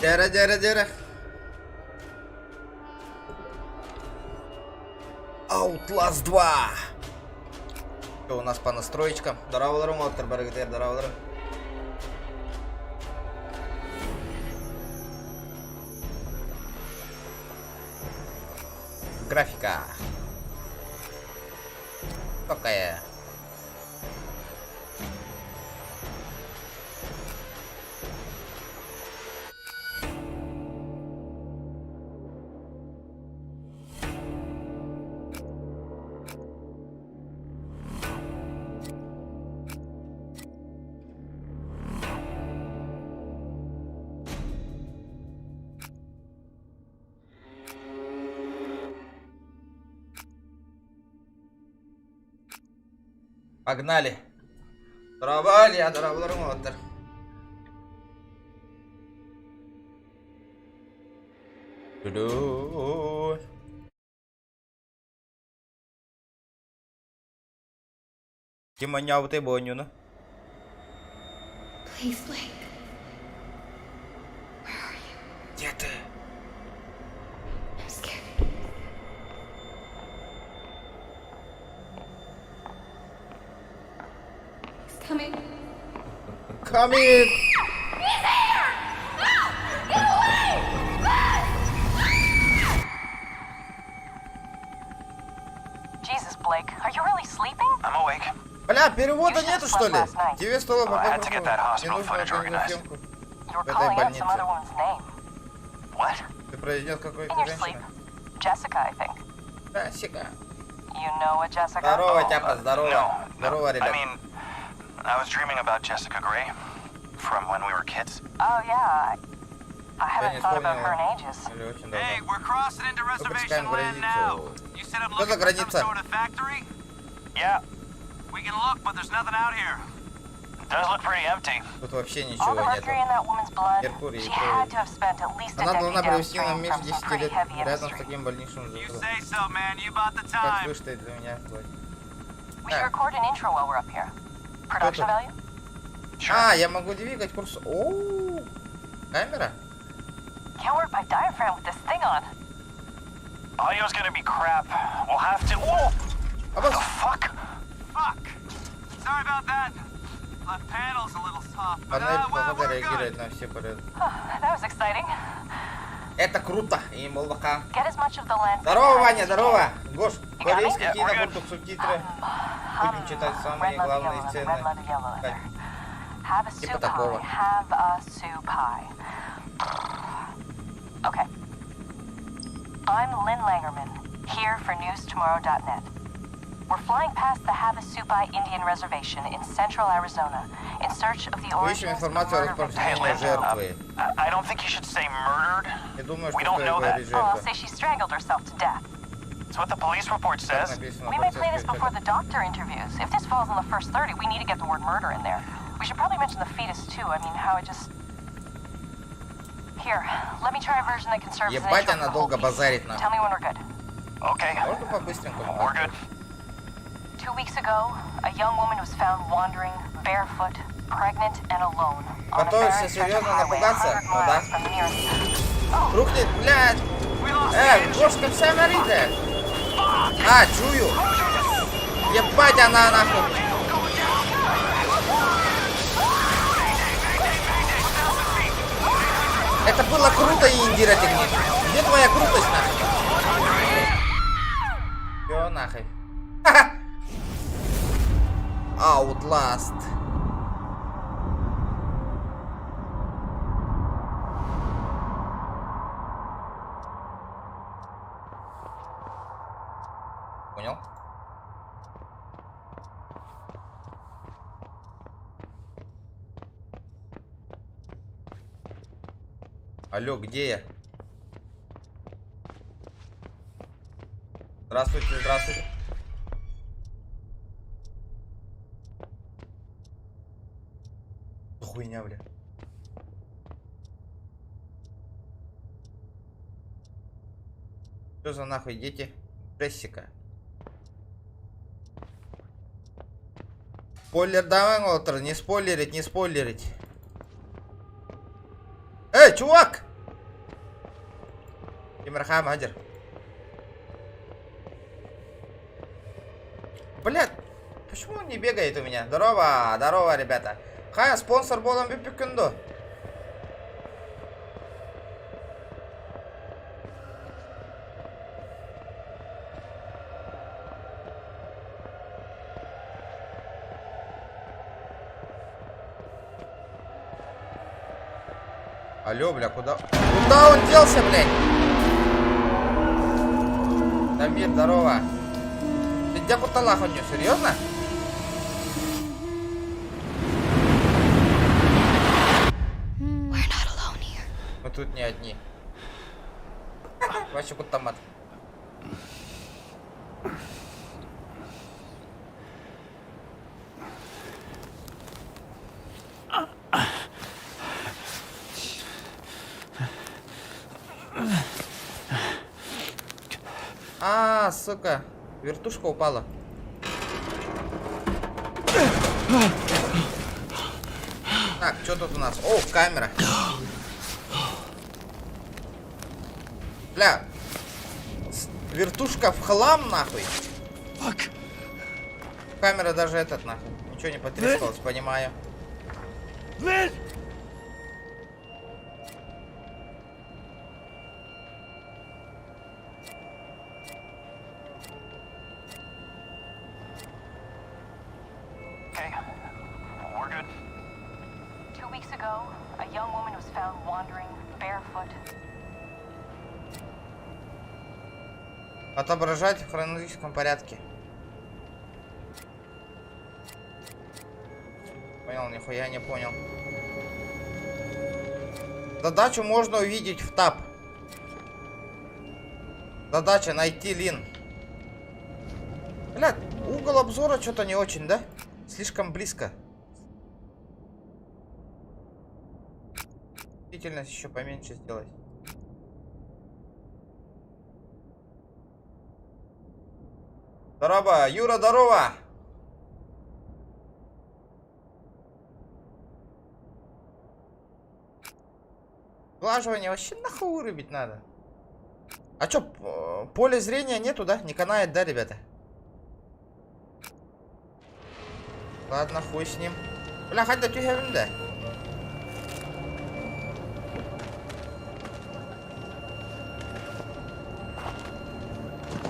Дера. Outlast 2. Что у нас по настроечкам? Здорово, Моттер, Барагдер, здорово. Графика. Какая? Погнали. Здорово, Илья, здорово, Моттер. Gimana teh bonyo na? Please, Blake. Where are you? Где ты? I'm scared. He's coming. Come in. He's here! Ah! Get away! Jesus, Blake, are you really sleeping? I'm awake. Бля, перевода нету, что ли? Тебе стоило бы I had to get that попробовать. Не hospital нужно footage organized. съемку. You were В этой calling out some other больнице. woman's name. What? Ты произнес In какой-то your sleep. женщина. Jessica, I think. Да, сика. You know a Jessica? Здорово, Тяпа, здорово. No. Здорово, I ребят. mean, I was dreaming about Jessica Gray from when we were kids. Oh, yeah. I Я haven't не thought about her in вспомнил. ages. Или очень Hey, давно. we're crossing into reservation Пропускаем land now. границу. You said I'm Что за looking for some граница? sort of factory? Yeah, We can look, but there's nothing out here. does look pretty empty. Тут вообще All the ничего mercury in нету. that woman's blood, Меркурий, she крови. had to have spent at least a Она decade должна провести нам downstream меньше from 10 some pretty лет heavy рядом с industry. таким больничным You заводом. say so, man. You bought the Как time. слышь ты для меня? We should record an intro while we're up here. Production Это- value? А, я могу двигать курс. Оу, камера? Can't work my diaphragm with this thing on. Audio's gonna be crap. We'll have to. Whoa! Обос... The fuck? Fuck. Sorry about that. Left panel's a little soft, but Панель, well, походу, we're реагирует good. на все порядки. That was exciting. Это круто! И молока. Get as much of the landscape Здорово, as Ваня, you здорово! Гош, got корейс, me? какие Yeah, we're на good. борту субтитры? Будем читать самые Red leather, главные yellow leather, сцены. red leather, yellow leather. Так, Have a Типа soup такого. pie. Have a soup pie. Okay. I'm Lynn Langerman, here for newstomorrow.net. We're flying past the Havasupai Indian Reservation in central Arizona in search of the Ищем origins of информацию о murder victims. Hey, распространении Lynn, жертвы. I don't think you should say murdered. Не думаю, We что don't know стоит that. говорить Oh, I'll жертва. say she strangled herself to death. That's what the police report Так says. написано We в may play this полицейском before отчете. the doctor interviews. If this falls in the first 30, we need to get the word murder in there. We should probably mention the fetus too. I mean, how it just... Here, let me try a version that can serve as an Ебать, intro она for the whole долго piece. базарит нам. Tell me when we're good. Okay, Можно по-быстренькому? we're good. 2 weeks ago, a young woman was found wandering, barefoot, pregnant, and alone on a Готовишься barren stretch of серьезно highway напугаться? 100 Ну да. miles from the nearest... Рухнет, блядь! We lost the engine. Гошка, вся горит! А, чую! Ебать, она нахуй! Это было круто, Индира Техник. Где твоя крутость, нахуй? Всё, нахуй. Outlast. Понял? Алло, где я? Здравствуйте, здравствуйте. Хуйня, бля. Что за нахуй дети? Прессика. Спойлер давай, Лотер, не спойлерить, не спойлерить. Эй, чувак! Тимирхан, Адер. Блядь, почему он не бегает у меня? Здорово, здорово, ребята. Хай, спонсор болом бипикунду. Алло, бля, куда? Куда он делся, блядь? Дамир, здорово. Ты где куда ходишь? Серьезно? Мы тут не одни. Вообще кутамат. А, сука, вертушка упала. Так, что тут у нас? О, камера. Бля, вертушка в хлам, нахуй. Камера даже этот, нахуй. Ничего не потрескалось, понимаю. Okay, we're good. 2 weeks ago, a young woman was found wandering barefoot. Отображать в хронологическом порядке. Понял, нихуя не понял. Задачу можно увидеть в таб. Задача найти Лин. Блядь, угол обзора что-то не очень, да? Слишком близко. Длительность еще поменьше сделать. Здорово, Юра, здорово! Глаживание вообще нахуй вырубить надо. А чё, поле зрения нету, да? Не канает, да, ребята? Ладно, хуй с ним. Бля, хоть до тюхевым, да?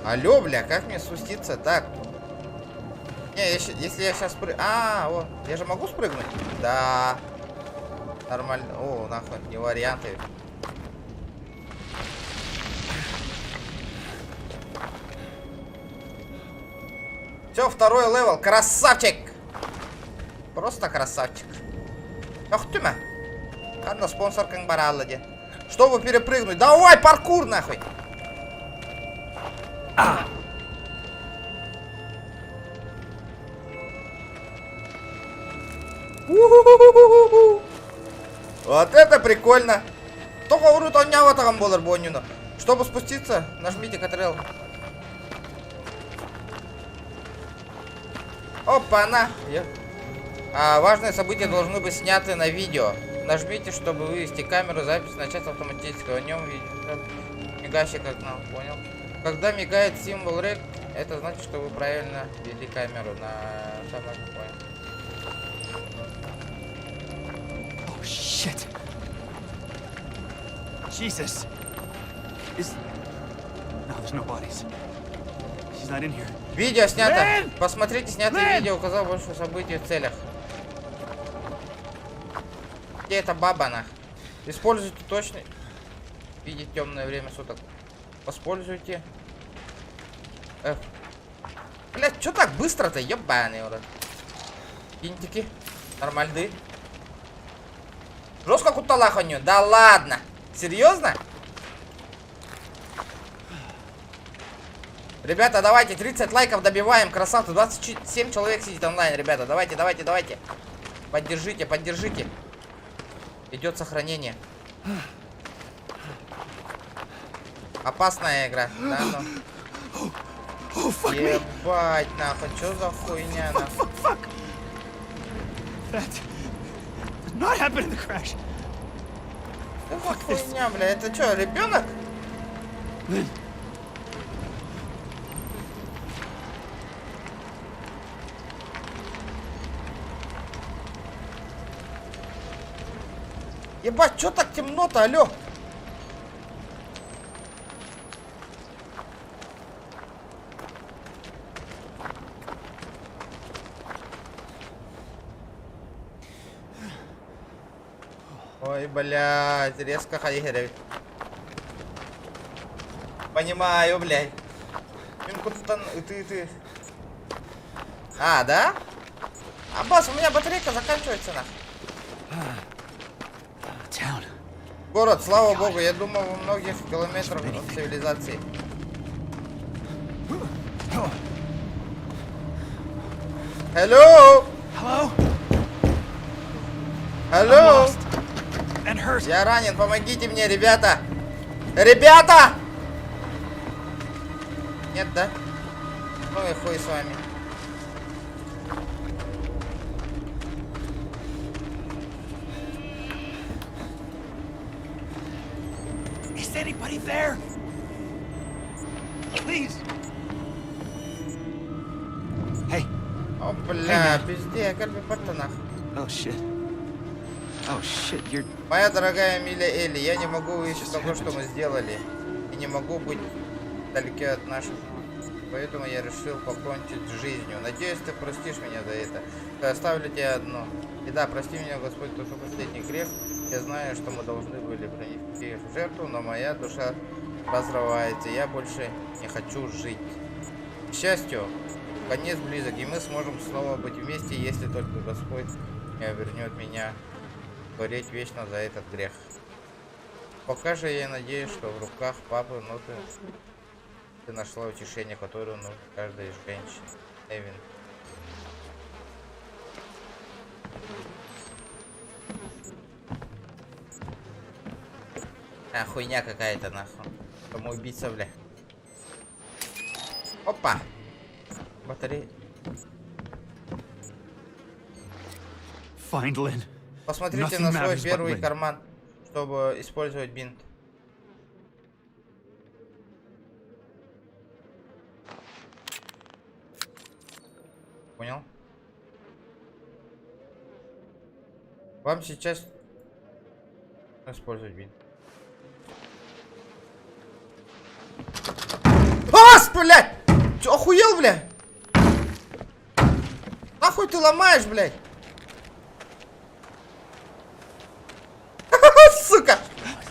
Алло, бля, как мне спуститься? Так. Не, если я сейчас спрыгну... А, вот, я же могу спрыгнуть? Да. Нормально. О, нахуй, не варианты. Все, второй левел. Красавчик! Просто красавчик. Ах ты ма. Ладно, спонсор как бараллади. Чтобы перепрыгнуть. Давай, паркур, нахуй! Вот это прикольно. Только урут он нява там болар бонюна. Чтобы спуститься, нажмите Ctrl. Опа-на. Важные события должны быть сняты на видео. Нажмите, чтобы вывести камеру, запись начать автоматически. В нем мигающий канал, понял? Когда мигает символ REC, это значит, что вы правильно ввели камеру на самое понял. Oh shit! Jesus! No, there's no bodies. She's not in here. Видео снято. Лэн! Посмотрите снятое Лэн! видео, указал больше событий в целях. Где эта баба, она? Используйте точный. Видеть темное время суток. Используйте. F. Блять, что так быстро-то, ебаный урод. Кинтики. Нормальды. Жестко куталаханью. Да ладно. Серьезно? Ребята, давайте 30 лайков добиваем. Красавцы. 27 человек сидит онлайн, ребята. Давайте, давайте, давайте. Поддержите, поддержите. Идет сохранение. Опасная игра. Да, ну. Ебать, нахуй. Что за хуйня, нахуй? That did not happen in the crash. Что за хуйня, бля? Это что, ребенок? Ебать, чё так темно-то, алё? Ой, блядь, резко ходить. Понимаю, блядь. Ты. А, да? Аббас, у меня батарейка заканчивается, нахуй. Town. Город, слава богу, я думал, у многих километров от цивилизации. Hello? Hello? Hello? And hurt. Я ранен, помогите мне, ребята! Ребята! Нет, да? Ну и хуй с вами. Is anybody there? Please. Hey. О, бля, пизде, как бы патанах. Oh shit. Oh shit, you're... Моя дорогая Миля Элли, я не могу вывести того, что мы сделали. И не могу быть вдалеке от наших. Поэтому я решил покончить с жизнью. Надеюсь, ты простишь меня за это. Я оставлю тебя одно. И да, прости меня, Господь, только последний грех. Я знаю, что мы должны были принести в жертву, но моя душа разрывается. Я больше не хочу жить. К счастью, конец близок, и мы сможем снова быть вместе, если только Господь не вернет меня гореть вечно за этот грех. Пока же я надеюсь, что в руках папы, но ты нашла утешение, которое нужно каждой женщине. Эвин. А, хуйня какая-то, нахуй. Самоубийца, бля. Опа! Батарея. Find Lynn. Посмотрите Nothing на свой matters but первый Lynn. карман, чтобы использовать бинт. Понял? Вам сейчас использовать бинт. Ас, блядь! Чё, охуел, блядь? Нахуй ты ломаешь, блядь? Сука!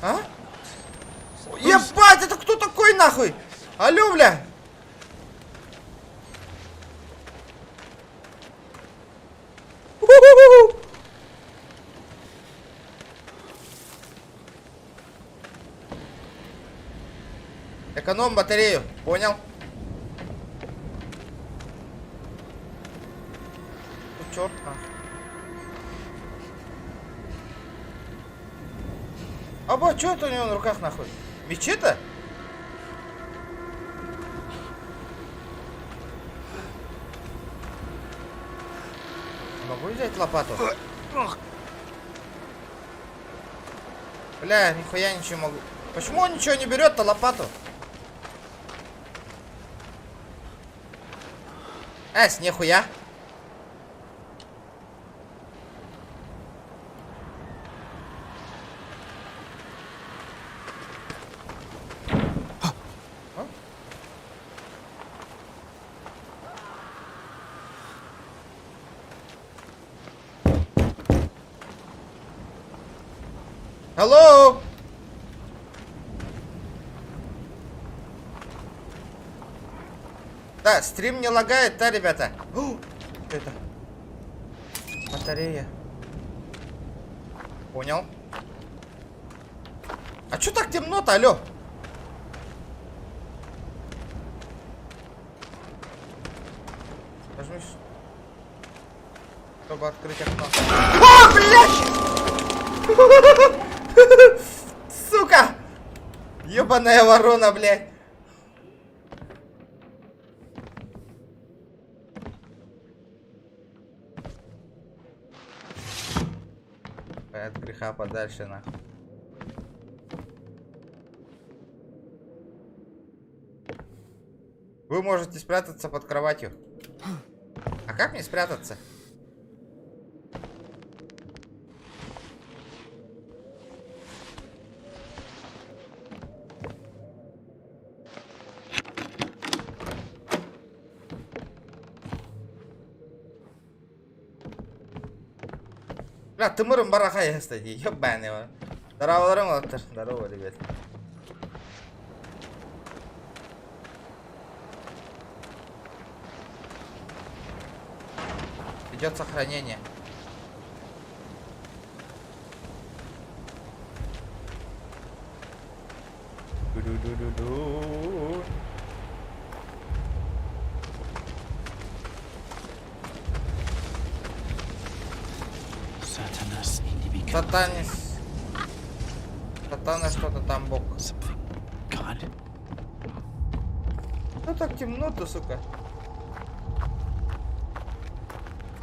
А? Ебать, это кто такой, нахуй? Алло, бля! У-ху-ху-ху! Эконом батарею, понял? Черт, Аба, что это у него на руках, нахуй? Мечета? Могу взять лопату? Бля, нихуя ничего могу. Почему он ничего не берет-то, лопату? Нихуя. Hello? Да, стрим не лагает, да, ребята? Что это? Батарея. Понял. А чё так темно-то, алё? Нажмешь, чтобы открыть окно. О, блядь! Сука! Ёбаная ворона, блядь! От греха подальше, нахуй. Вы можете спрятаться под кроватью. А как мне спрятаться? Бля, тымырым бараха я, кстати, ёбаный его. Здорово, здорово, ребят. Идет сохранение. Ду-ду-ду-ду-ду. Сатанис. Сатана что-то там бог. Ну так темно-то, сука.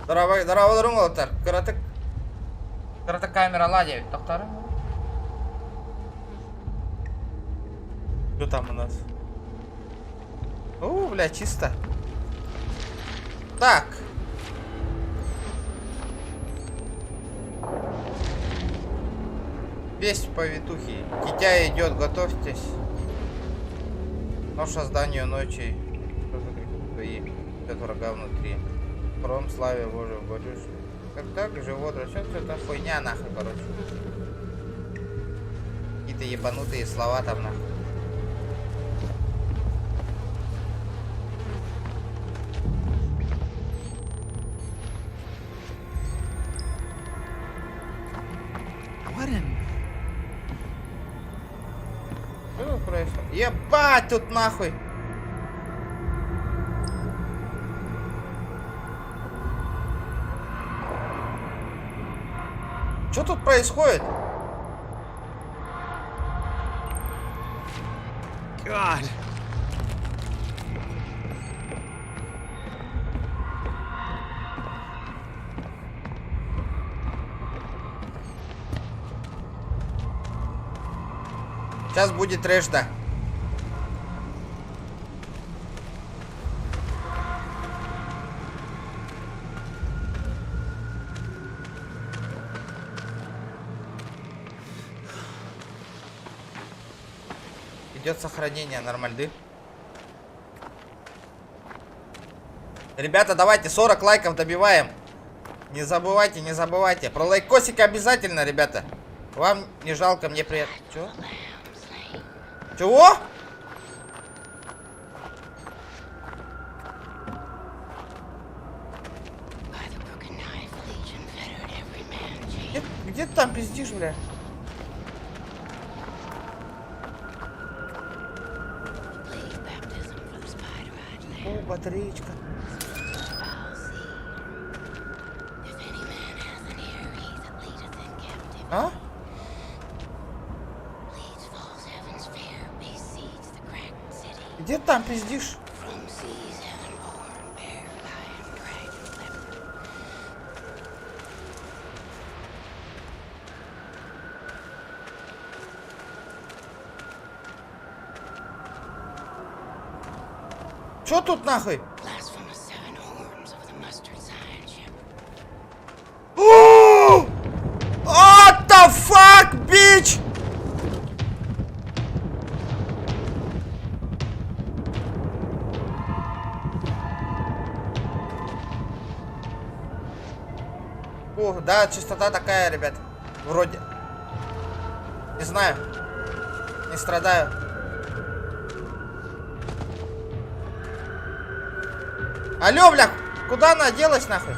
Здорово, Лотар. Карате камера ладья. Доктора. Что там у нас? О, бля, чисто. Так. Весть повитухи. Китя идет, готовьтесь. Но в созданию ночи. Твои. От врага внутри. Пром славе Божию, борюсь. Как так, живот растет, что-то хуйня нахуй, короче. Какие-то ебанутые слова там нахуй. Что тут происходит? Ебать тут нахуй! Что тут происходит? God. Сейчас будет трэш, да. Идет сохранение, нормальды. Ребята, давайте 40 лайков добиваем. Не забывайте, не забывайте. Про лайкосик обязательно, ребята. Вам не жалко, мне приятно. Чё? Чего? Где ты там пиздишь, бля? О, батареечка. А? Где ты там пиздишь? Чё тут нахуй? What the fuck, bitch? О, да, частота такая, ребят. Вроде. Не знаю. Не страдаю. Алло, бля, куда она делась, нахуй?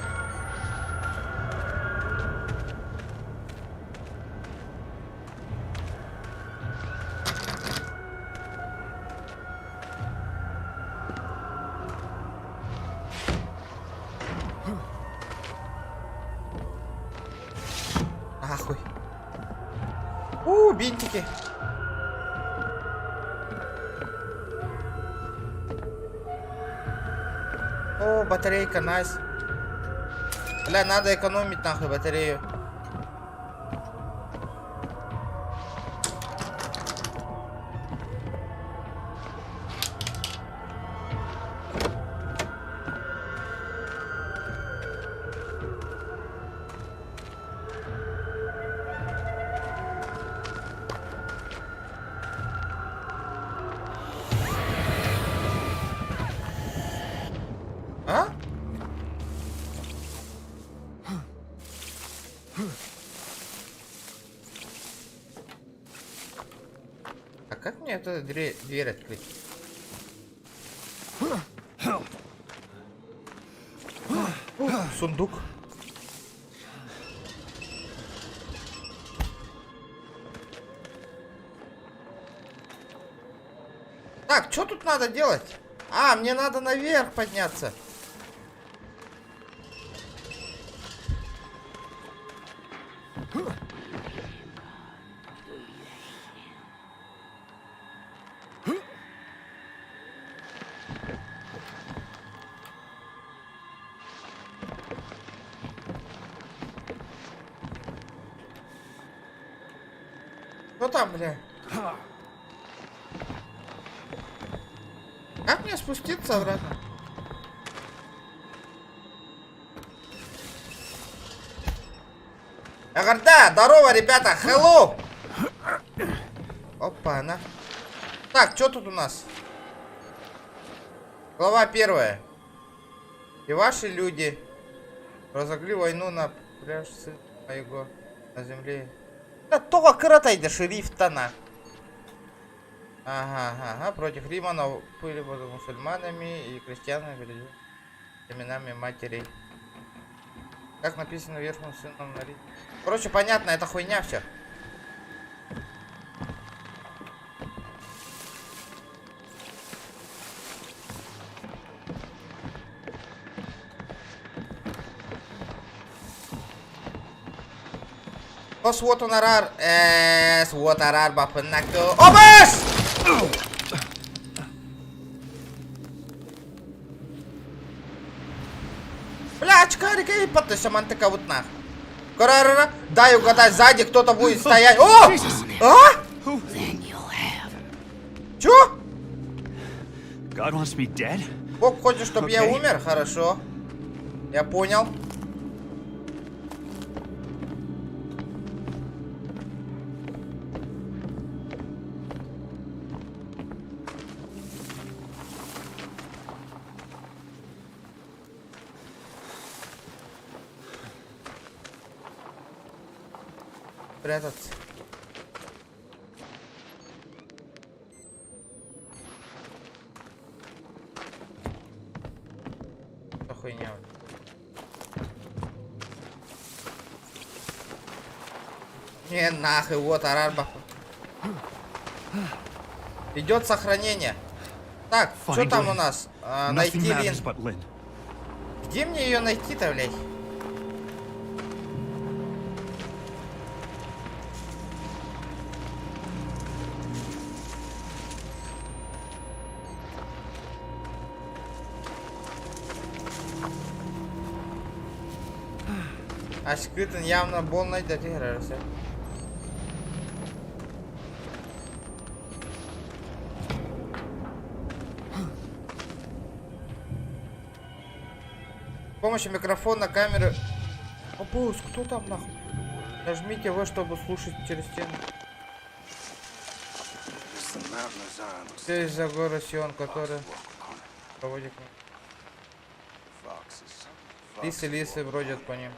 Нахуй. Бинтики. О, батарейка, найс. Бля, надо экономить нахуй батарею. Так, как мне эту дверь открыть? О, сундук. Так, что тут надо делать? А, мне надо наверх подняться. Ну там, бля. Как мне спуститься обратно? Я говорю, да, здорово, ребята, hello! Опа, на. Так, что тут у нас? Глава 1. И ваши люди разогли войну на пляж сына моего на земле. Да то кротайда шерифтана. Ага, против Рима были мусульманами и крестьянами перед именами матерей. Как написано верхним сыном на Риме. Короче, понятно, это хуйня все. Свот онарар, свот арар бапыннакто. Обыш! Бля, очкарика и подтыся мантыка вот нах. Карарара, дай угадать, сзади кто-то будет стоять. О! А? Чё? God wants me dead? Бог хочет, чтобы я умер? Хорошо. Я понял. Прятаться. Что хуйня? Не нахуй, вот арарба. Идет сохранение. Так, что там у нас? Найти Лин. Где мне ее найти-то, блядь? Aşkıtın явно болной да тиграрся. С помощью микрофона, камеры. Опус, кто там нахуй? Нажмите В, чтобы слушать через стену. Здесь за горы Сион, который проводит. Лисы бродят по ним.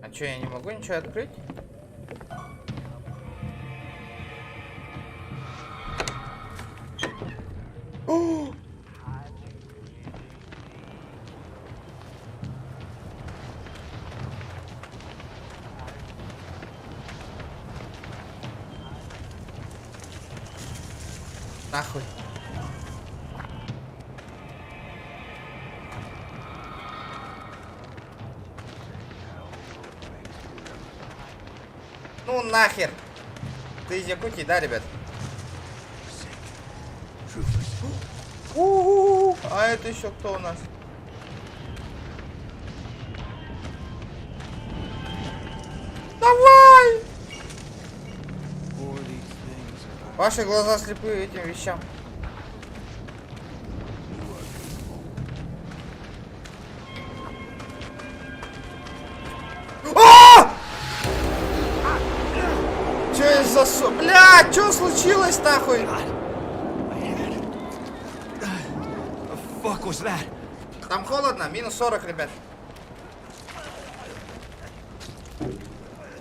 А чё, я не могу ничего открыть? О! Нахуй. Ну нахер. Ты из Якутии, да, ребят? А это еще кто у нас? Давай! Ваши глаза слепы этим вещам. Че за Бля, что случилось нахуй? Там холодно, минус 40, ребят.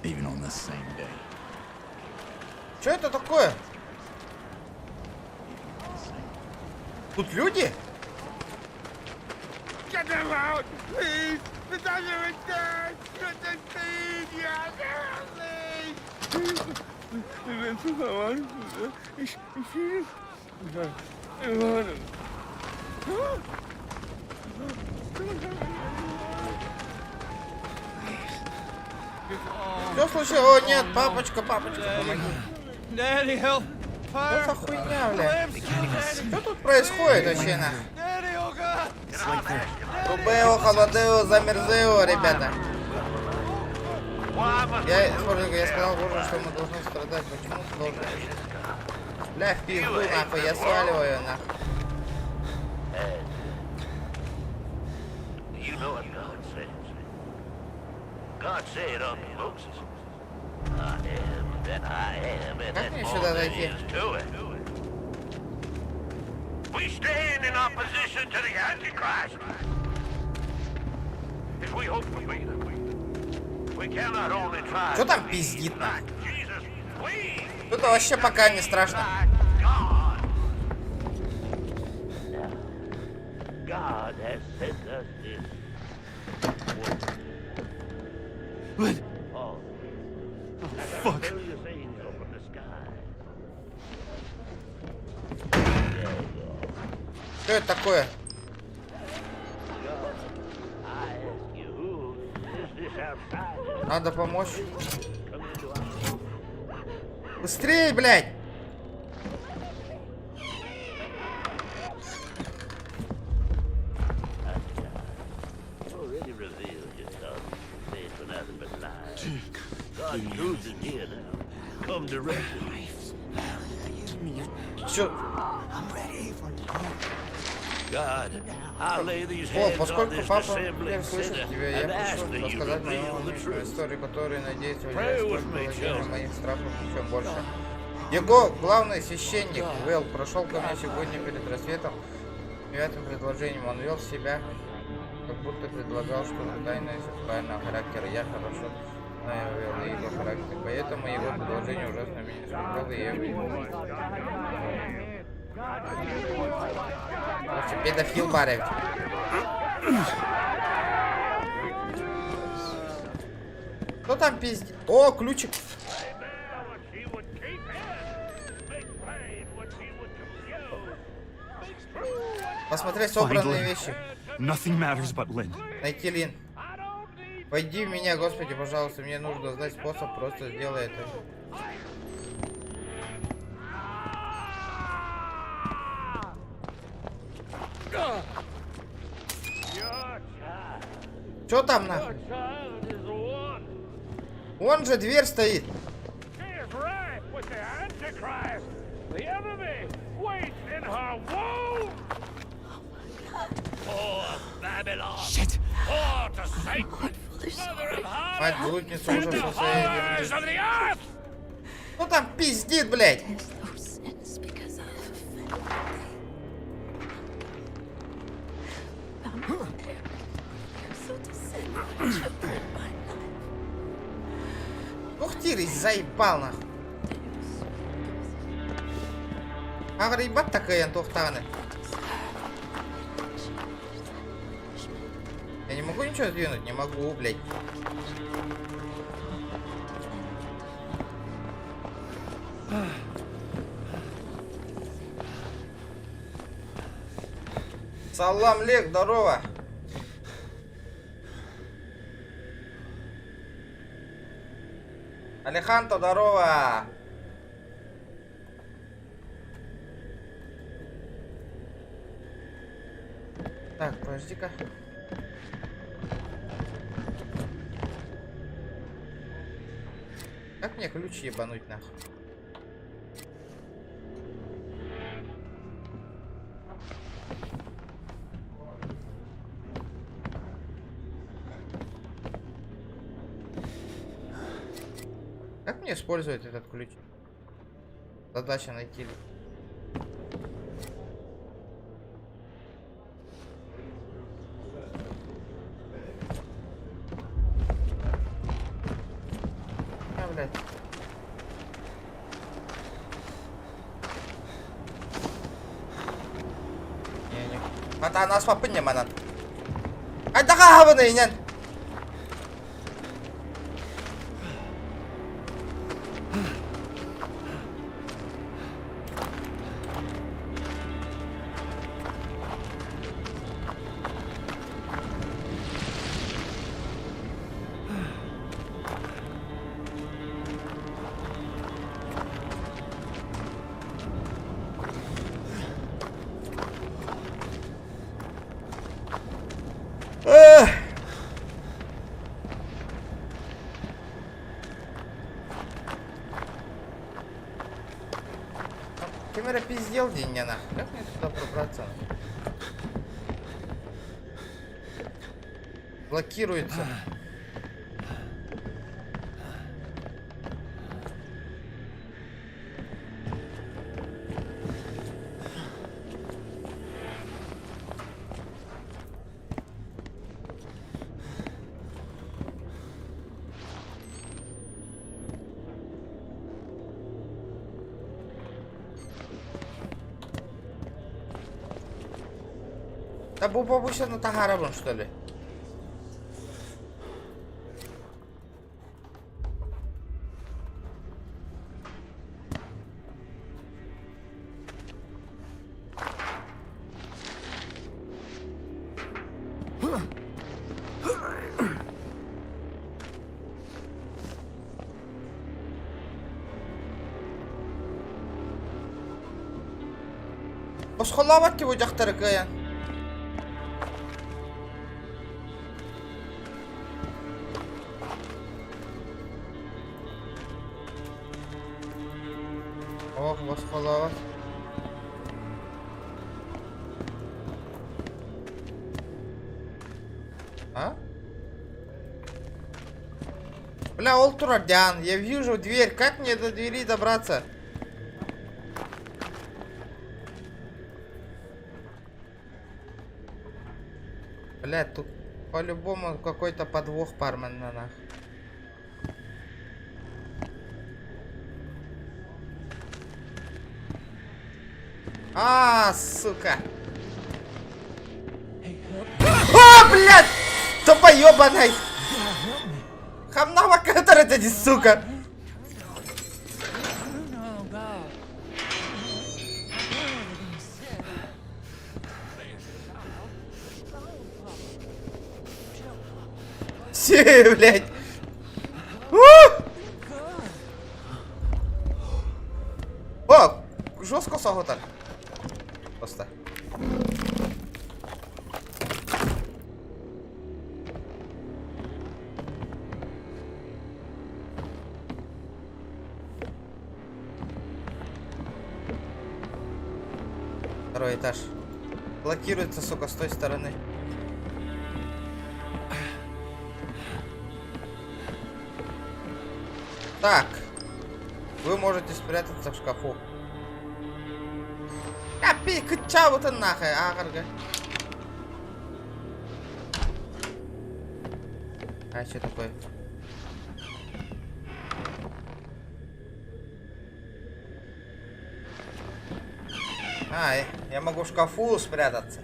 Even on the same day. Что это такое? Тут люди? Get them out, please! The doctor is dead! Get the Что случилось? О, нет, папочка, папочка, помоги. Daddy, help! Что за хуйня, блядь? Что тут происходит вообще, нахуй? Daddy, oh God! Рубео, холодео, замерзео, ребята. Я сказал Боже, что мы должны страдать. Почему ты должен? Бля, в пизду, нахуй, я сваливаю, нахуй. You know what God says. God said unto Moses, I am that I am, and Как that мне more сюда there зайти? is to it. We stand in opposition to the Antichrist. If we hope to be that we cannot only try Что to там be пиздит, like нахуй? Jesus, we Тут вообще пока не страшно. like God. God has sent us this Lynn! Oh, Fuck! various angels from the sky. Что это такое? I ask you, who is this outside? Надо помочь. Come into our Быстрее, блядь! already revealed yourself. Say for nothing but lies. God's truth is here now. Come directly. Чё? God, I lay these О, hands on поскольку this папа dissembling теперь слышит sinner тебя, я and ask прошу that you рассказать мою reveal the личную truth. историю, которая, надеюсь, Pray выделяет with me, положение children. моих страхов еще больше. Его главный священник, Вэл, прошел ко мне сегодня перед рассветом девятым предложением. Он вел себя, как будто предлагал что-то тайное сексуального характера. Я хорошо знаю Вэлла и его характер, поэтому его предложение ужасно меня испугало, и я короче, педофил барев. Кто там пиздит? О, ключик. Посмотреть собранные Lynn. вещи. Nothing matters but Lynn. Найти Лин. Войди в меня, Господи, пожалуйста. Мне нужно знать способ, просто сделай это. Чё там нахуй? Вон же дверь стоит. Shit! Мать блудница уже со своей. Кто там пиздит, блядь? Ух ты, заебал нахуй. А ебать такая антохтаны. Я не могу ничего сдвинуть, не могу, блядь. Салам лек, здорово. Алеханто, здорово. Так, подожди-ка. Как мне ключ ебануть нахуй? Как мне использовать этот ключ? Задача найти. блядь. Kata нас papanya mana? Ada kah apa nih nyan? Камера пиздел день не нахуй. Как мне туда пробраться? Блокируется. Да bu бабуся на Тагарабон, что ли? Босхолават его жактарыкая. Ох, босхолават. А? Бля, Олтурадян, я вижу дверь. Как мне до двери добраться? Бля, тут по-любому какой-то подвох, пармен, на нах. А, сука. А, блядь! Тупоёбаный! Хамнава, который это не сука! Все, блядь! О! Жестко саготар. Просто. Второй этаж. Блокируется, сука, с той стороны. Так. Вы можете спрятаться в шкафу. Капи, кыча вот он нахуй, агарга. А что такое? А, я могу в шкафу спрятаться.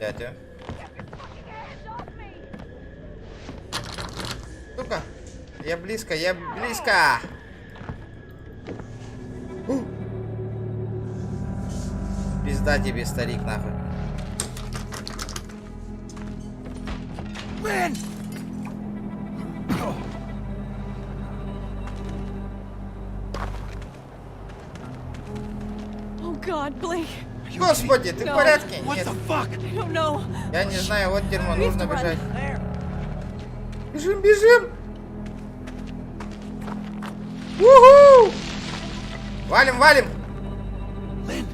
Дядя. Сука, я близко, я близко. Пизда тебе, старик, нахуй. Lynn! Oh God, Blake. Господи, ты в порядке? What Нет. the fuck? I don't know. Я не знаю, вот дерьмо, We have нужно to run. бежать. Бежим, бежим! Уху! Валим, валим! Lynn,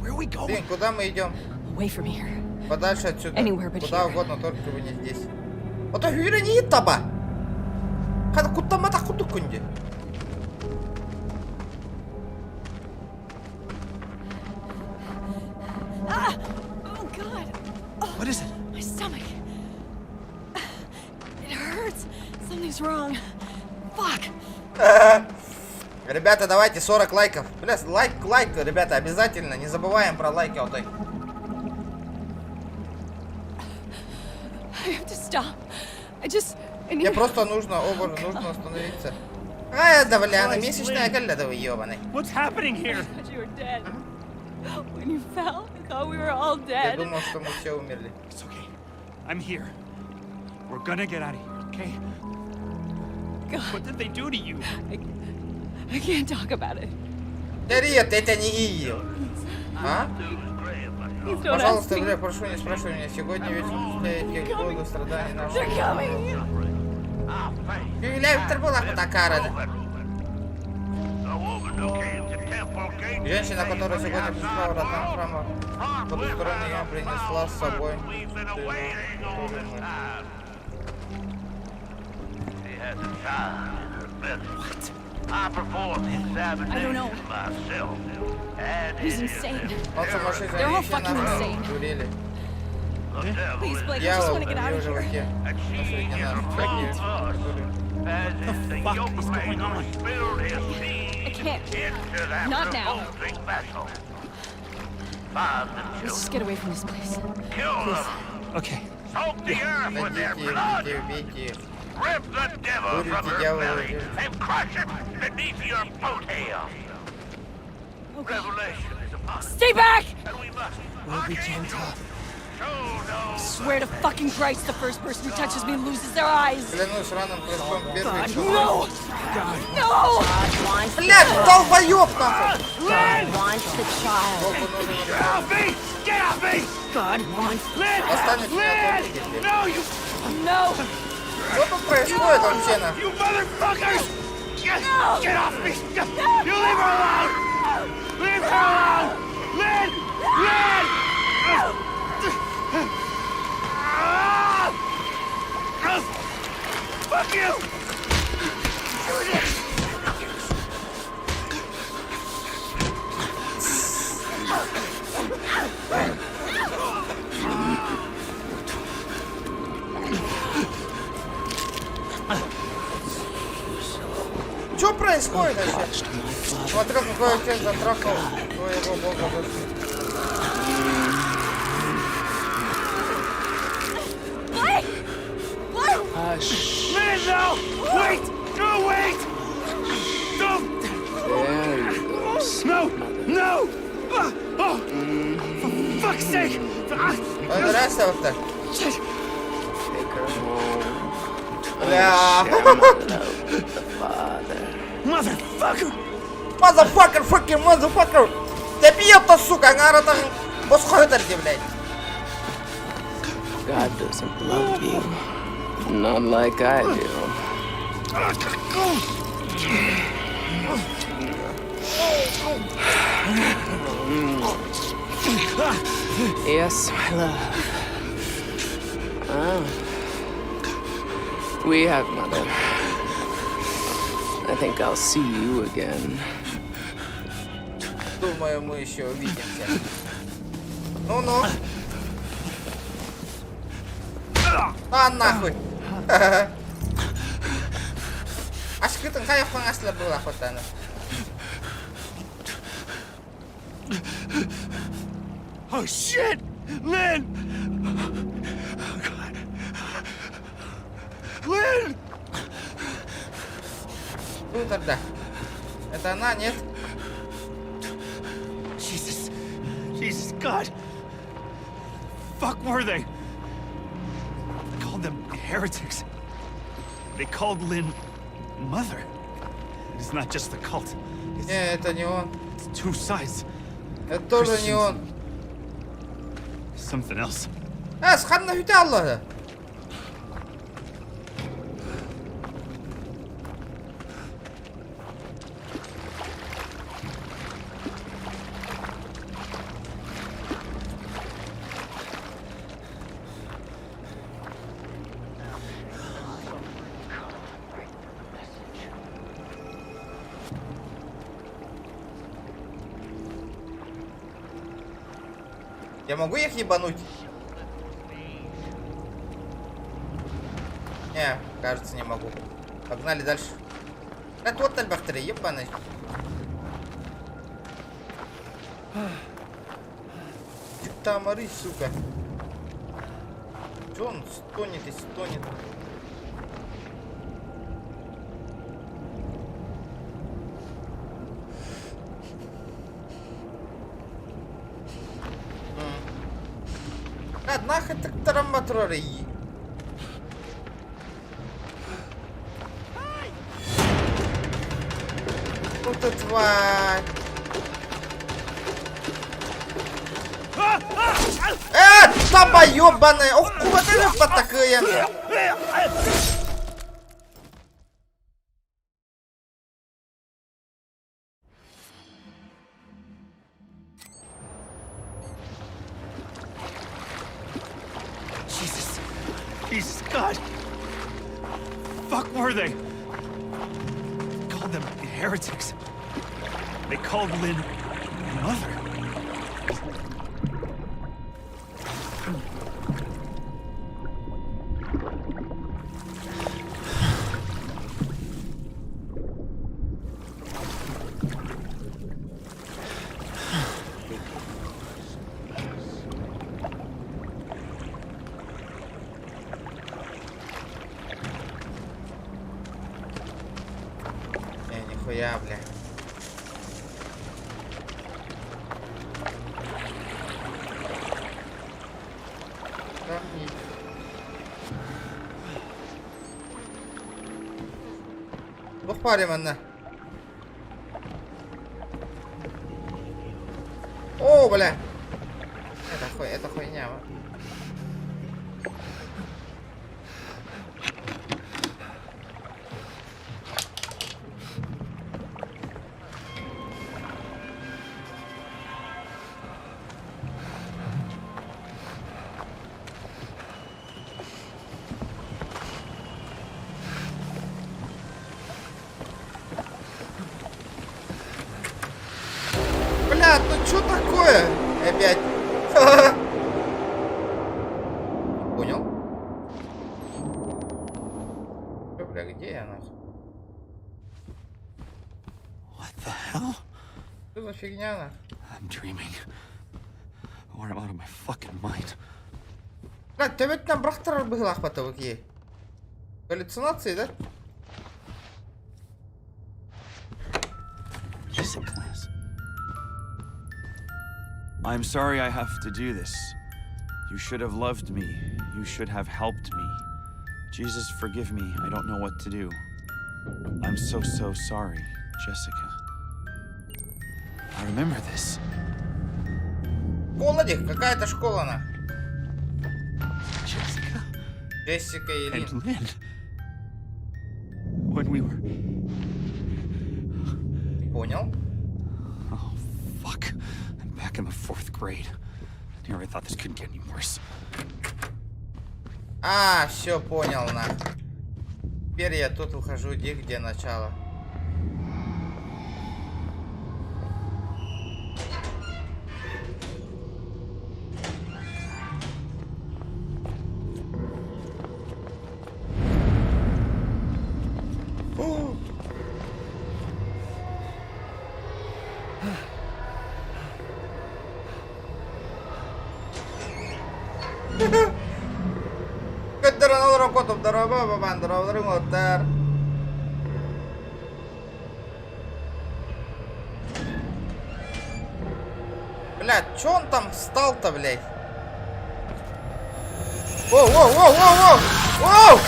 where are we going? Блин, куда мы идем? Away from here. Подальше отсюда. Anywhere but Куда here. угодно, только бы не здесь. Вот это юра не таба. Хада кутама так кутукунди. Ah! Oh God. What is it? My stomach. It hurts. Something's wrong. Fuck. Ребята, давайте 40 лайков. Бля, лайк, ребята, обязательно. Не забываем про лайки. Вот так. I have to stop. I need Мне просто нужно нужно остановиться. А, да, бля, она месячная коляда, вы ёбаный. What's happening here? I thought you were dead. When you fell, I thought we were all Я dead. думал, что мы все умерли. It's okay. I'm here. We're gonna get out of here, okay? God, What did they do to you? I can't talk about it. Нет, это не ее. А? Please don't ask Пожалуйста, me. бля, прошу, не спрашивай меня. Сегодня вечером эти годы страданий They're наших. coming. Юбилей была такая. Женщина, которая сегодня пришла в родном храме, потусторонне ее принесла с собой. I don't know. He's insane. Он сумасшедший, They're all они все fucking нахуй insane. дурели. Please, Blake, I just Дьявол want to в get out ее of here. животе. Посреди нас. Всякие которые- What the fuck is going on? I can't. Not now. Let's just get away from this place. Okay. Найдите их, убейте их. Вырвите дьявола из ее. Stay back! We'll be gentle. Swear to fucking Christ, the first person who touches me loses their eyes. Клянусь раным крестом первый God, человек. no! No! Блядь, долбоёб нахуй! God wants the child. Богу нужен Get ребенок. off me! Get off me! God wants. Lynn! Останется на Lynn! том виде. No, you, No! Что тут происходит вообще нахуй? you motherfuckers! Get off me! You leave her alone! Leave her alone! Lynn! Lynn! Fuck you! Что происходит вообще? Смотрел, какой отец затрахал своего бога души. Blake! Blake! Lynn, no! Wait! No, wait! Don't! No! No! Oh! For fuck's sake! Здрасте, вот так. Бля. Motherfucker! Motherfucker, fucking motherfucker! Ты пьет-то, сука, гарата. Восходит, блядь. God doesn't love you. Not like I do. Yes, my love. Oh. We have, Mother. I think I'll see you again. Думаю, мы еще увидимся. Ну-ну. А нахуй. Ашкытын каяқтан асылы бұл охотаны. Oh shit! Lynn! Oh god. Lynn! Ну тогда. Это она, нет? Jesus. Jesus, God. Fuck were they? They called them heretics. They called Lynn Mother. It's not just the cult. Не, это не он. It's two sides. Это тоже не он. Something else. Сханна хүйтэ аллаа. Я могу их ебануть? Не, кажется, не могу. Погнали дальше. Это вот бахтери, ебаный. Там орысь, сука. Чё он стонет и стонет? Нахуй так травматоры. Ну ты тварь. Таба ёбаная! Ох, куда ты потакаем? Jesus, God! Fuck were they? Called them heretics. They called Lynn mother. Нихуя, бля. Бухпарим она. О, бля. Это хуйня. Бля, ну что такое? Опять. Понял? Бля, где я нахуй? What the hell? Что за фигня нахуй? I'm dreaming. Or I'm out of my fucking mind. Бля, ты ведь на брахтар была хватало какие? Галлюцинации, да? I'm sorry I have to do this. You should have loved me. You should have helped me. Jesus, forgive me. I don't know what to do. I'm so sorry, Jessica. I remember this. Молодец, какая-то школа на. Jessica Джессика и Лин. and Lynn. When we were... Понял? Oh, fuck. I'm back in the 4th grade. Here, I thought this couldn't get any worse. А, все понял на. Теперь я тут ухожу, где начало. Котов дорога, бабан дорога, мотор. Блядь, чё он там встал-то, блядь? Воу, воу, воу, воу, воу! Воу!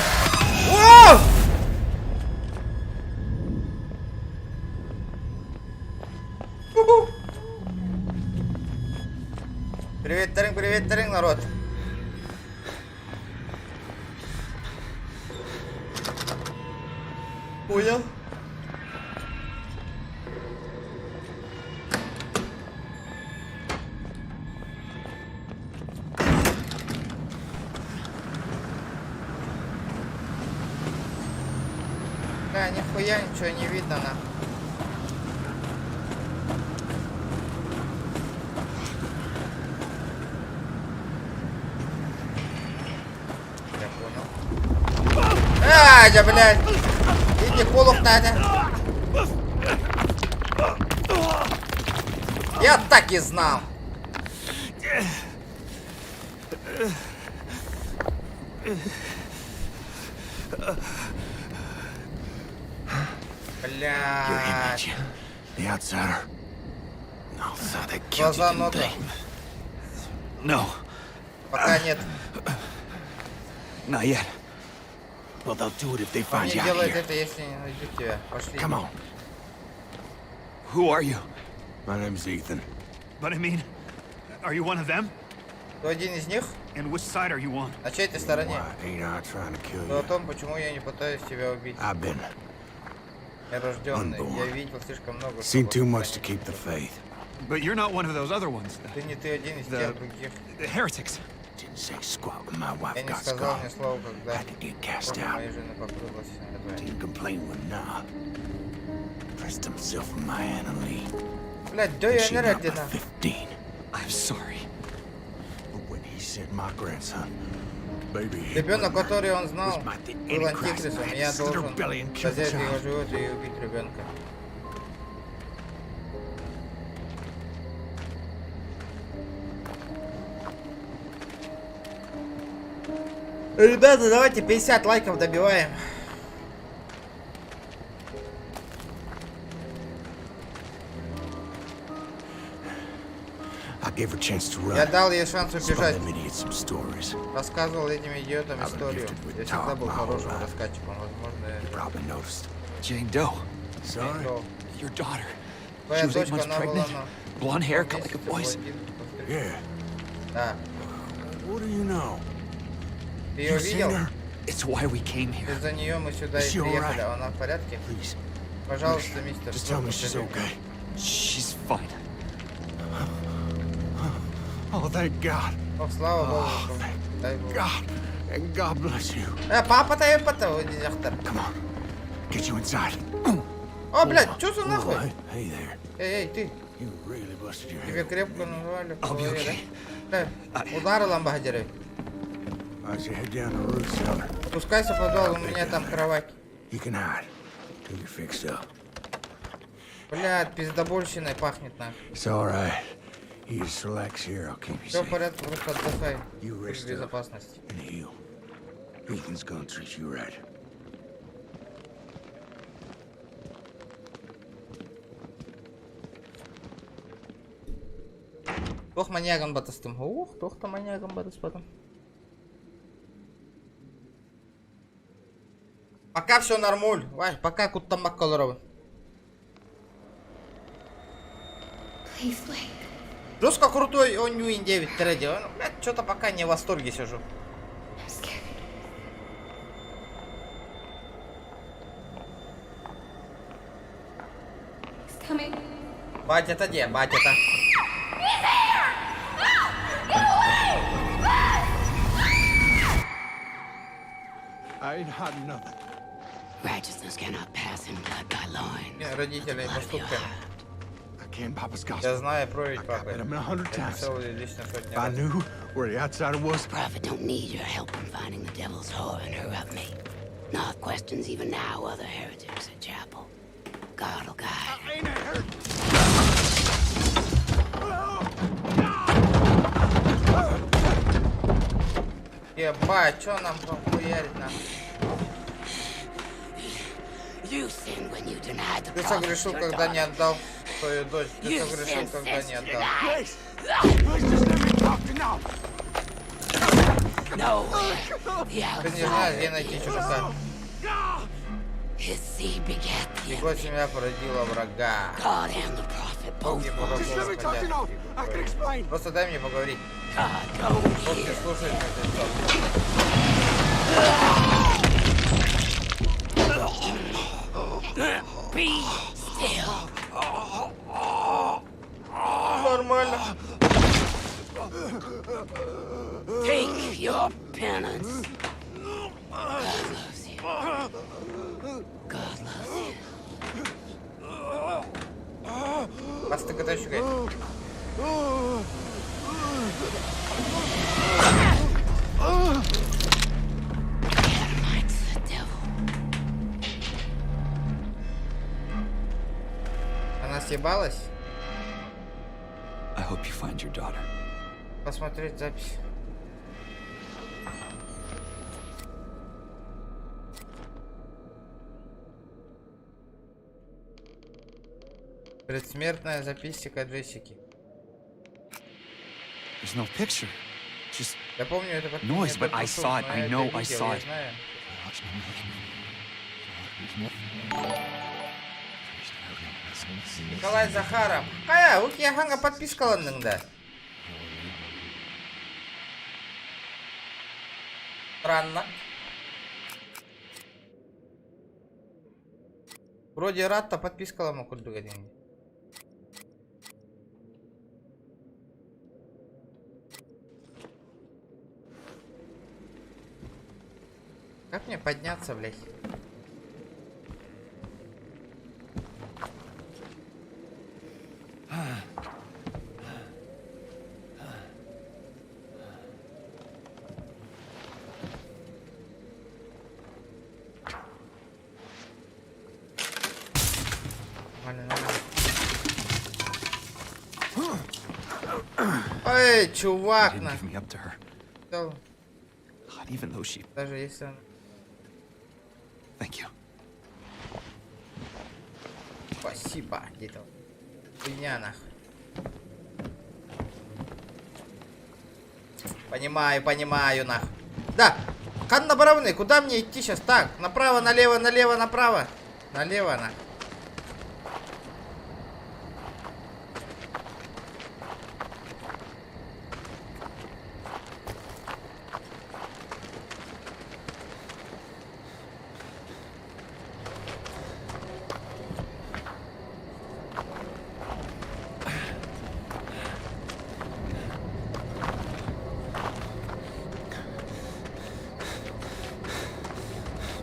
Воу! Привет, Таринг, народ. Понял? Да, нихуя ничего не видно на. Я понял. Да, блядь! Иди, колов надо. Я так и знал. Блядь. The outsider. No, so they killed you, Глаза didn't нота. they? No, Пока нет. not yet. Well, they'll do it if they Он find не you out делает here. это, если не найдут тебя. Пошли. Come on. Who are you? My name's Ethan. But I mean, are you one of them? Кто один из них? And which side are you on? На чьей ты стороне? Why ain't I trying to kill То о you? том, почему я не пытаюсь тебя убить. I've been Я рожденный. Я unborn. видел слишком много. seen чтобы too much to сохранить. keep the faith. But you're not one of those other ones. Ты не ты один из The- тех других. The heretics. Didn't say squat when my wife Я не got сказал scarred. ни слова, когда Had to get cast кровь out. моей жены покрылась. Didn't complain when nah. Pressed himself in my Anna Lee. Блядь, да And я she не not but родина. 15. I'm sorry. But when he sent my grandson, baby, Ребенок, который он знал, was about the был Antichrist. антихристом. I had Я to slit her должен belly and kill the взять его child. живот и убить ребенка. Ребята, давайте 50 лайков добиваем. I gave her a chance to run. Я дал ей шанс Spun убежать. them idiots some stories. Рассказывал этим идиотам историю. Я всегда был хорошим рассказчиком. Возможно, Probably noticed. Jane Doe. Sorry. что Your daughter. She твоя was 8 дочка, months она была pregnant. на Blonde hair, cut like a месяце, boy's. блондинка. Yeah. Да. What do you know? Ты ее You seen видел? her? It's why we came here. Из-за нее мы сюда и Is she приехали. alright? Она в порядке? Please, Пожалуйста, мистер. just tell me скажи she's мне. okay. She's fine. Oh, thank God. О, слава богу. Oh, Дай бог. God. And God bless you. Папа-то и потом, директор. Come on. Get you inside. О, блядь, что за Oh, нахуй? hey there. Эй, ты, You really busted your тебе head. крепко назвали по I'll be голове, okay. да? Удар ламбагдеры. Why'd you head down the root cellar? Спускайся в подвал, у меня там кровать. You can hide till you're fixed up. Блядь, пиздобольщиной пахнет нахуй. It's all right. You just relax here. I'll keep you Все в safe порядке, просто отдыхай. You Будь rest в up. безопасности. and heal. Ethan's gonna treat you right. Тоқманягын батыстым. Ух, тоқтаманягын батыспадым. Пока все нормуль. Вай, пока куттамак колоровый. Please wait. Жестко крутой он Ньюин 9 треди. Блядь, что-то пока не в восторге сижу. I'm scared. He's coming. Батя-то где? Батя-то. I ain't hiding nothing. Righteousness cannot pass in blood by loins. Родителей поступками. I can't Papa's Я gospel. знаю проповедь папы. read 'em 100 Я times. писал ее лично сотни If I раз. knew where the outsider was, Prophet don't need your help in finding the devil's whore and her up me. Not questions even now other heretics at chapel. God will guide. Ебать, что нам похуярить нам? You sinned when you denied the Ты prophet согрешил, your когда не daughter. отдал свою дочь. Ты You согрешил, sinned когда since не you отдал. denied. please just let me talk to now. Nowhere. The Ты не знаешь, где outsider найти is. чужака. His seed begat the Его enemy. семья породила врага. God and the prophet both И were. врагов Just let me talk to now. I can explain. Просто дай мне поговорить. God, don't Вот ты hear. слушаешь это всё. Be still. Нормально. Take your penance. God loves you. God loves you. Бас ты когда щукай. Adamites the devil. Она съебалась? hope you find your daughter. Посмотреть запись. Предсмертная записика Джессики. There's no picture. Just Я помню это как noise, but I saw it. I know I saw it. Николай Захаров. Кая, уки ханга подпискаландыңда. Странно. Вроде Ратта подпискалама курдуга деньги. Как мне подняться, блядь? Эй, чувак, Didn't на. give me up to her. Всё, God, even though she. даже если он... Thank you. Спасибо, где-то. Хуйня, нахуй. Понимаю, нахуй. Да, хан направленный, куда мне идти сейчас? Так, направо, налево, налево, направо. Налево, нахуй.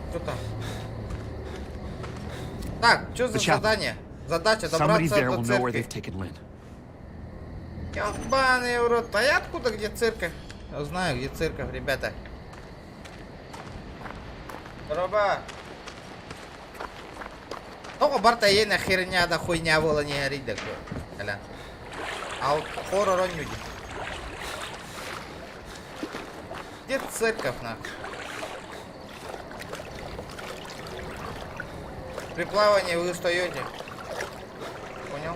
Что там? Так, что за The chapel. задание? Задача Somebody добраться there до will know where they've церкви. taken Lynn. Ёбаный в рот. А я откуда, где церковь? Я знаю, где церковь, ребята. Здорово. Только барта ей на херня да хуйня вола не горит такое. Аля. А вот хоррор он люди. Где церковь, нахуй? При плавании вы устаете. Понял?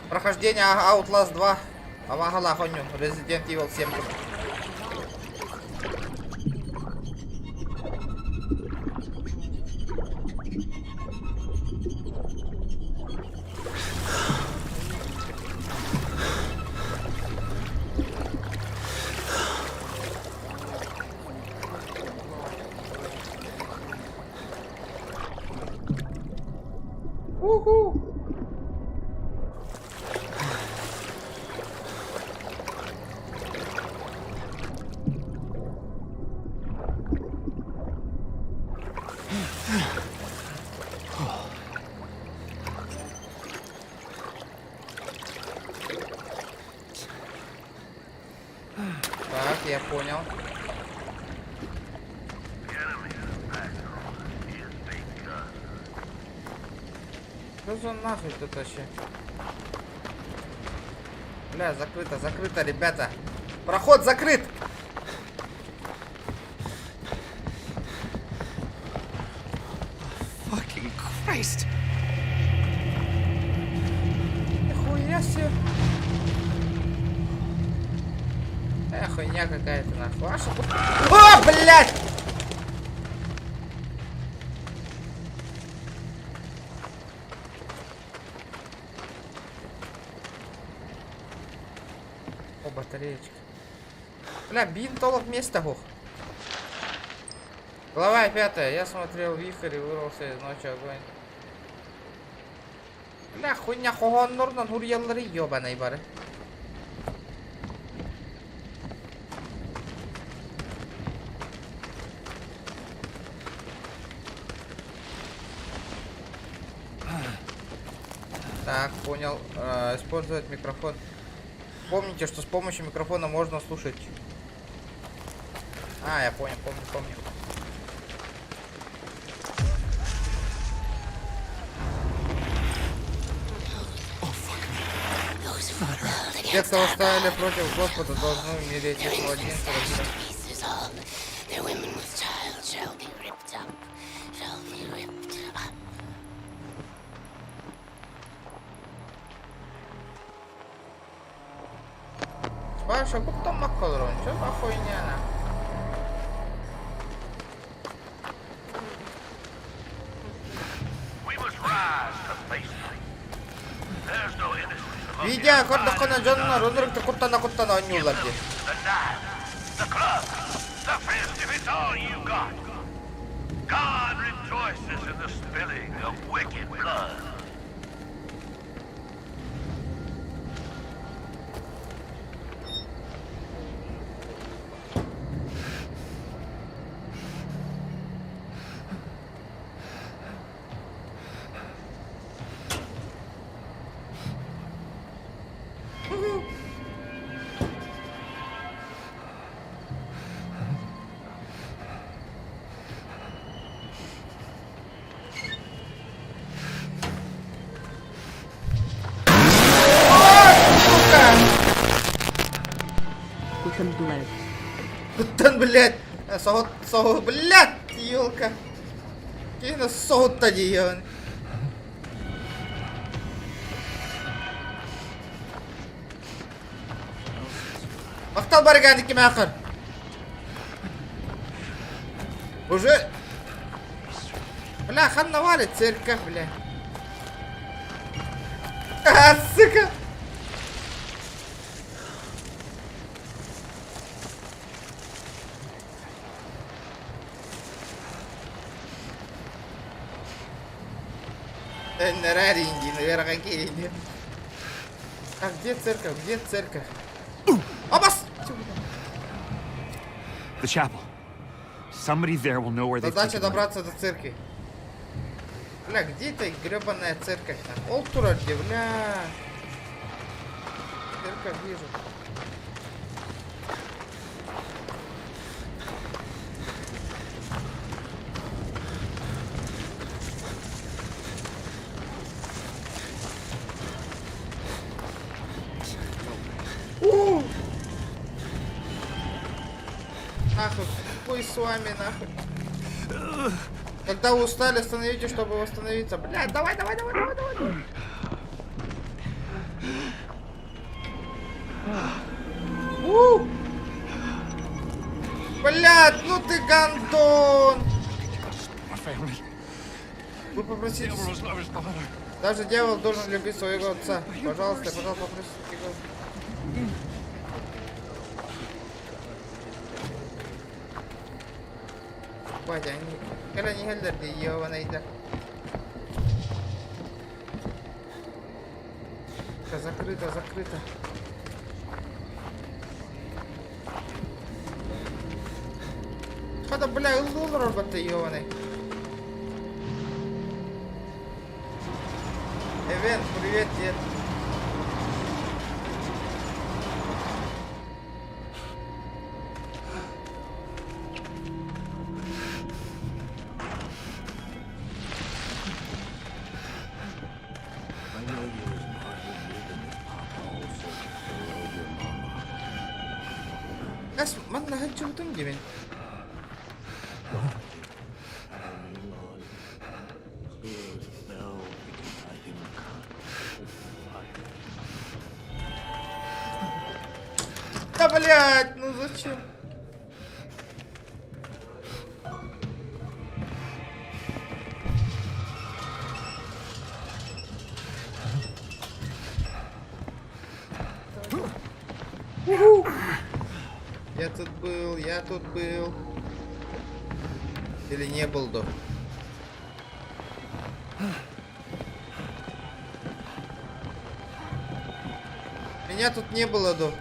Прохождение Outlast 2. Авагала хоню. Resident Evil 7. Уху! Так, я понял. Что за нахуй тут вообще? Бля, закрыто, закрыто, ребята. Проход закрыт! Fucking Christ! Нихуя себе. Хуйня какая-то нахуй. А, что... О, блядь! О, батареечка. Бля, бин толок места хух. Глава 5. Я смотрел вихрь и вырвался из ночи огонь. Бля, хуйня хуган нурнан хурьяллары ёбаный бары. Так, понял. Использовать микрофон. Помните, что с помощью микрофона можно слушать. А, я понял, помню. Те, кто восстали против Господа, должны умереть. Если один Спрашиваю, будто Макколрон, что за хуйня? Видя, когда кона Джонна, Родерик, куртана анюларди. God rejoices in the spilling of wicked blood. Путан, блядь! Согут, блядь, ёлка! Кина согут-то дион. Мактал барганики махар. Уже... Бля, хан навалит церковь, бля. А, сука! Наверное, какие. А где церковь? Где церковь? Обас! The chapel. Somebody there will know where they've Задача taken Lynn. добраться до церкви. Бля, где эта гребаная церковь? Олтуради, бля. Церковь вижу. Нахуй, хуй с вами, нахуй. Когда вы устали, остановите, чтобы восстановиться. Блядь, давай. Блядь, ну ты гандон. Вы попросите... Даже дьявол должен любить своего отца. Пожалуйста, попросите его. Батя, когда не гелдерди, ёванайда. Закрыто. Хада, бля, лул робота, ёваный. Эвент, привет, дед. Man nahancurtum gibi. Да блять, ну зачем? Я тут был. Или не был до? Меня тут не было до.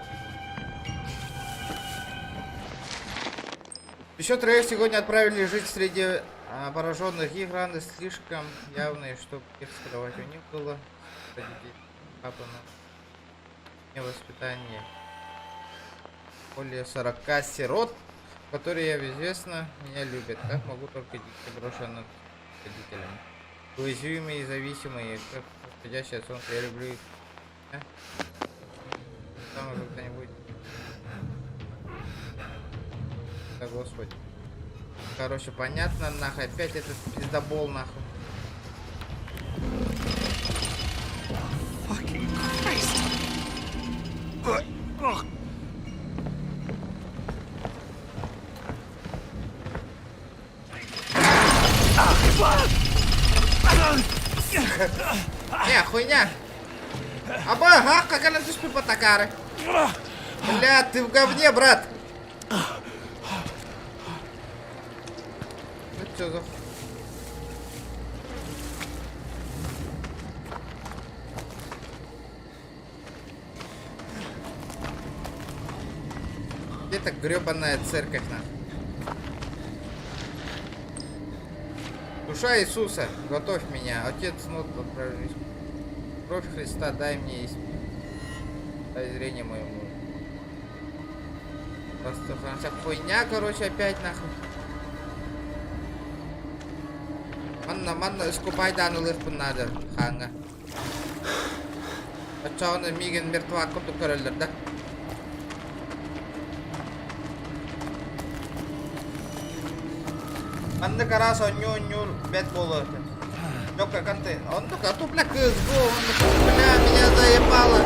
Еще троих сегодня отправили жить среди пораженных. Их раны слишком явные, чтобы их скрывать. У них было Папа на воспитание более 40 сирот, которые, известно, меня любят. Как могу только дети брошены родителями. Уязвимые и зависимые, как восходящее солнце, я люблю их. А? Там когда-нибудь. Да господи. Короче, понятно, нахуй. Опять этот пиздобол, нахуй. Fucking Christ! Ugh. Не, хуйня. Ага, как она тут потакары. Бля, ты в говне, брат. Ну чё за... Где-то гребаная церковь, нахуй. Душа Иисуса, готовь меня. Отец, ну, отправлюсь. Кровь Христа, дай мне есть. Дай зрение моему. Просто вся хуйня, короче, опять нахуй. Манна, искупай данных надо, ханга. А чё он миган мертва, куда королер, да? Anda karasa nyur bed bola. Ёпка, контейн. Он только тупля CSGO, он бля, меня заебало.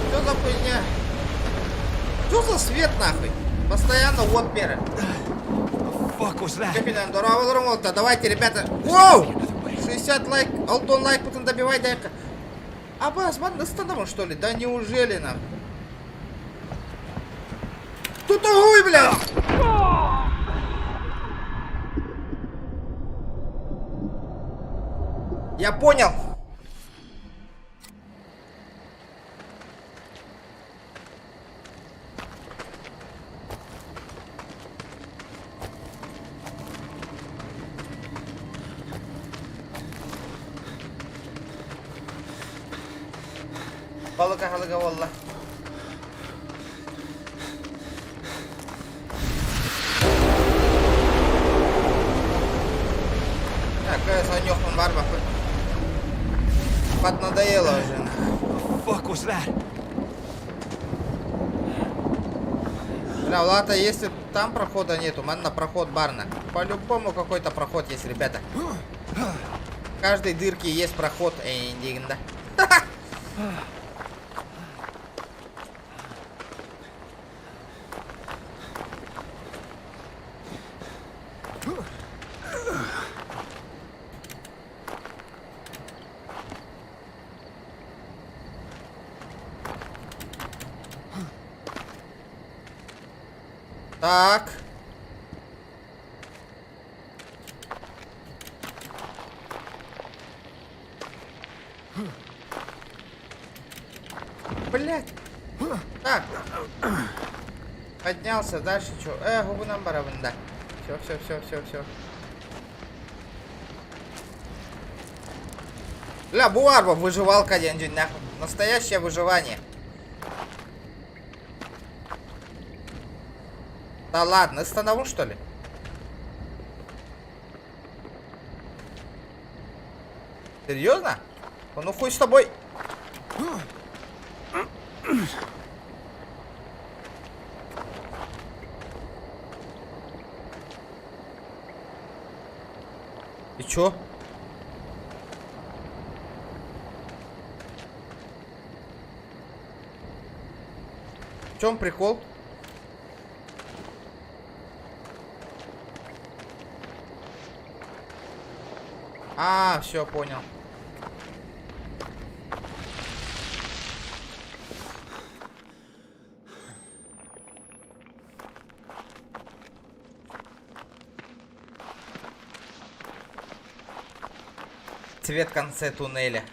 Что за хуйня? Что за свет нахуй? Постоянно вот пера. Капитан, здорово, давайте, ребята. Воу! 60 лайк, алтон лайк, потом добивай, дай-ка. А бас, ман, остановим что ли? Да неужели нахуй? Тут огонь, бля! Я понял. Халыга валла. Так, Санёк, он барба. Поднадоело уже. Fuck was that? Бля, ладно, если там прохода нету, манна проход барна. По-любому какой-то проход есть, ребята. В каждой дырке есть проход. Да. Так. Блять. Так. Поднялся, дальше что? Губы нам барабан, да. Все. Бля, буарба, выживалка один день, нахуй. Настоящее выживание. Да ладно, останову что ли? Серьезно? Ну хуй с тобой. И чё? В чем прикол? А, все, понял. Цвет в конце туннеля.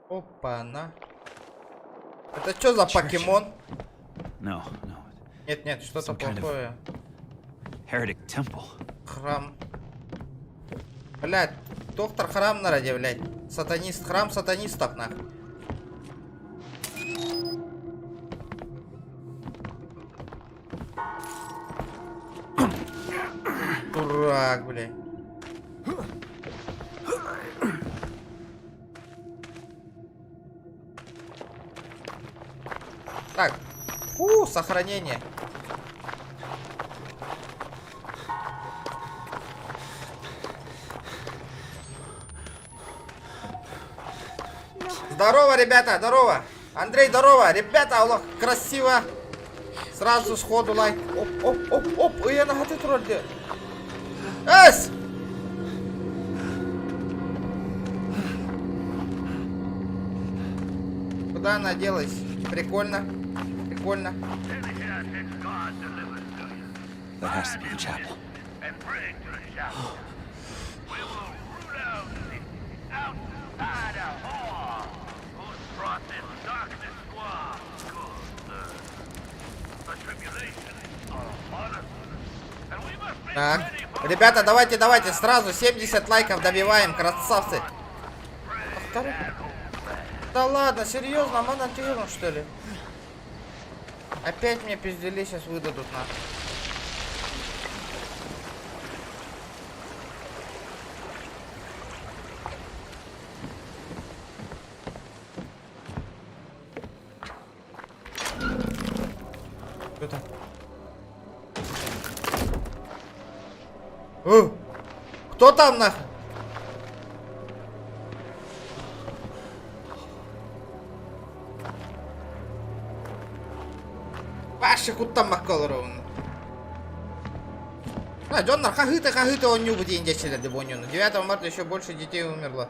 Опа-на. Это что за покемон? No. Нет, что-то Some kind of плохое. heretic temple. Храм. Блядь, доктор храм народи, блядь. Сатанист, храм сатанистов, нахуй. Дурак, блядь. Так. Сохранение. Здорово, ребята, здорово. Андрей, здорово. Ребята, Аллах, красиво. Сразу сходу лайк. Оп. Я на этой тролле. Эс! Куда она делась? Прикольно. Прикольно. That has to be the chapel. Так. Ребята, давайте, сразу 70 лайков добиваем, красавцы. Да ладно, серьезно, монотиром, что ли? Опять мне пиздели сейчас выдадут, нахуй. Кто там? Кто там, нахуй? Ваши куттамак колорован. Джоннар, хагыта, он не убеден, дети, 9 марта еще больше детей умерло.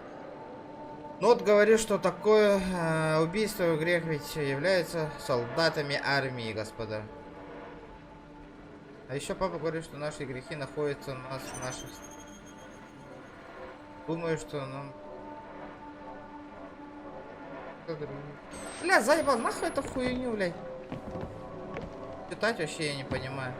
Нот говорит, что такое убийство грех ведь является солдатами армии, господа. А еще папа говорит, что наши грехи находятся у нас в наших... Думаю, что нам... Бля, заебал, нахуй эту хуйню, блядь. Читать вообще я не понимаю.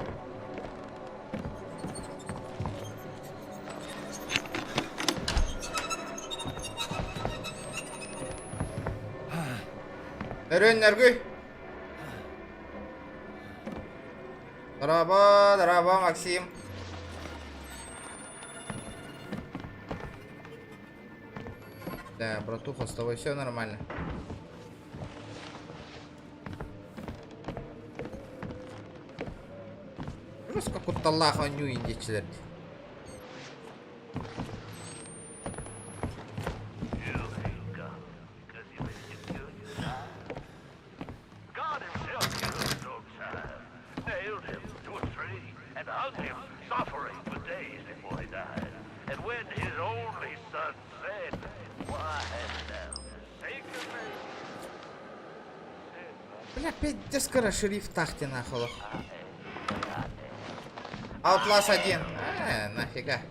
Энергию. Здорово, Максим. Да, братуха, с тобой все нормально. Просто какой-то лаханю индичler. Бля, опять скоро шериф тахте нахуй. Outlast 1. Нафига.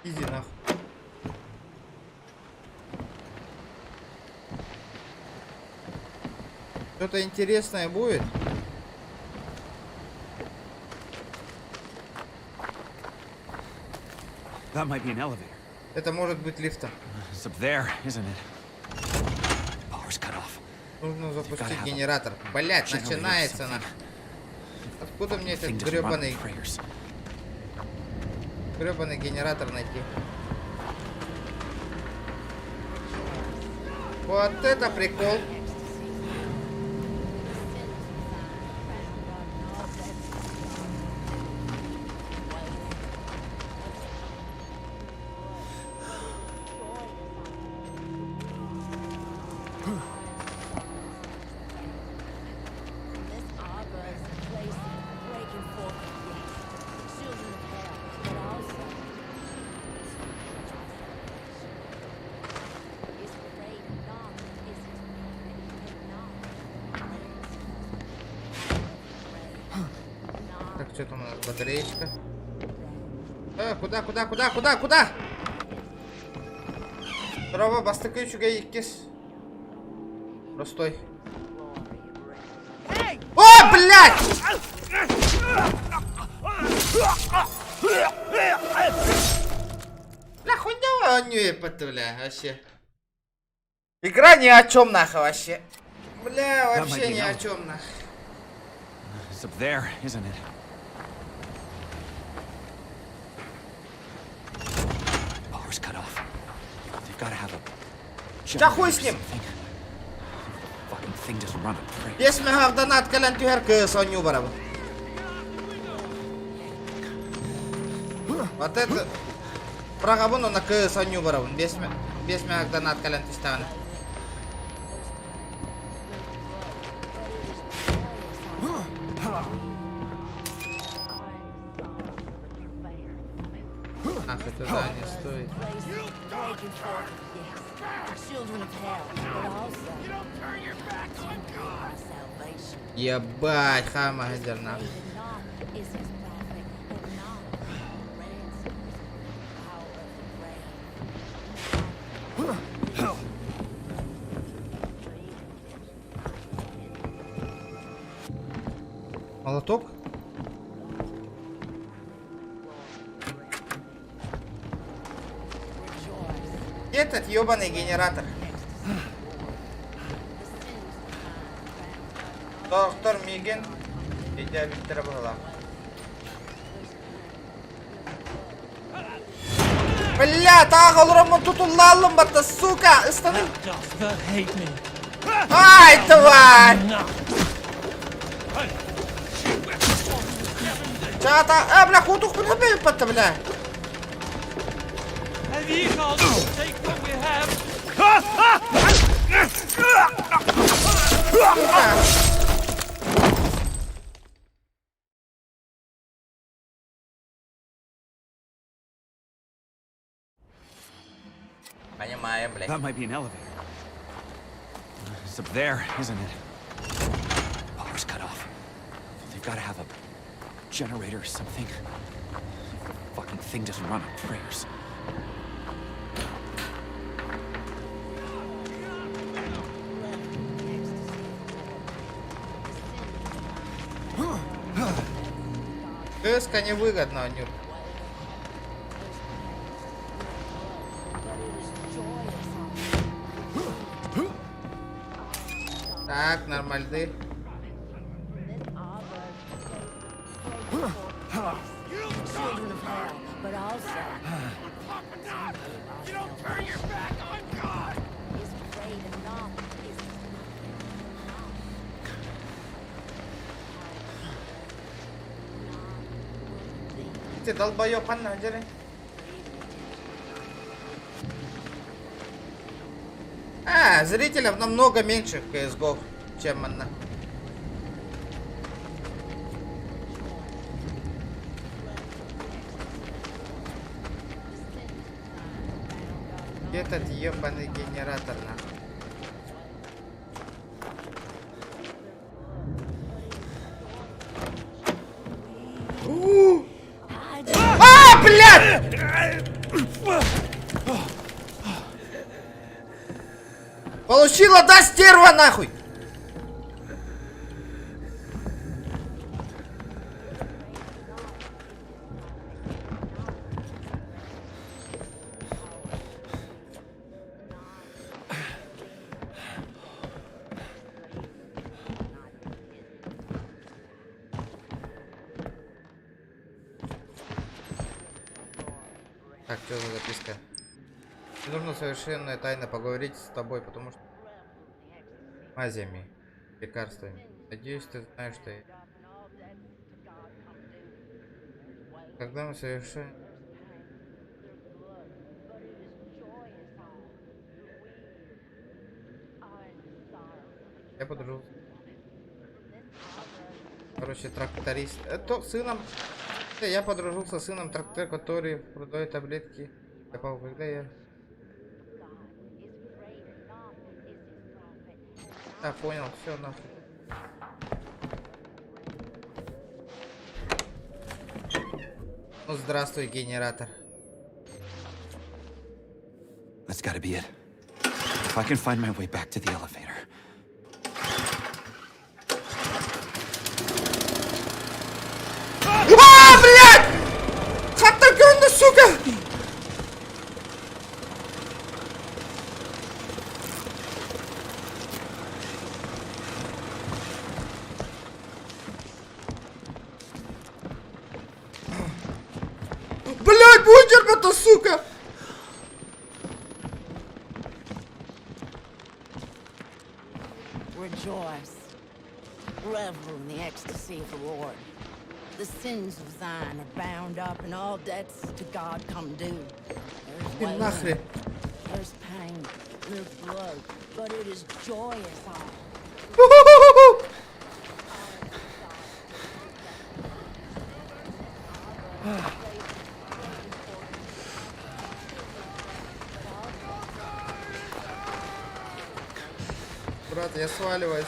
Иди нахуй. Что-то интересное будет? That might be an elevator. Это может быть лифтом. It's up there, isn't it? Power's cut off. Нужно запустить генератор. Блять, начинается нахуй. Откуда мне этот гребаный генератор найти? Вот это прикол. там у нас батареечка. Куда? Здорово, бастыкы үчүгө иккис. Простой. О, блядь! Бля, хуйня не епот, бля, вообще. Игра ни о чем нахуй вообще. Бля, вообще ни о чем нахуй. It's up there, isn't it? Power's cut off. They've got to have a. Ча хуй с ним? Fucking thing doesn't run a prayer. Если мы в донат кален тюхер соню барабу. Вот это. Прагабуну на соню барабу. Без меня донат кален тюстан. Ах, это да, не стоит. Ебать, хама гадерна. Молоток? Этот ёбаный генератор. Доктор Миген. Идя Виктора была. Бля, тағы ұрымын тұтулалым бата, сука! Ыстаным! Ай, тварь! Чата... бля, кутух подобей пата, бля! Понимаем, блядь. That might be an elevator. It's up there, isn't it? Power's cut off. They've got to have a generator or something. Fucking thing doesn't run on prayers. КСК невыгодно, Нюр. Так, нормальный. Ты долбоёб, Анна, держи. Зрителей намного меньше в CSGO, чем она. Этот ебаный генератор, нахуй. Блядь! Получила, да, стерва, нахуй! Так, что за записка? Мне нужно совершенно тайно поговорить с тобой, потому что... Азиями, лекарствами. Надеюсь, ты знаешь, что я... Когда мы совершенно... Я подружился. Короче, тракторист. Это сыном... Я подружился с сыном трактора, который продает таблетки. Я помню, когда я... А, понял, все нахуй. Ну, здравствуй, генератор. That's gotta be it. If I can find my way back to the elevator. Блядь! Хаттакёнды, сука! Блядь, бункер-то, сука! Rejoice. Revel in the ecstasy of the Lord. The sins of thine are bound up, and all debts to God come due. There's wailing, Нахрен. there's pain, there's blood, but it is joyous all. Брат, я сваливаю.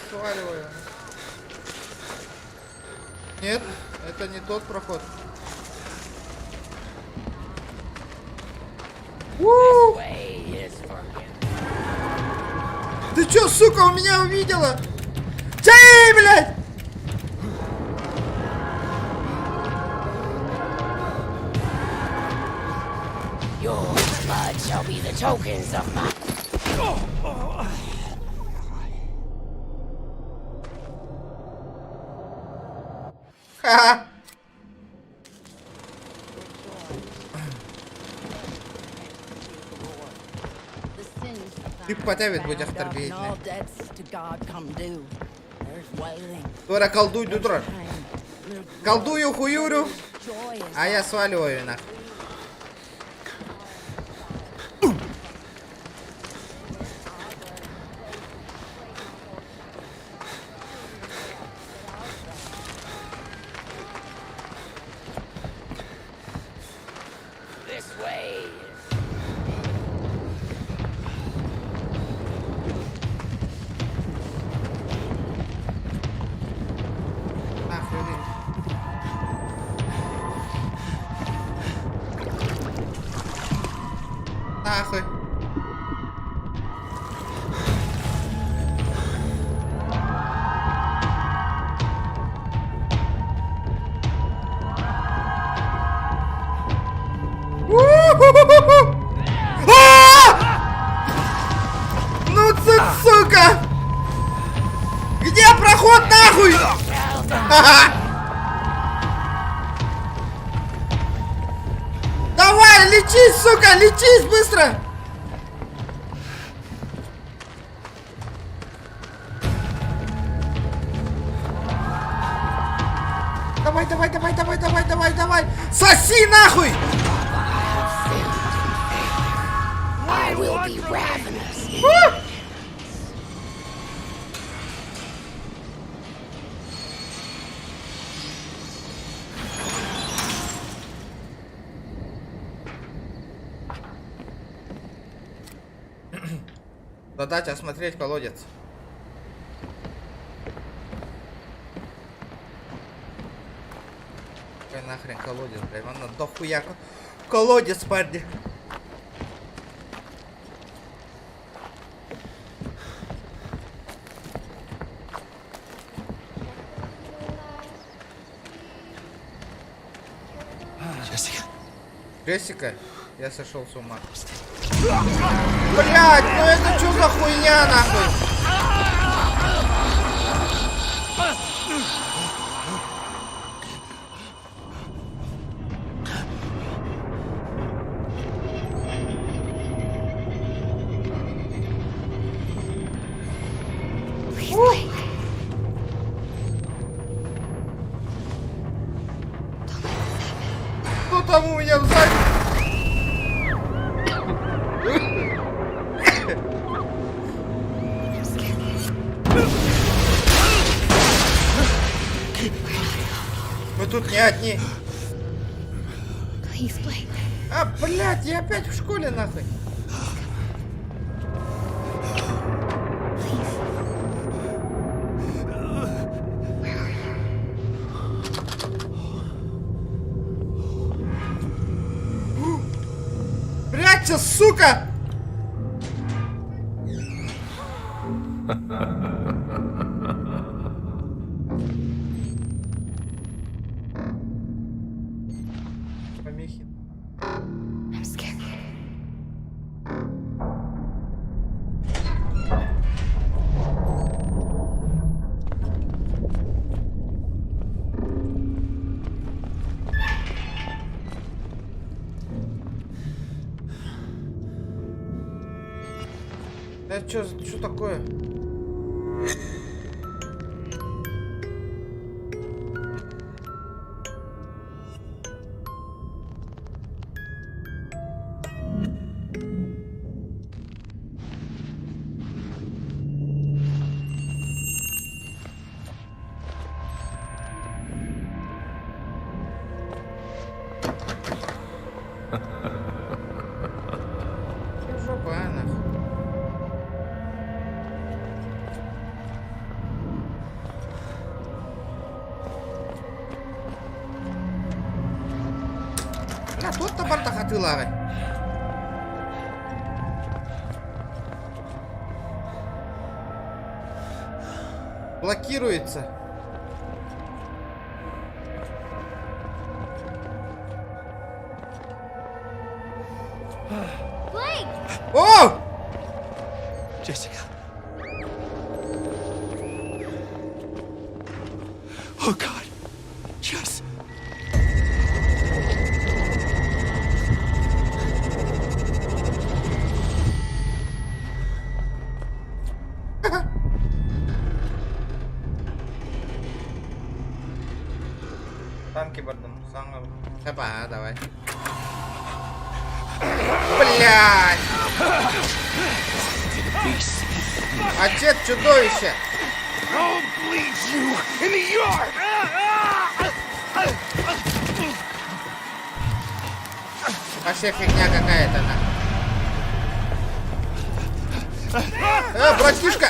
Нет, это не тот проход. Ты чё, сука, у меня увидела? Тяни, блядь! Your blood shall be the tokens of my... Ха-ха. Ты потявит будь авторбейтный. Тора, колдуй, дудра. Колдую, хуюрю. А я сваливаю нахуй. Нахуй. Ну ты, сука! Где проход, нахуй? Давай, лечись, сука, лечись быстро! Давай! Соси нахуй! I will be ravenous. Задача осмотреть колодец. Какой нахрен колодец, блядь? Вон дохуя колодец, парни. Джессика, я сошел с ума. Блять, ну это что за хуйня, нахуй? Что там у меня сзади? Мы тут не одни. А, блядь, я опять в школе, нахуй. Прячься, сука! Помехи. I'm scared. Да что такое? Жопа, а, нахуй. Тут на бортах атылары. Блокируется. Blake! О! Jessica. Oh God. Jess. Танки бортом. Опа, давай. Блядь! Отец чудовища! I'll bleed you in the yard. Вообще фигня какая-то, на. Братишка!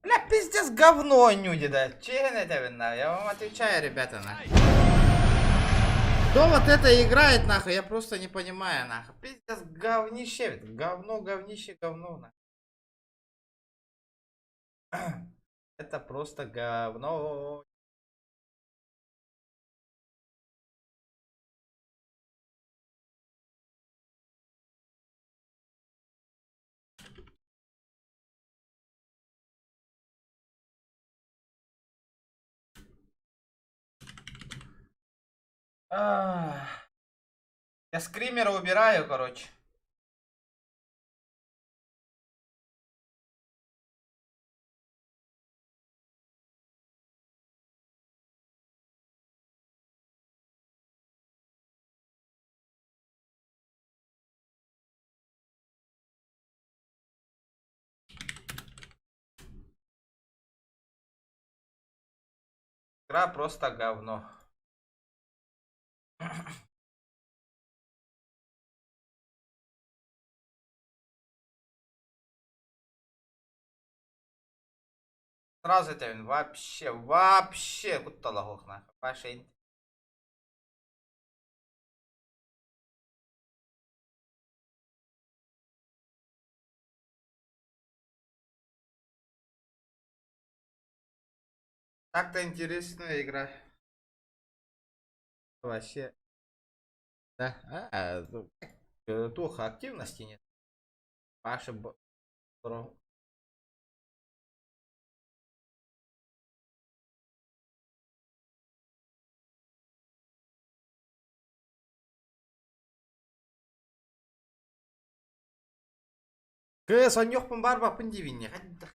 Бля, пиздец, говно, нюди, да. Чего это вина? Я вам отвечаю, ребята, на. Кто вот это играет, нахуй, я просто не понимаю, нахуй. Пиздец, говнище, говно, говнище, говно, нахуй. Это просто говно. Я скримера убираю, короче. Игра просто говно. Сразу это вообще куда лохох нахуй. Вообще. Так-то интересная игра. Вообще. Да. Туха активности нет. Ваши КС он yok mu бар bakın dibine. Hadi.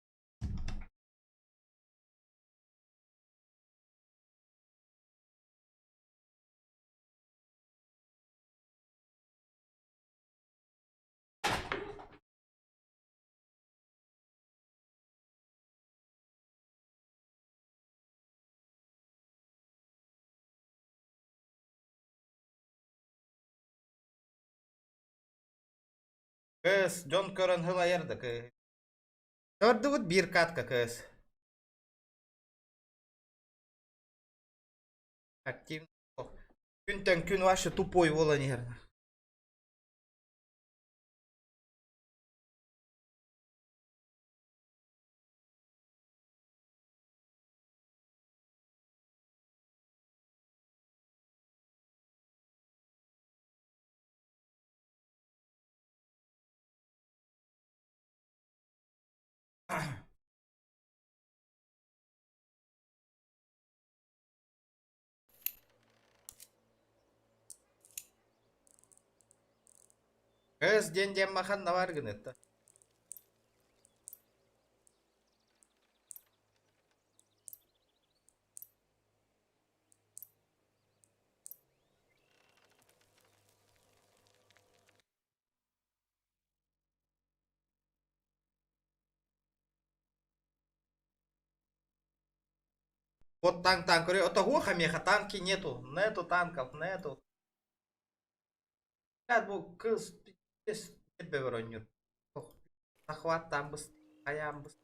КС John Curran ayırdı КС. Gördü bu bir kat КС. Активно. Күнтен күн вообще тупой вола нервно. Kız dendem makan da var gınıtta. Вот танк, говорю, это гоха меха, танки нету танков, нету. Блядь, bu kız pis tepe oynuyor. Захват быстрее, ayağım bыстрее.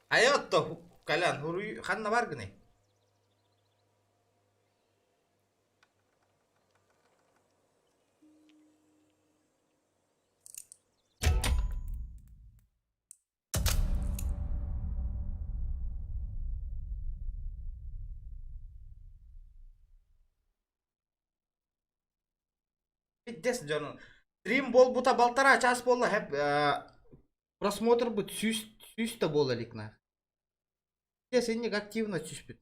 Hayat da kalan huru hanna var gene. Пиздец, Джон. Стрим бол бута балтара час болла hep просмотр bu süs de bola на. Я сенник активно чүспүт.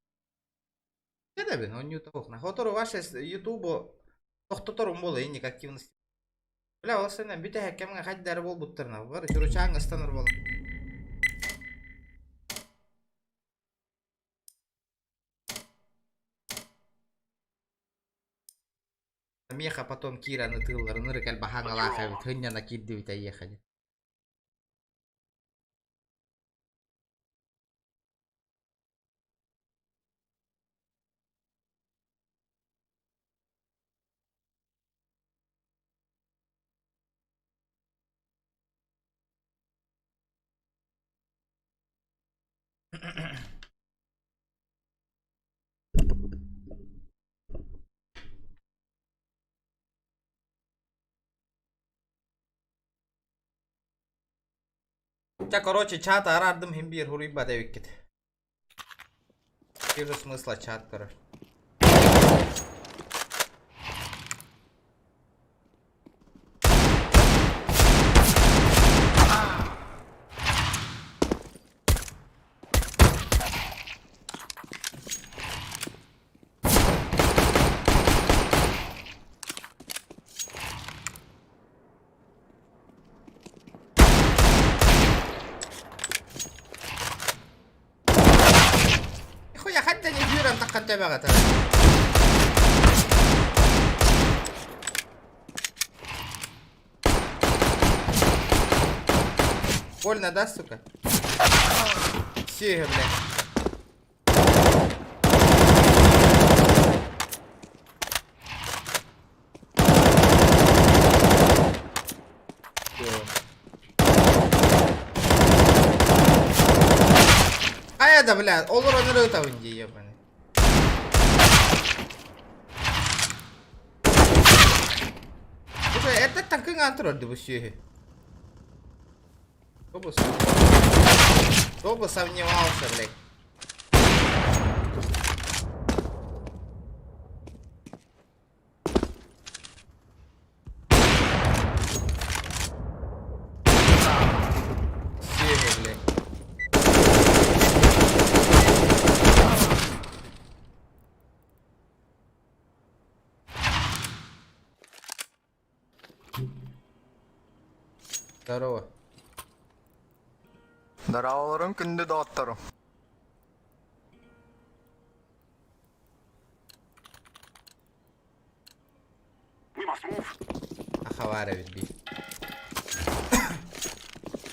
Неде бен он ютуб на. Хотору ваше ютубу токтоторум бола эник активность. Бля, осенен бите хакемге хаддары бол буттарна. Бар жүрүчаң ыстаныр бола. Меха потом Кира на тыллар, нырыкаль бахаңа лаха, тыння на кидди бите ехали. Короче, чат арардым химбир хуриба девиккет. Вижу смысла чат, короче. Banget. Больно, да, сука? Все, блядь. А это, блядь, olur onları ötavın diye yapın. Это так и нgatro di busi. Кто бы сомневался, блядь. Все, блядь. Здорово. Дараолорун күндү дооттору. Ахавара ведь би.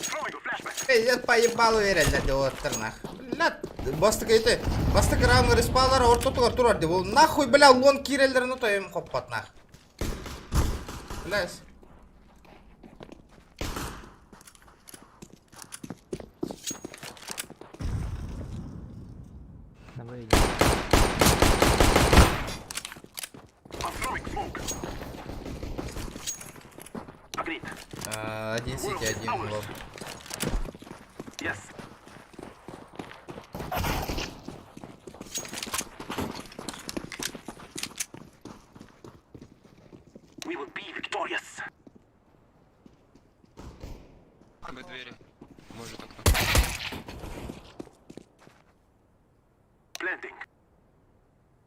Throwing a flashback. Пиздец, поебалу верелер деп отыр нах. Блядь, бастык эти, бастык равны респалары ортотугар турар деп. Ол нахуй, бля, лон кирелерін тоем қоппат нах. Блядь. Один сити, один лоб. Yes. We will be victorious. Двери. Может окно. Planting.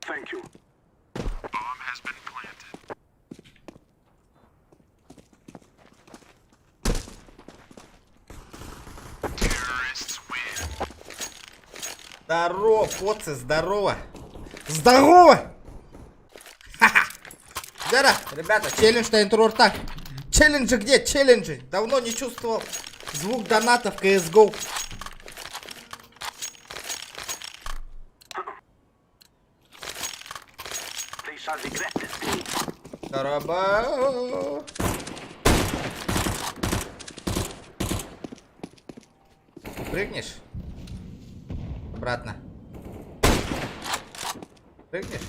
Thank you. Bomb has been planted. Terrorists win. Здорово, поцы, здорово. Здорово! Ха-ха! Здорово, ребята, челлендж на интро-рта. Челленджи где? Челленджи. Давно не чувствовал звук доната в CSGO. They shall regret this day. Здорово. Прыгнешь? Обратно. Прыгнешь?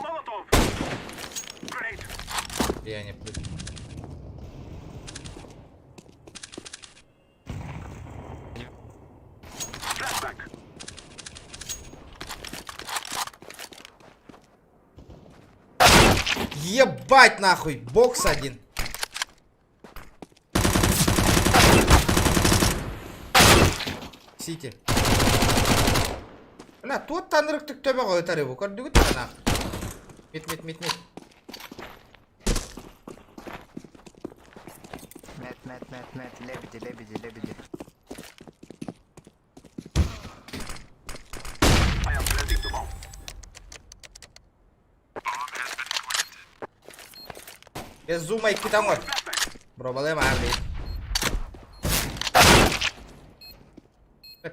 Molotov. Great. Я не прыгну. Flashback. Ебать нахуй, бокс один. Сити. Бля, тут танырыктык төбе койтар бу. Көрдүгү тана. Мит. Мет, лебеди. I am planting the bomb. Без зума iki там вот. Пробалем арли.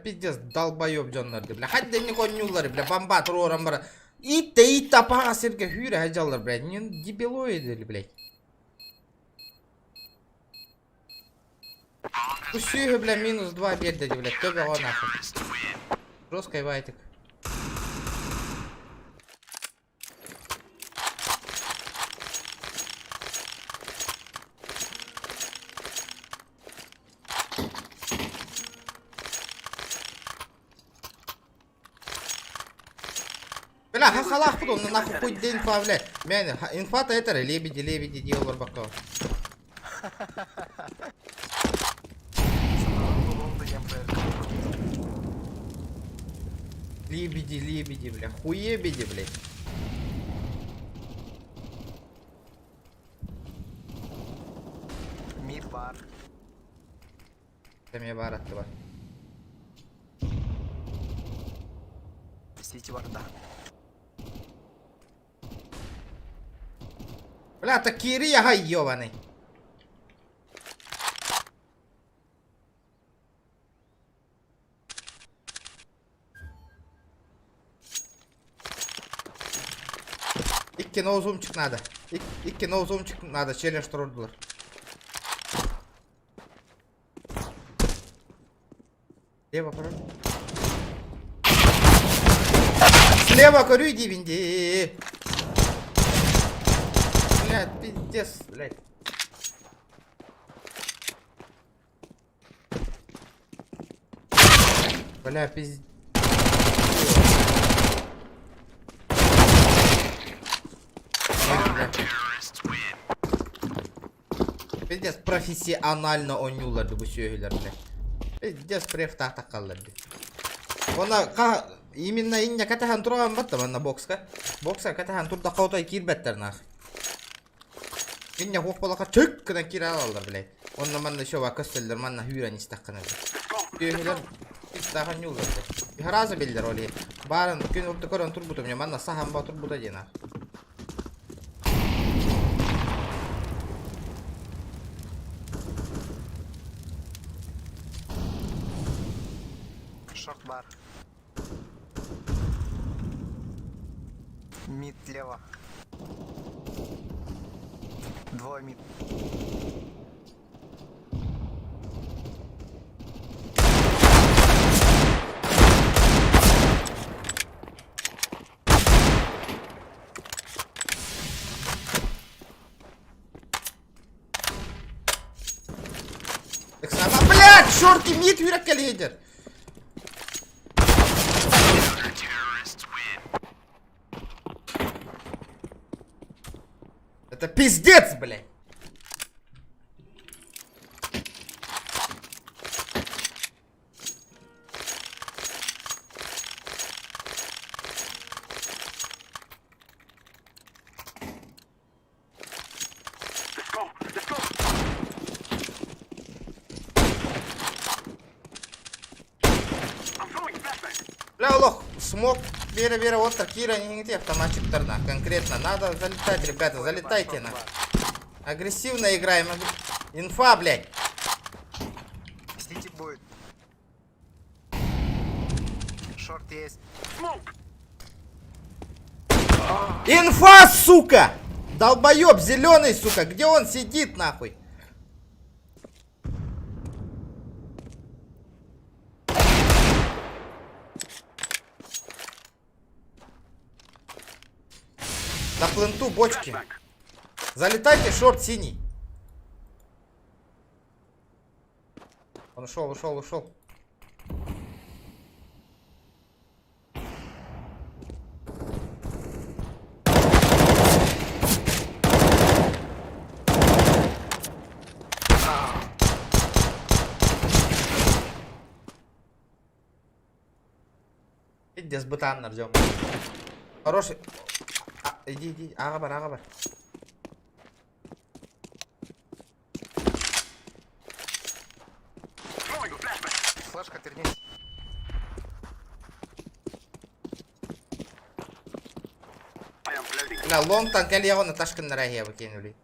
Пиздец, долбоёб жонлар, бля. Хадде не конюлар, бля. Бомба турорам бара. Ит тапага сирге хүрө хажалар, бля. Не дебилоиды, блядь. Пусюга, бля, минус 2 берди, бля. Төбе го нахуй. Жесткий вайтик. Бля, хахалах буду, нахуй путь день инфа, бля. Мен, инфа-то это лебеди, делал баков. Лебеди, бля, хуебеди, блядь. Мид бар. Там я бар attı var. Сити бар, да. Бля, так Кири я ёбаный. İki no zoomчик надо. İki no zoomчик надо. Челлендж турдулар. Слева, пожалуйста. Слева, корю, иди, винди. Блядь, пиздец, блядь. Бля, пиздец. Пиздец, профессионально ойнуларды bu söyleylerle. Пиздец, префта такаларды. Ona именно иння катахан турган батта манна бокска. Бокска катахан турда каутай кирбеттер нах. Иння хок болака чөк кына кира алалар, блядь. Онна манна шоба көстөлдөр манна хүрөн истаккана. Söyleyler istахан юларды. Хараза билдер оли. Барын күн урты көрөн турбуту мне манна сахан ба турбута жена. Шорт бар. Мид лево. Двое мид. Так сама, блядь, шорт и мид юрек лидер. Это пиздец, блядь. Бля, лох, смог, вера, вот Кира, не где автоматчик торна. Конкретно надо залетать, ребята, залетайте на. Агрессивно играем. Инфа, блядь. Сити будет. Шорт есть. Инфа, сука! Долбоеб зеленый, сука, где он сидит, нахуй? На пленту бочки. Залетайте, шорт синий. Он ушел. Иди с бутан ждем. Хороший. Иди. Агабар. Флешка, вернись. Бля, лонг танкел его на ташкан на рахе выкинули.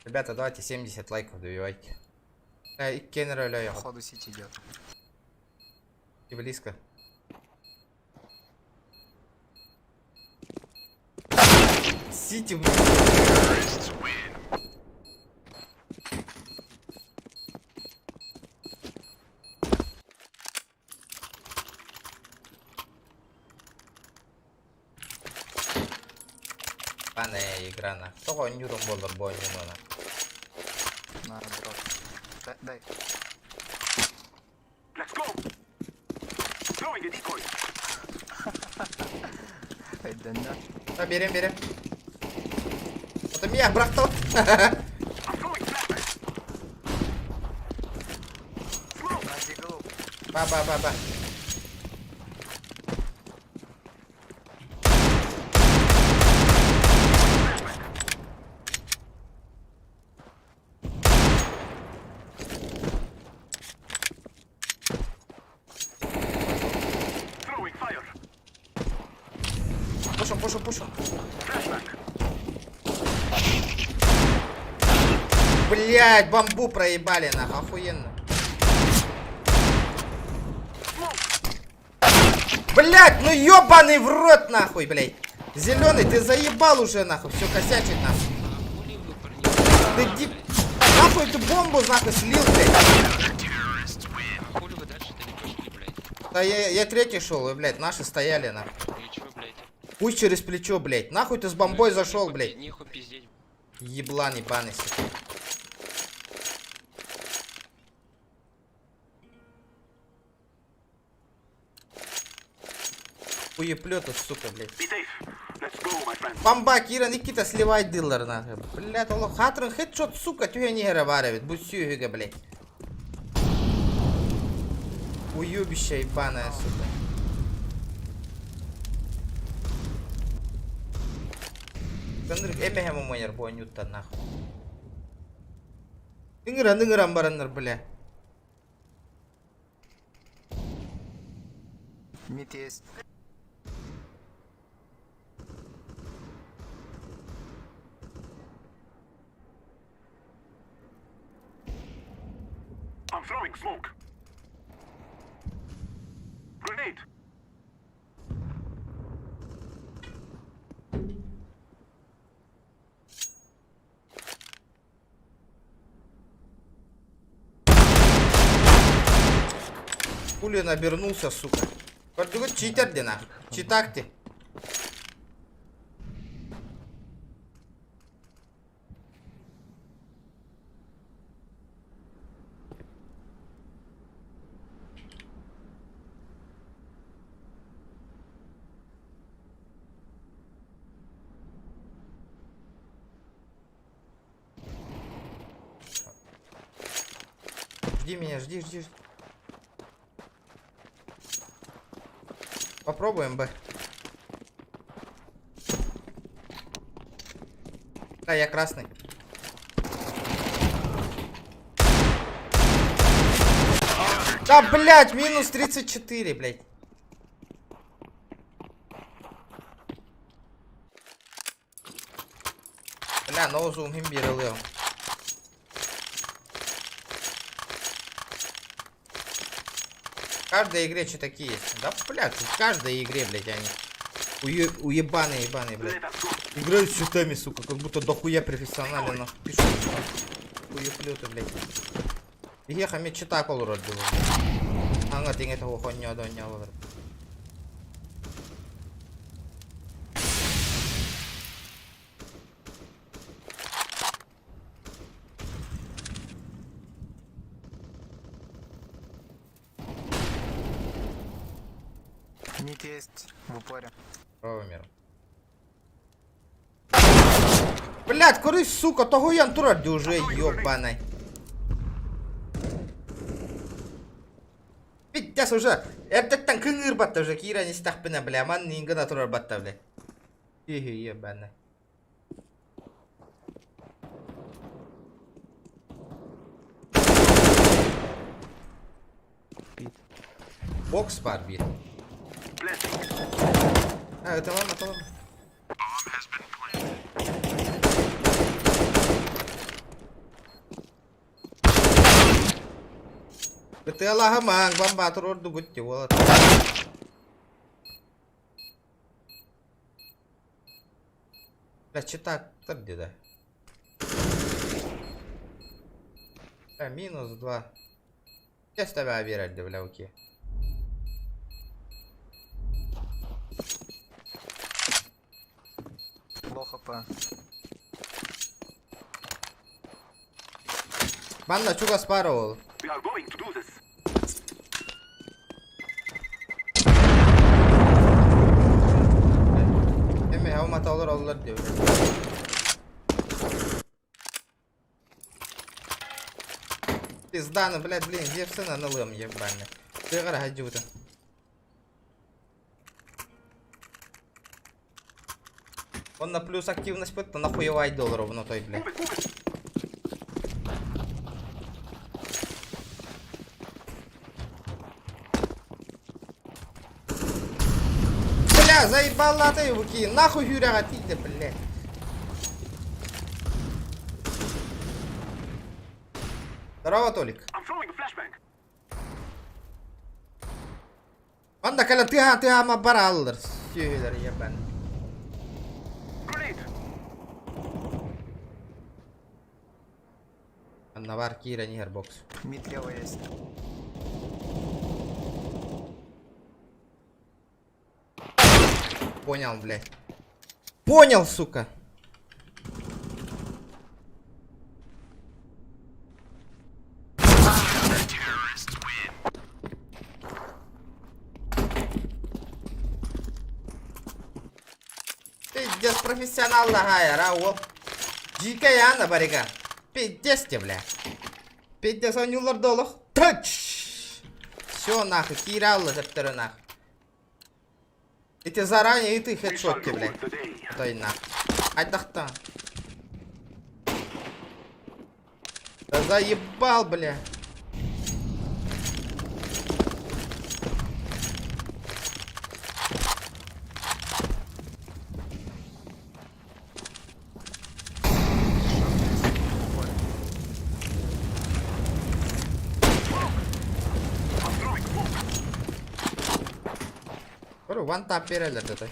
Ребята, давайте 70 лайков добивайте. И кеннер оля. Походу сити идет. И близко. Сити, Пане игра на. Того нюром болдер бой не На дроп. Дай. Айдена. Да, берем. Это меня, брат, тот. На диглу. Ба. Пушим. Блять, бамбу проебали, нахуй, охуенно. Блять, ну ёбаный в рот, нахуй, блять. Зеленый, ты заебал уже, нахуй, все косячить, нахуй. Ты нахуй эту бомбу, нахуй, слил, блять. Хули вы дальше-то не пошли, блядь? Да я третий шел, и, блять, наши стояли, нахуй. И чё, блядь? Пусть через плечо, блять. Нахуй ты с бомбой зашел, блять. Нихуй пиздеть. Еблан ебаный, сука. Хуеплёту, сука, блять. Бомба, Кира, Никита, сливай дилер, нахуй. Блять, Allah, хатрын хедшот, сука, тюя не гера варивает. Будь сюга, блять. Уебище ебаная, сука. Кандырк эмехем умайер бо нютта, нахуй. Дыңыран бараннар, бля. Мид есть. Хули набернулся, сука. Подруга читер де нахуй. Читак ты. Жди меня, жди, жди. Попробуем бы. Да, я красный. Да, блядь, минус 34, блядь. Бля, no zoom him bir В каждой игре что такие есть? Да, блядь, в каждой игре, блядь, они уебаные, блядь. Играют с щитами, сука, как будто дохуя профессионально пишут. Хуеплюты, блядь. Ехам я чита колород было. Anga tingin ako konyo doon niya. Ник есть в упоре. Правый мир. Блядь, корысь, сука, того я антуради уже, ёбаный. Пиздец уже. Эртеттен кыңыр батта уже. Кира не стахпина, бля. Ман нинга натурар батта, бля. Ихи, ёбаный. Бокс бар бир. А, это ладно, это ладно. Ты Аллаха манг, бомба турор дугутти, вот. Бля, читак, так где-то. Да, минус 2. Я с тебя обирать, да, бля, окей. Плохо по. Банда, чуга спарывал. Эми, хаумата олар олар диyor. Пизданы, блядь, блин, девцы налым, ебаный. Ты гора гадюта. Он на плюс активность пыт, то нахуевай долларов, ну той, блядь. Бля, заебала ты его ки, нахуй юряга ты, блядь. Здорово, Толик. Анда каля ты ама бараллар, сюйлер ебан. Навар Кира Нигербокс. Мид лево есть. Понял, блядь. Понял, сука. Пиздец, профессионал лагая, Раул. Дика яна барига. Пиздец тебе, бля. Пиздец, он юлар долох. Тач! Все, нахуй, Кира Алла заптера, нахуй. И ты заранее, и ты хедшотки, бля. Стой, нахуй. Айдахта. Да заебал, бля. Көрі, one tap берелер деді.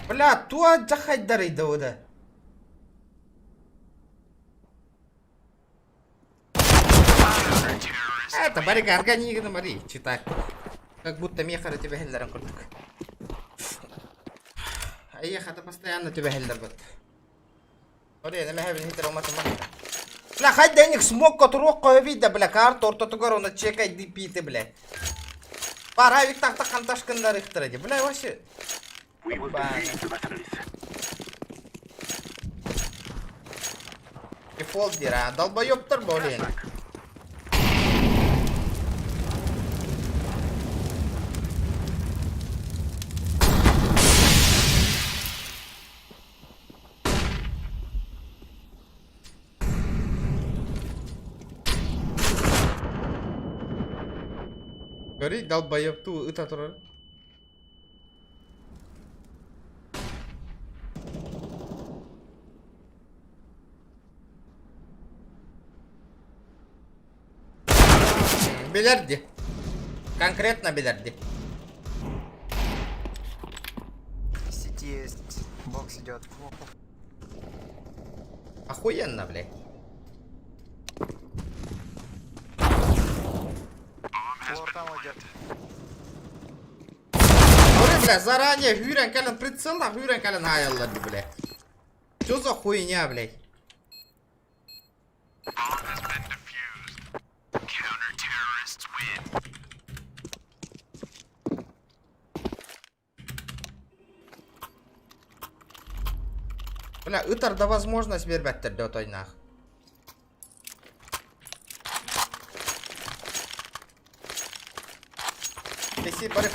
Бля, туа жахайдар еді ода. Это барига органигна, мари, читай. Как будто мехара тебя хеллером куртук. А ехата постоянно тебя хеллер бот. Смотри, я намехаю хитер умата махина. Бля, хай денег смог, который кое вида, бля, карту, ортоту гору, чекай дипиты, бля. Паравик так-так канташкандар их тради, бля, вообще. Дефолт дира, долбоёбтар болен. Gori долбоёб ту ыта турар. Билярди. Конкретно билярди. В сети есть. Бокс идет. Охуенно, блядь. Флор там идет. Бля, заранее Хюрен Кален прицел, а Хюрен Кален хаяллар, блядь. Что за хуйня, блядь? Бля, ытарда возможность бербеттер дет ойнах.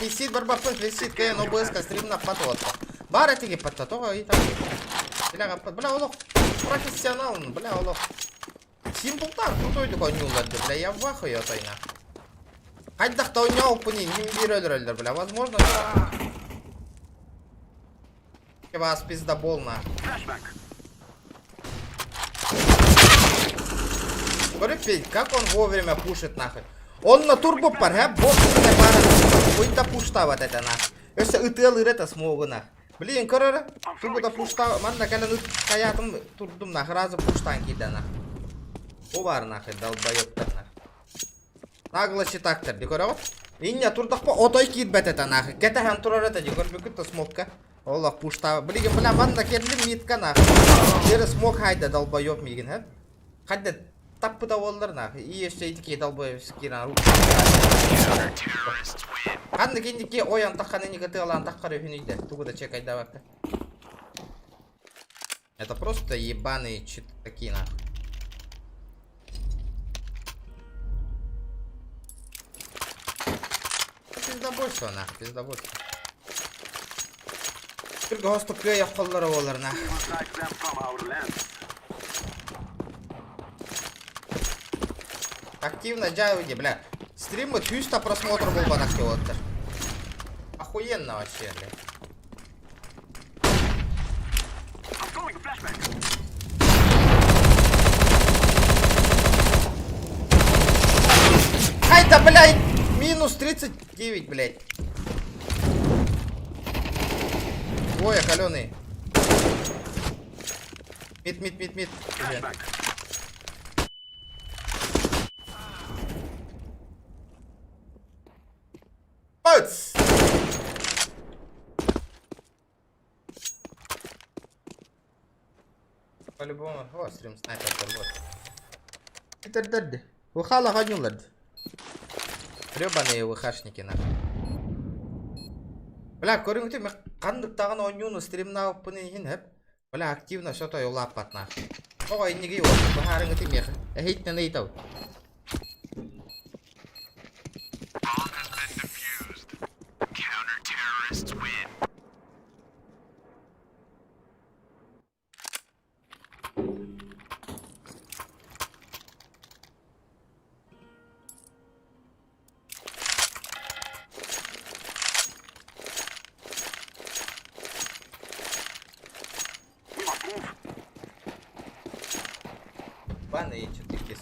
Фисит бар бапын, фисит кайын обыска стримна патотта. Бар этиги паттатога и там. Бля, олох профессионал, бля, олох. Симплтар, крутой такой нюлады, бля, я в ахуе от ойна. Хайдахта ойня опыни, нимбирөлер, бля, возможно. Вас пиздобол на. Смотри, как он вовремя пушит нахуй. Он на турбо паре, бокс не пара. Ой, да пушта вот это нахуй. Если ИТЛ это смогу нахуй. Блин, короче, турбо да пушта, ман на канале каятым турдум нахуй, раза пуштан кида нахуй. Увар нахуй, долбоёб нахуй. Нагло читактер, дикора вот. Иння турдах по отой кит бет это нахуй. Кета хан турар это дикор бекут смогка. Олах пушта. Блин, бля, ман на кетли митка нахуй. Дер смог хайда долбоёб мигин, ха? Хайда таппы да олдар нахуй. И еще эти долбоёб скиран рук. Ханны кендике оян таханы негаты алан тахары хюнейде. Тугуда чекай давакта. Это просто ебаные такие нахуй. Пиздобольство нахуй, пиздобольство. Только госту кая холлары олар нахуй. Активно джайвиди, бля. Стримы 300 просмотров был на активатор. Охуенно вообще, бля. Ай да, блядь! Минус 39, блядь. Ой, калёный. Мид. Оц! По-любому, о, стрим снайпер вот. Это дад. Ухала ганюлад. Рёбаные выхашники нахуй. Бля, көрің ты қандықтағын ойнуыны стримна опыны еген әп. Бля, активно что-то юлап бат нахуй. Оға иннеге олды, бұхарыңы ты мех. Әхейтнен ейтау. Тикис.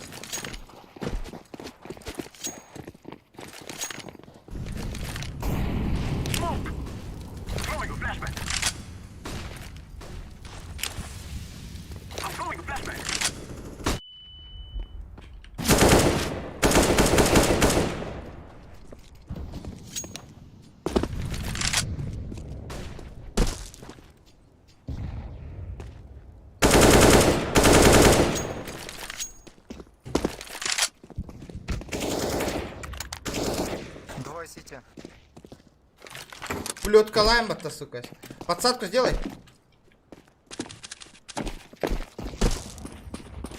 Двое сити. Плетка лаймба-то, сука. Подсадку сделай.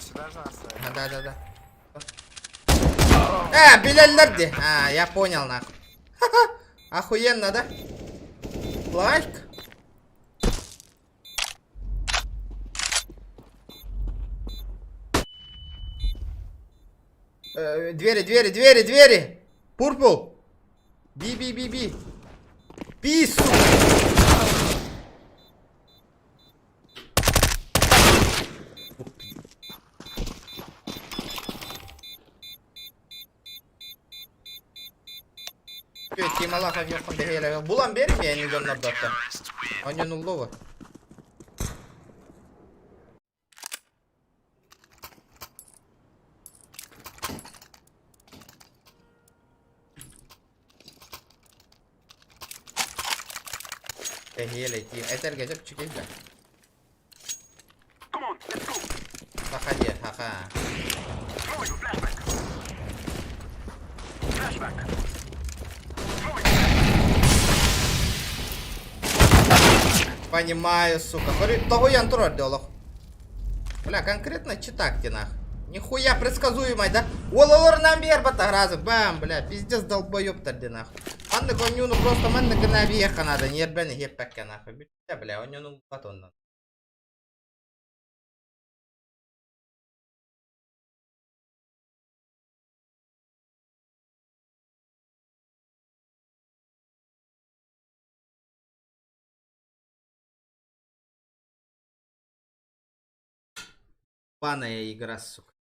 Сюда же оставить. Да. Биляльнерди. Я понял, нахуй. Ха-ха. Охуенно, да? Лайк. Двери. Пурпл. Би. Пису. Тимала хавьёрхан дегейле. Булан берем я не донна дата. Он не нуллова. Дегейле тим. Это гезеп чекейда. Заходи, ха-ха. Понимаю, сука. Того я антурор делал. Бля, конкретно читак нах. Нихуя предсказуемый, да? Ололор намбер батаразы. Бам, бля, пиздец долбоёб тарди нах. Анны конюну просто манны гнавеха надо. Не ебаный ебака нахуй. Бля, он не батон надо. Паная игра, сука.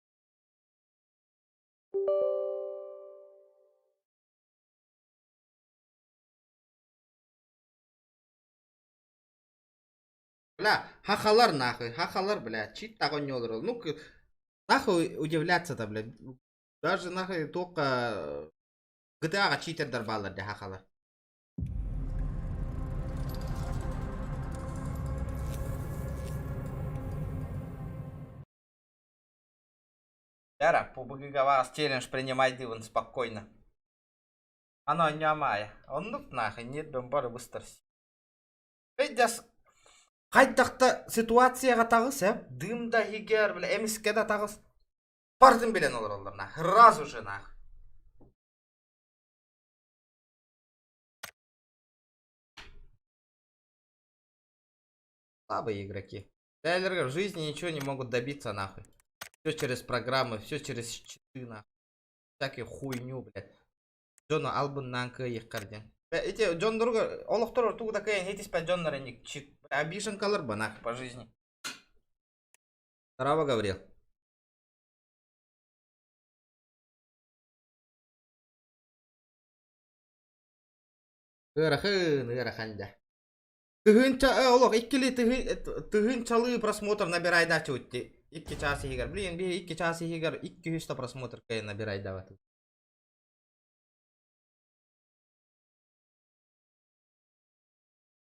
Бля, хахалар нахуй, хахалар, бля, чит такой не olur. Ну, нахуй удивляться-то, бля. Даже нахуй только GTA читер дарбалар, да, хахалар. Яра, побыгыга вас челлендж принимай диван спокойно. Оно не амая. Он ну нахуй, нет бомбары быстрости. Видишь, қайтақта ситуацияға тағыс, дымда егер, бля, эмиске да тағыс. Бардың білен олар олар, нах, раз уже, нах. Слабые игроки. Тайлеры в жизни ничего не могут добиться, нахуй. Все через программы, все через читы, нахуй. Всякие хуйню, блядь. Джона Албан нанка их кардин. Эти Джон друга, Олаф Торор, тук такая, нетись по Джон Нареник, чит. Обижен колор бы, нахуй, по жизни. Здорово, Гаврил. Гыраханда. Олох, тыгын чалы просмотр набирай да чути. 2 часа игр. Блин, 2 часа игр, 200 просмотр набирай да.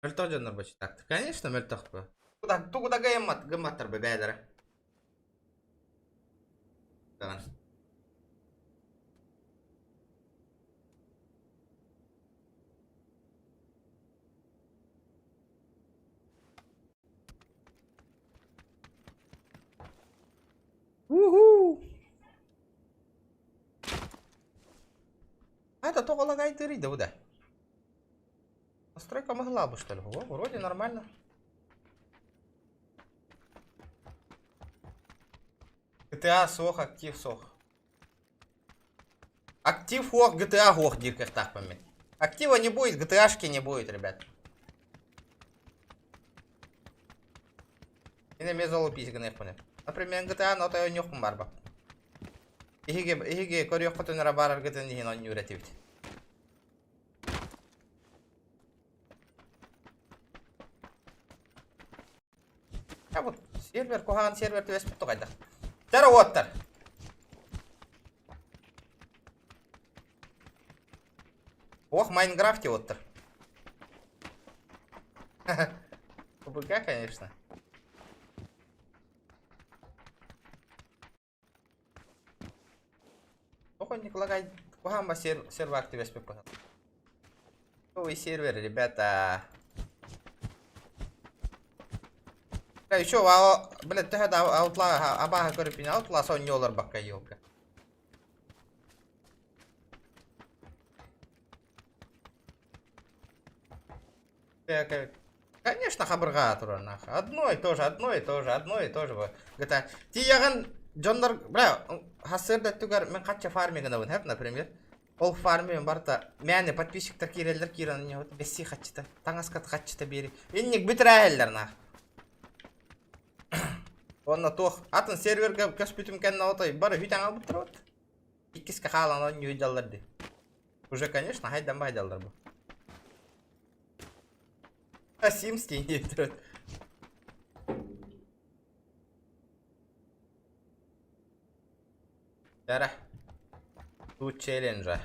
Мөлтөх жанр бачи так. Конечно, мөлтөх бы. Тугуда гэмматтар бы бәдірі. Уху! Это только лагает и рида, да? Настройка могла бы, что ли? О, вроде нормально. GTA сох, актив сох. Актив хох, GTA хох, дирках так помнит. Актива не будет, GTA-шки не будет, ребят. И на меня залупись, гнев понял. Например, GTA, но то я нюхом барба. Иһиге көрүөх хотунара бараргытын иһин он юретибит. А вот сервер кухаган сервер төбеспит тугайда. Тара оттар. Ох, Майнкрафте оттар. ПБК, конечно. Охотник лагай. Кухамба сервер активеспит. Новый сервер, ребята. Еще, блядь, ты это аутла, абага корпин, аутла сон нёлар бакка ёлка. Конечно, хабырга туран нах. Одно и то же. Гэта ти яган жондар, бля, хасырда тугар мен кача фармингана бун, хеп, например. Ол фармин барта, мене подписчиктер кирелдер киран не вот бесси хачта, таңаскат хачта бери. Инник битрайлер нах. Онна тох атын серверге каспитим кенна отой бары хүтәң алып турат. Иккиске халан он юйдалларды. Уже, конечно, хайдан байдалдар бу. А Sims не турат. Тара. Тут челленджа.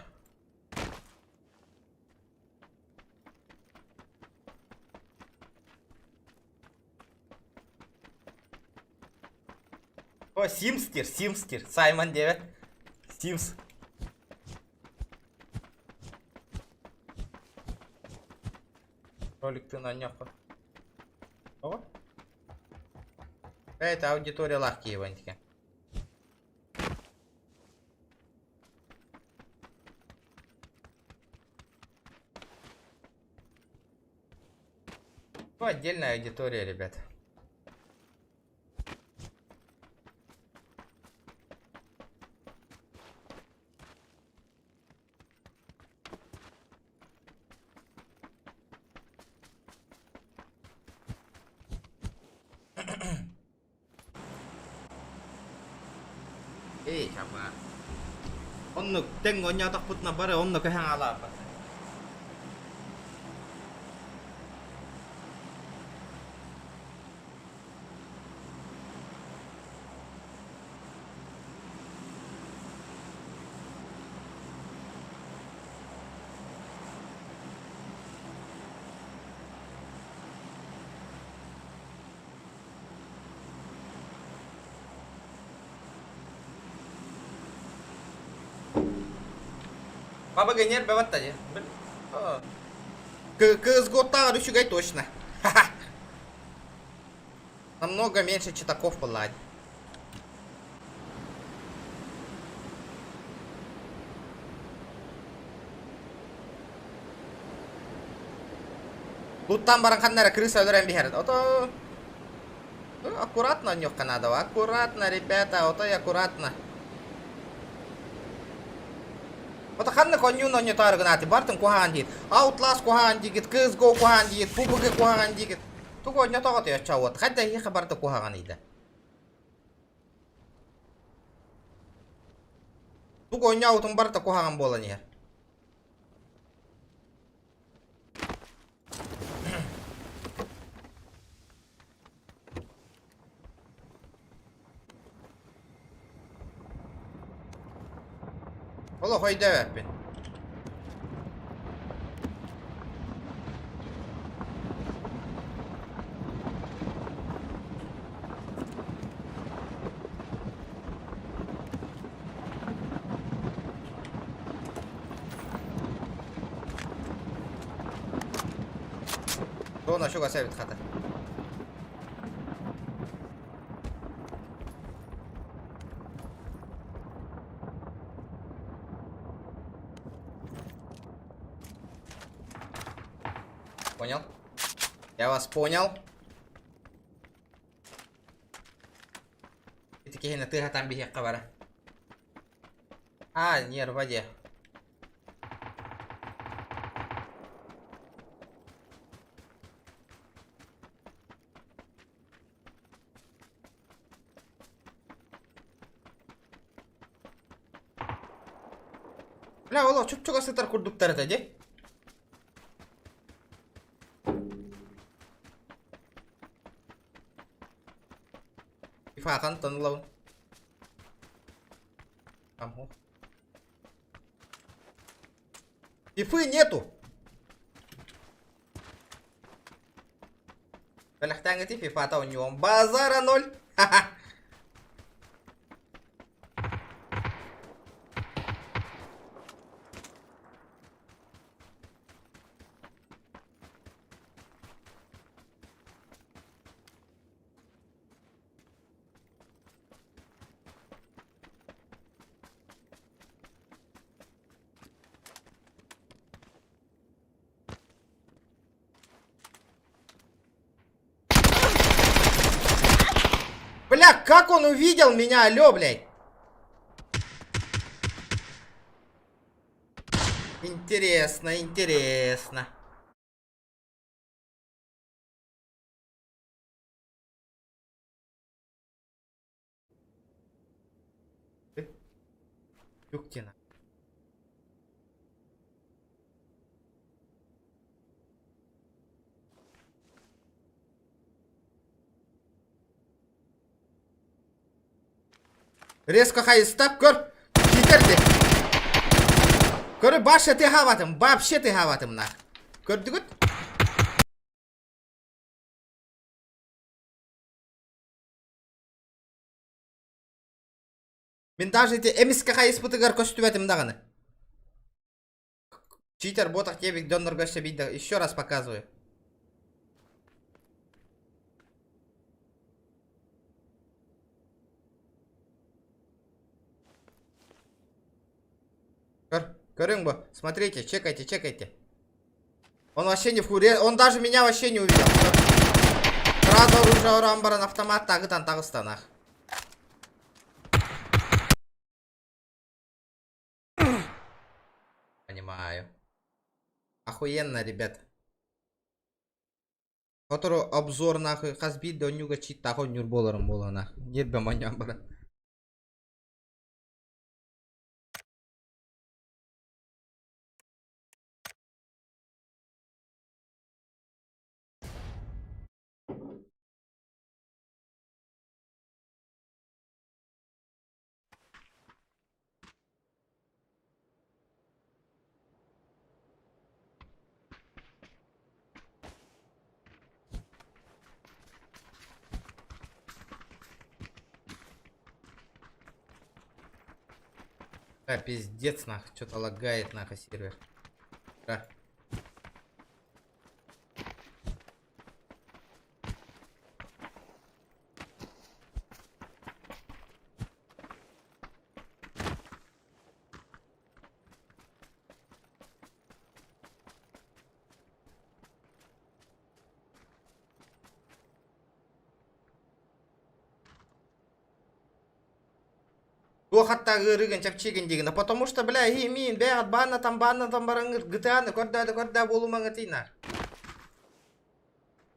О, Симскир, Саймон 9. Симс. Ролик-то на нёхо. О. Это аудитория лахки вантики. Отдельная аудитория, ребят. Эй, чапа. Он ну tengo nyata putna bare on no kahang ala pa. Папа гонер бывает тади. Сгота ручугай точно. Намного меньше читаков поладь. Тут там баранханнара крыса öldüren bir yer. Ото аккуратно нёхка надо. Аккуратно, ребята, ото и аккуратно. Вот ханна конью но не таргнати бартын кухан дит. Outlast кухан дигит, CS:GO кухан дигит, PUBG кухан дигит. Туго не тогот я чавот. Хадда и хабарда кухан иде. Туго не аутун барда кухан болан я. Ola hoyda verpin. Dona şuga sevit xatar. Понял? Я вас понял. И такие на ты там беги кавара. А, не, в воде. Бля, ола чук-чук асытар курдуктар это, де? Фахан танлаун. Amo. Фифы нету. Белахтанга ти фифа-то у него. Базара 0. Ха-ха. Бля, как он увидел меня, алё, блядь? Интересно, интересно. Юктина. Резко хайстап, көр. Кетерді. Көрі башы ты хаватым. Вообще ты хаватым, нах. Көрді күт? Мен даже эти эмиске хайспытыгар көстүбетим дағаны. Читер ботах тебик донор көсті бейді. Еще раз показываю. Көрің бо, смотрите, чекайте, чекайте. Он вообще не в хуре, он даже меня вообще не увидел. Сразу оружие орамбаран автомат тағыдан тағыстанах. Понимаю. Охуенно, ребят. Который обзор нахуй хазбит до нюга чит тахой нюрболарым бола нахуй. Нет бы маньям брат. Да, пиздец, нахуй, что-то лагает, нахуй, сервер. Да. Хатта гырыгын чапчеген деген, потому что, бля, мин, бегат, банна там барангыр, гтаны, корда болумаңы тейна.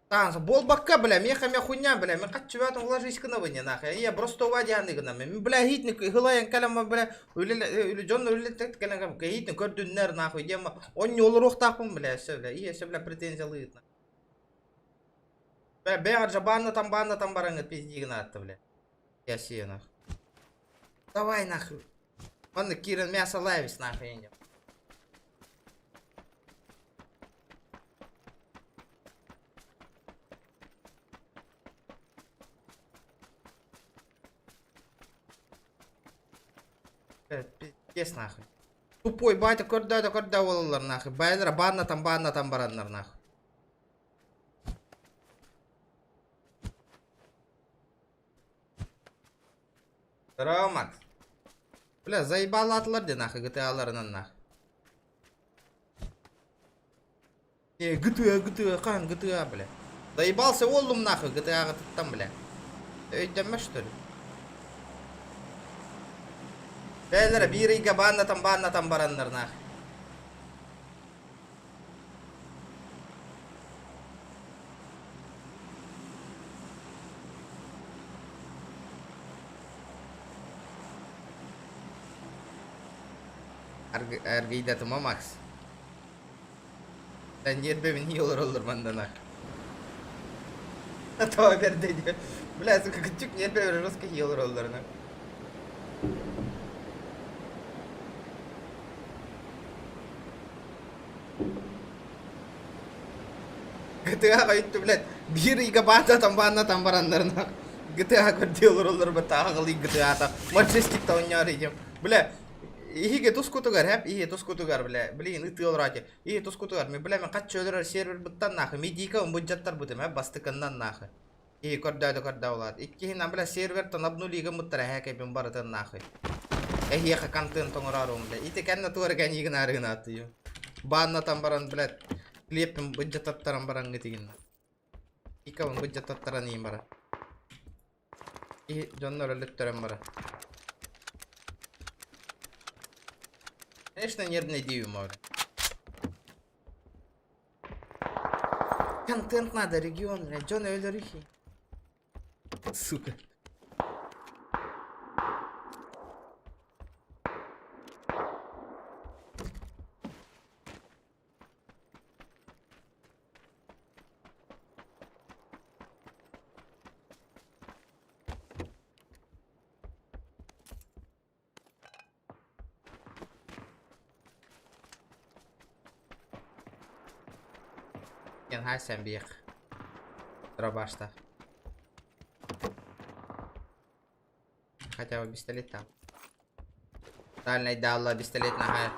Танцы, бол бакка, бля, меха хуйня, бля, мен кат чуватым вложись кына выне, нахуй. Я просто увадяны гына, мен, бля, хитник, гылаян калама, бля, жон үлелеттек калам, хитник, көрдүннер, нахуй, дема, он не олрух тапым, бля, все, бля, и все, бля, претензия лыгытна. Бля, бегат же банна там барангыр, пизди гына атты, бля. Я сею, нахуй. Давай нахуй. Он Кирен мясо лавис нахуй идем. Пиздец нахуй. Тупой батя корда олалар нахуй. Байлар банна там бараннар нахуй. Здорово, Макс. Бля, заебал атларды нахуй, GTA-ларынан нахуй. GTA, қан, GTA, бля. Заебался олдум нахуй, GTA-ға там, бля. Өйдеме, что ли? Бәлері, бирейге банна там барандар нахуй. Argıydatım Max. Sen yer bemin iyi olur bandana. Tamam ver dedi. Bilasın küçük yer bemin ruska iyi olur. GTA kayıttı bilet. Bir iga banta tambaranlarına. GTA gede olur betahali GTA. Majestic ta oynayacağım. Bile iyi ki tuz kutu gar hep iyi tuz kutu gar bile. Bile ini tiyor aja. İyi tuz kutu gar. Mi bile men kaç çölür server bittan nakı. Mi dika budgettar butem hep bastıkından nakı. İyi korda olar. İki hin bile server tanabnu liga muttara heke bin baratan nakı. Iya ka kantin tong rarong bile. Ite kan na tuwar kan iga narin atıyor. Bana tambaran bile. Klipin budget tattaran barang gitigin. Ikaw budget tattaran ni bara. İyi canlar lütfen bara. Конечно, нервный дию море. Контент надо, регион, блядь. Джон Эльрихи. Сука. Ken hay sen bir Sıra başta. Хотя бы пистолет там. Дальний дала пистолет на хай.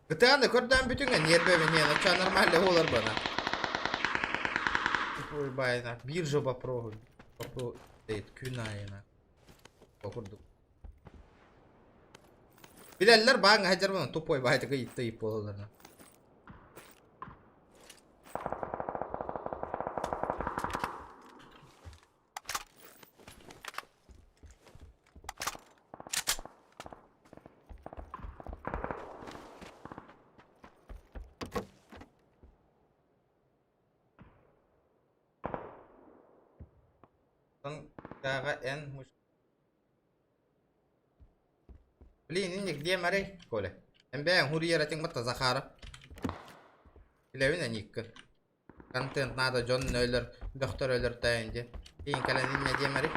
Gıtağını kurdan bütün gün yer bebeni yana нормально olur bana. Ой, байна, биржа попробуй. Попробуй. Күнайына. Okurduk. Bilenler bana hacer bana topoy bayda kayıp tayıp olalarına. Kaga en muş. Blin ini dia mari kole. Embe yang huriya racing mata zakara. Bilevin en yıkkı. Content nada John ölür, doktor ölür tayınca. İyin kalan inne dia mari.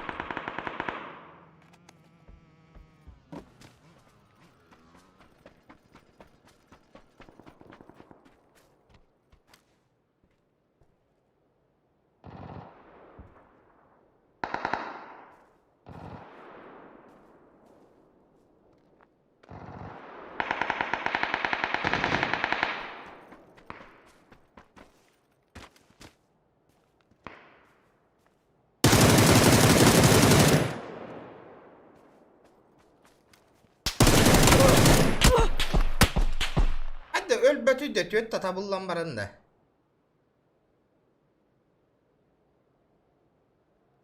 Öl betü de tüet tatabullan barında.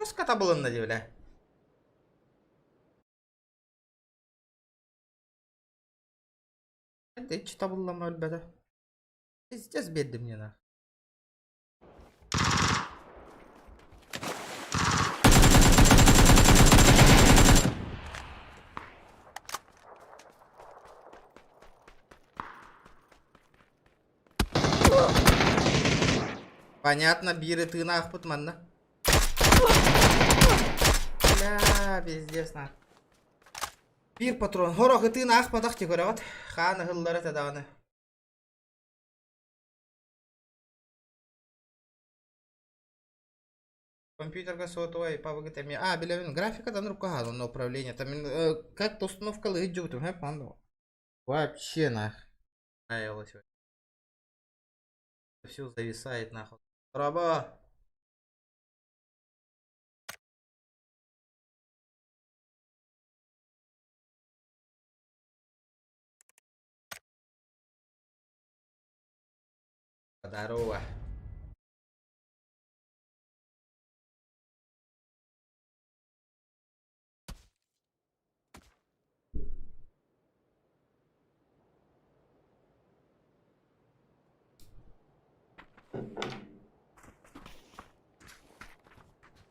Nasıl katabullan da diyor la? Ben de hiç tabullama öl betü. İzleyeceğiz bedim yana. Понятно, биры ты нахуй манна. Бля, пиздец на. Bir patron. Horogı ты нахуй подах ти görüyor. Ханы hılları tadağını. Компьютер сотовый павыгы теми. А, билевин графика там рука на управление. Там как-то установка лыжу там, панду. Вообще нах. Аялось. Все зависает нахуй. Раба. Здорово.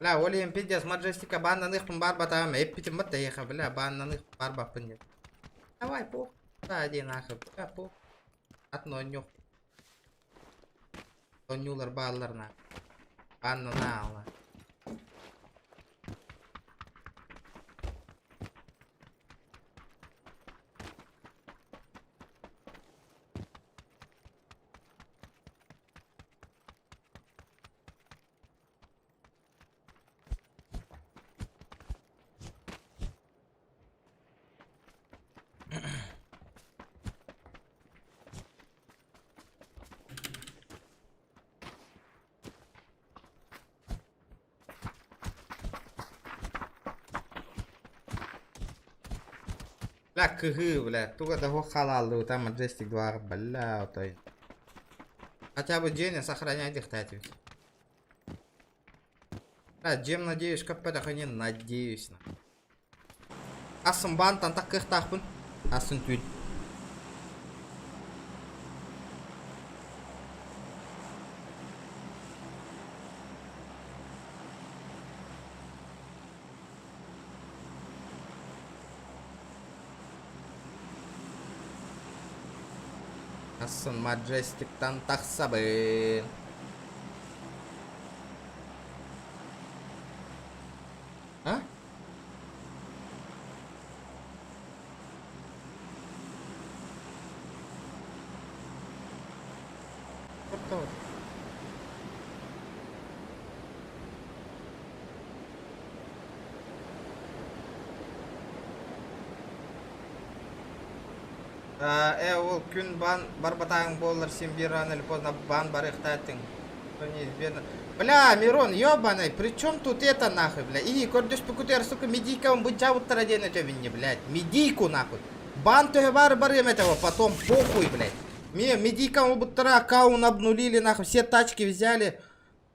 Бля, Олием пиздец, Маджестика баннаных барба там, эпитем батеха, бля, баннаных барба пынет. Давай, пух. Да, один нахуй, бля, пух. Одно нюх. То нюлар баллар на. Банна на, ла. Бля, кыгы, бля, только того халалу, там Majestic 2, бля, то есть. Хотя бы день сохранять их, кстати. Бля, Джем, надеюсь, как это не надеюсь на. Асымбан, там так их тахпын. Асын тюль. Asun Majestic tantang sabin. Hah? Betul. Ол күн бар батаң болар, сен бір рано или поздно бан бар ихтатың. Неизбежно. Бля, Мирон, ёбаный, при чем тут это нахуй, бля? И кордюш покутер, сука, медийка, он будет жавут тарадей на тебе, блядь. Медийку нахуй. Бан то бар барем этого, потом похуй, блядь. Медийка, он бутера, аккаунт обнулили, нахуй, все тачки взяли.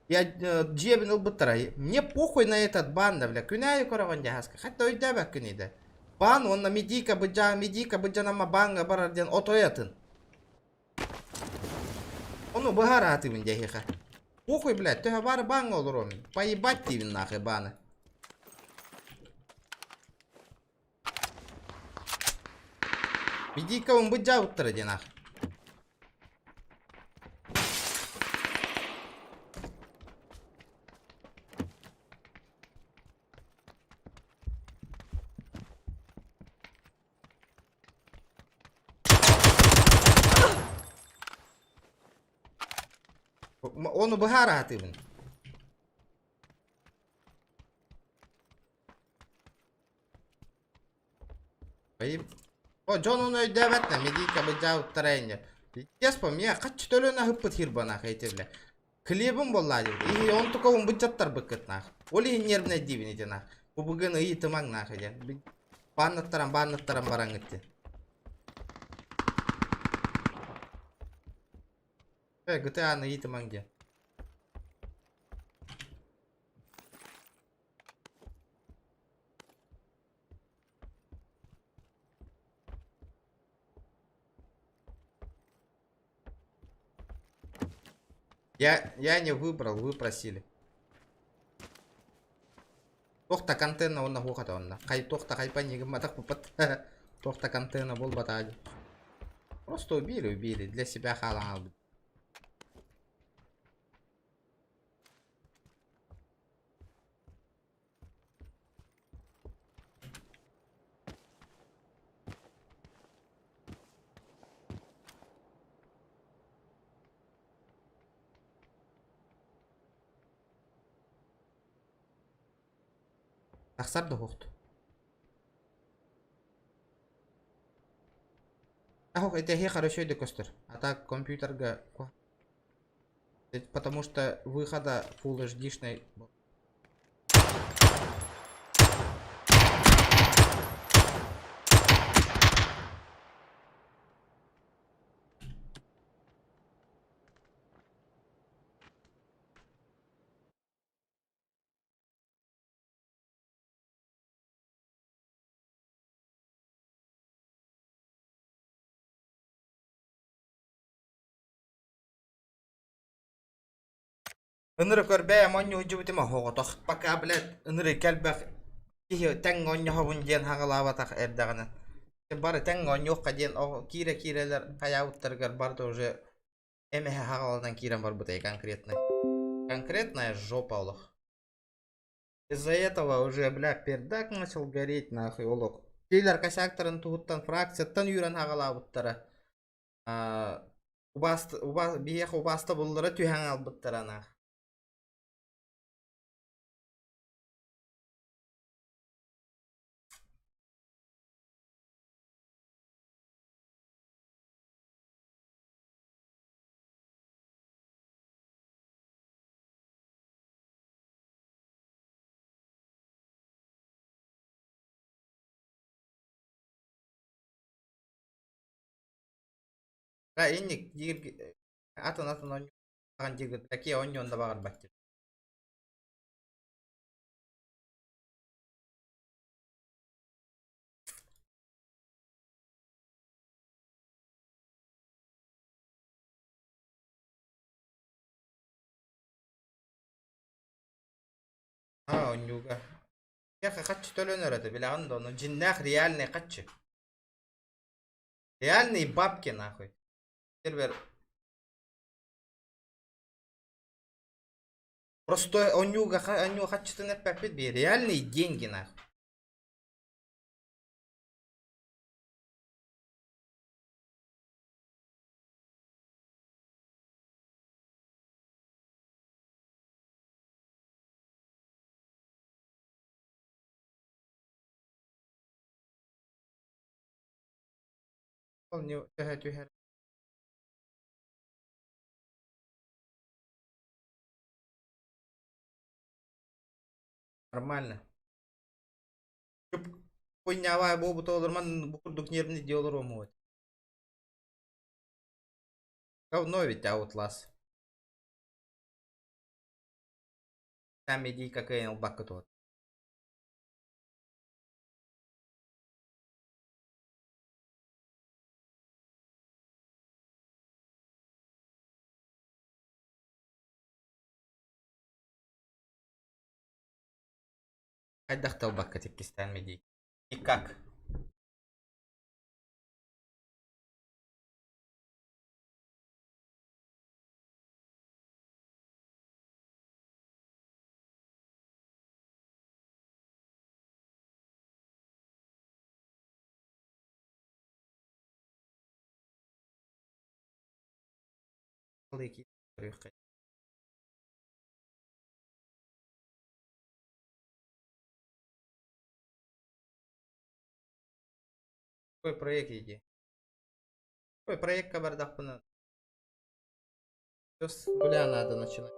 Я джебнул бутера. Мне похуй на этот бан, да, бля. Күнәй кораван ягаска. Хотя уйда бак күнейда. Бан, он на медийка быджа нама банга барарден отоятын. Ону бахара ты мен дяхиха. Похуй, блядь, ты бар банга олуром. Поебать ты нахуй баны. Медийка он быджа утради нахуй. Он убагара ты мен. О, Джон он өйдәбәтне, медийка быджа уттарайынды. Еспа, мне қачы төлөна хыппыт хирбана хайте, бля. Хлебым болла дейді. И он только он быджаттар быкыт нах. Оли нервный дивин ете нах. Bu bugün iyi tımang nах ете. Баннаттарам бараң ете. GTA-ны iyi tımang de. Я не выбрал, вы просили. Тохта контейна он на хохата он на. Хай тохта хайпа не гаматах попад. Тохта контейна бол батади. Просто убили. Для себя халал. Тахсар да хохту. Ах, это я хорошо иди костер. А так компьютер га. Потому что выхода Full HD-шной. Ыныры көрбе амонню жубутима хоғотох. Пока, блядь, ыныры кәлбәк. Кихи тәң онню хабун ден хағалаватақ әрдағаны. Бары тәң онню қаден кире-кирелер қаяуыттарғар барды уже эмеhe хағаладан кирен бар бұтай конкретный. Конкретная жопа олық. Из-за этого уже, блядь, пердак начал гореть, нахуй, олық. Кейлер косяктарын туғыттан фракцияттан үйрен хағалавыттары. Биех убасты бұлдыры түйен албыттары, нах. Инник атын онню аған жегіт таке онню онда бағар баттыр. Оннюга. Яха қатшы төлөнөр это билаған да оны жиннах реальный қатшы. Реальный бабки нахуй. Сервер. Просто оннюга қатшыты нәппәпет бе реальные деньги нахуй. Ол не түйер. Нормально. Хуйнявая бобу толырман букурдук нервный делал рому. Говно ведь Outlast. Там иди как Энел Бакка тот. Отдохтал Бакка Тикистан меди. И как? Какой проект иди? Какой проект кабардах пына? Все с нуля надо начинать.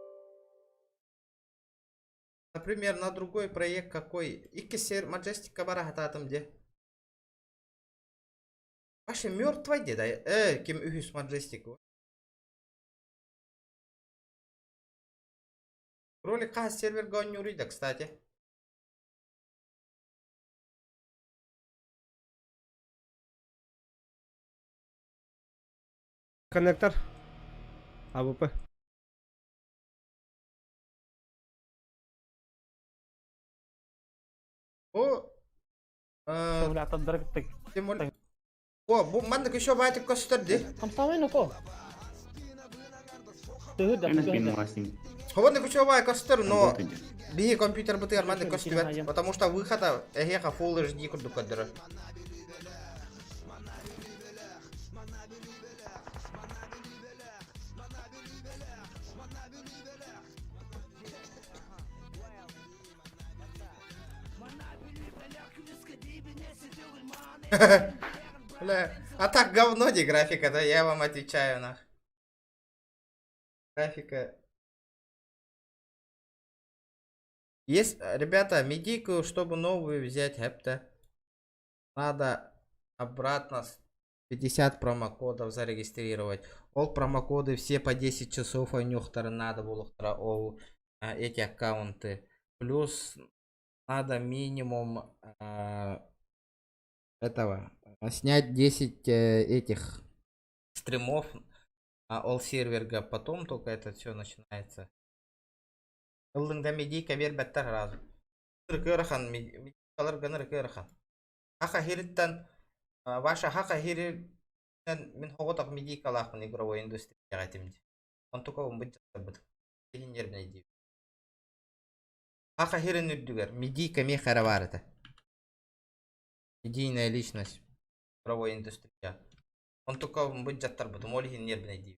Например, на другой проект какой? Икисер Majestic кабара хататым де. Вообще мертвый де, да? Кем үхіс Majestic? Ролик қас сервер гонюрида, кстати. Коннектор. АВП. О, мандык еще байтик костырды. Ховодник еще бай костыр, но би компьютер бутыр мандык костыр, потому что выхода эхеха Full HD курду кадра. Бля, а так говно не графика, да, я вам отвечаю нах. Графика. Есть, ребята, медику, чтобы новую взять, хепта, надо обратно 50 промокодов зарегистрировать. Ол промокоды все по 10 часов, а нюхтары надо было эти аккаунты. Плюс надо минимум этого снять 10 этих стримов all серверга, потом только это все начинается. Ылдыңда медийка бербеттер разы. Рыкырахан медикалар ганы рыкырахан. Хака хириттен ваша хака хирин мен хоготак медикалахмын игровой индустрияга тимди. Он только он будет забыт. Нервный див. Хака хирин үддүгер медийка ме харабарыта. Медийная личность игровой индустрия. Он только он будет жаттар бут. Моли нервный див.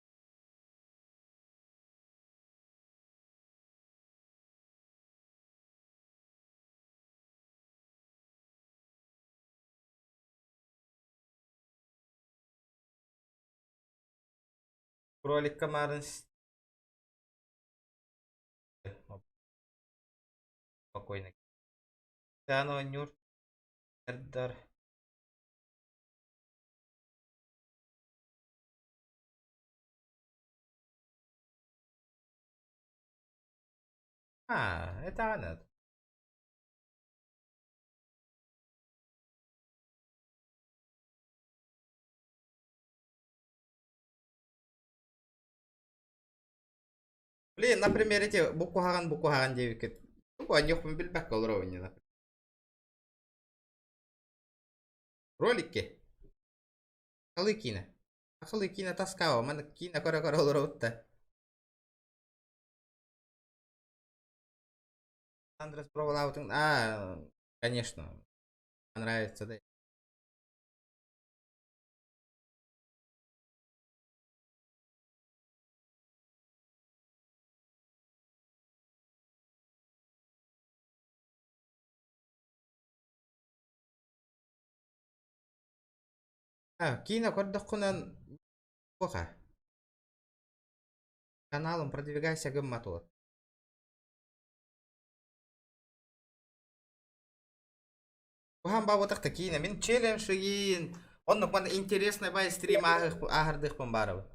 Кролик комарын спокойно. Тано нюр эрдар. Это она. Блин, например, эти букугаган девикет. Ну, они хуй билбек колровни, например. Ролики. Акылы кине. Акылы кине таскава. Мен кине кора олоровутта. Андрес пробовал. Конечно. Нравится, да. Кино кордокунан пока. Каналом продвигайся гамматор. Кухам бабу так кино. Мен челлендж ин. Он нукман интересный бай стрим ахардых помбаров.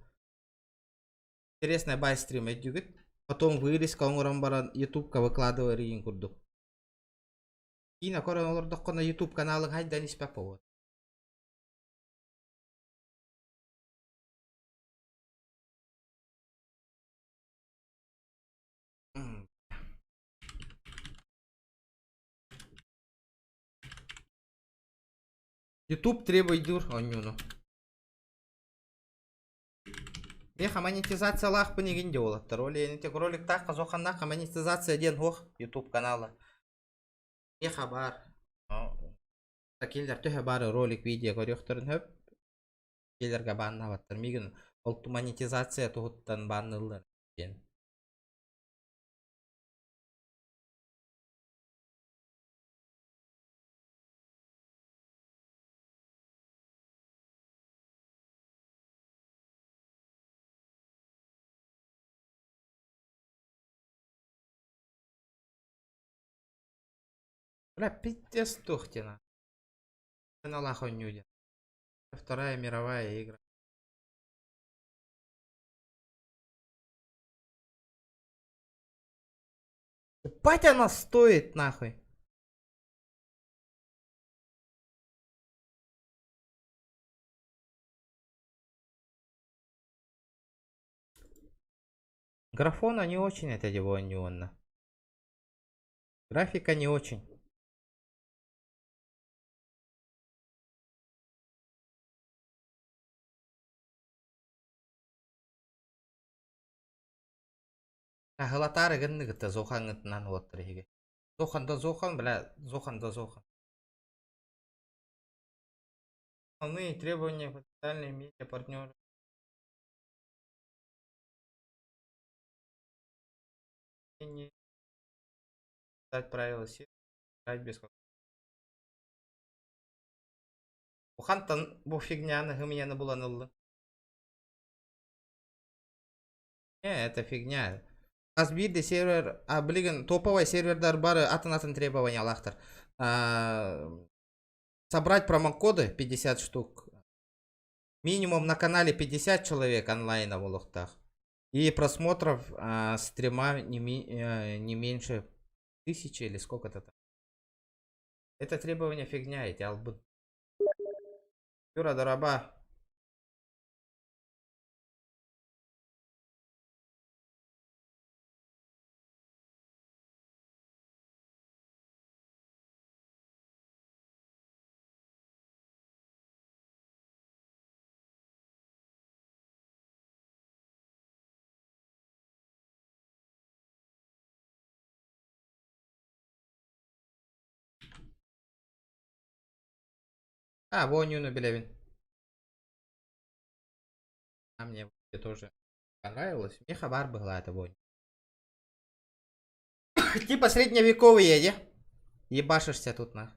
Интересный бай стрим эдюгит. Потом вырезка оңорон баран ютубка выкладываю рин курдук. Кино корон олордокко на ютуб каналын хайдан испеп болот. YouTube требует дур, онюну. Меха монетизация лах по негенде олат. Ролик так казоханнаха монетизация ден хох YouTube канала. Меха бар. Такилер төһө бар ролик видео көрөктөрүн хөп. Келерге банна баттыр. Мигин олту монетизация тухуттан баннылар. Бля, пиздец тухтина. На лахонюде. Вторая мировая игра. Ебать она стоит нахуй. Графона не очень это его неонно. Графика не очень. Ахалатары гынны гыта зохан гытынан олаттыр еге. Зоханда зохан, бля, зоханда зохан. Основные требования потенциальные медиа партнеры. Не дать правила сети, играть без Ухантан бу фигня, гымьяна была нулла. Не, это фигня. Азбирде сервер, блин, топовый сервердар бары атын требования лахтар. Собрать промокоды 50 штук. Минимум на канале 50 человек онлайна в улухтах. И просмотров стрима не меньше 1000 или сколько-то там. Это требование фигня, эти албы. Юра, дораба. А, Вонюну Белевин. А мне тоже понравилось. Мне хабар была эта вонь. Типа средневековые, не? Ебашишься тут на.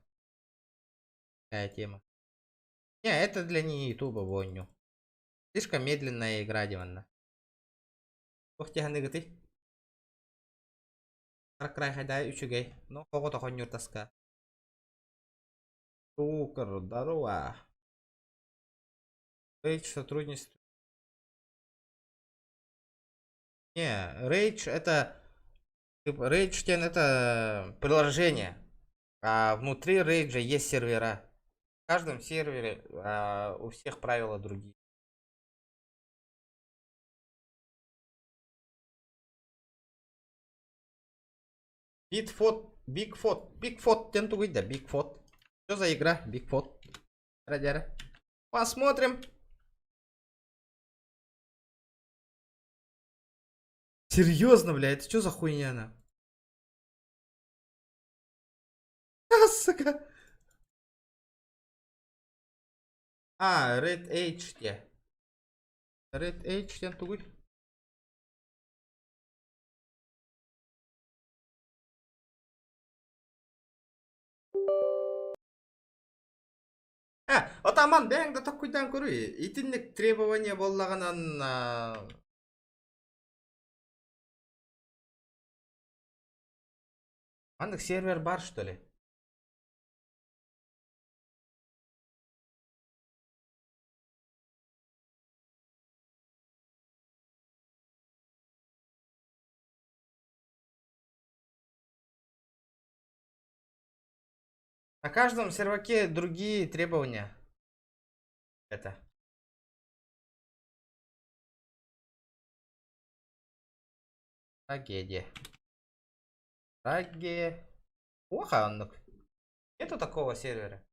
Такая тема. Не, это для не ютуба воню. Слишком медленная игра, Диванна. Ух ты, ты. Край хайдай учугей. Ну, кого-то хонюр таска. Сукар, здорово. Рейдж сотрудничество. Не, Рейдж это... Рейдж это приложение. А внутри Рейджа есть сервера. В каждом сервере у всех правила другие. Бигфот, тем тугой, да, Бигфот. Что за игра? Бигфот. Радяра. Посмотрим. Серьезно, бля, это что за хуйня она? Сука. А, Red H, те. Red H, тем тугой. Отаман бәң да такуйдан көрі. Итинлік требование боллағанан... Андық сервер бар, что ли? На каждом серваке другие требования. Это. Трагедия. Трагедия. Плохо, он. Нету такого сервера.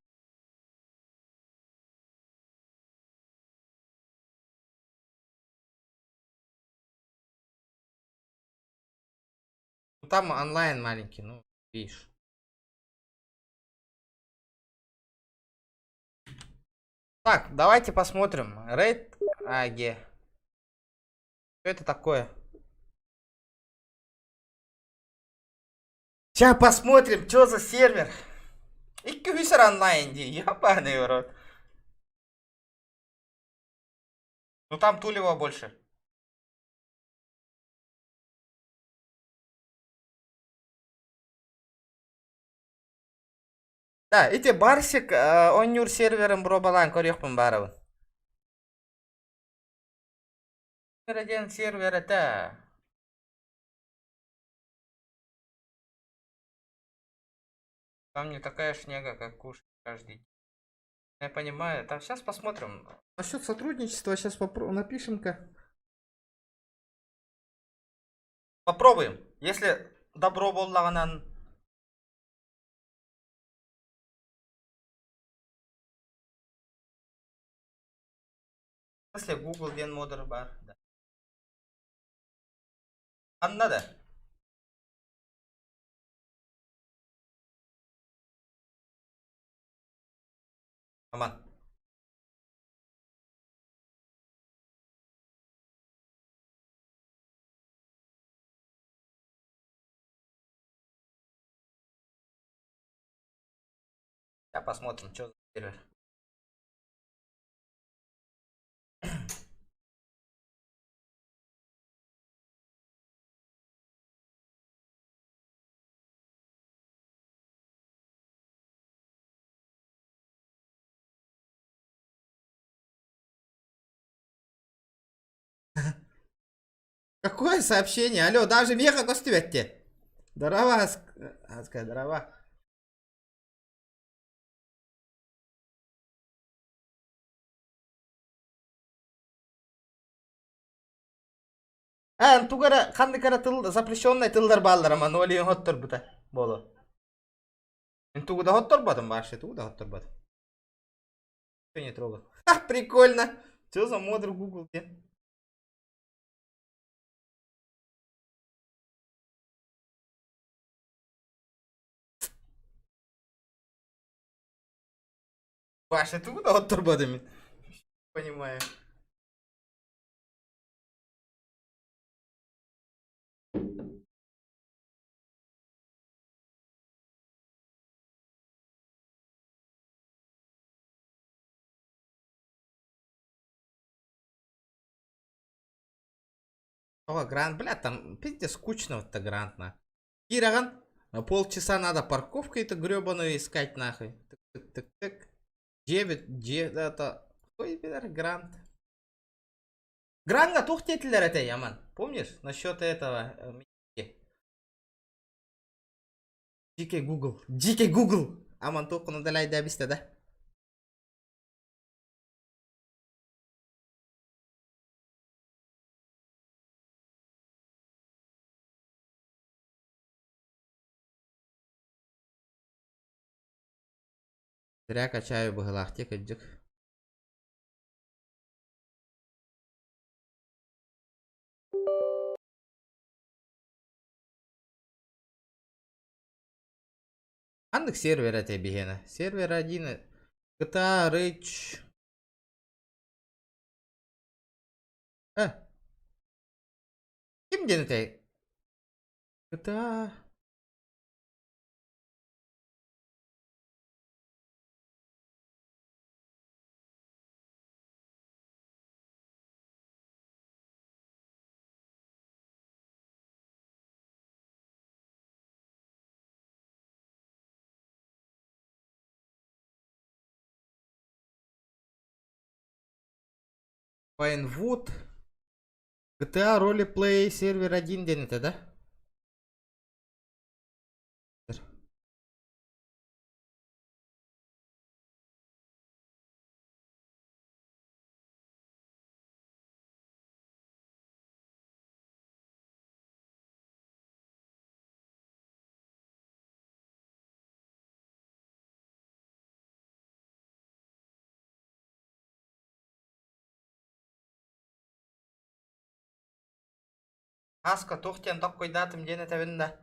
Там онлайн маленький, ну, видишь. Так, давайте посмотрим. Рейд АГ. Что это такое? Сейчас посмотрим, что за сервер. И кюсер онлайн, ебаный в рот. Ну там Тулева больше. Да, эти барсик, онюр сервером бробалан корехпен барабын. Один сервер это... Там не такая шняга, как кушать каждый день. Я понимаю. Там сейчас посмотрим. Насчет сотрудничества сейчас напишем-ка. Попробуем. Если добро боллаганан. Если Google ден модер бар. Да. Аннада. Аман. Сейчас посмотрим, что за сервер. Какое сообщение? Алло, даже меха костюметте. Здорово, Аска, здорово. Тугара қандай кара тыл запрещенный тылдар балдар ама ноли хоттор бута боло. Тугуда хоттор батым баши, тугуда хоттор батым. Что не трогал? Ха, прикольно. Что за модер Google? Паша, ты куда вот турбодами? Понимаю. О, грант, бля, там пиздец скучно вот-то грант, на. Кираган, на полчаса надо парковку эту гребаную искать, нахуй. Тык-тык-тык. 9, это... Ой, бля, грант. Гранга тухтетилер это, Яман. Помнишь? Насчет этого... Дикий Google. Дикий Google. Аман только удаляй добисте, да? Зря качаю быгалахтек, иджик. Андык сервер это бегена. Сервер 1. GTA Rage. Ким ден это? GTA. Пайнвуд. GTA Roleplay сервер 1 ден это, да? Аска тохтен так койдатым ден это винда.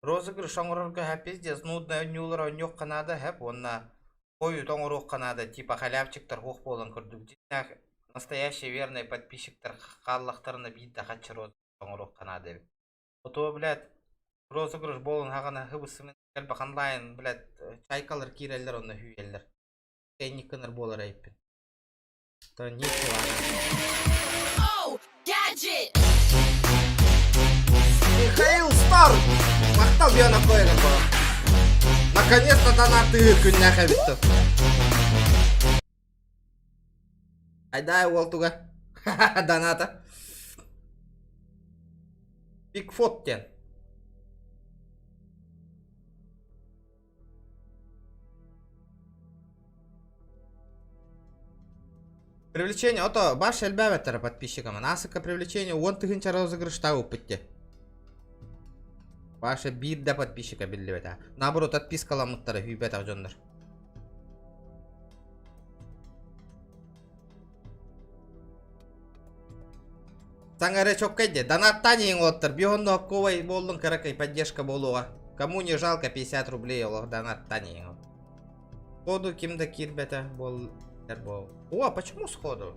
Розыгрыш оңорорга хэп пиздец нудная нюлар онёк канада хэп онна. Кою тоңорук канада типа халявчиктар хух болан көрдүк. Динах настоящий верный подписчиктар халлахтарына бидда хачы розыгрыш тоңорук канада. Ото, блядь, розыгрыш болан хагана хыбысымен калба ханлайн, блядь, чайкалар киреллер онна хүйеллер. Тенниканар болар айппен. То ничего. Oh, gadget! Михаил Стар! Мақтал бияна қойған бұл. Наконец-то донаты күнняқа бітті. Айдай олтуға. Доната. Бигфоттен. Привлечение, ото баш әлбәбәттері подписчикама. Насыка привлечение 10 тыгынча розыгрышта өпітті. Ваша бирде подписчика билдебета. Наоборот, отпискаламыттары хүйбета жондар. Саңаре чоккайде. Донаттан ең оттыр. Бионды окковай болдың каракай поддержка болуға. Кому не жалко 50 рублей олық донаттан ең. Сходу кимді кирбета бол. О, а почему сходу?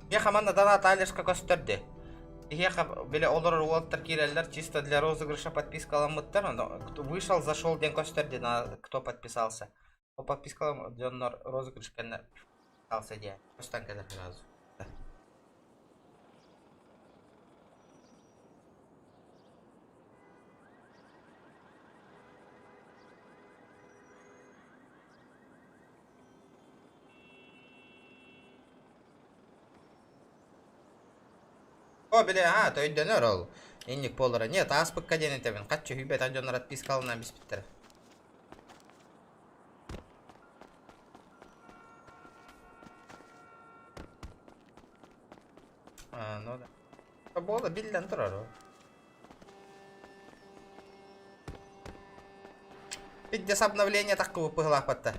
Я хаманда донат алешка көстірді. Еха, бля, олар уолттер киреллер чисто для розыгрыша подпискаламыттар. Вышел, зашел, ден көстірді, кто подписался. О, подпискалам, ден розыгрыш кенне подписался, де. Көстен кедер сразу. О, бля, то өйдөнөр ол. Энник болора. Нет, аспыкка ден етебін. Қатчы хүйбет анжонар отпискалынан биспиттер. Ну да. Болы билден тұрар о. Биддес обновление таққы бұпығылақ батта.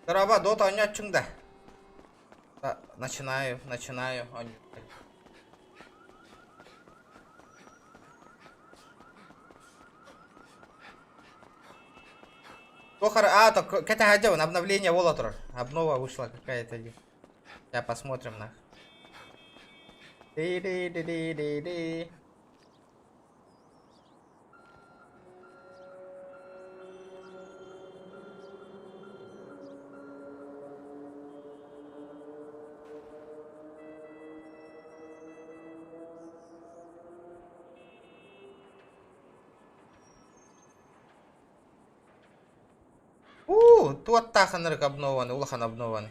Здорово, дота ойнатчың да. Начинаю. Так, это хотел, обновление Волотер. Обнова вышла какая-то. Сейчас посмотрим на. Ди-ди-ди-ди-ди-ди. Тут таханрык обнованы, улахан обнованы.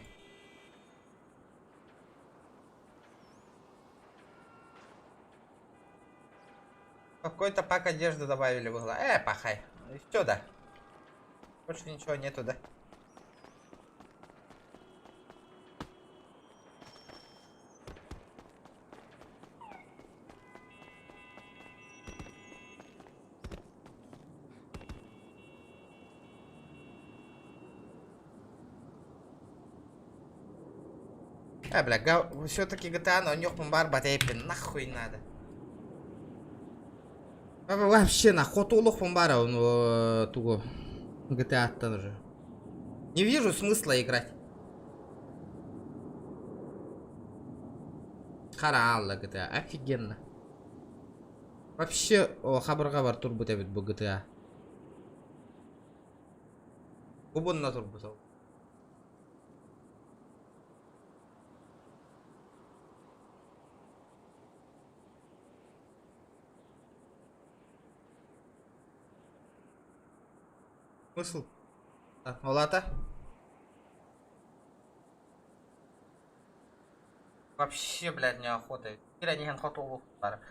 Какой-то пак одежды добавили в угла. Пахай. Все, да. Больше ничего нету, да? Бля, все-таки GTA, но у них бомбар батейпин, нахуй надо. Вообще нахуй улух бомбара, он туго GTA тоже. Не вижу смысла играть. Харалла GTA, офигенно. Вообще, хабар турбу табит bu GTA. Убон на турбу табит. Смысл? Олата? Вообще, блядь, неохота. Кира не хотел пара.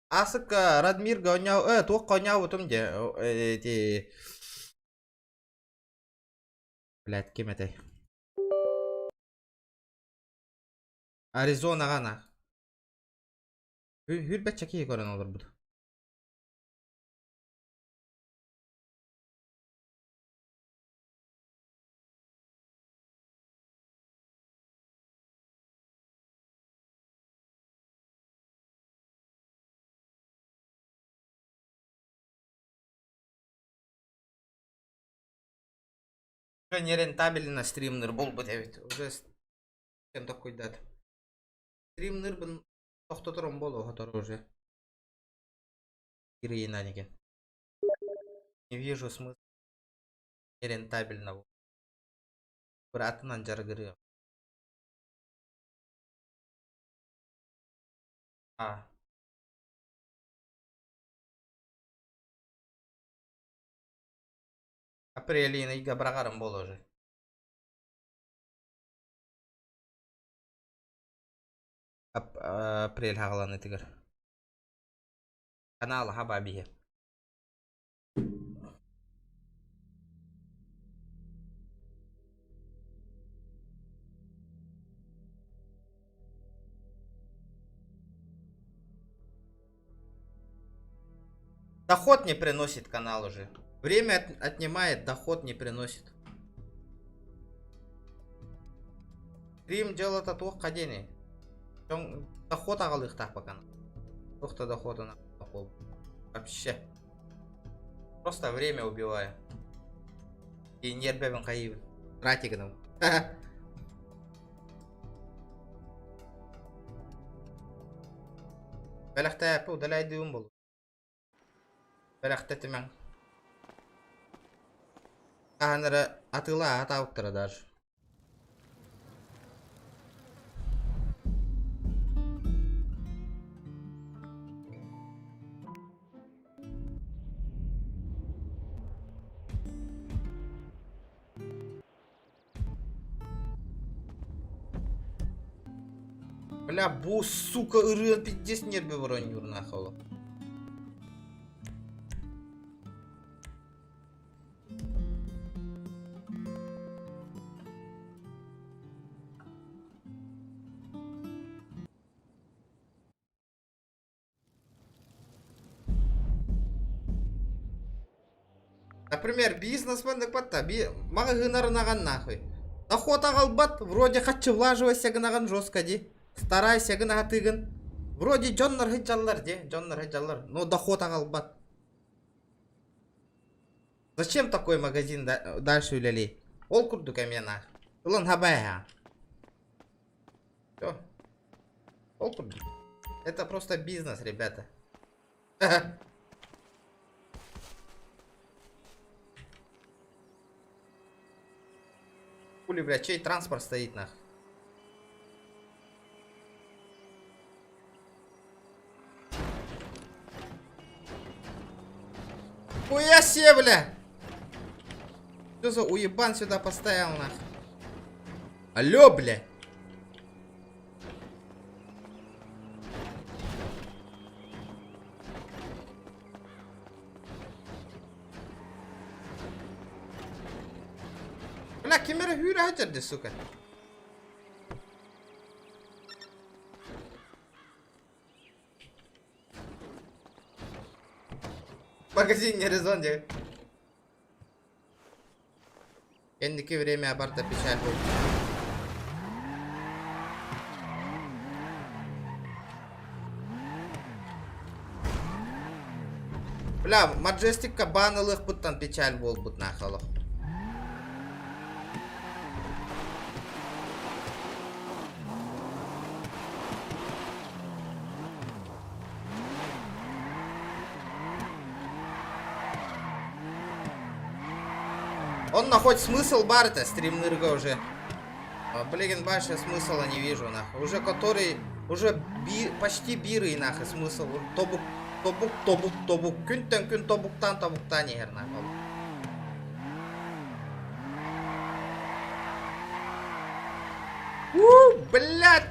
Асык Радмир гонял, тух гонял вот там где эти. Блядь, кем это? Аризона гана. Hürbet çekiyi gören olur bu. Уже нерентабельно стримнер был бы, Дэвид. Уже чем такой дат. Стримнер бы тоқтотырым болу хотор уже. Ирина неге. Не вижу смысла. Нерентабельно. Братынан жаргыры. Апрелина ига брагарым болу уже. Апрель хағаланы тігір. Канал хабабиге. Доход не приносит канал уже. Время отнимает, доход не приносит. Стрим делает от ух кадени. Доход агалых так пока. Ухта дохода на пол. Вообще. Просто время убиваю. И нервен кайып. Тратигным. Белахта япы удаляйды бол. Белахта тимен. Анара атыла атауттыра даже. Бля, бу, сука, ырын пиздец нервы воронюр нахуй. Например, бизнесмендік батта, мага гынарынаган нахуй. Охота қалбат, вроде хатчы влаживайся гынаган жестко, ди. Старайся гынага тыгын. Вроде джоннар хыджаллар, ди, джоннар хыджаллар. Но дохота қалбат. Зачем такой магазин дальше улялей? Ол курду ко мне нахуй. Улан хабая. Всё. Ол курду. Это просто бизнес, ребята. Хули, блядь, чей транспорт стоит нахуй? Хуя себе, бля! Что за уебан сюда поставил нахуй? Алло, бля! Bля, kimere hyre hajardı suka. Магазин не резон, де. Endiki время обарта печаль был. Бля, Majestic кабанылых буттан печаль бол бут нахалых. Он находит смысл бар, это стримнырга уже. Блин, больше смысла не вижу, нахуй. Уже который, уже почти бирый, нахуй, смысл. Тобук. Күн тобуктан егер, нахуй. Блядь!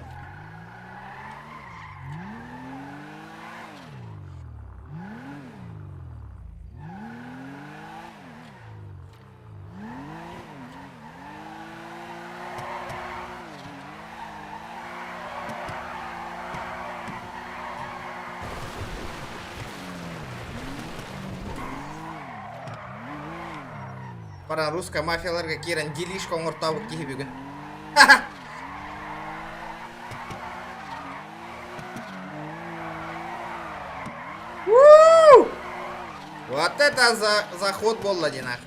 Пара русская мафияларга кирен делишка оңортабык киһи бүгүн. Вот это заход был, ладинах.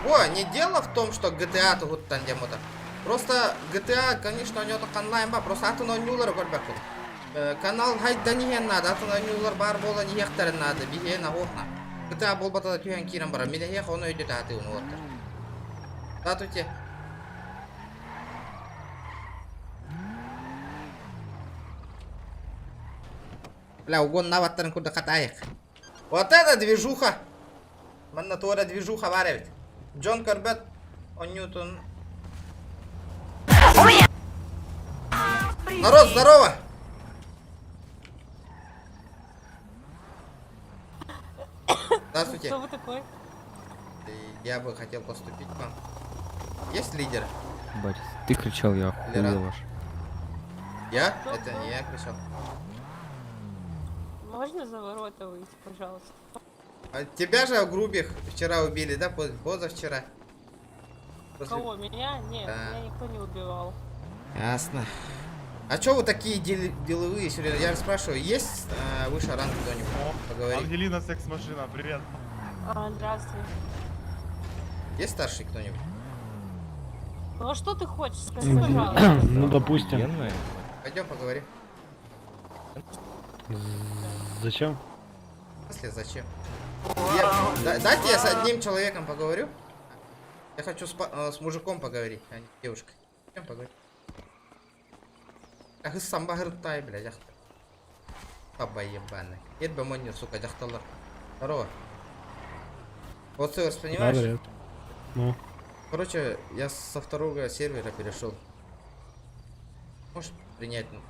Ой, не дело в том, что GTA тут там где-то. Просто GTA, конечно, у него так онлайн бар, просто атын ойнулар көрбөк. Канал хайда не надо, атын ойнулар бар бола не хектар надо, бие на окна. GTA болбата түйен кирен бар, миле хек оны өйдө аты уну отыр. Татуте. Бля, угон наваттарын куда катайык. Вот это движуха. Манна туара движуха бар ведь. Джон Корбет, он Ньютон. Народ, здорово! Здравствуйте. Кто вы такой? Я бы хотел поступить к вам. Есть лидер? Батя, ты кричал, я охуел ваш. Я? Это не я кричал. Можно за ворота выйти, пожалуйста? Тебя же в Грубих вчера убили, да? Позавчера. Кого? Меня? Нет, меня никто не убивал. Ясно. А чё вы такие деловые сегодня? Я спрашиваю, есть выше ранг кто-нибудь? Поговорить. Ангелина, секс-машина, привет. Здравствуй. Есть старший кто-нибудь? Ну а что ты хочешь? Скажи, пожалуйста. Ну, допустим. Пойдем поговорим. Зачем? Если зачем? Дайте я с одним человеком поговорю. Я хочу с мужиком поговорить, а не с девушкой. С кем поговорить? Ах, и сам багртай, блядь, яхта. Баба ебаный. Ербе монир, сука, яхталар. Здорово. Вот Северс, понимаешь? Ну. Короче, я со второго сервера перешел. Может принять мой.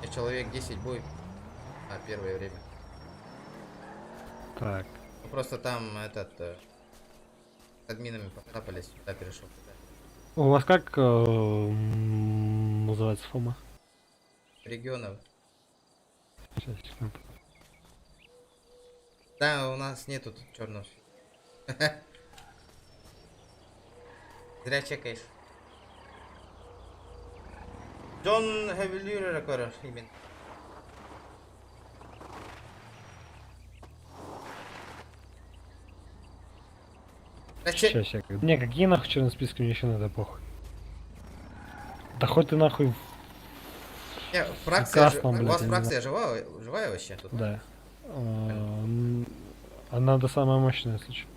Я человек 10 будет на первое время. Так. Ну, просто там этот с админами покапались, туда перешел. У вас как называется форма? Регионов. Сейчас, секунду. Да, у нас нету тут черного. Зря чекаешь. Джон Хевелюрера кораш именно. Сейчас, не, какие нахуй черные списки, мне еще надо, похуй. Да хоть ты нахуй Не, фракция, красном, у вас блядь, фракция живая вообще тут? Да. Она до самая мощная, если что.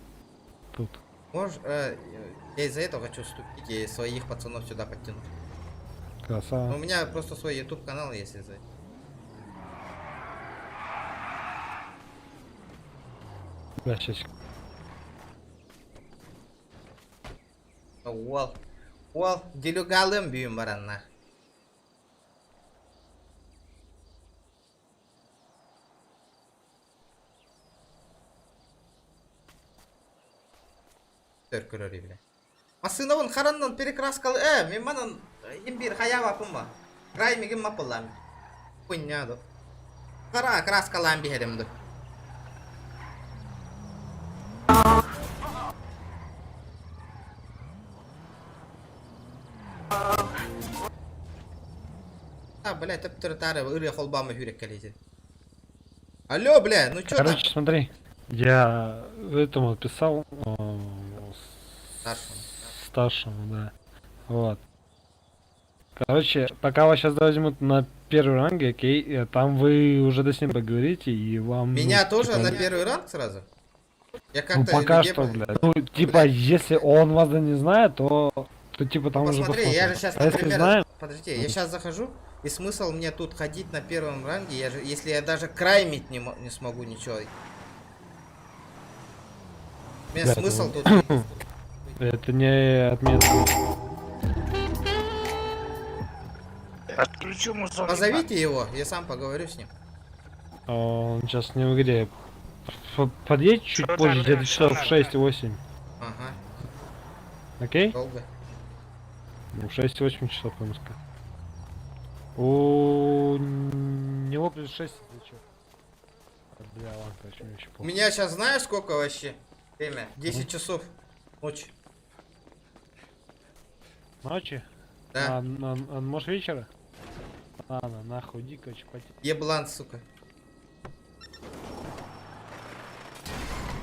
Тут. Можешь, я из-за этого хочу вступить и своих пацанов сюда подтянуть. Красава. Но у меня просто свой YouTube канал есть из-за этого. Да, сейчас. Wall, делюгалым büyüm баранна. Көркөрөр бile. Масыновын хараннан перекраскал, мен манан имбир хаява пумма. Край мигим мапылам. Пуньядо. Кара краскалам бихеремду. Блядь, тары ыры холбамы хүрек келеди. Алло, бля, ну чё? Короче, смотри, я этому писал старшему, да. Вот. Короче, пока вас сейчас возьмут на первый ранг, окей, там вы уже с ним поговорите и вам. Меня ну, тоже типа, на первый ранг сразу? Я ну как-то пока что, блядь. Ну, типа, блядь. если он вас да не знает, то типа там уже Посмотри, я же посмотрим. сейчас, А если например, знаем, подожди, я сейчас захожу, и смысл мне тут ходить на первом ранге, если я даже краймить не смогу ничего. У меня да, смысл это, тут. это не отметка. Отключу мусор. Позовите его, я сам поговорю с ним. Он сейчас не в игре. Подъедь чуть Что позже, там, где-то блядь, часов что 6-8. Ага, Окей? долго. Ну, 6-8 часов, по сказать. У него плюс 6, если чё. Бля, ладно, короче, мне еще У меня сейчас знаешь сколько вообще? Время? 10 часов ночи. Ночи? Да. Может вечера? Ладно, нахуй, иди, короче, пойти. Еблан, сука.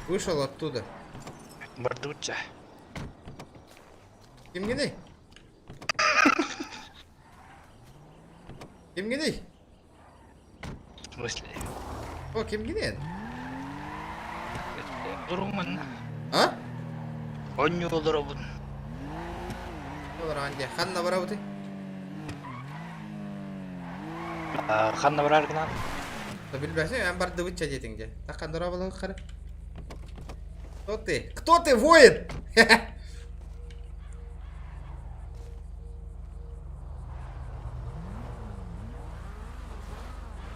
Вышел оттуда. Бардуча. Ким гидей? Ким гидей? В смысле? О, ким гидей? Дуруман. А? Оню дуруман. Olur anca. Hanna var abi. Ханна барар гынан. Bilmezsin ben barda bıça dedince. Takan durabalı karı. Кто ты? Кто ты, воин?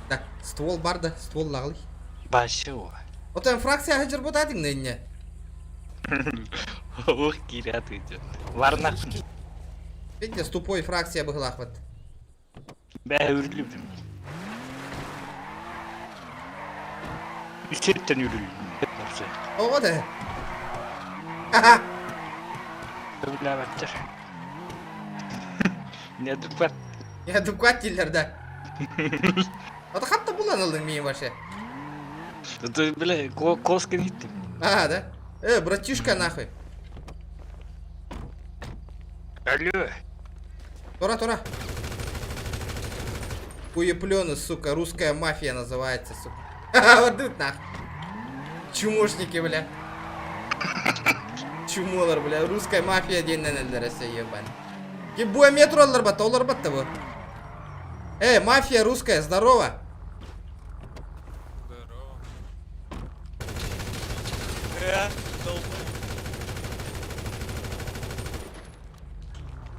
Так, ствол барда, ствол лағли. Басу. Отан фракция хажыр бұтадың нәне? Ух, кирят идет. Варнақ. Видите, с тупой фракция была хват. Бә үріліп. Үстеттен үріліп. О, да. Övülə bəttір. Ne dükvat? Ya dukkat dillerde. O da hatta bulanıldın mıyım başı? Ты, бля, коска не ты. А, да? Братишка, нахуй. Алло. Тора. Хуеплёны, сука, русская мафия называется, сука. Вот тут нахуй. Чумошники, бля. Чумолар, бля. Русская мафия деннен элдер Россия, ебан. Ебуя метро аллар батта бу. Мафия русская, здорово.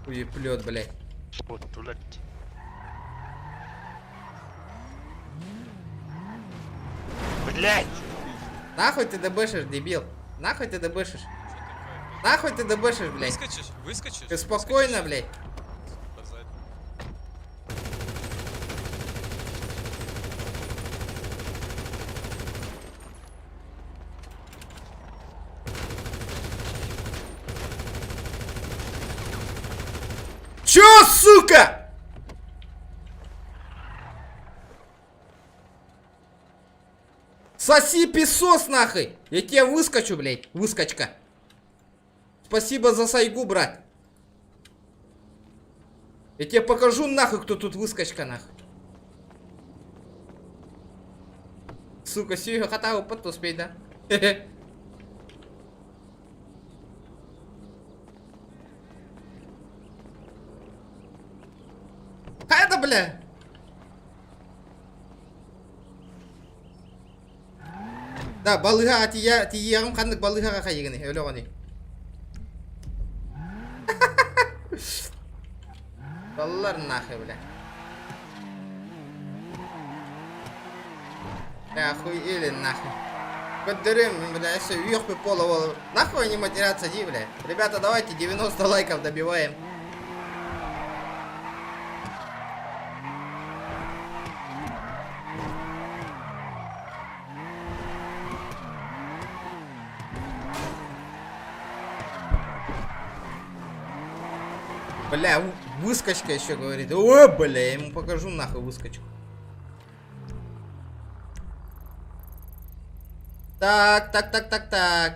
Хуеплёт, блядь. Вот, тулять. Блять! Нахуй ты дебышишь, дебил? Нахуй ты дебышишь? Нахуй ты дебышишь, блядь? Выскочишь? Ты спокойно, блядь. Чё, сука? Соси песос, нахуй! Я тебе выскочу, блядь, выскочка. Спасибо за сайгу, брат. Я тебе покажу, нахуй, кто тут выскочка, нахуй. Сука, сюга хатау подуспей, да? Это, бля! Да, балыга, тиярым хандык балыга кайгыны, өлө гони. Баллар нахуй, бля. Охуели нахуй. Поддерем, бля, если вверх бы пола. Нахуй не матерятся, ди, бля. Ребята, давайте 90 лайков добиваем. Бля, выскочка еще говорит. О, бля, я ему покажу нахуй выскочку. Так.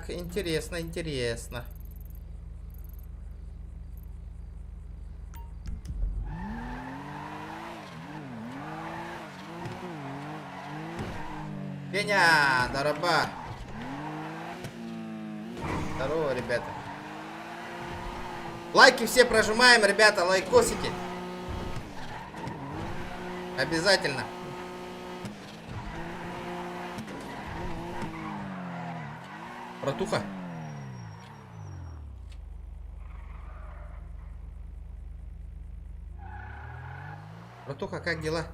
Интересно. Пеня, дороба. Здорово, ребята. Лайки все прожимаем, ребята, лайкосики. Обязательно. Братуха. Братуха, как дела?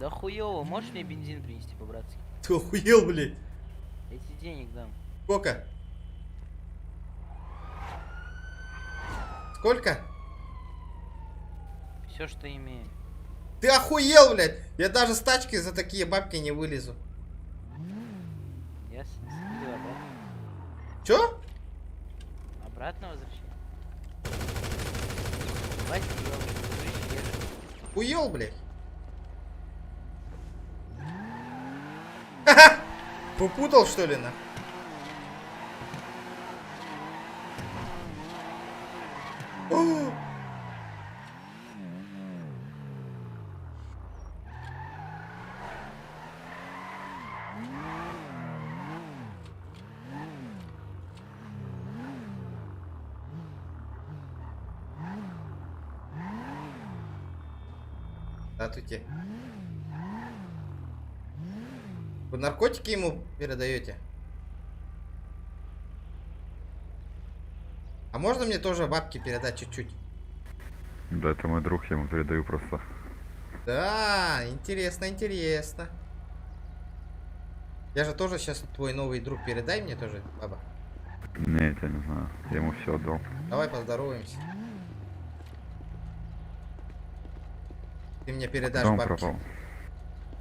Да хуёво, можешь мне бензин принести по-братски? Ты охуел, блядь? Я тебе денег дам. Сколько? Сколько? Все, что имею. Ты охуел, блядь? Я даже с тачки за такие бабки не вылезу. Ясно. Иди обратно. Чё? Обратно возвращай. Хватит, ёбаный. Хуел, блядь? Попутал, что ли, на? Здравствуйте. Вы наркотики ему передаете? А можно мне тоже бабки передать чуть-чуть? Да, это мой друг, я ему передаю просто. Да, интересно. Я же тоже сейчас твой новый друг, передай мне тоже, баба. Нет, я не знаю, я ему все отдал. Давай поздороваемся. Ты мне передашь он бабки. Пропал?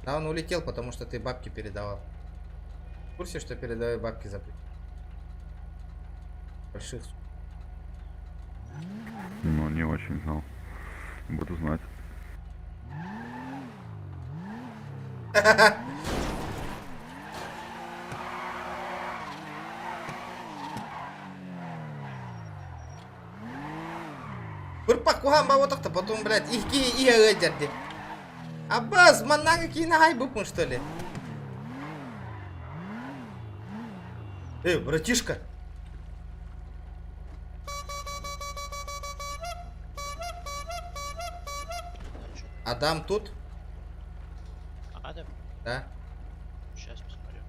Да, он улетел, потому что ты бабки передавал. В курсе, что передавай бабки за больших? Ну, не очень знал. Буду знать. Пурпакухан бавоток-то потом, блядь, и эгедерди. Аббас, маннага кинагай бупун, что ли? Братишка. Адам тут? Адам? Да. Сейчас посмотрю.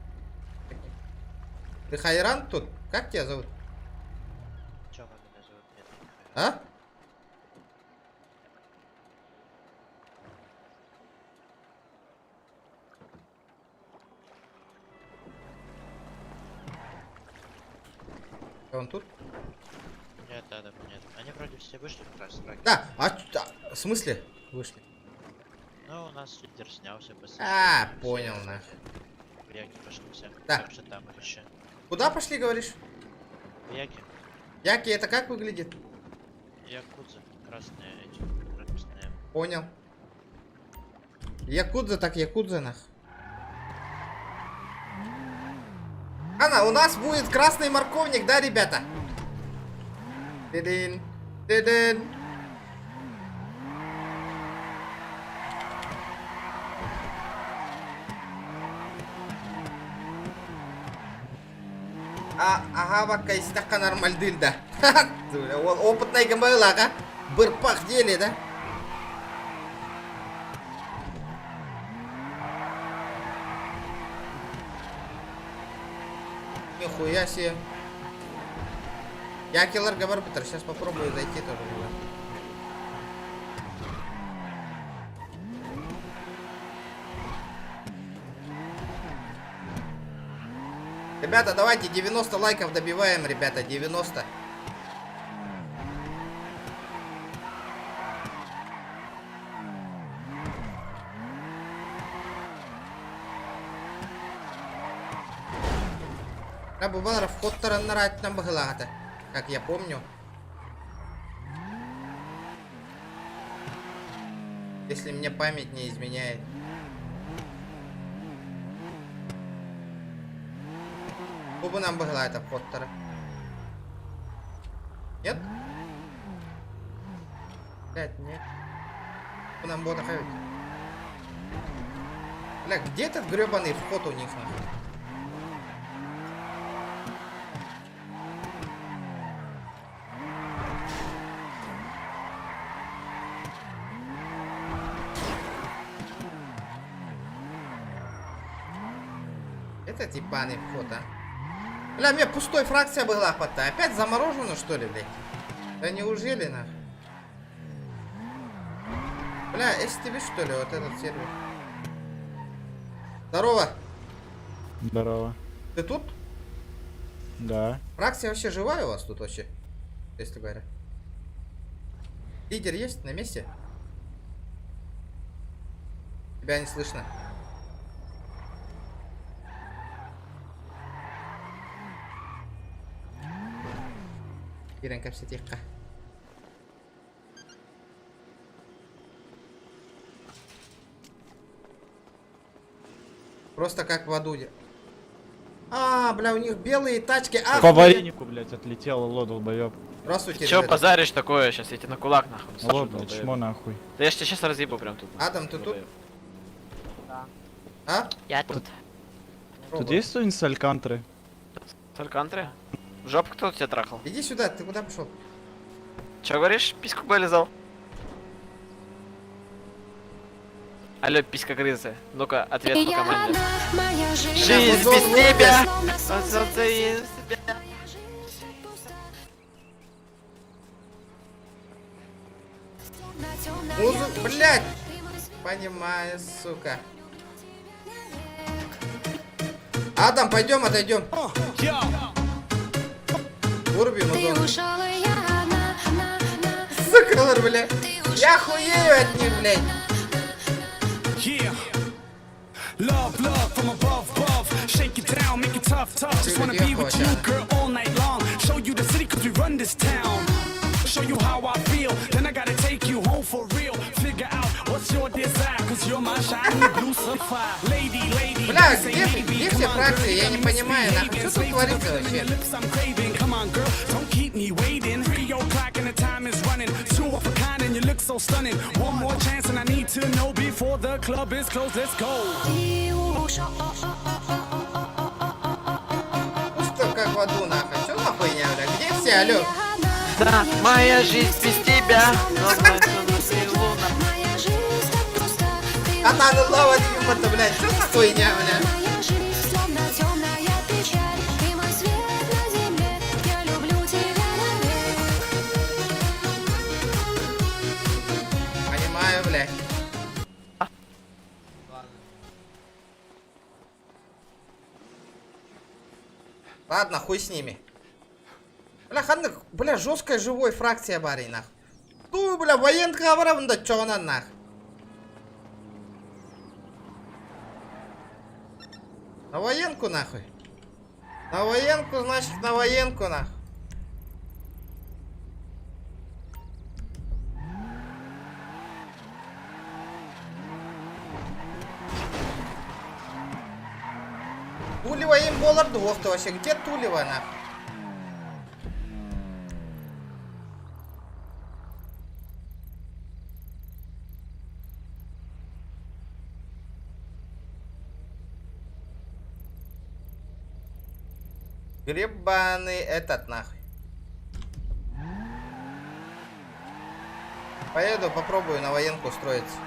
Ты Хайран тут? Как тебя зовут? Чё, как меня зовут? Нет, не А? Он тут? Нет, да, нет. Они вроде все вышли как раз. Да, в смысле вышли? Ну, у нас лидер снялся после. Понял, нахуй. В Яки пошли все. Да. Так что там их еще. Куда пошли, говоришь? В Яки. Яки это как выглядит? Якудза. Красные эти. Красные. Понял. Якудза так якудза, нах. У нас будет красный морковник, да, ребята? Тидин, тидин. Ага, бакка истака нормаль дылда. Опытный гамбайлага. Бырпах дели, да? Нихуя себе. Я киллер Габарбитер, сейчас попробую зайти тоже. Ребята, давайте 90 лайков добиваем, ребята, 90. Бывало, вход тараннарать нам баглата, как я помню. Если мне память не изменяет. Кубу нам баглата вход тара. Нет? Блять, нет. Кубу нам бота ходить. Бля, где этот гребаный вход у них, нахуй? Это типаный вход, а? Бля, мне пустой фракция была хватает. Опять заморожено, что ли, блядь? Да неужели, нахуй? Бля, STV, что ли, вот этот сервер? Здорово. Здорово. Ты тут? Да. Фракция вообще живая у вас тут вообще? Если говоря. Лидер есть на месте? Тебя не слышно. Иренка, все тихо. Просто как в аду. Бля, у них белые тачки. По варенику, блядь, отлетел, ло, долбоёб. Здравствуйте, Чё ребята. позаришь такое? Сейчас я тебе на кулак нахуй. Ло, блядь, чмо нахуй. Да я ж тебя сейчас разъебу прям тут. Адам, ты тут? Да. А? Я тут. Тут есть кто-нибудь с Алькантры? С Алькантры? В жопу кто тебя трахал? Иди сюда, ты куда пошел? Чё говоришь? Письку вылезал? Алло, писька грызы. Ну-ка, ответ по команде. Жизнь без тебя! Музыку, блядь! Понимаю, сука. Адам, пойдем, отойдем. Вырубим музон. Сука, блядь. Я хуею от них, блядь. Love, love from above, above. Shake it down, make it tough, tough. Just wanna be with you, girl, all night long. Show you the city, cause we run this town. Show you how I feel, then I gotta take you home for real. Figure out what's your desire, cause you're my shiny blue sapphire. Lady, lady, бля, где все фракции? Я не понимаю, нахуй. Что тут творится вообще? Come on, girl, don't keep me waiting. 3 o'clock and the time is running. 2 of a kind and you look so stunning. One more chance and I need to know before the club is closed. Let's go. Что как в аду, нахуй? Что за хуйня, бля? Где все, алё? Да, моя жизнь без тебя. Она лава ебата, блядь. Что за хуйня, бля? Понимаю, блядь. Ладно, хуй с ними. Бля, ханны, бля, жесткая живой фракция барей, нах. Ту, бля, военка барабында чоғынан, нах. На военку, нахуй. На военку, значит, на военку, нахуй. Тулева им боларды оқты вообще. Где Тулева, нахуй? Гребаный этот, нахуй. Поеду, попробую на военку устроиться.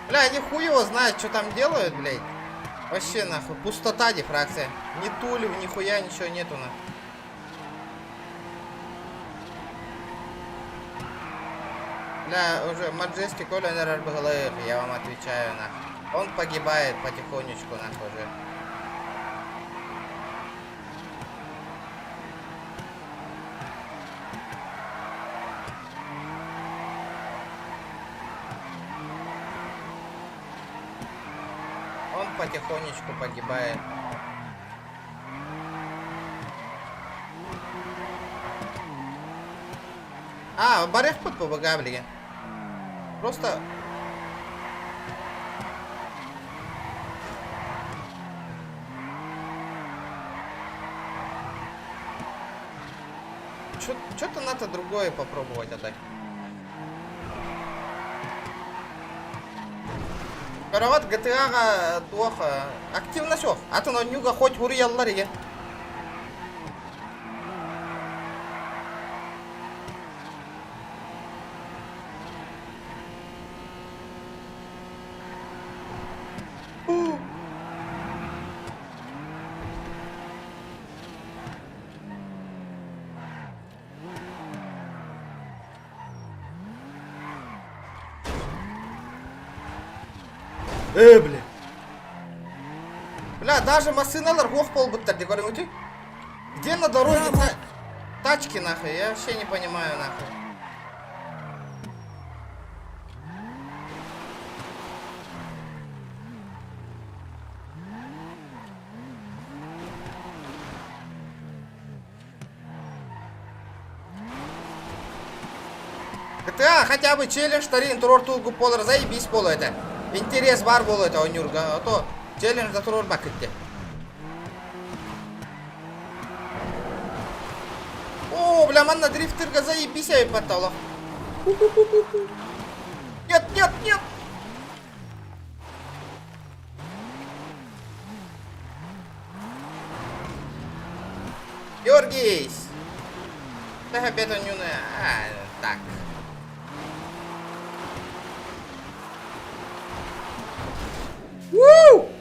Бля, они хуй его знают, что там делают, блядь. Вообще, нахуй, пустота дифракция. Ни тулев, ни хуя, ничего нету, нахуй. Бля, уже Маджестик Оленер Арбагалаев, я вам отвечаю, нахуй. Он погибает потихонечку, нахуй, уже. Потихонечку погибает. А, барех под побага, блин. Просто... Что-то надо другое попробовать отдать. Карават GTA-га плохо. Активность жоқ. Атын онюга хоть урьяллар екен. Бля. Бля, даже машиналар хох полбуттар, где говорю, где на дороге тачки, нахуй? Я вообще не понимаю, нахуй. GTA хотя бы челлендж тарин турор тулгу полар, заебись полу это. Интерес бар болу это онюрга, а то челлендж за турор бакетте. О, бля, манна дрифтерга заебись, я и потала. Нет, нет, нет. Георгиис. Так опять он так. Woo!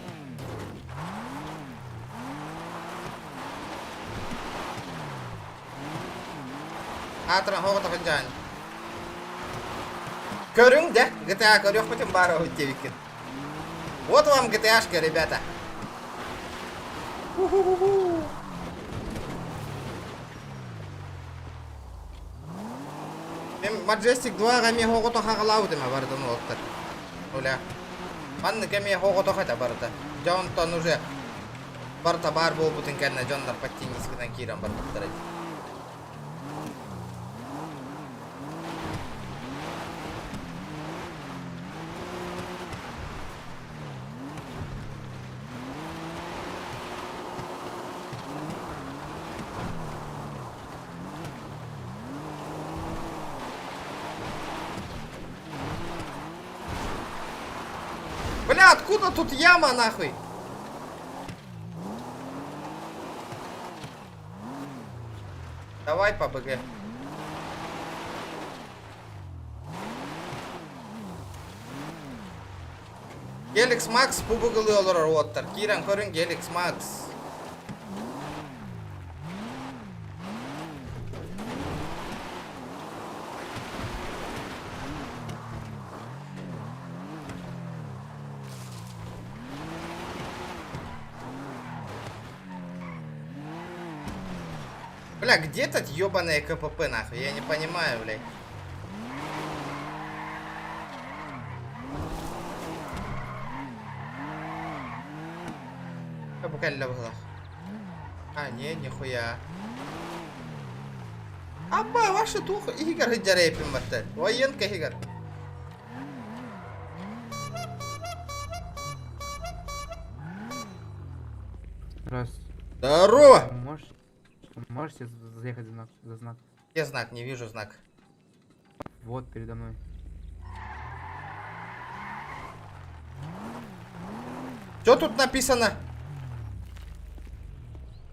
Атран хогото ханжан. Көрүң да? GTA көрөк бүтүн бары өттебикин. Вот вам GTA-шка, ребята. Мен Majestic 2-га мен хогото хагалау деме бардым оттар. Оля. Манны кеме хогото хата барда. Жонтон уже барта бар болбутун кенне жондар паттинискинен киран бардыктар. Бля, откуда тут яма, нахуй? Давай по БГ. Helix Max bu kılıyorlar ortalar. Kiran körün Helix Max. Бля, где этот ёбаный КПП нахуй? Я не понимаю, блядь. А, не, нихуя. Абба, ваша туха. Игорь Хиджарейпин маттель. Военка Игорь. Здравствуйте. Здорово! Можете заехать за знак? Где знак? Не вижу знак. Вот передо мной. Что тут написано?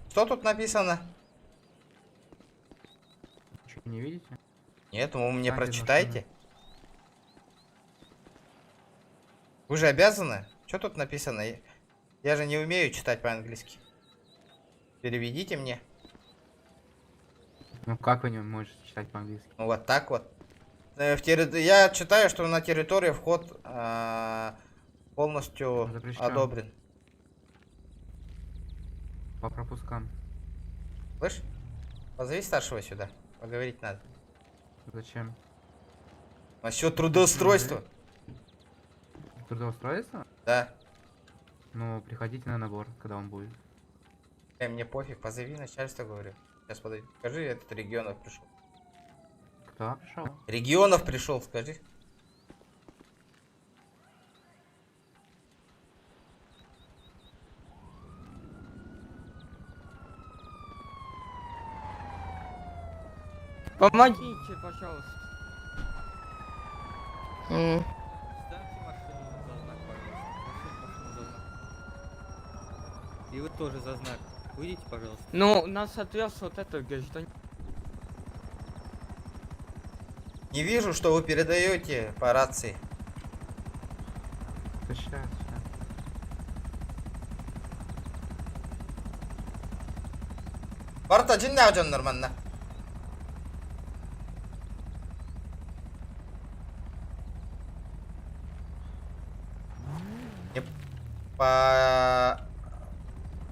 Что тут написано? Ничего не видите? Нет, вы мне А, прочитайте. Вы же обязаны? Что тут написано? Я же не умею читать по-английски. Переведите мне. Ну как вы не можете читать по-английски? Ну вот так вот. Я читаю, что на территории вход полностью Запрещен. одобрен. По пропускам. Слышь? Позови старшего сюда. Поговорить надо. Зачем? Насчет трудоустройства. Трудоустройство? Да. Ну, приходите на набор, когда он будет. Мне пофиг, позови начальство, говорю. Сейчас подойди. Скажи, этот Регионов пришел. Кто пришел? Регионов пришел, скажи. Помогите, пожалуйста. М. Ставьте машину за знак, пожалуйста. Машину за знак. И вы тоже за знак. Выйдите, пожалуйста. Ну, нас отвез вот этот гражданин. Не вижу, что вы передаете по рации. Сейчас. Барта, джин не нормально.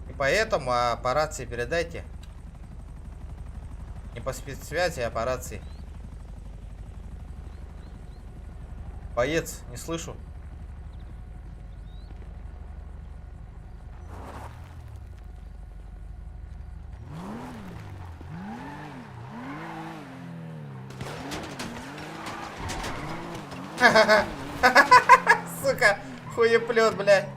Не по этому, а по рации передайте. Не по спецсвязи, а по рации. Боец, не слышу. Сука, хуеплет, блядь.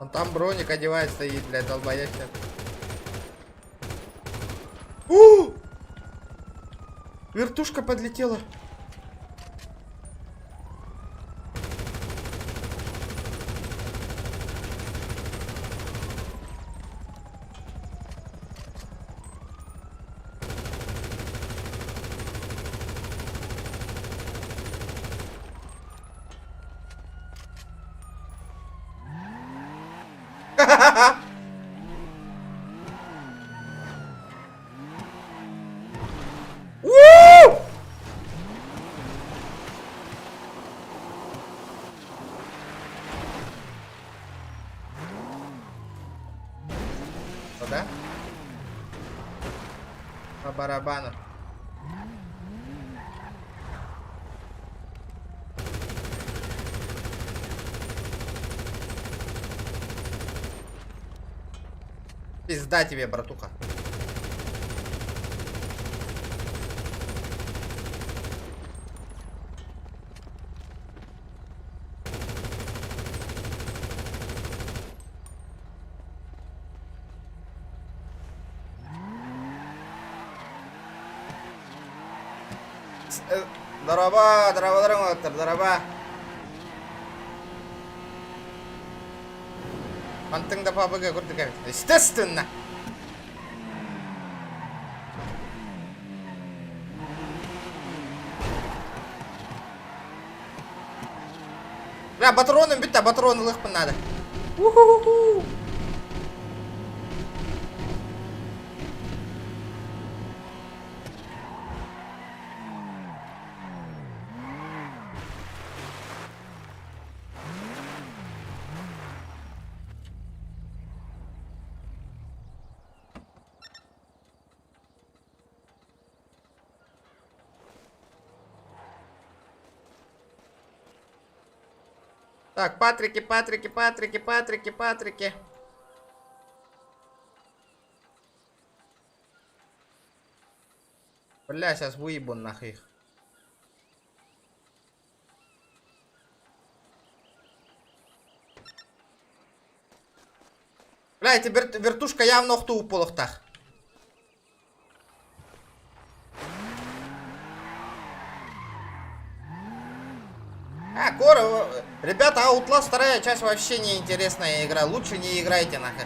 Он там броник одевает, стоит, блядь, долбоящий. Вертушка подлетела. Да? По барабану. Пизда тебе, братуха. Дороба, дороба. Мантыңда папага көрдік. Естественно. Бля, патроны бит, а патроны лых надо. Уху-ху-ху. Так, Патрики. Бля, сейчас выебу нахуй их. Бля, эти вертушка явно хто у полохтах. Ребята, Outlast 2 часть вообще не интересная игра. Лучше не играйте нахуй.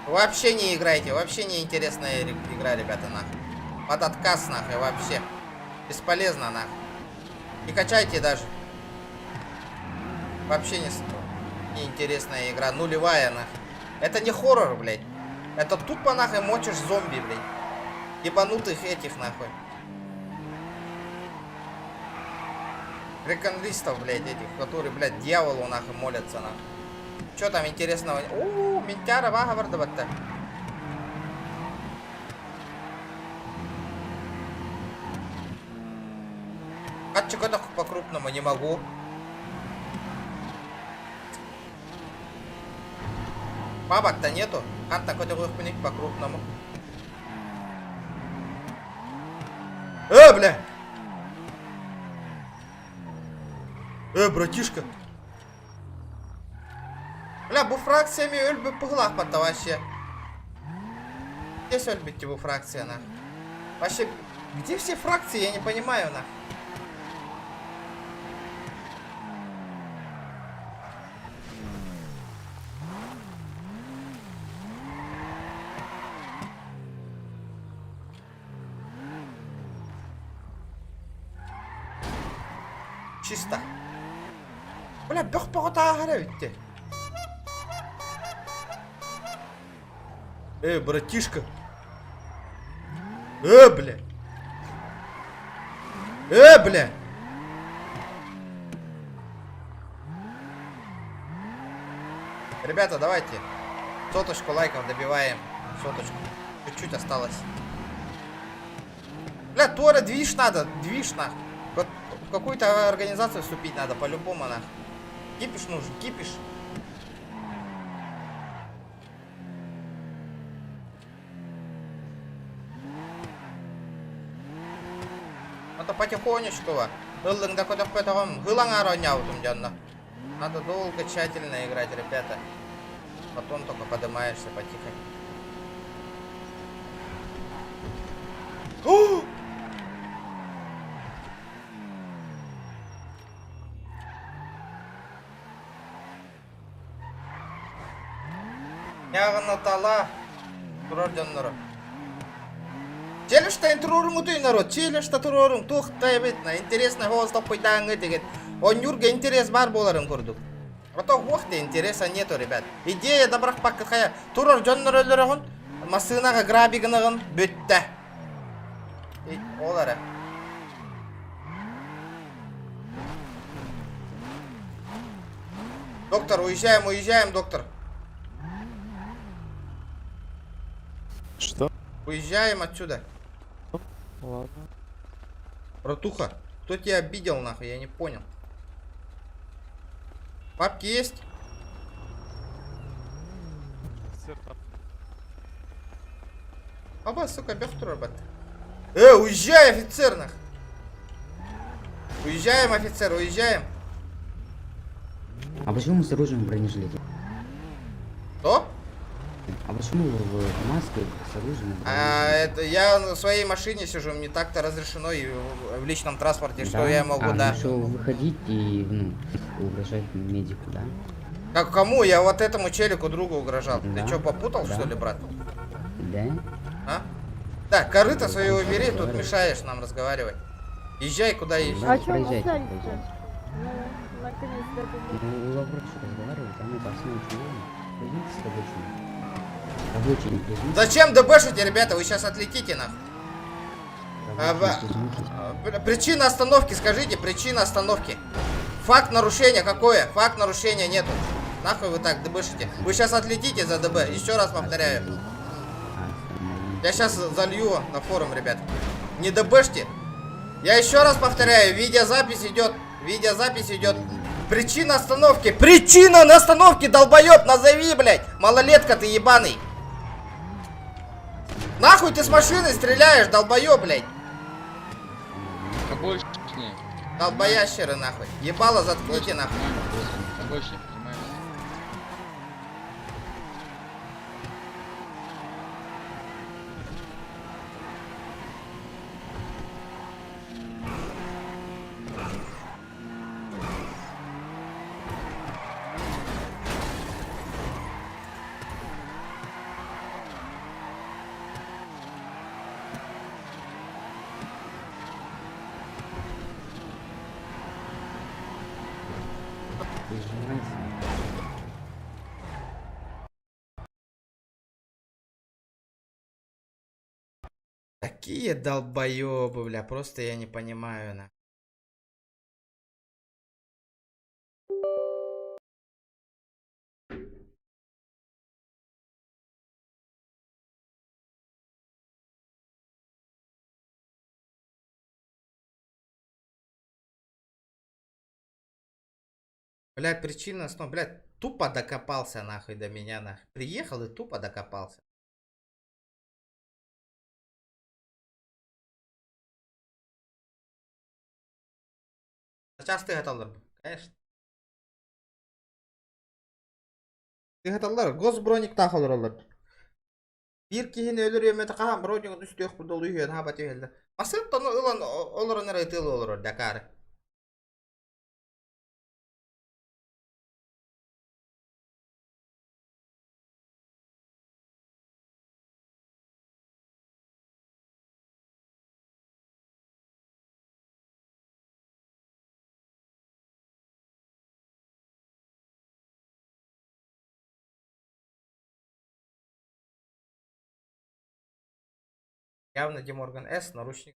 Вообще не играйте. Вообще не интересная игра, ребята, нахуй. Под отказ нахуй вообще. Бесполезно нахуй. Не качайте даже. Вообще не интересная игра. Нулевая нахуй. Это не хоррор, блядь. Это тупо нахуй мочишь зомби, блядь. Ебанутых этих нахуй. Реконлистов, блядь, этих, которые, блядь, дьяволу нахуй молятся нахуй. Чё там интересного? Ментяра, вага, вардабатта. А чего-то по-крупному не могу. Бабок-то нету. Хан такой выхпунить по-крупному. Бля! Братишка. Бля, бу фракциями өлбі пығылақ батта вообще. Где өлбітті бу фракция, нах? Вообще, где все фракции, я не понимаю, нах. Чисто. Бля, бөх пағыта ағара өтті. Братишка. Бля. Бля. Ребята, давайте. Соточку лайков добиваем. Соточку. Чуть-чуть осталось. Бля, Тора, движ надо. Движ, нахуй. Вот в какую-то организацию вступить надо, по-любому, нахуй. Кипиш нужен, кипиш. Это потихонечку. Надо долго, тщательно играть, ребята. Потом только поднимаешься потихоньку. Яғына тала. Тұрар жанлары. Челешта турорың өтей народ. Челешта турорың. Тоқтай бетна. Интересно голостап қойдаңы деген. Он юрга интерес бар боларын көрдік. Ото уақытта интереса нету, ребят. Идея добрақ паққая. Тұрар жанлары өліріғын. Масынаға грабигінығын бөтті. Олары. Доктор, уезжаем, доктор. Что? Уезжаем отсюда. Ладно. Братуха, кто тебя обидел нахуй, я не понял. Папки есть? Аба, сука, бёхтур рабат. Уезжай, офицер, нах. Уезжаем, офицер, уезжаем. А почему мы с оружием в бронежилете? Что? А почему вы в маске с оружием? Это я на своей машине сижу, мне так-то разрешено и в личном транспорте, что да? я могу, да. Решил выходить и, угрожать медику, да? Как кому? Я вот этому челику другу угрожал. Да? Ты что, попутал, Да. что ли, брат? Да? А? Так, корыто свое убери, тут мешаешь нам разговаривать. Езжай, куда езжай. А чё Проезжайте, остались-то? проезжайте. Ну, наконец-то это... Ну, у Лаврочи разговаривать, а мы по основному чего? Придите с рабочими. Рабочие не придут. Зачем ДБшите, ребята? Вы сейчас отлетите, нахуй. Причина остановки, скажите, причина остановки. Факт нарушения какое? Факт нарушения нету. Нахуй вы так ДБшите? Вы сейчас отлетите за ДБ, еще раз повторяю. Я сейчас залью на форум, ребят. Не ДБшьте. Я еще раз повторяю, видеозапись идет. Видеозапись идет. Причина остановки. Причина на остановке, долбоеб, назови, блядь. Малолетка ты ебаный. Нахуй ты с машины стреляешь, долбоеб, блядь. Побольше. Долбоящеры, нахуй. Ебало заткните, нахуй. Побольше, понимаешь? Такие долбоебы, бля, просто я не понимаю, на. Блядь, причина, ну, блядь, тупо докопался нахуй до меня, нахуй. Приехал и тупо докопался. Сейчас ты готовлар, конечно. Ты готовлар, госброник тахалар олар. Bir kişinin ölür yemeti kahan broningin üstü yok bu dolu yiyen habat yelde. Asıl tonu ulan olur nere itilı olur Dakar. Явно Деморган С, наручник.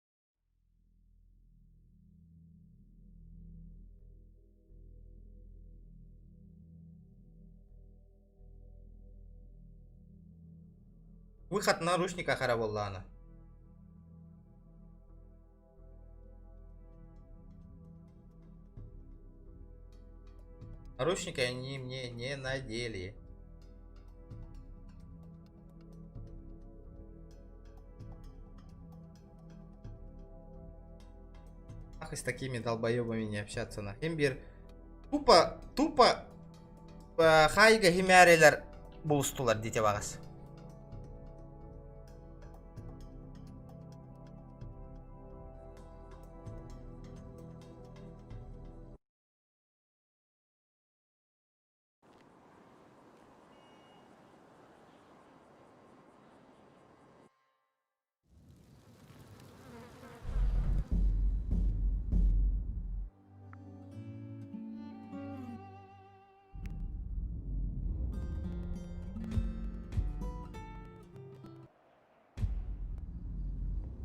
Выход наручника Харабуллана. Наручники они мне не надели. Ах, и с такими долбоебами не общаться на. Хембир. Тупо хайга химярелер булстулар дите багас.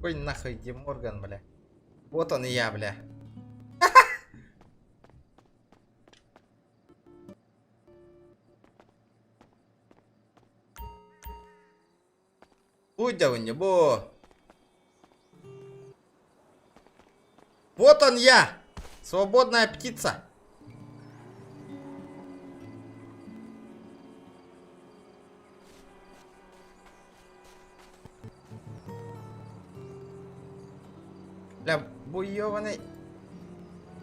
Ой, нахуй, Деморган, бля. Вот он и я, бля. Будь у него. Вот он я! Свободная птица! Бля, буёваный...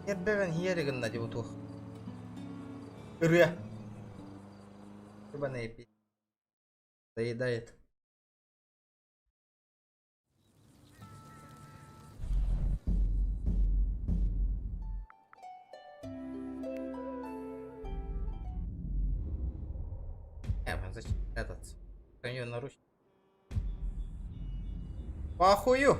Ербевен ериган на дивутух. Ря. Ебаный пи... Доедает. Зачем этот? Конью наручник. Похую!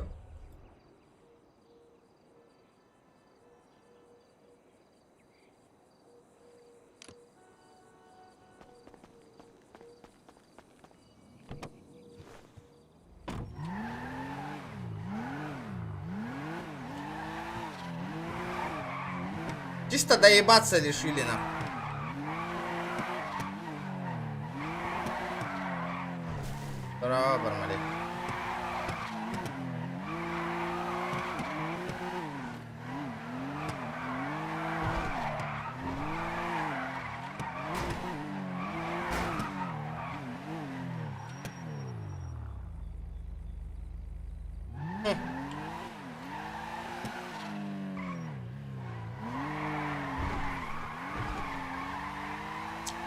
Чисто доебаться решили нам. Здорово, Бармали.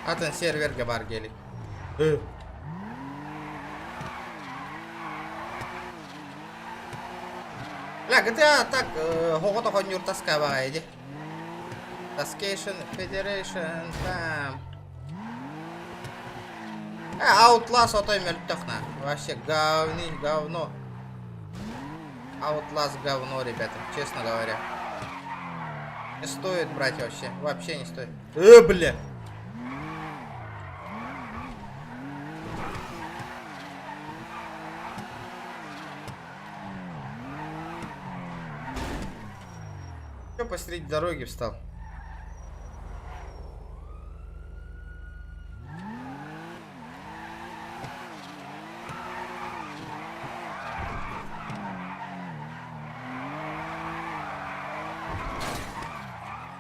Атын серверге бар келик. Бля, GTA так хогото хонюр таска байди. Taskation Federation там. Outlast отой мельтохна. Вообще говно. Outlast говно, ребята, честно говоря. Не стоит брать вообще. Вообще не стоит. Бля. Посреди дороги встал.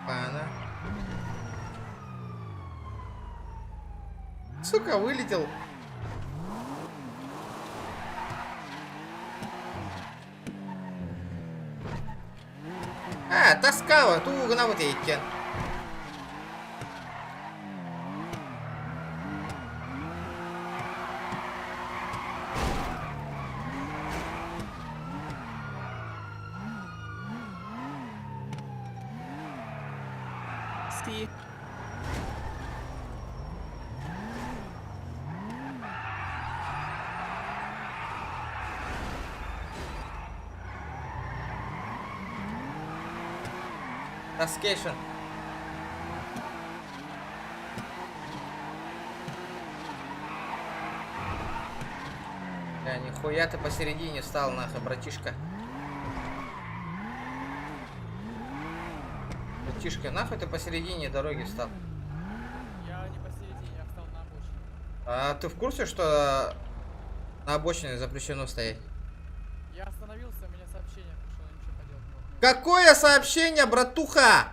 Пана. Сука, вылетел. Таскава, ту гнавут екен. See. Таскейшн. Да, нихуя ты посередине встал, нахуй, братишка. Братишка, нахуй ты посередине дороги встал? Я не посередине, я встал на обочине. А ты в курсе, что на обочине запрещено стоять? Я остановился, у меня сообщение пришло, я ничего поделать не мог. Какое сообщение, братуха?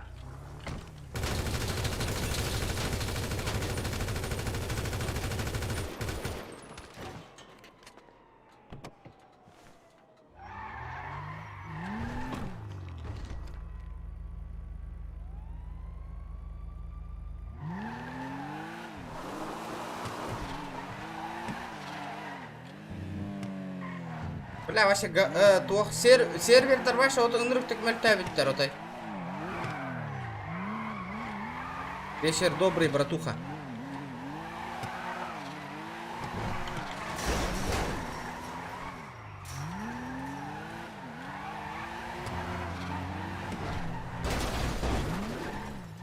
Бля, вообще, тух сервер ваша вот ынрып текмельтә биттер отай. Вечер добрый, братуха.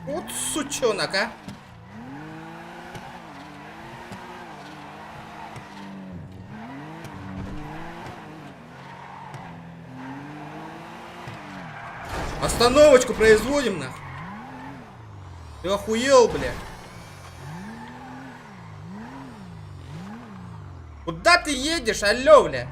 Вот сучонок, а. Остановочку производим, нахуй. Ты охуел, бля. Куда ты едешь, алло, бля?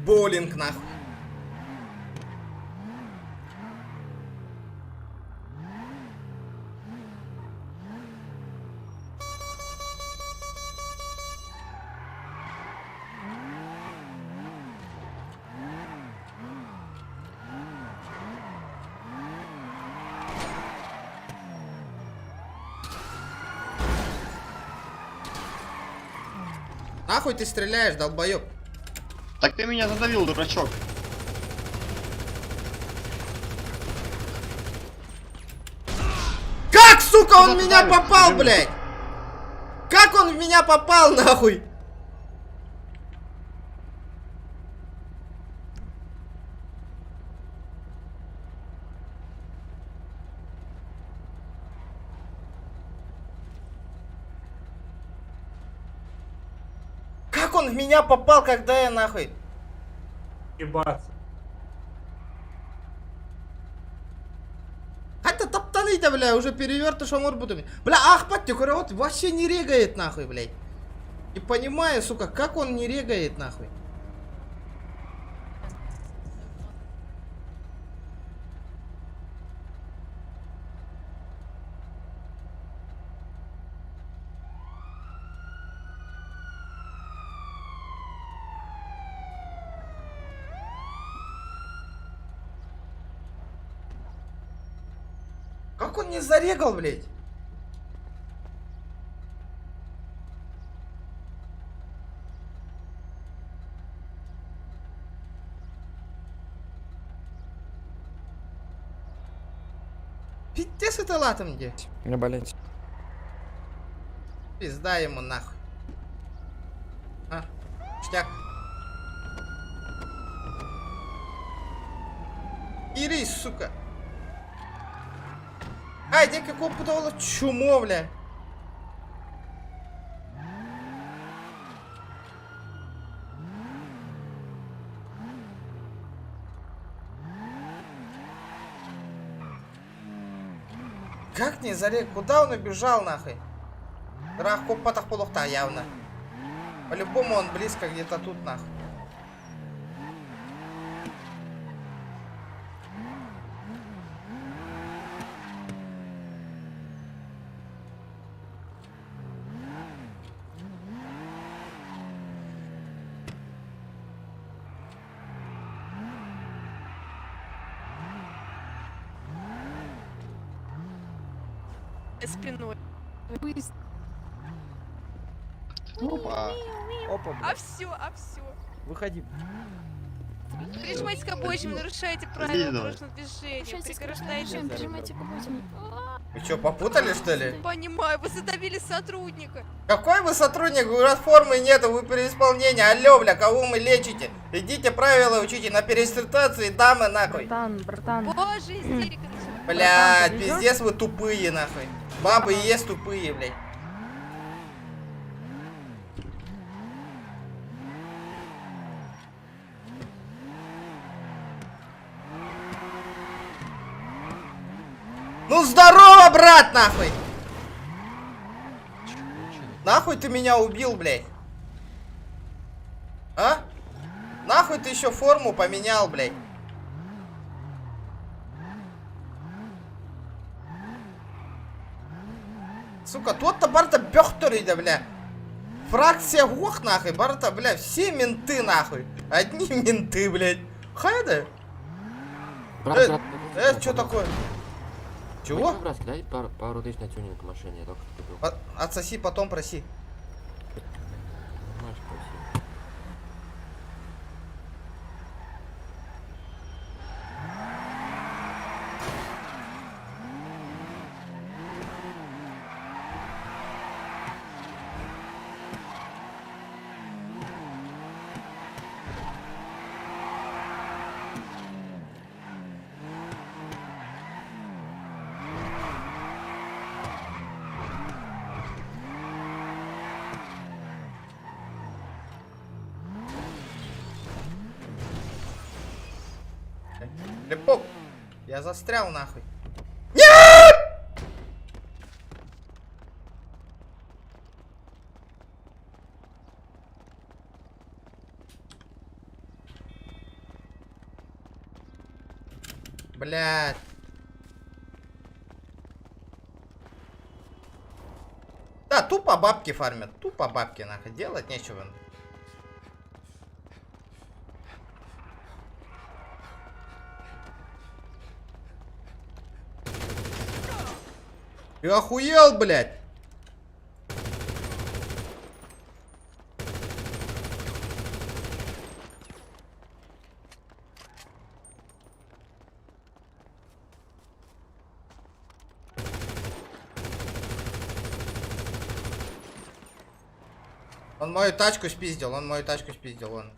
Боулинг, нахуй. Нахуй ты стреляешь, долбоёб? Так ты меня задавил, дурачок. Как, сука, он в меня попал, блядь? Как он в меня попал, нахуй? Как он в меня попал, когда я нахуй? Ебаться. Хотя топтаны-то, бля, уже перевертыш амурбутами. Бля, ахпаттик, вот вообще не регает, нахуй, блядь. Не понимаю, сука, как он не регает, нахуй. Как он не зарегал, блядь? Пиздец это латом где? Не болеть. Пизда ему нахуй. А, штяк. Ири, сука. Ай, где какого путало чумо, бля. Как не зарек? Куда он убежал, нахуй? Рах копатах полухта явно. По-любому он близко где-то тут, нахуй. Спиной. Опа. Опа, А все, а все. Выходи. Прижимайте к обочинам, нарушаете правила дорожного движения, преграждаете. Прижимайте к обочинам. Вы что, попутали, что ли? Понимаю, вы задавили сотрудника. Какой вы сотрудник? У вас формы нету, вы переисполнение. Алло, бля, кого вы лечите? Идите правила учите на перестритуации, дамы, нахуй. Братан. Боже, истерика. Блядь, пиздец вы тупые, нахуй. Бабы и есть тупые, блядь. Ну здорово, брат, нахуй! Нахуй ты меня убил, блядь? А? Нахуй ты еще форму поменял, блядь? Сука, тот-то барта бёхтори, да, бля. Фракция гох, нахуй, барта, бля, все менты, нахуй. Одни менты, блядь. Хайда? Что такое? Чего? Братский, дай пару тысяч на тюнинг машине, я только купил. Отсоси, потом проси. Можешь просить. Лепок, я застрял, нахуй. Нет! Блядь. Да, тупо бабки фармят. Тупо бабки, нахуй. Делать нечего. Ты охуел, блядь? Он мою тачку спиздил, он.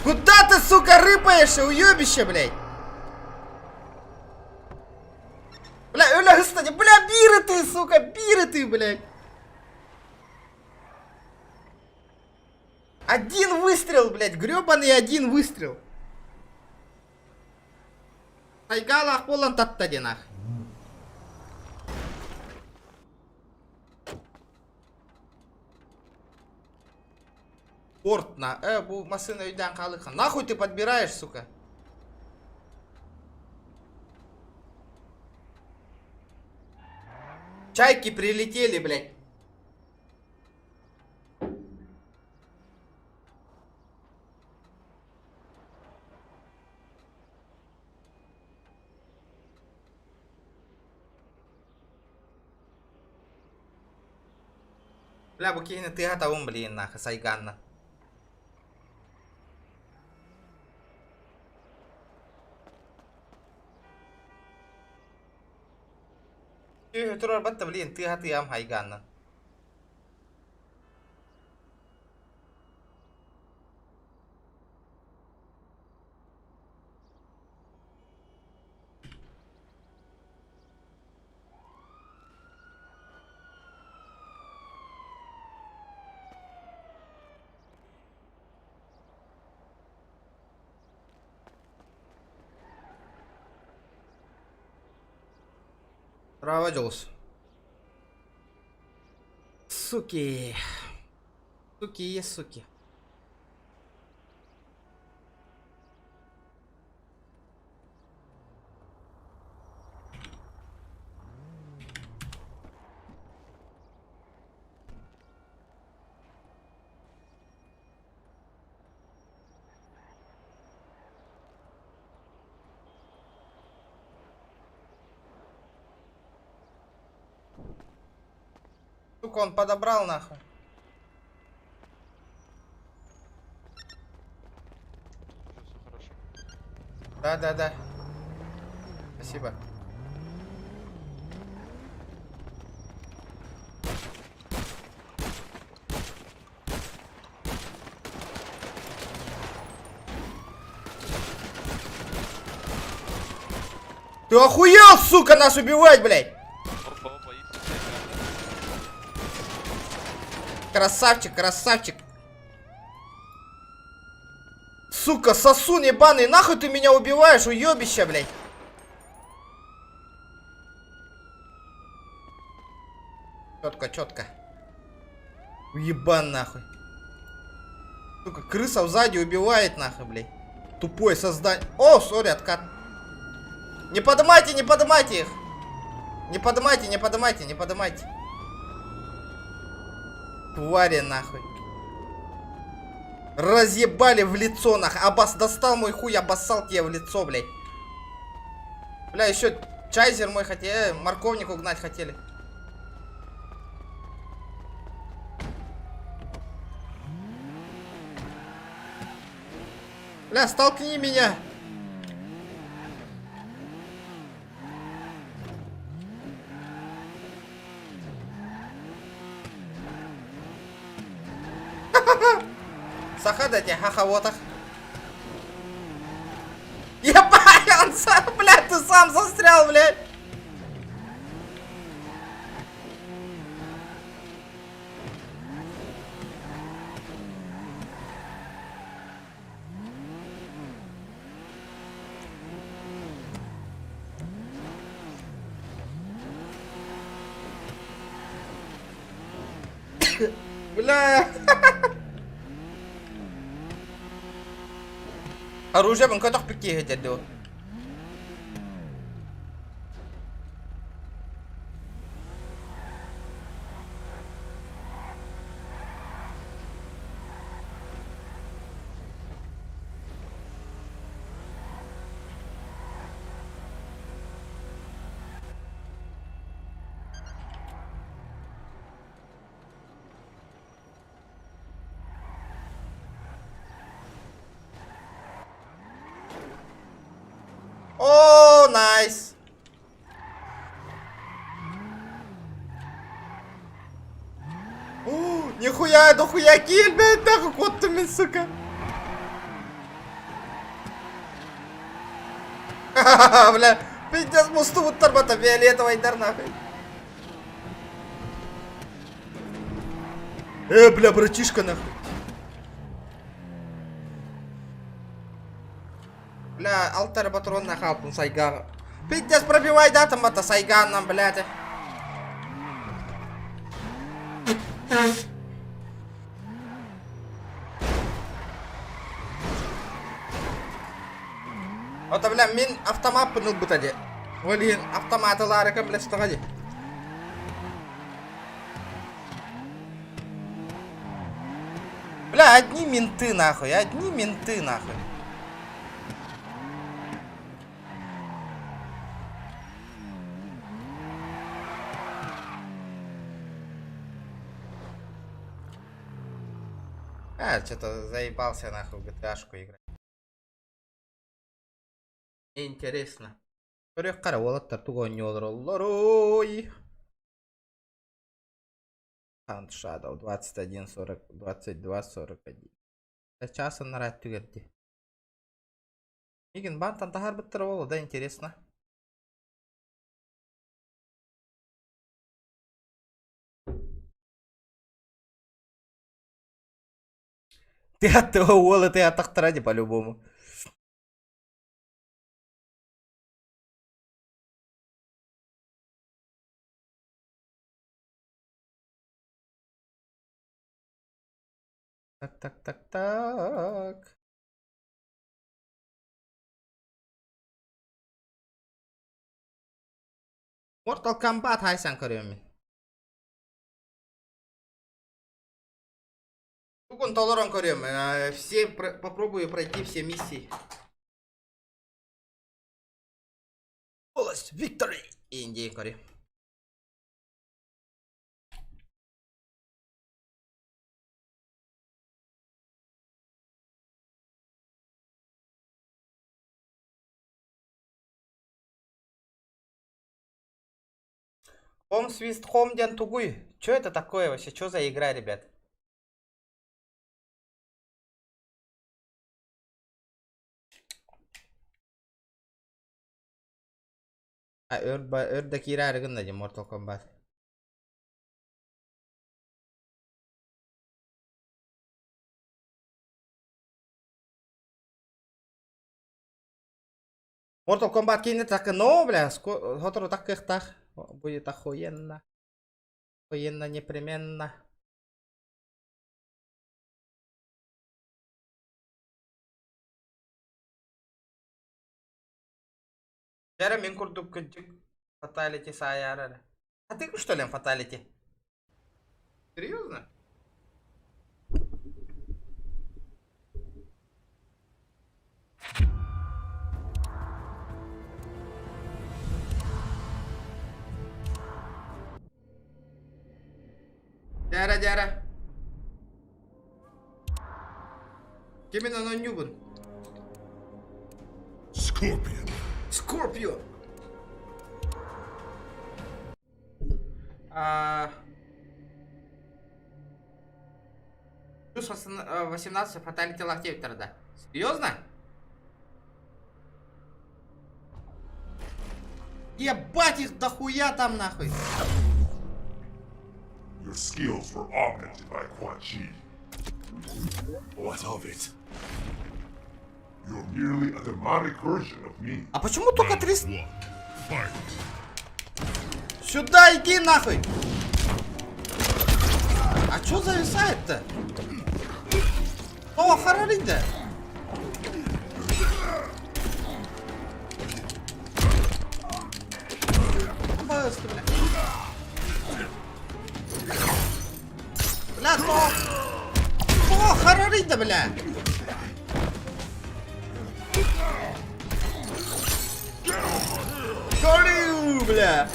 Куда ты, сука, рыпаешься, уебище, блядь? Бля, кстати, бля, бири ты, сука, бири ты, блядь. Один выстрел, блядь, гребаный один выстрел. Айгала полон таттадинах. Порт на... bu машина үйден қалыхан. Нахуй ты подбираешь, сука? Чайки прилетели, блядь. Бля, букейна, ты готовым, блин, нахуй, сайганна. Турар батта, блин, ты готовым, хайганна. Проводился. Суки. Суки есть суки. Сука, он подобрал нахуй. Да. Спасибо. Ты охуел, сука, нас убивать, блядь? Красавчик. Сука, сосун ебаный, нахуй ты меня убиваешь, уебище, блядь. Четко. Уебан, нахуй. Сука, крыса сзади убивает, нахуй, блядь. Тупое создание. О, сори, откат. Не поднимайте их. Не поднимайте. Твари, нахуй. Разъебали в лицо, нахуй. Достал мой хуй, обоссал тебе в лицо, блядь. Бля, еще чайзер мой хотели, морковник угнать хотели. Бля, столкни меня. Сахадайте, хахавотах. Ебать, он сам, блядь, ты сам застрял, блядь. Бля. Оружие бен котох пики гетеді. О, найс. Нихуя, дохуя киль, блядь, нахуй, кот ты, блин, сука. Ха-ха-ха, бля, пиздец, мусту вот торбата фиолетовый дар, нахуй. Бля, братишка, нахуй. Бля, алтар патрон на халпун сайга. Пиздец, пробивай, да, там это сайган нам, блядь. Вот, бля, мен автомат пыныл бутади. Валин, автоматы ларыка, бля, что ходи. Бля, одни менты, нахуй, одни менты, нахуй. Что-то заебался нахуй в GTA-шку играть. Интересно. Көрек қара олаттар туған олар. Hunt Shadow 21:40, 22:41. Часын нарад түгерді. Еген бантан тахар біттір олы да интересно. Ты от того вола, ты от Ахтради по-любому. Так. Mortal Kombat haysan koruyorum ben. Бүгін толорон көрем. Все попробую пройти все миссии. Полость Victory. Индии корем. Хом свист хом дян тугуй. Чё это такое вообще? Чё за игра, ребят? Ördek irar gında Mortal Kombat. Mortal Kombat кинет так, но, бля, скоро так их так будет охуенно. Охуенно непременно. Яра мен курдук күнчик фаталити саяры. А ты что ли фаталити? Серьезно? Дяра. Кемена на нюбан. Scorpion. Плюс 18 фаталити локтей тогда. Серьезно? Ебать их дохуя там нахуй. Your skills were augmented by Quan Chi. What of it? You're merely a demonic version of me. А почему только 300? Сюда иди нахуй! А чё зависает-то? О, Харалида! Пожалуйста, бля. Бля, то... О, харарида, бля. Горю, бля.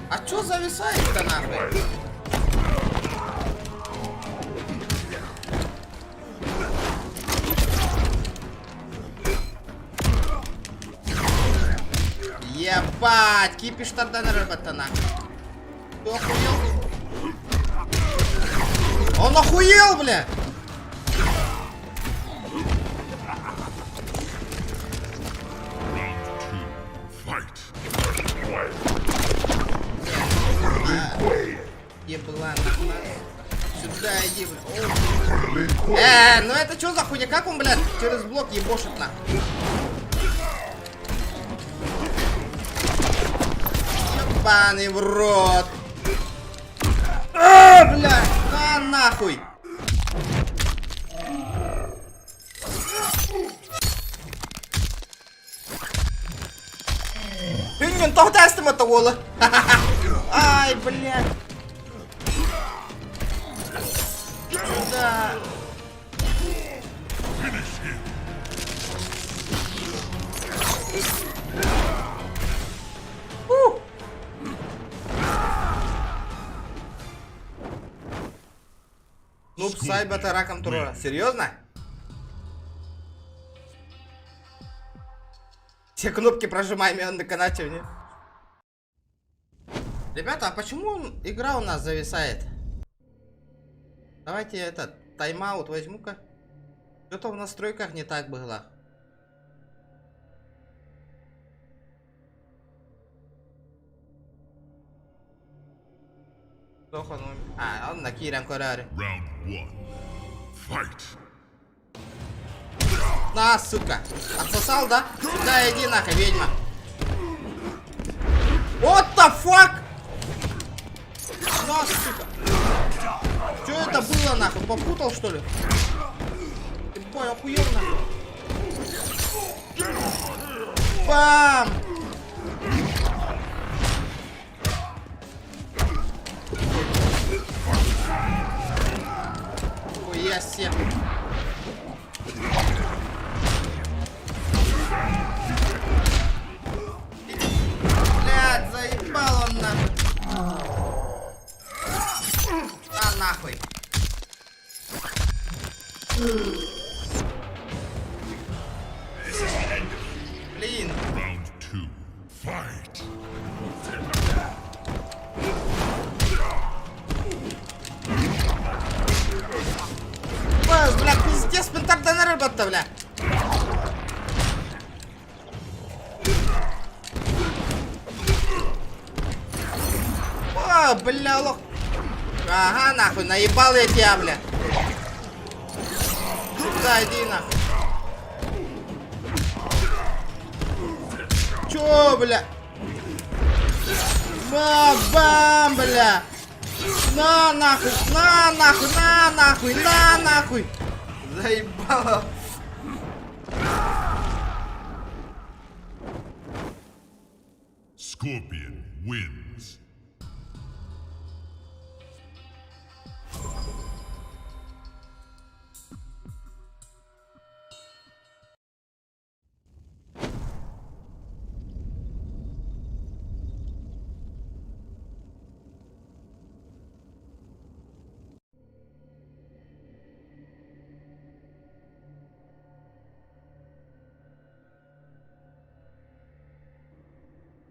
А чё зависает-то нахуй? Ебать, кипиш тогда на рыбата нахуй. Ты охуел? Он охуел, бля! Ебла нахуй. Сюда иди, бля. Ну это что за хуйня? Как он, блядь, через блок ебошит нахуй? Ебаный в рот. Бля, на нахуй. Блин, тогда это воло. Ай, блядь. Сюда. Ну, сайбата раком тура. Серьезно? Все кнопки прожимаем, и он на канате мне. Ребята, а почему игра у нас зависает? Давайте этот тайм-аут возьму-ка. Что-то в настройках не так было. А, он на Кирям Кораре. На, сука. Отсосал, да? Да, иди нахуй, ведьма. What the fuck? На, сука. Что это было, нахуй? Попутал, что ли? Ты бой, охуел, нахуй. Бам! Хуя себе. Блядь, заебал он нахуй. А нахуй. Блин. Бля, пиздец, пентарда на рыбу-то, бля. О, бля, лох. Ага, нахуй, наебал я тебя, бля. Сюда иди, нахуй. Чё, бля? Бам, бля. На нахуй, на нахуй, на нахуй, на нахуй. Заебало. Scorpion wins.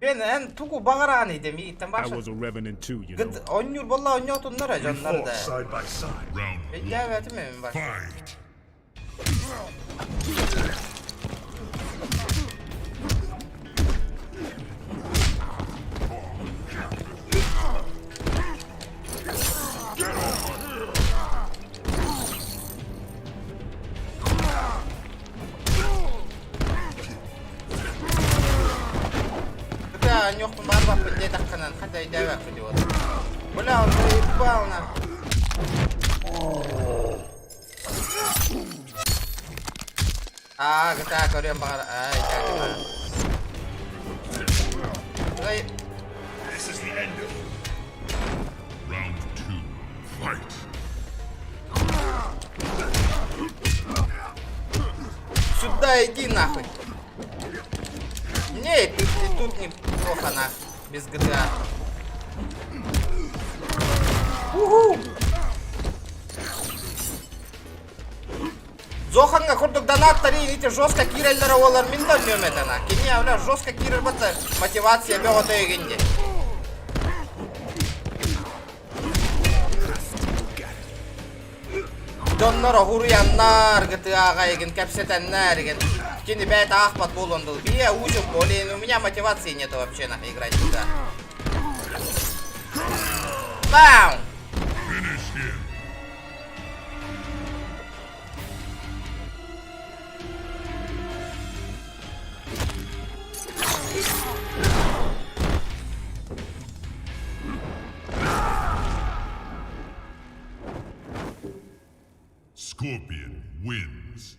Ben tuku bağıran idim yiğitten I başa. was a revenant too, you know. Gıd onur vallahi onur tunlara We canlar fought da. side by side. Round one. Evet mi baş. Fight. Да, нюхну барба поднять так канал, хотя и давай ходил. Бля, он заебал нахуй. GTA Korean bakar. Jangan. This is the end of you. Round 2. Fight. Сюда иди нахуй. Не, тут неплохо нахуй. Без GTA. Уху! Зоханга курдук донаттари ите жестко киреллер олар миндон нөметана. Кини авла жестко кирел бата мотивация бе ото егенде. Доннор хуруяннар GTA-га еген капсетеннер еген. Кини бәйт ахпат болондул. Бие учуп болен. У меня мотивации нету вообще нахуй играть сюда. Бам! Scorpion wins.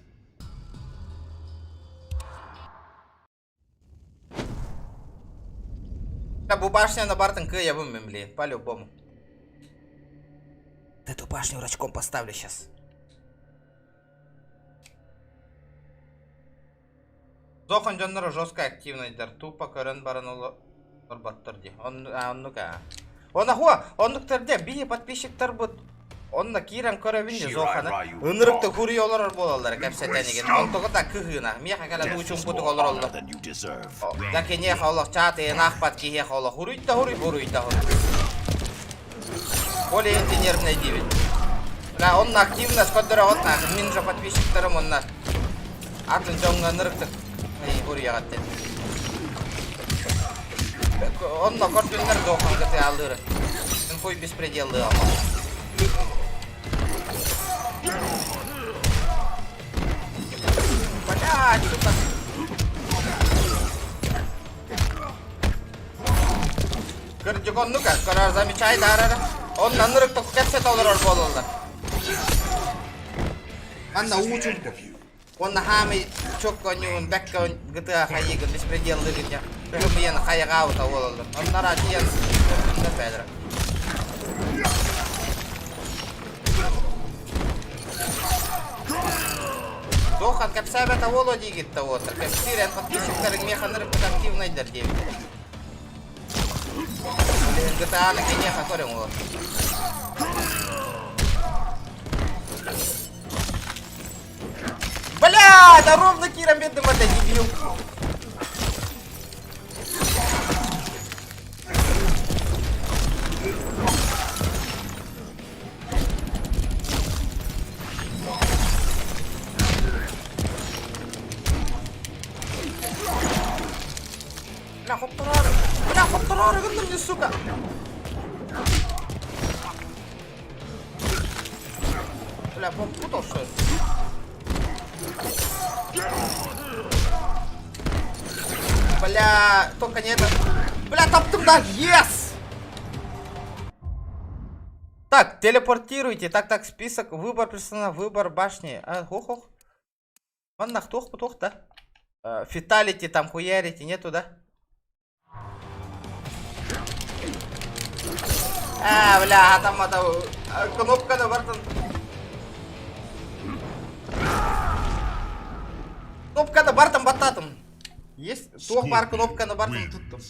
Бу башня на Бартон К я вымемли, по-любому. Эту башню рачком поставлю сейчас. Зохан жанры жестко активныйдыр. Тупо көрін барын олы ұрбаттырды. Оннука. Оннуктарда бие подписчиктар бұд. Онна кирен көрөбүнде Зоханы. Ынырыкты күрүй олар болалар кәпсетенеген. Онтоғыда күхіна. Меха кәлі учун бұдық олар олар. Дәкене қаулық чаты, нақпат кейе қаулық. Хуруйта хуруйта. Поле енді нервный дивит. Онна активность көддірі отна. Мен же подписчиктарым онна. Атын жоңға ынырыкты. Хуруй ағаттен. Онна көртүнлер Зохан кіте алдыры. Мен қой беспределді алма. Блядь, сука. Көрдік онны кәс, көрар замечай дарары. Он нанырықты кәпсет олар болылды. Анна учун. Онна хамы чок конюн, бәк GTA хайыгын, беспределді гінде. Бүгін ені хайыға ауыта олылды. Оннара тиен көрдіңді бәдірі. Зохан кәпсәбәті олы дегетті отыр. Кәпсирен подписчиктарың механырып активнайдыр дейбі. GTA-ны кенеха көрің олар. Бля, да ровно киром бедным это дебил. Бля, хоптарары гындым не, сука. Бля, попутал что ли? Бля, только не это. Бля, топтым да, yes! Так, телепортируйте. Так, список. Выбор персонажа, выбор башни. Хох. Вон на хтох, да? Фиталити там хуярите, нету, да? Бля, там это... Кнопка на бартон. Кнопка на бартон бататом. Есть? Тух пар кнопка на бартон тут.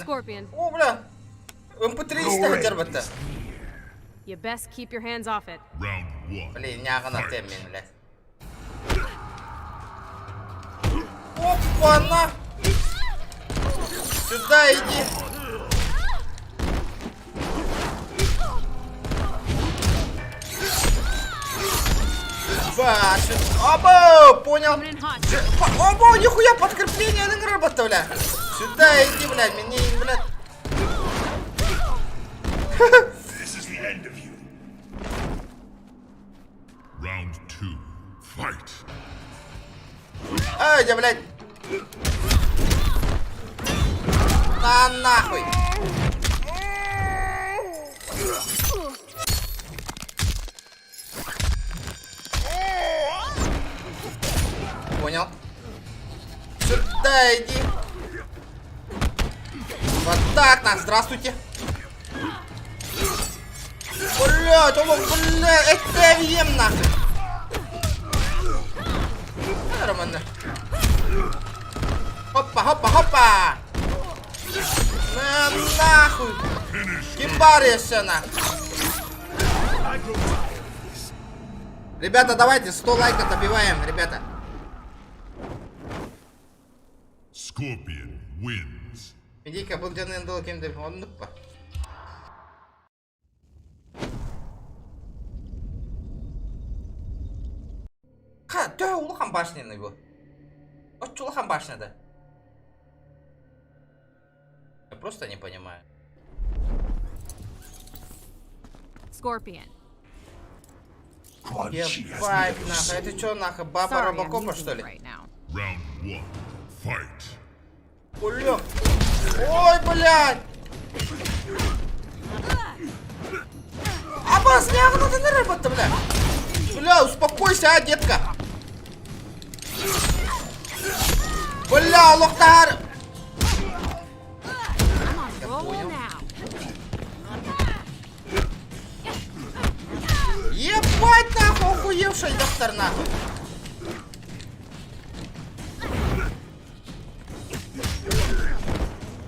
Scorpion. О, бля. MP3 жарбатта. You best keep your hands off it. Блин, нягана теммен, бля. Опа-на! Сюда иди. Оба, понял. Оба, нихуя, подкрепление на робота, бля. Сюда иди, бля, меня, бля. This is the end of you. Round 2. Fight. Ай, я, блядь. На нахуй. Понял. Сюда иди. Вот так, на, здравствуйте. Блядь, это ем нахуй. Нормально. Хоппа, хоппа, хоппа. На нахуй. Кимбаришься нахуй. Ребята, давайте 100 лайков добиваем, ребята. Scorpion wins. Иди-ка, был дяный дол кем-то. Ха, да, улахан башня на его. Вот улахан башня, да. Я просто не понимаю. Scorpion. Ебать, нахуй, это что, нахуй, баба Робокопа, что ли? Round 1. Fight. Бля. Ой, блядь. Обозняк, надо на робота, бля. Бля, успокойся, а, детка. Бля, лохтар. Я понял. Ебать, нахуй, охуевший доктор, нахуй.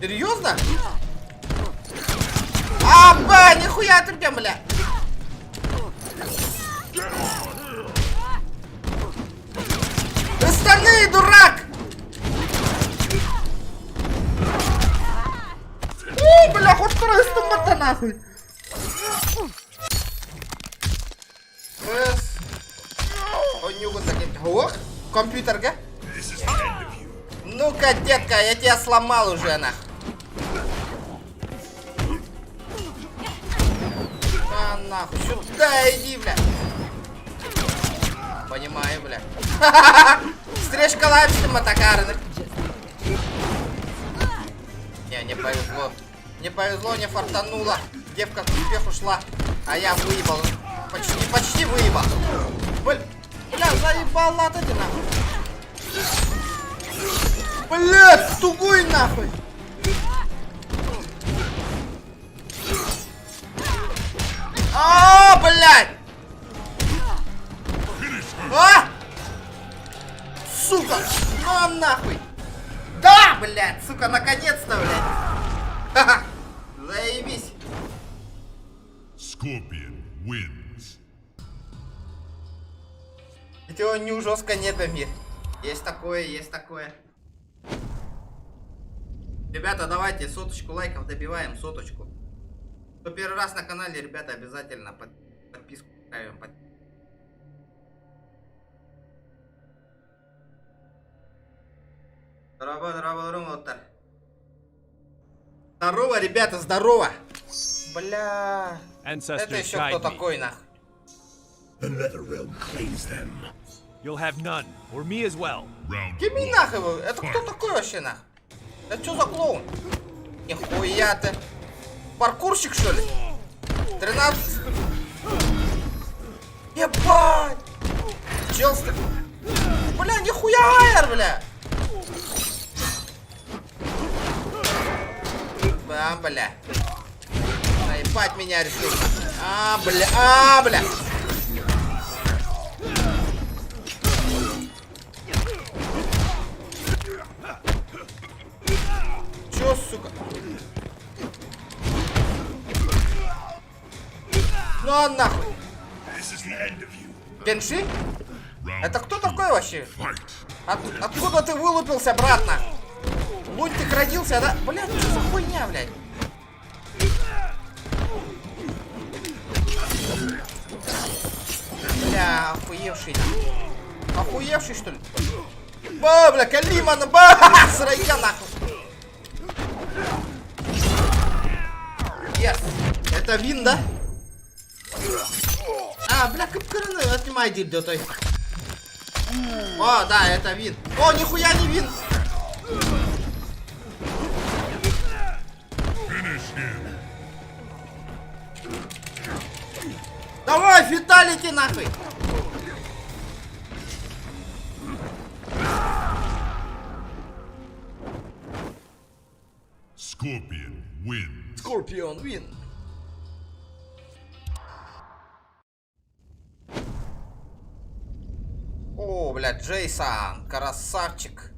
Серьезно? Аба, нихуя ты где, бля. Остальные, дурак! О, бля, хоть второй стомата нахуй. Ох, компьютер, га? Ну-ка, детка, я тебя сломал уже, нахуй. А, нахуй, сюда иди, бля. Понимаю, бля. Стрижка лапси мотокарных. Не повезло. Не повезло, не фартануло. Девка в успех ушла. А я выебал. Почти выебал. Бля, заебала ты нахуй. Блядь, тугой нахуй. А, блядь. А! Сука, ну нахуй. Да, блядь, сука, наконец-то, блядь. Ха-ха, заебись. Scorpion wins. Видео жестко нет, мир. Есть такое, есть такое. Ребята, давайте соточку лайков добиваем, соточку. Кто первый раз на канале, ребята, обязательно подписку ставим. Здорово, ребята, здорово. Бля. Это еще кто такой, нахуй? The Netherrealm claims them. You'll have none, or me as well. Кими нахуй его? Это кто такой вообще, нахуй? Это что за клоун? Нихуя ты. Паркурщик, что ли? 13. Ебать! Челстер. Бля, нихуя айр, бля. Бля. Наебать меня решил. Бля. Чё, сука? Ну нахуй. Генши? Это кто такой вообще? Откуда ты вылупился, брат, нахуй? Лунтик родился, да? Блядь, что за хуйня, блядь? Бля, Бля, охуевший. Охуевший, что ли? Ба, бля, Калима, ба, срайка нахуй. Yes. Это вин, да? А, бля, капкараны, отнимай дильдо той. О, да, это вин. О, нихуя не вин. Давай, фиталити нахуй. Scorpion wins. Скорпион вин. О, блядь, Джейсон, красавчик.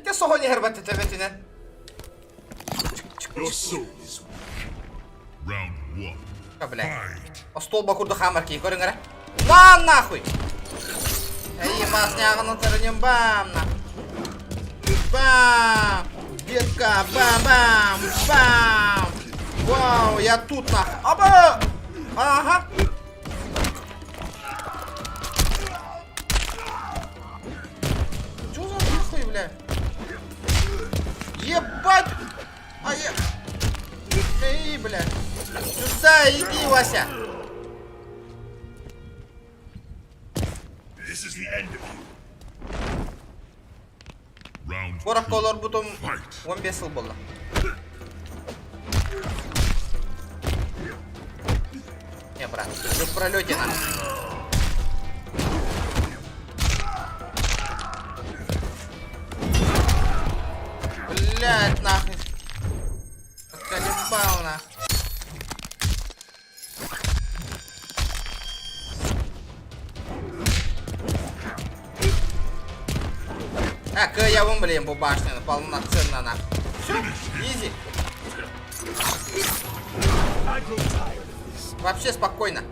Ти сьогодні гербати тебе, ти не? Round one. Блядь. О столба курду хамарки, коренгаре. На нахуй! Эй, масняга на тернем, бам! Бам! Детка, бам-бам! Бам! Вау, я тут нахуй! Оба! Ага! Чё за нахуй, бля? Ебать! А я... Эй, бля! Сюда иди, Вася! This is the end of you. Round Скоро колор бутом он бесил было. Не, брат, ты в пролете надо. Блядь, нахуй. Отколебал нахуй. Так, я вон, блин, по башне, полноценно нахуй. Все, изи. Вообще спокойно.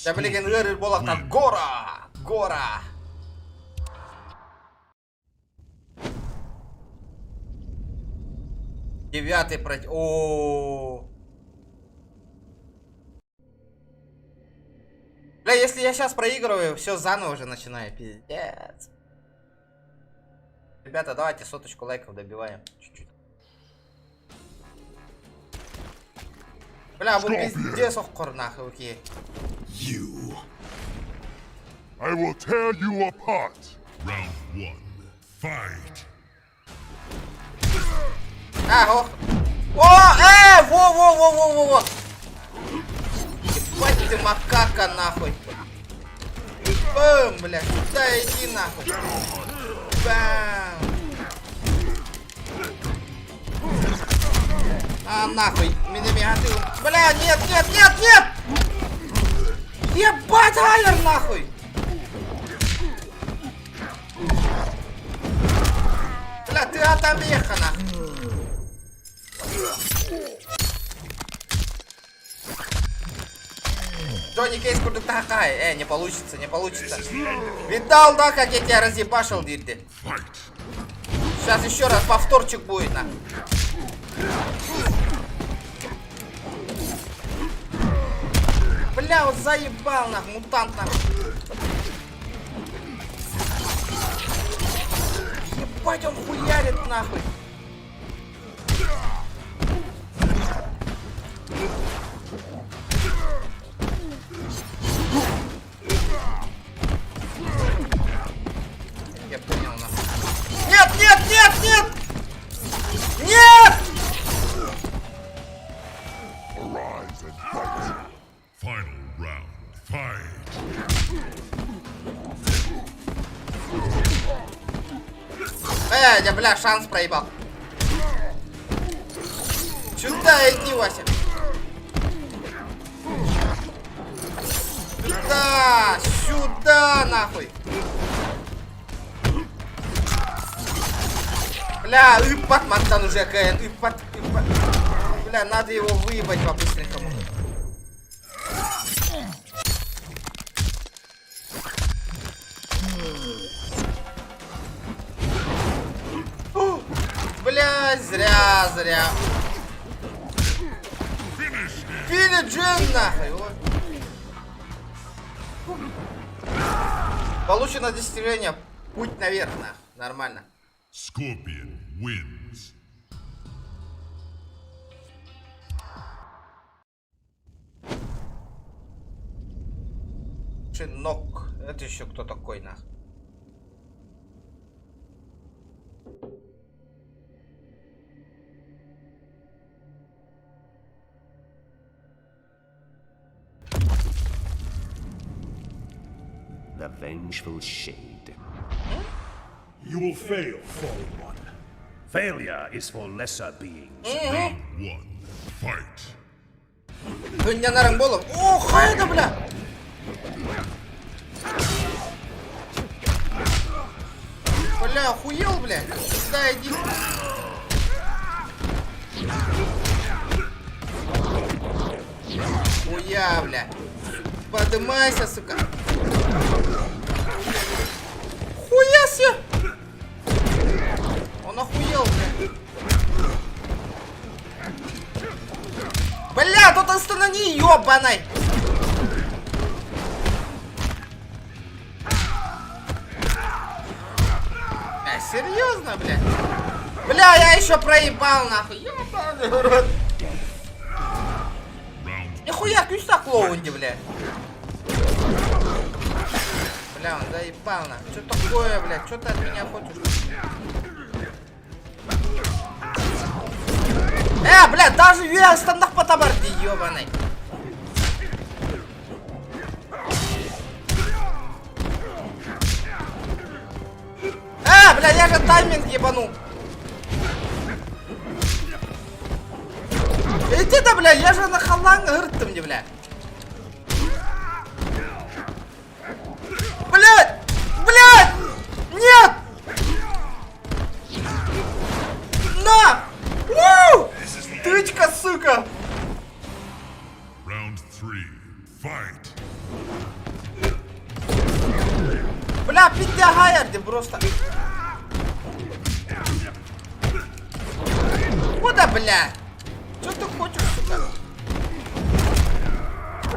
Да, блин, Рерри была как гора. Гора. Девятый против... О. Бля, если я сейчас проигрываю, все заново уже начинаю, пиздец. Ребята, давайте 100 лайков добиваем. Чуть-чуть. Бля, вы пиздец охур нахуй, окей. You. I will tear you apart. Round one. Fight. А, ох. О, во. Ебать ты макака нахуй. Бам, бля, сюда иди нахуй. Бам. А нахуй, меня мигатыл. Бля, нет. Ебать, айр нахуй. Бля, ты отомеха нахуй. Джонни Кейс куда такая? Не получится. Видал, да, как я тебя разъебашил, Дирди? Сейчас еще раз повторчик будет, на. Бля, вот заебал, нах, мутант, нах. Ебать, он хуярит, нахуй. Я понял, нахуй. Нет! Final round. Fight. Я, бля, шанс проебал. Сюда иди, Вася. Сюда, нахуй. Бля, ыпат, мантан уже КН, ыпат. бля, надо его выебать по-быстренькому. Бля, зря. Финиш нахуй. Получено достижение. Путь наверх, нахуй. Нормально. Scorpion wins. Шинок. Это еще кто такой, нахуй? The vengeful shade. You will fail, fallen one. Failure is for lesser beings. Round one. Fight. Вы меня на рамболов. Ох, это, бля! Бля, охуел, бля? Сюда иди. Хуя, бля. Подымайся, сука. Хуя себе! Он охуел, бля. Бля, тут останови, ёбаный! Серьезно, бля? Бля, я еще проебал, нахуй. Ёбаный урод. Нихуя, кюста клоунди, бля. Бля, он заебал, нахуй. Что такое, бля? Что ты от меня хочешь? Бля, даже я стандах по табарде, ёбаный. Бля, я же тайминг ебанул. Иди да, бля, я же на халанг гырттым, не, бля. Блядь! Блядь! Нет! На! У! Тычка, сука! Round 3. Fight. Бля, пиздягайарди просто. Куда, бля? Что ты хочешь, сука?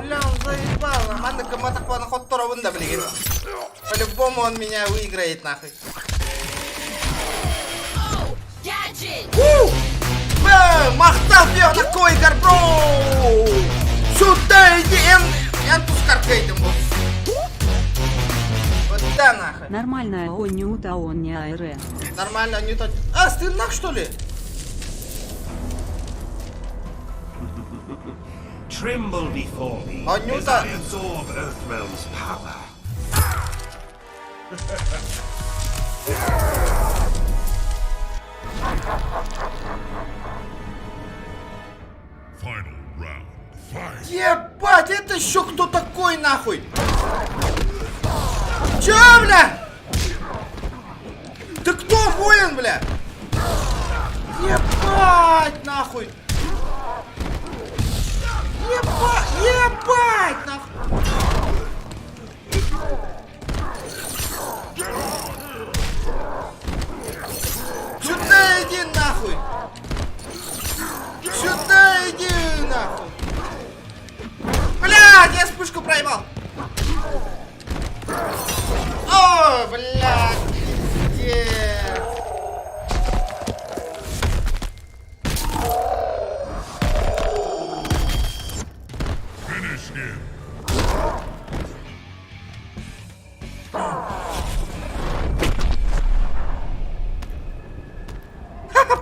Бля, он заебал. Нормально, команда на ход второго, блин. По-любому он меня выиграет, нахуй. Бля, махтал бьё на койгар, бро! Сюда иди, я тут скаркейтом был. Вот да, нахуй. Нормальная онюта, он не айре. Нормально, онюта. А, стырнак, что ли? Tremble before me as I absorb Earthrealm's power. Final round. Fight. Ебать, это еще кто такой, нахуй? Чё, бля? Ты кто воин, бля? Ебать, нахуй. Ебать, нахуй. Сюда иди, нахуй. Сюда иди, нахуй. Блядь, я вспышку проебал. О, блядь, пиздец. Finish him.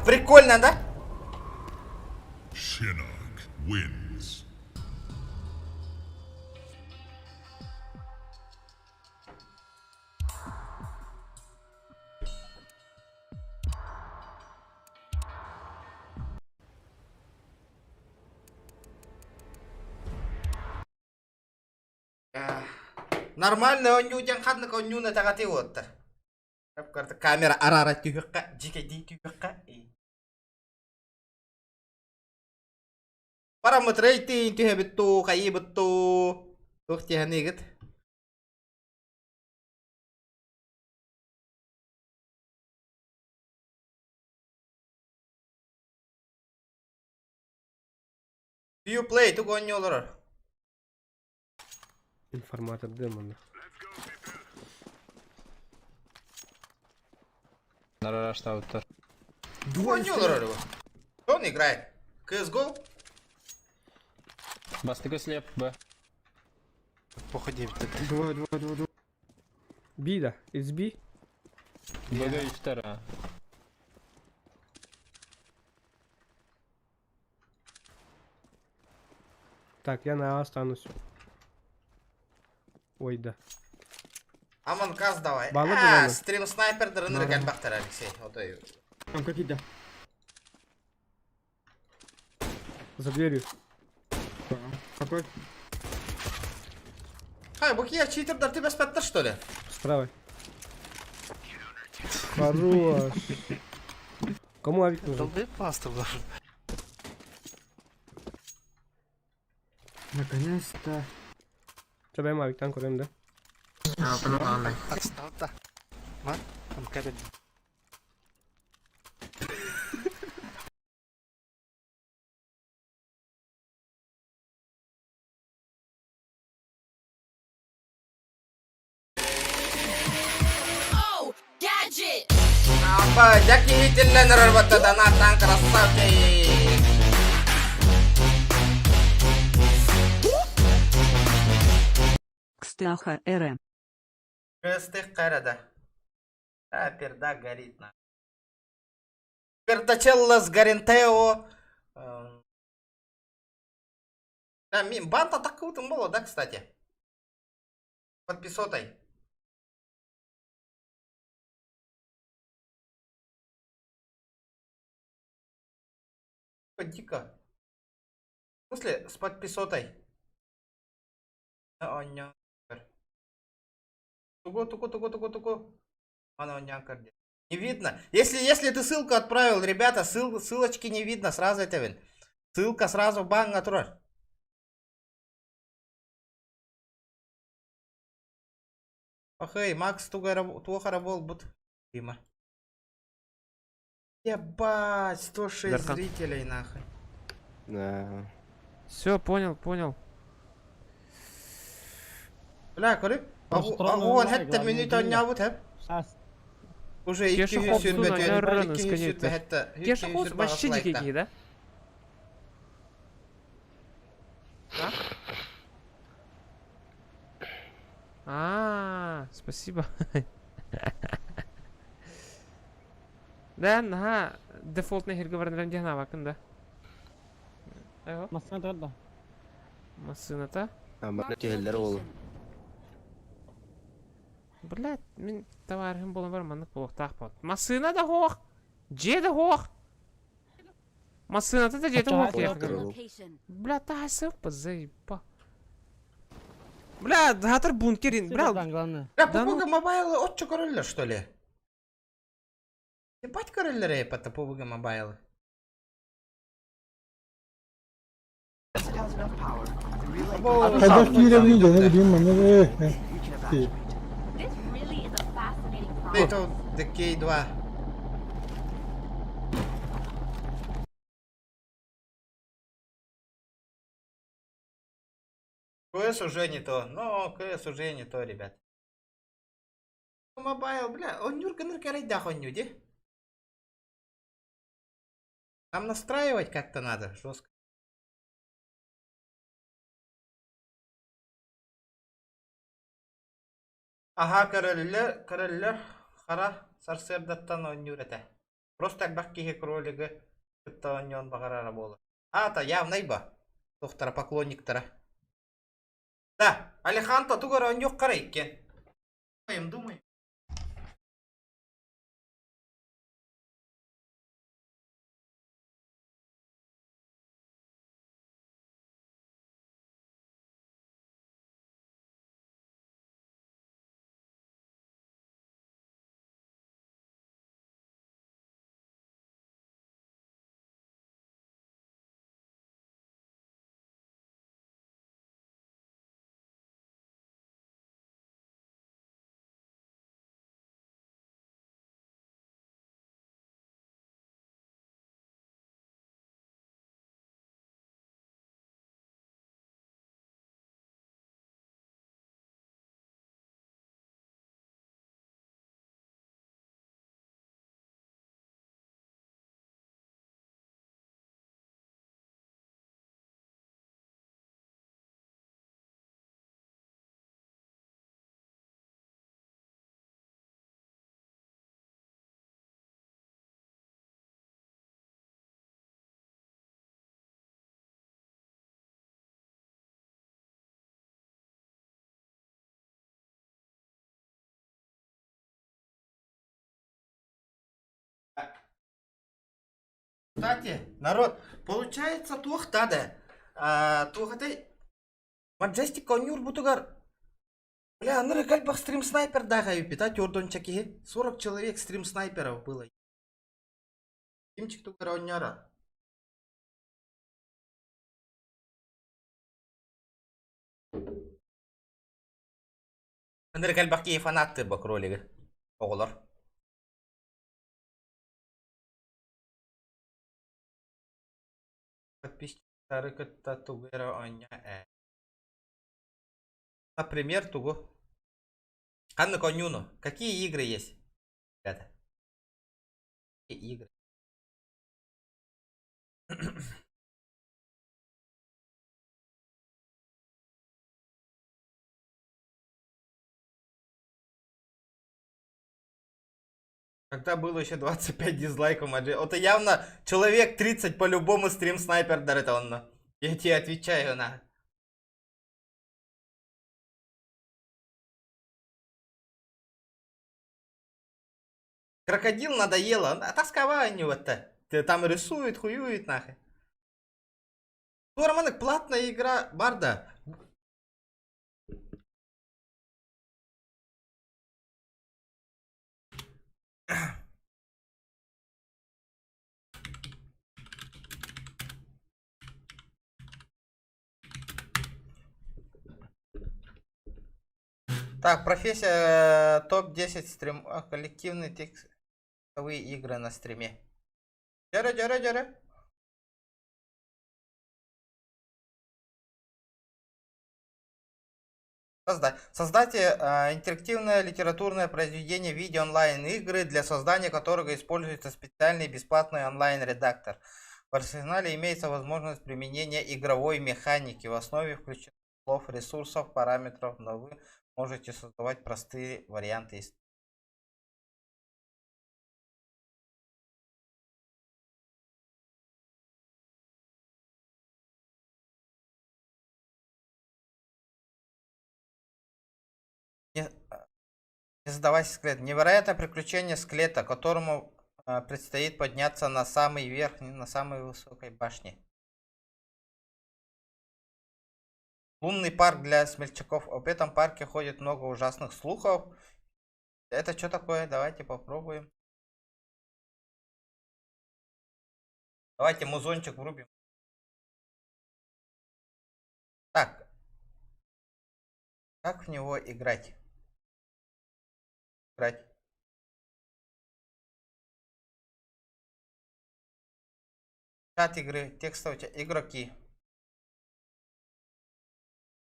Прикольно, да? Shinnok wins. Нормально, он не хаднак, он не на тагати вот. Камера арара тюхка, дикий тюхка. Paramet rating tuh betul kayak betul. Tuh cihan nih gitu. Do you play tuh konyol. Информатор демона. Кonyol. Кто он играет? CSGO? Бастыга слеп, Б. Походи. Два. Би, да? It's B? БГ и вторая. Так, я на А останусь. Ой, да. Аман каз давай. Балы было. Стрим снайпер дырыныр гәл бақтар Алексей. Отой. Там какие-то. За дверью. Какой? Хай, буки я читер, ты без пятта, что ли? Справа. Хорош. Кому авик нужен? пасту должен. Наконец-то. Что, дай авик, танк урем, да? Отстал-то. Вот, он кабель. Apa, Jackie hitin na rarbata danatang krasavki. Кстаха РМ. Крестых карада. А, перда горит на. Пердачелла с Гарентео. Банта такую там было, да, кстати? Подписотой. Дико. В смысле, с подписотой? Туку. Она не видно. Если ты ссылку отправил, ребята, ссылочки не видно, сразу это вин. Ссылка сразу банг отправь. Охей, Макс плохо работал, будто. Дима. Ебать, 106 Дархан. зрителей нахуй. Да. Все, понял. Бля, көріп? Оған хәтті минут ойнауыт әп? Уже 200 сүрбет әп. Кешоход вообще дикий, да? Спасибо. Да, на дефолтный хер говорит, где она вакында. Массына-то? Блядь, мен товарым болын бар, маңық болық тақпад. Массына да хоқ! Жеді хоқ! Массына-то да жеді хоқ. Блядь, тағасық ба, заебба. Блядь, хатыр бункерин, блядь. Бля, PUBG Mobile отчо көрілер, что ли? Ебать көрілер епатта PUBG Mobile. Это Decay 2. КС уже не то. Но КС уже не то, ребят. Мобайл, бля, он нюрка райдах он нюди. Там настраивать как-то надо, жестко. Ага, короллер, хара, сарсердаттан он нюрете. Просто как бакки кролига, это он нюн багарара бола. Та явно иба. Доктора поклонниктора. Да, Алеханто тугара он yok карайкен. Думаем. Кстати, народ, получается тухтады. Тухтай Маджестик конюр бутугар. Бля, анры кальбах стрим снайпер даха питать ордон чаки. 40 человек стрим снайперов было. Имчик тугар онняра. Анры кальбах ки фанатты бак ролиги. Оголар. Подписчики катта тугара оння. Например, туго. Анна Конюну. Какие игры есть? Ребята. Какие игры? Когда было еще 25 дизлайков, это явно человек 30 по-любому стрим снайпер дарит он. Я тебе отвечаю на. Крокодил надоело. Тоскование вот-то. Там рисует, хуюет нахуй. Нормально, платная игра Барда. Так, профессия топ-10 стрим. Коллективные текстовые игры на стриме. Дяра. Создайте интерактивное литературное произведение в виде онлайн-игры, для создания которого используется специальный бесплатный онлайн-редактор. В арсенале имеется возможность применения игровой механики. В основе включено слов, ресурсов, параметров, но вы можете создавать простые варианты истории. Не сдавайся, скелет. Невероятное приключение скелета, которому предстоит подняться на самый верх, на самой высокой башне. Лунный парк для смельчаков. Об этом парке ходит много ужасных слухов. Это что такое? Давайте попробуем. Давайте музончик врубим. Так. Как в него играть? Чат игры, текстовые игроки.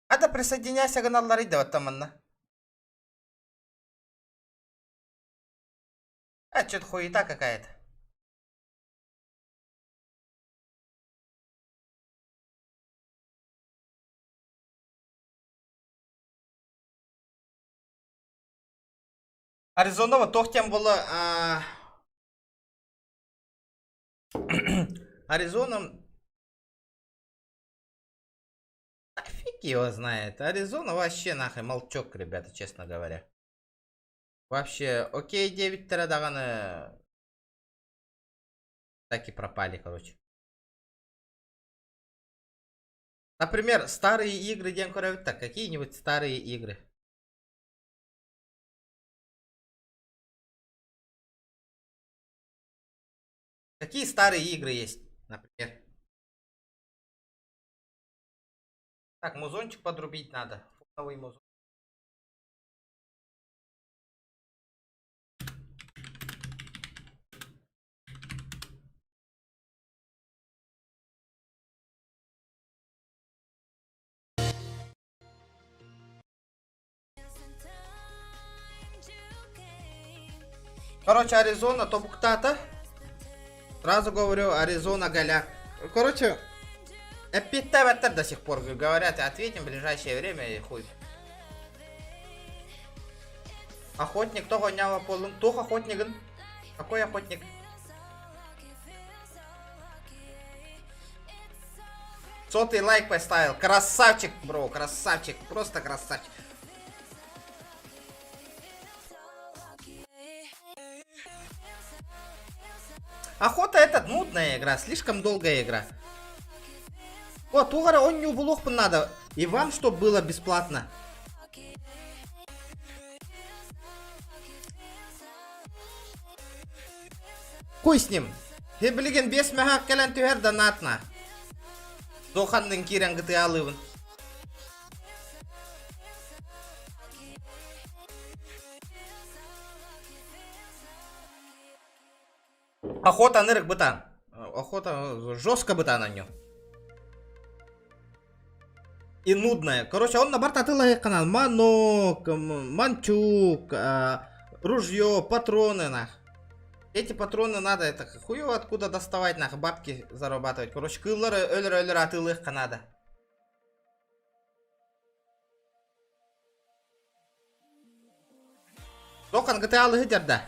Надо присоединяйся к каналу вот там. Что-то хуета какая-то. Аризонова тохтем было. Аризона. Фиг его знает. Аризона вообще нахуй молчок, ребята, честно говоря. Вообще, окей, 9 тарадаганы. Так и пропали, короче. Например, старые игры, так, какие-нибудь старые игры. Какие старые игры есть, например? Так, музончик подрубить надо. Новый музон. Короче, Аризона, Тобуктата. Сразу говорю, Аризона, Голяк. Короче, эпитаватер до сих пор говорят. Ответим в ближайшее время и хуй. Охотник, кто гонял полун? Тух охотник. Какой охотник? Сотый лайк поставил. Красавчик, бро, красавчик. Просто красавчик. Охота этот нудная игра, слишком долгая игра. Вот, угора, он не убулох надо. И вам, чтобы было бесплатно. Хуй с ним. Хеблиген бес мехак келен тюхер донатна. Доханның кирен GTA алывын. Охота нырык бытан. Охота жестко бытан на нем. И нудная. Короче, он на борт отыла канал. Манок, мантюк, ружье, патроны, нах. Эти патроны надо, это хуево откуда доставать, нах, бабки зарабатывать. Короче, кыллары өлөр атылы канада. Токан GTA алығы дерді.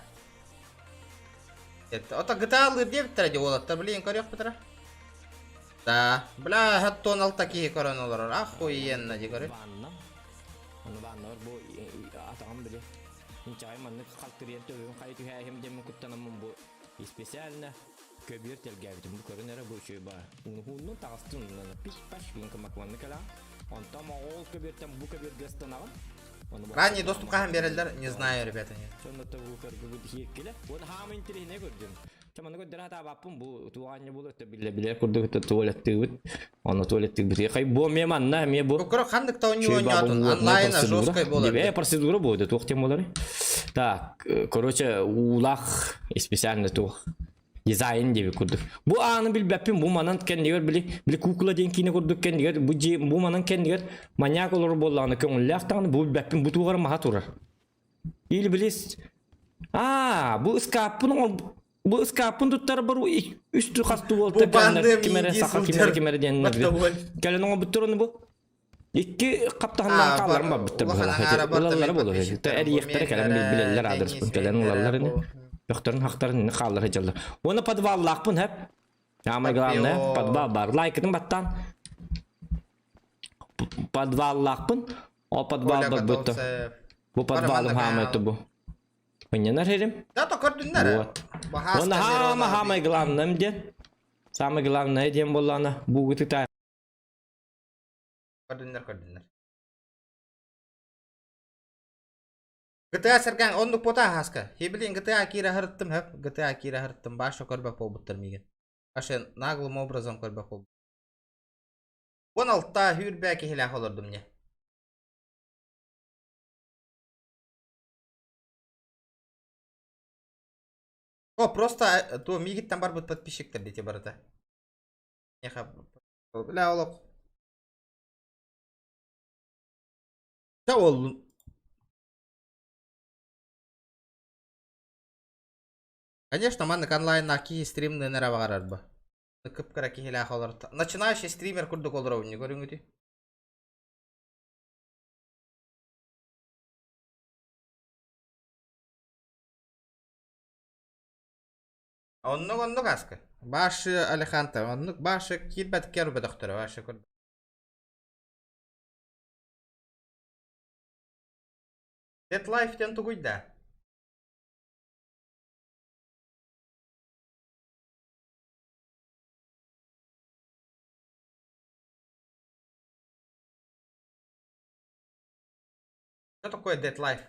Это GTA алығы деп тірі олаттар, блин, көрек бітірі. Да, бля, хаттон ал такие коронолар, охуенно, де көрек. Специально көбір телгәвдім бұл көрінері бұл шөй бар. Ұнның тағыстың пиш-паш винка макванны кәла. Онтам оғыл көбіртен бұл көбір гәстін ағын. Ранний доступ қағын берілдер, не знаю, ребята, нет. Сонда бұл көргі хеккелі. Оны хамы интересіне көрдім. Чаманы көрдір ата баппын бұл туғанне бұл өтті біле көрді өтті туалетті өт. Оны туалетті біте. Қай бұл меманна, ме бұл. Бұл қандықта он не ойнятын, онлайна жесткой болады. Дебе процедура болды, тоқтем болары. Так, короче, улақ специально туқ. Дизайн деп көрдік. Бұл аны білбәппен, бұл манан кәндегер білі кукула ден кейіне көрдік кәндегер. Бұл манан кәндегер маньяк олар болағаны көңілі ақтағаны бұл білбәппен бұл туғары маға тұрар. Или білес. Бұл скапын тұттары бір үсті қасты болды. Бұл бандым кемері денілер. Кәлін оңа бұттыр оны бұл. Екі қаптағаннан қаларым бар бұттыр бұл. Олалары болу. Әрі ектері кәлін білелер адырыспын. Кәлін олалары не? Жоқтарын хақтарын не қалдыр хеджалды. Оны подваллақпын хәп. Амай главное, подвал бар. Лайкетін баттан. Подваллақпын. Ол подвал бар бұтты. Бұл подвалым хамайты бұл. Ойненар херім? Да, то көрдіңдер. Оны хамай главным ден. Самый главный ден боланы. Бұл күтікті. Көрдіңдер. GTA сірген, ондық пота хаска. Хебілін GTA кира хырттым, хэп. GTA кира хырттым. Башы көрбәк бол бұттыр меген. Башы наглым образом көрбәк бол. 16-та хүрбәкі хилях олырдым не. О, просто то мигиттен бар бұд подписчиктер дете барыта. Неха, бля олық. Та ол. Конечно, маннык онлайн аки стримны нера бағарар ба. Күп-кір аки хилях олар. Начинающий стример күрдік олар не көрің өте. Оннық аска. Башы Алеханта, оннық башы килбәт кербі доқтыры, башы көрді. Dead Life тен тұғыйда. Что такое Dead Life?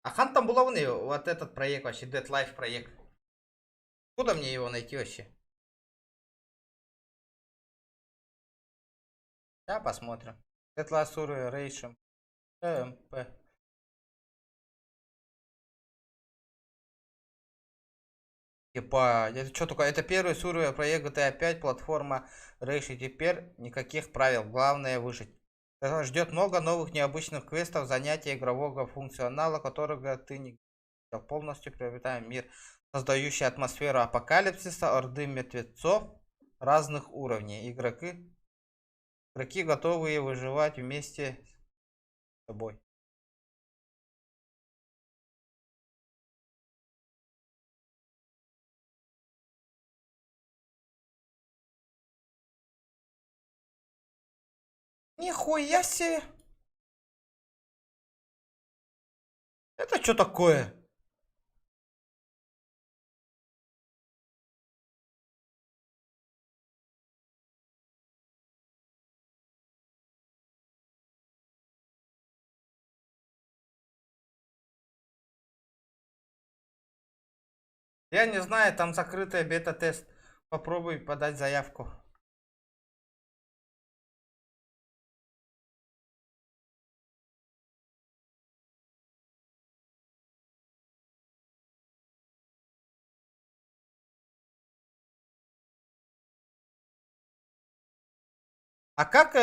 А хантам булавны, вот этот проект вообще, Dead Life проект. Куда мне его найти вообще? Да, посмотрим. Dead Life Survey Ration. МП. Типа, это что такое? Это первый сурвей проект GTA 5, платформа Ration. Теперь никаких правил, главное выжить. Ждет много новых необычных квестов, занятий игрового функционала, которого ты не полностью приобретаем мир, создающий атмосферу апокалипсиса, орды мертвецов разных уровней. Игроки готовые выживать вместе с тобой. Нихуя себе. Это что такое? Я не знаю, там закрытый бета-тест. Попробуй подать заявку. А как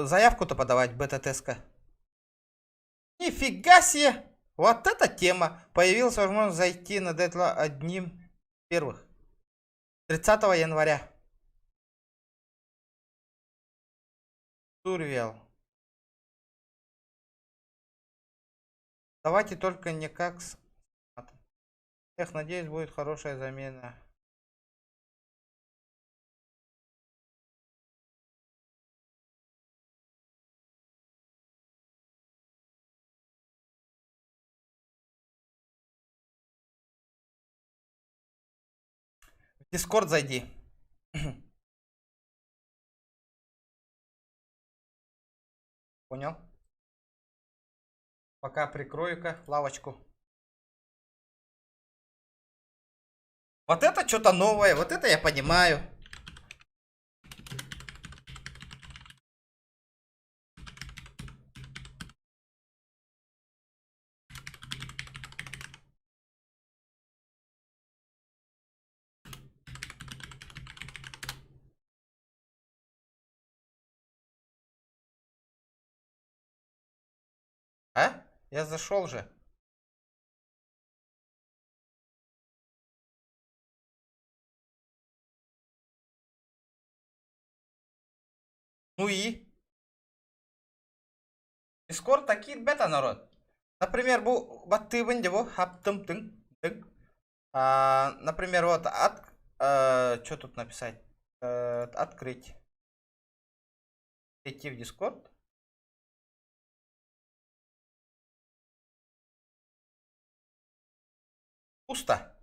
заявку-то подавать, бета-тестка? Нифига себе! Вот эта тема. Появилась возможность зайти на Deadline одним первых. 30 января. Сурвел. Давайте только не как с... Эх, надеюсь, будет хорошая замена. В Discord зайди. Понял? Пока прикрою-ка лавочку. Вот это что-то новое, вот это я понимаю. А? Я зашел же. Ну и? Discord такие бета, народ. Например, вот ты вынди во хаптым тың. Например, вот что тут написать? Открыть. Идти в Discord. Пусто.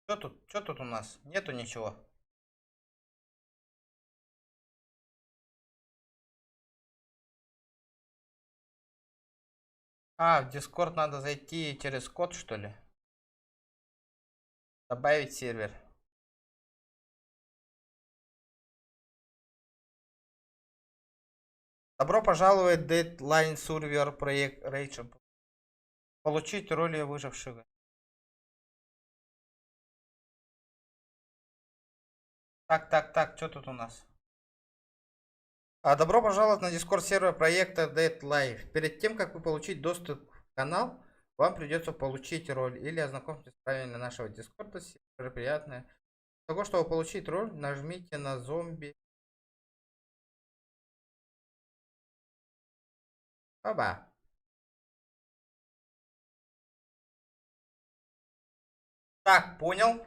Что тут у нас? Нету ничего. А, в Discord надо зайти через код, что ли? Добавить сервер. Добро пожаловать в Deadline Survivor проект Rage. Получить роли выжившего. Так, что тут у нас? Добро пожаловать на Discord сервер проекта Deadline. Перед тем, как вы получить доступ к каналу, вам придется получить роль или ознакомиться с правилами нашего Discord. Сервер приятное. Для того, чтобы получить роль, нажмите на зомби. Оба. Так, понял.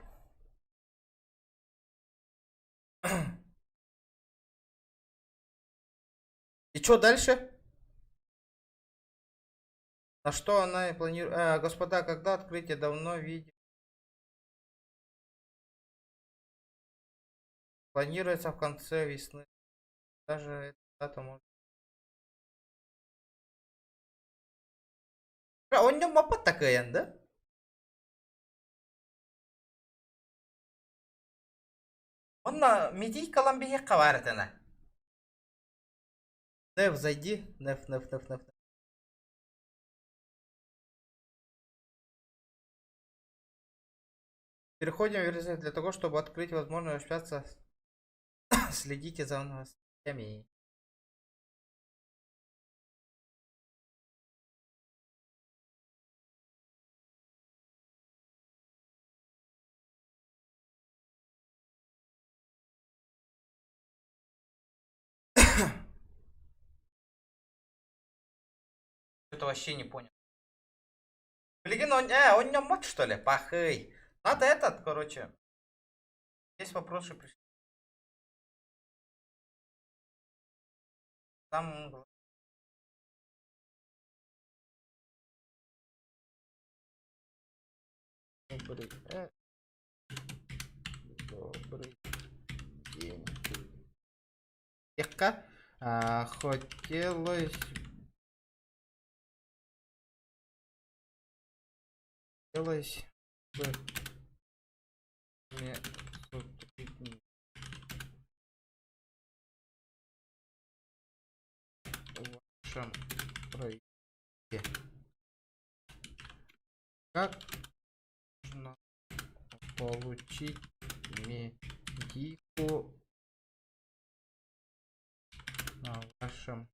И что дальше? На что она планирует? Господа, когда открытие? Давно видел. Планируется в конце весны. Даже эта дата может. Он не мапа такая, да? Он на медий Колумбия кавардена. Неф, зайди. Неф. Переходим в версию для того, чтобы открыть возможность общаться. Следите за новостями. Это вообще не понял. Блин, он не мод, что ли? Пахай. Надо этот, короче. Есть вопросы пришли. Самым добрый день. Слегка хотелось бы мне вступить в вашем проекте. Как можно получить медику на вашем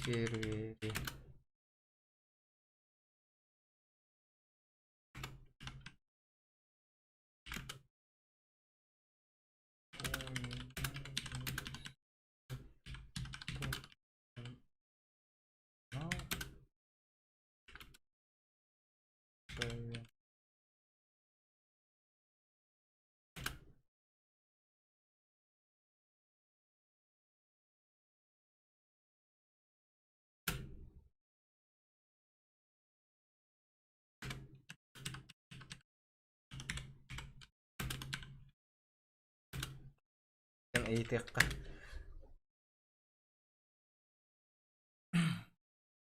сервере?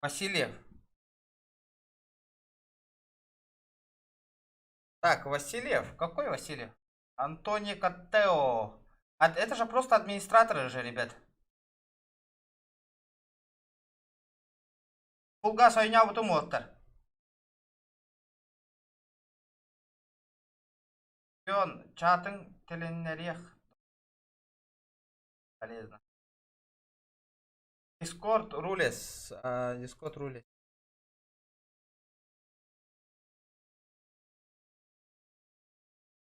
Васильев. Так, Васильев. Какой Васильев? Антони Каттео. Это же просто администраторы же, ребят. Пулгас ойня бутум оттар. Чатын теленерех. Полезно. Дискорд рулес. Дискорд рулес.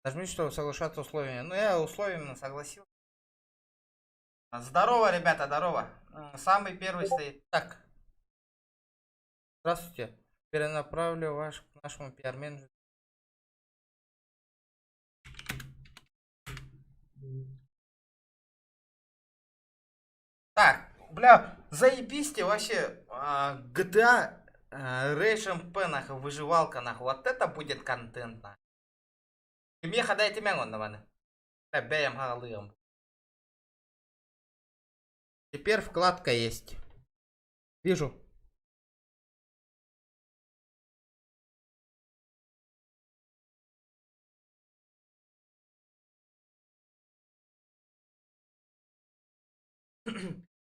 Нажмите, чтобы соглашаться с условиями. Ну, я условиями согласился. Здорово, ребята, здорово. Самый первый стоит. Так. Здравствуйте. Перенаправлю ваш к нашему пиар-менеджеру. Так, бля, заебись вообще. GTA Rage MP, нахуй, выживалка, нахуй. Вот это будет контент, нахуй. Мне ходайте мянгон на ванны. Бэм халым. Теперь вкладка есть. Вижу.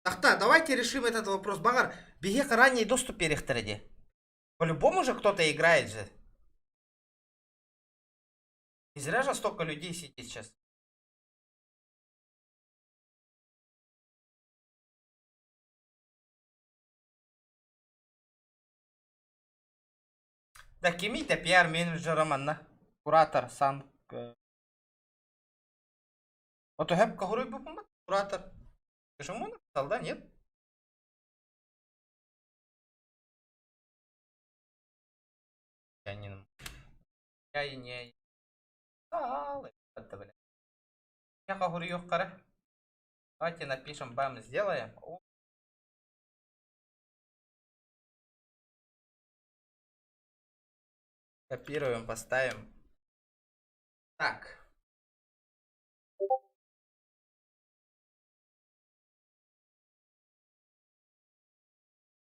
Так, давайте решим этот вопрос. Багар, беги ранний доступ перехтреди. По-любому же кто-то играет же. Не зря же столько людей сидит сейчас. Да, кемите пиар-менеджером, Анна. Куратор, сам. Вот хэп кахурой бы помог. Куратор. Ты же ему написал, да? Нет? Я не... Я и не... Это, бля. Я кахурю кара. Давайте напишем, бам, сделаем. Копируем, поставим. Так.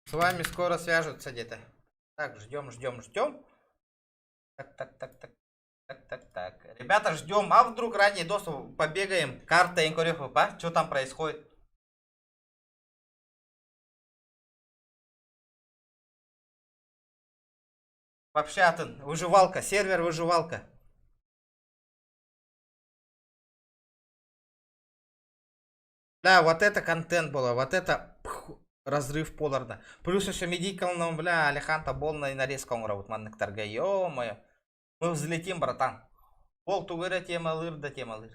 С вами скоро свяжутся где-то. Так, ждем. Так. Ребята, ждем. А вдруг ранний доступ? Побегаем. Карта Инкорефа, что там происходит? Вообще, Атын, выживалка, сервер выживалка. Да, вот это контент было, вот это разрыв поларда. Плюс еще медикалном, бля, Алеханта болна и нарезка умрут, манныктарга, ё-моё. Мы взлетим, братан. Бол тугыра тема лыр, да тема лыр.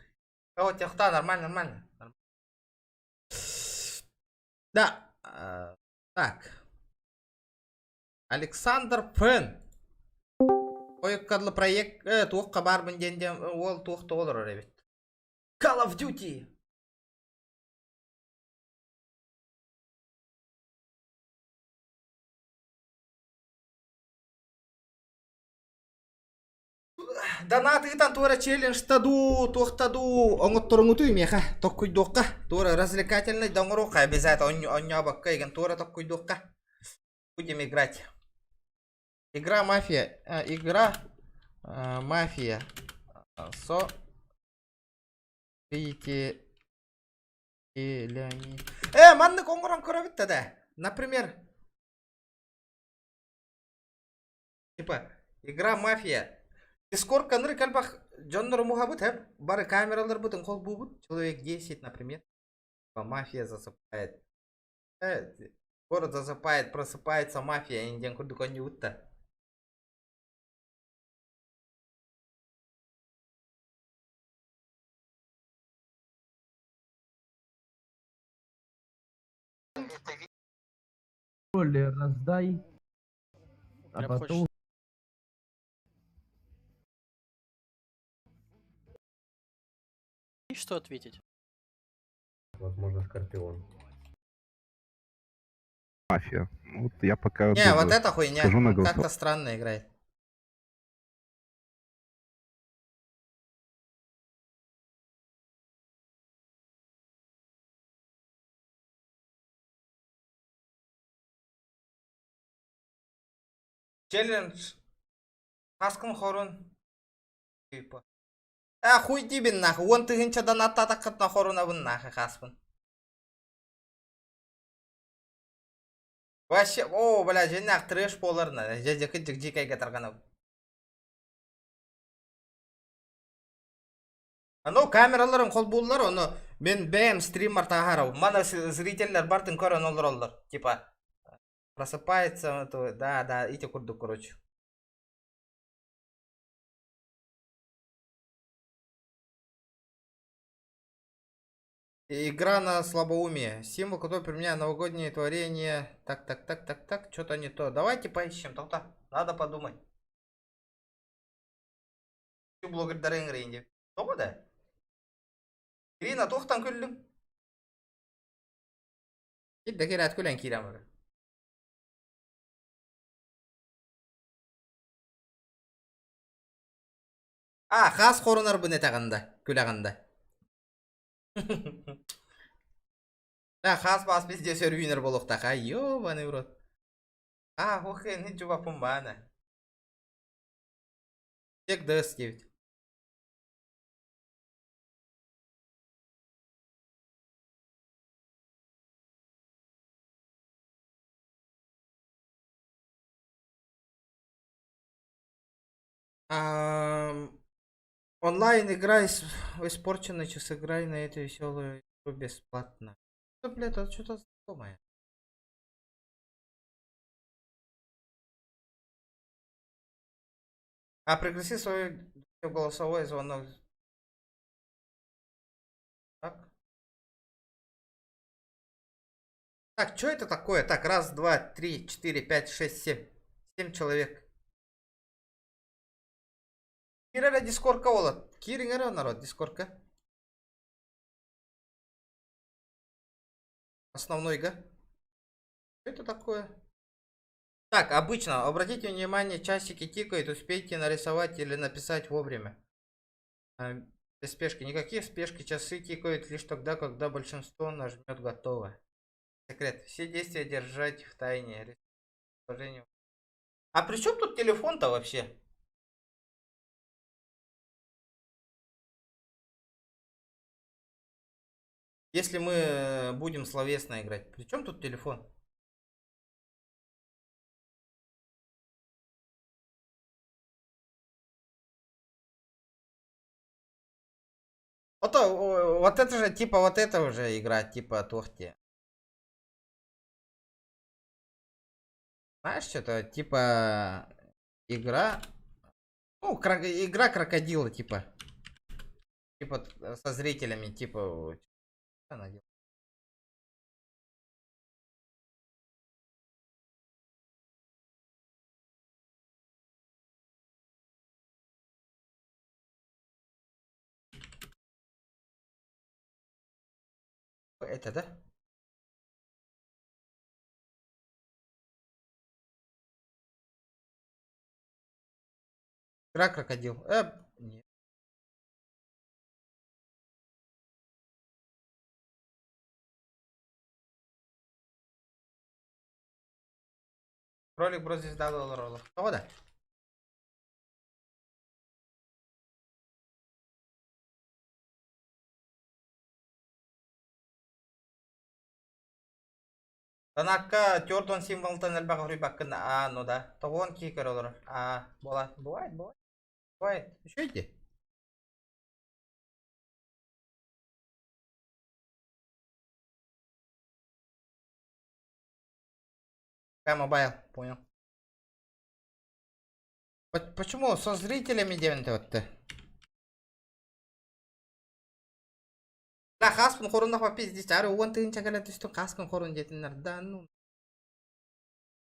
О, техта, нормально. Да, так. Александр Фен. Ой, кадлы проект, тух кабар бенден, ол тух толыр, ребят. Call of Duty. Донатыдан тура челлендж таду, тоқтаду, оңыттырыңыту имеха, токкуйдуққа, тура развлекательный доңыруқа, обязательно оннябаққа, еген тура токкуйдуққа. Будем играть. Игра мафия, мафия. Со... Видите... манны коңгорон көрөбүт да. Например... Типа, игра мафия. Дискорд каныры кальбах Джоннор Мухабут, бары камералар бутын кол бубут. Человек 10, например. Мафия засыпает. Город засыпает, просыпается мафия, индиан курдукон не утта. Раздай. А потом... И что ответить? Возможно, Скорпион. Мафия. Вот я пока... Не, вот эта хуйня скажу на как-то странно играет. Челлендж. Хаскын хорун. Типа. Хуй дибин нахуй. Он тыгынчадан аттатаккат на хоруна бын нахуй хаспын. Вообще, о, бля, женақ трэш боларына. Жежекі жик-жикайға тарғаны. Ну, камераларын қол болылар, оны мен бәйім стример тағарау. Мана зрительлер бартын көрін олар. Типа, просыпается, да, ите курду, короче. Игра на слабоумие. Символ, который применяет новогоднее творение. Так. Что-то не то. Давайте поищем. Тоқта. Надо подумать. Блогердары ингрейнде. Что буде? Ирина, тоқтан күлдің. Кидді керат күлен кирамы. Хас қорынар бұны тағында. Күлағында. Хас бас бізде сервинер болуқтақа. Ёбаный в рот. Хохен, не жуапым бана. Тек дыс девит. Онлайн играй в испорченный час, играй на эту веселую игру бесплатно. Что, блядь, это что-то знакомое. Пригласи свой голосовой звонок. Так, что это такое? Так, раз, два, три, 4, 5, 6, 7. 7 человек. Кирера дискордка болот. Кириңер народ дискордка. Основнойга. Что это такое? Так, обычно, обратите внимание, часики тикают, успейте нарисовать или написать вовремя. Без спешки. Никаких спешки, часы тикают лишь тогда, когда большинство нажмет готово. Секрет. Все действия держать в тайне. А при чем тут телефон-то вообще? Если мы будем словесно играть. При чем тут телефон? Вот это же, типа, вот это уже игра, типа, Тохти. Знаешь, что-то, типа, игра... Ну, игра крокодила, типа. Типа, со зрителями, типа... Это, да? Игра крокодил. Нет. Ролик про звезда долларов. Кого да? Танакка тёртон символтан элбак рыбаккын. Ну да. Тогон кикер олар. Бывает. Бывает. Еще иди. Мобайл, понял. Почему со зрителями девенты вот-то? Да, хаспун хорунда попиздить. Ары уон тыгын чагалат үстүн хаскын хорун жетинер. Да, ну.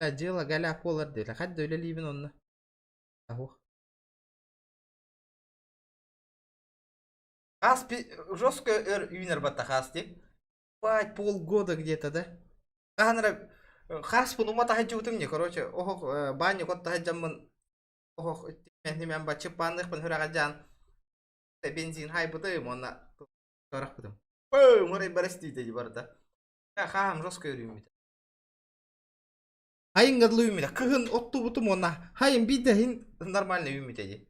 Дело галя полар дейли. Хад дөйле либин онна. Хас жестко юнер бата хас деп. Полгода где-то, да? Ханра хаспун умата хаджутым не, короче. Ох, баню кот хаджамын. Ох, мен бачы панных пан хурагажан. Бензин хай бутым онна. Торак бутым. Морай барастите ди барда. Хам жестко юрюмит. Хайын гадлы юмит. Кыгын отту бутым онна. Хайын биде хин нормально юмит ди.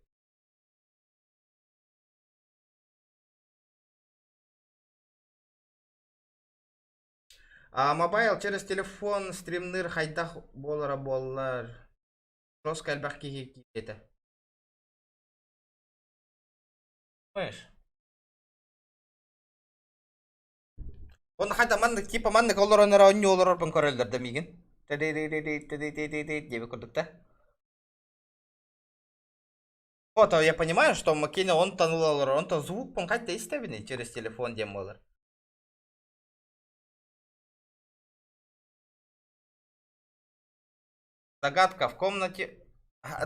Мобайл через телефон стримныр хайдах болар. Жестко элбах кики это. Понимаешь? Он хайда манды типа манды колорона ронни олор бен корелдер демиген. Тебе курдукта. Вот, я понимаю, что Макина он тонул олор, он то звук понхать тестовый через телефон демолар. Загадка в комнате.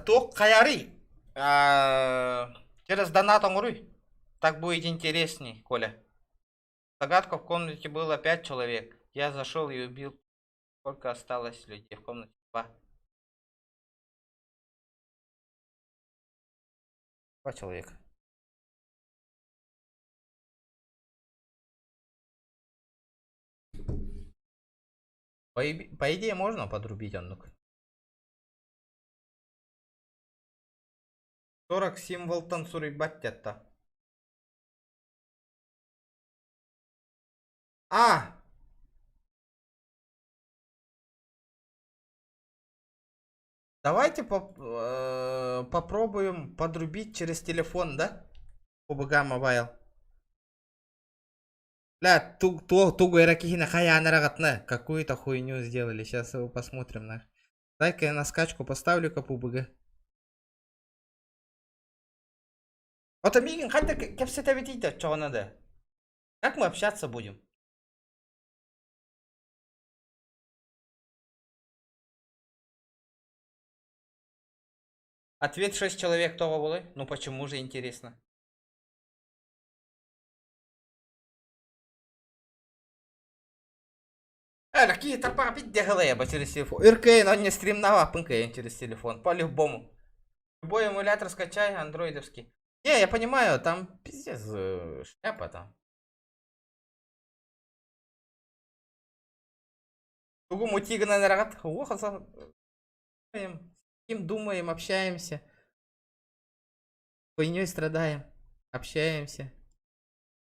То каяри. Через донат умруй. Так будет интересней, Коля. Загадка в комнате было 5 человек. Я зашел и убил. Сколько осталось людей в комнате? 2. 2 человека. По идее можно подрубить он. 40 символ танцури баттята. Давайте попробуем подрубить через телефон, да? ОБГ мобайл. Бля, тугу иракихина хаяна рагатна. Какую-то хуйню сделали. Сейчас его посмотрим на. Дай-ка я на скачку поставлю-ка ПУБГ. Вот Амигин, хотя как все это видите, что надо? Как мы общаться будем? Ответ 6 человек того было. Ну почему же интересно? Какие-то папи делаем через телефон. РКН, он не стримнова, пынкаем через телефон. По-любому. Любой эмулятор скачай, андроидовский. Не, я понимаю, там пиздец шляпа там. Другому тигна на рогат. Думаем, общаемся. Хуйней страдаем. Общаемся.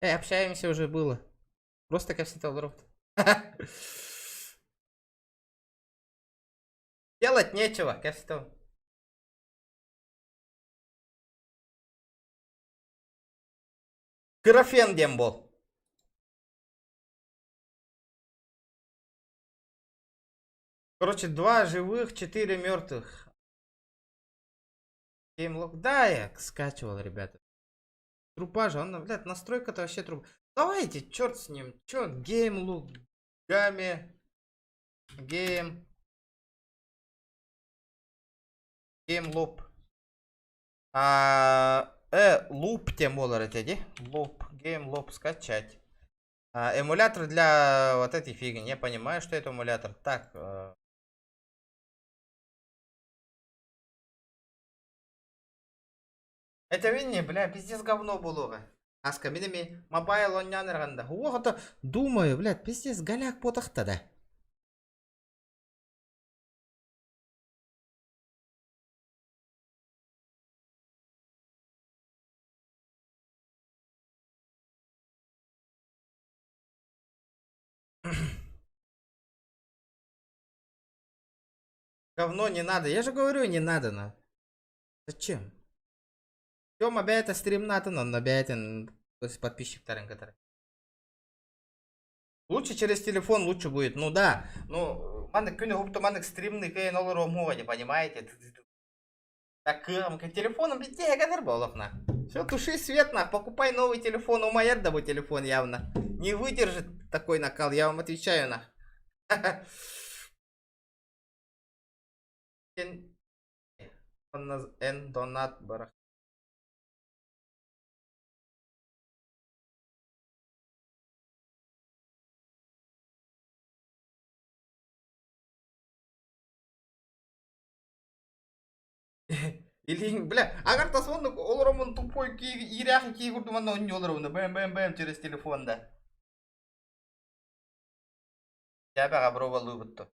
Общаемся уже было. Просто как всегда дроп. Делать нечего, как всегда. Графен дембол. Короче, 2 живых, 4 мертвых. Геймлог. Да, я скачивал, ребята. Трупа же, он, блядь, настройка-то вообще труп. Давайте, черт с ним. Чё, геймлог, гамме, геймлоб. Луп тем более, луп, геймлоб скачать. Эмулятор для вот этой фигни. Я понимаю, что это эмулятор. Так. Это винни, бля, пиздец говно было. Аска, минами мобайл он не нравится. Вот это, думаю, блядь, пиздец голяк потахта да. Говно не надо. Я же говорю, не надо, на. Зачем? Тёма бяйта стрим надо, но на бяйта подписчик тарен который. Лучше через телефон лучше будет. Ну да. Ну, манек күні губто манек стримный кейн олар омуади, понимаете? Так, телефоном битея кадр болохна. Все, туши свет на, покупай новый телефон. У Майердовый телефон явно. Не выдержит такой накал, я вам отвечаю на. Донат барах. Или, бля, агар тасон олоромон тупой иряхи ки гурдуман он олоромон бэм через телефон да. Я бага пробовал выбытто.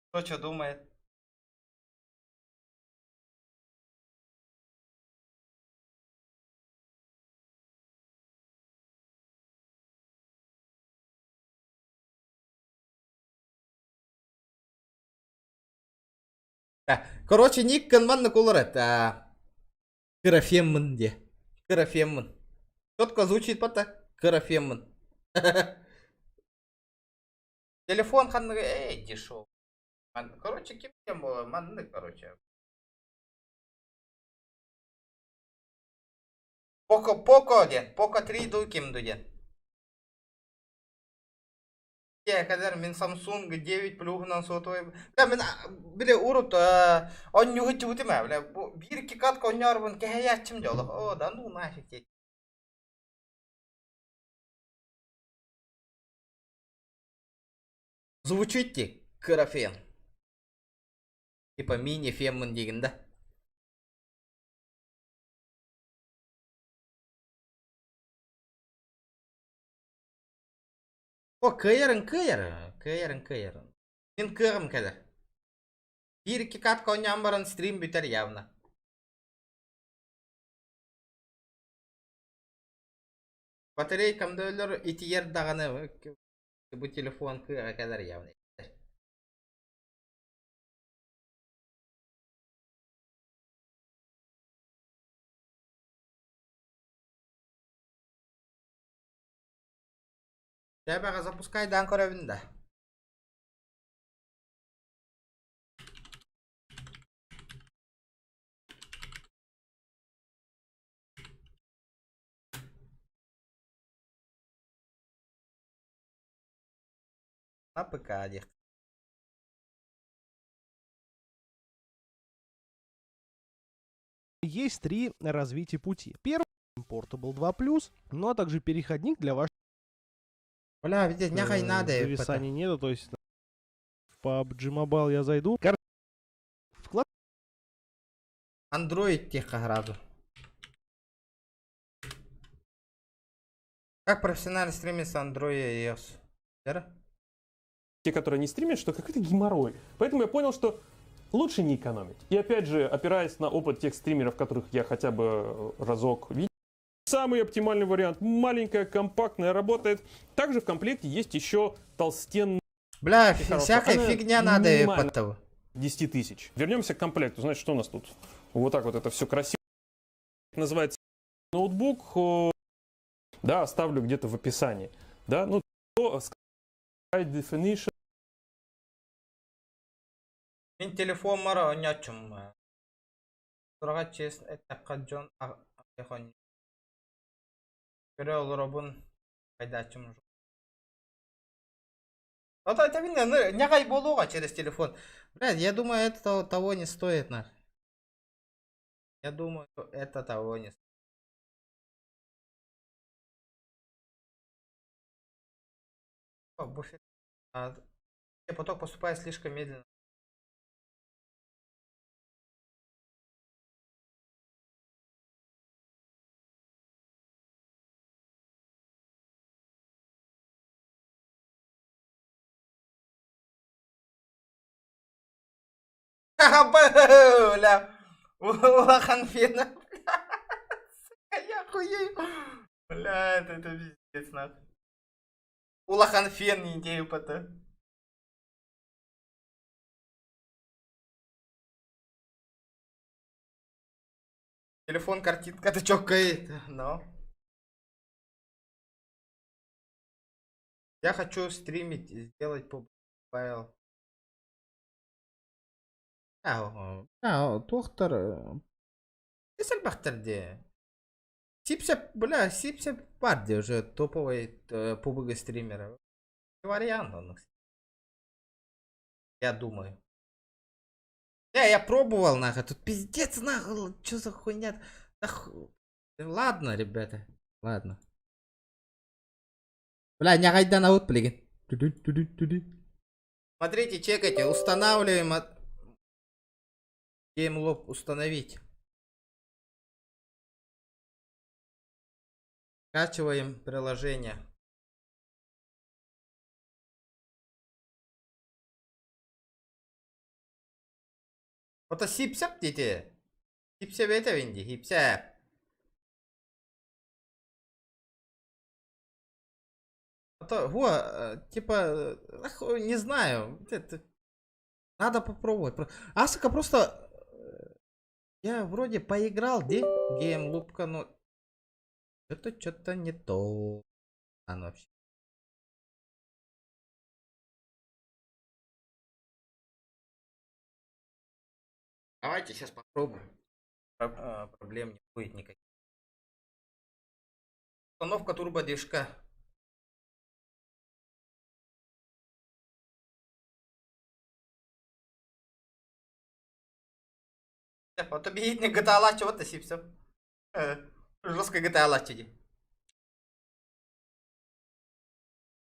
Кто что думает? Короче, ник канманны колорет. Карафеммын де. Карафеммын. Четко звучит пота. Карафеммын. Телефон ханны, дешев. Короче, кем было, манны, короче. Поко ден. Поко 3 дуким дуден. Я когда мен Samsung 9 плюгнан сотовый. Бля, мен бля урут он не хочет уйти ме, бля. Bir iki kat konyarбын кеячим жолы. О, да ну нафиг. Звучите, карафен. Типа мини-феммын деген да. О, кайырын. Мен кырым кәді. Bir iki kat konyan баран стрим бітер явно. Батарейкамды өлір итиер дағаны bu telefon kıra kadar явно. Я бага запускай данкоровинда. На ПК. Есть 3 развития пути. Первый Portable 2+, ну а также переходник для вашего Бля, видеть, няхай надо. зависания нету, то есть в PUBG Mobile я зайду. Вклад... Android тихо сразу. Как профессионально стримится Android и iOS? Вера? Те, которые не стримят, что какой-то геморрой. Поэтому я понял, что лучше не экономить. И опять же, опираясь на опыт тех стримеров, которых я хотя бы разок видел, самый оптимальный вариант. Маленькая, компактная, работает. Также в комплекте есть еще толстенный... Бля, всякая фигня надо под того. 10 тысяч. Вернемся к комплекту. Значит, что у нас тут? Вот так вот это все красиво. Называется ноутбук. Да, оставлю где-то в описании. Да, ну, High Definition. Мен телефон мара онячым. Турага чест этакка жон айхон. Көре олоробун пайдачым. Это видно, нягай болуга через телефон. Блядь, я думаю, это того не стоит, на. Я думаю, это того не стоит. Буфет. Поток поступает слишком медленно. Бля. Улаханфена. Я хуею. Бля, это пиздец, нахуй. Улаханфен не идею пота. Телефон, картинка, ты чё, но. Я хочу стримить, сделать по файл. Доктор. Если бахтерде. Сипся, бля, Сипся парди уже топовый пубг стримера. Вариант он. Я думаю. Я пробовал, нахуй. Тут пиздец, нахуй. Чё за хуйня? Ладно, ребята. Ладно. Бля, не гайда на утплиги. Смотрите, чекайте. Устанавливаем геймлоб установить. Скачиваем приложение. Вот сипсеп дети. Сипсеп это винди, сипсеп. Типа, не знаю. Надо попробовать. Асака просто... Я вроде поиграл, где? Геймлупка, но... Это что-то не то. Оно вообще. Давайте сейчас попробуем. Проблем не будет никаких. Установка турбодвижка. Вот объединение GTA Last, вот и все. Жесткая GTA Last.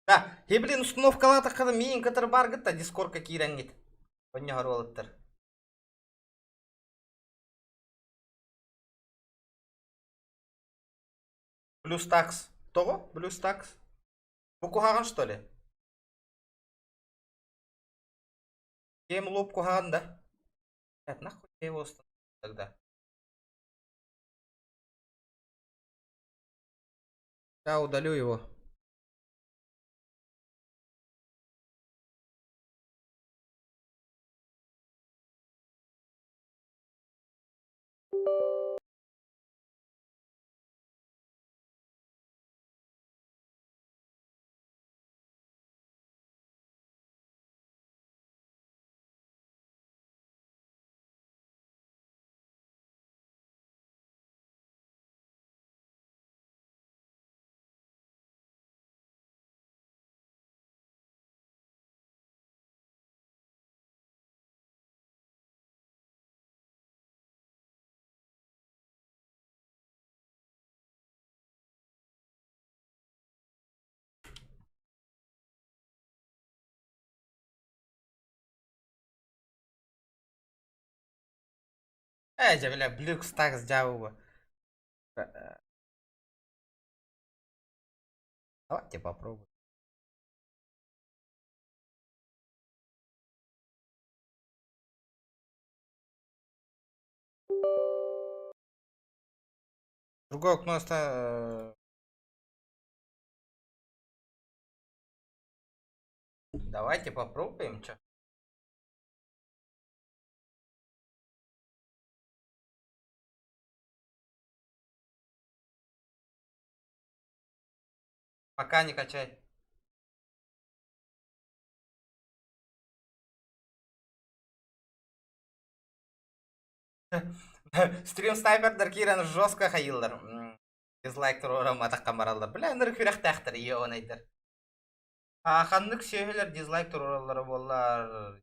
Да, и блин, установка лата когда мин катар бар гта дискорд какие ранит. Поня горолаттар. Плюс такс. Того? Плюс такс. Букуган что ли? Геймлоб куган, да? Нахуй я его установил тогда. Я удалю его. Бля, блюкс так сделал. Давайте попробуем. Другое окно Давайте попробуем, чё. Пока не качай. Стрим снайпер Даркиран жестко хайылдар. Дизлайк турорам атак камаралдар. Бля, нырк юрак тахтар, еон айтар. Ханнык сөйлер дизлайк туроралары болар.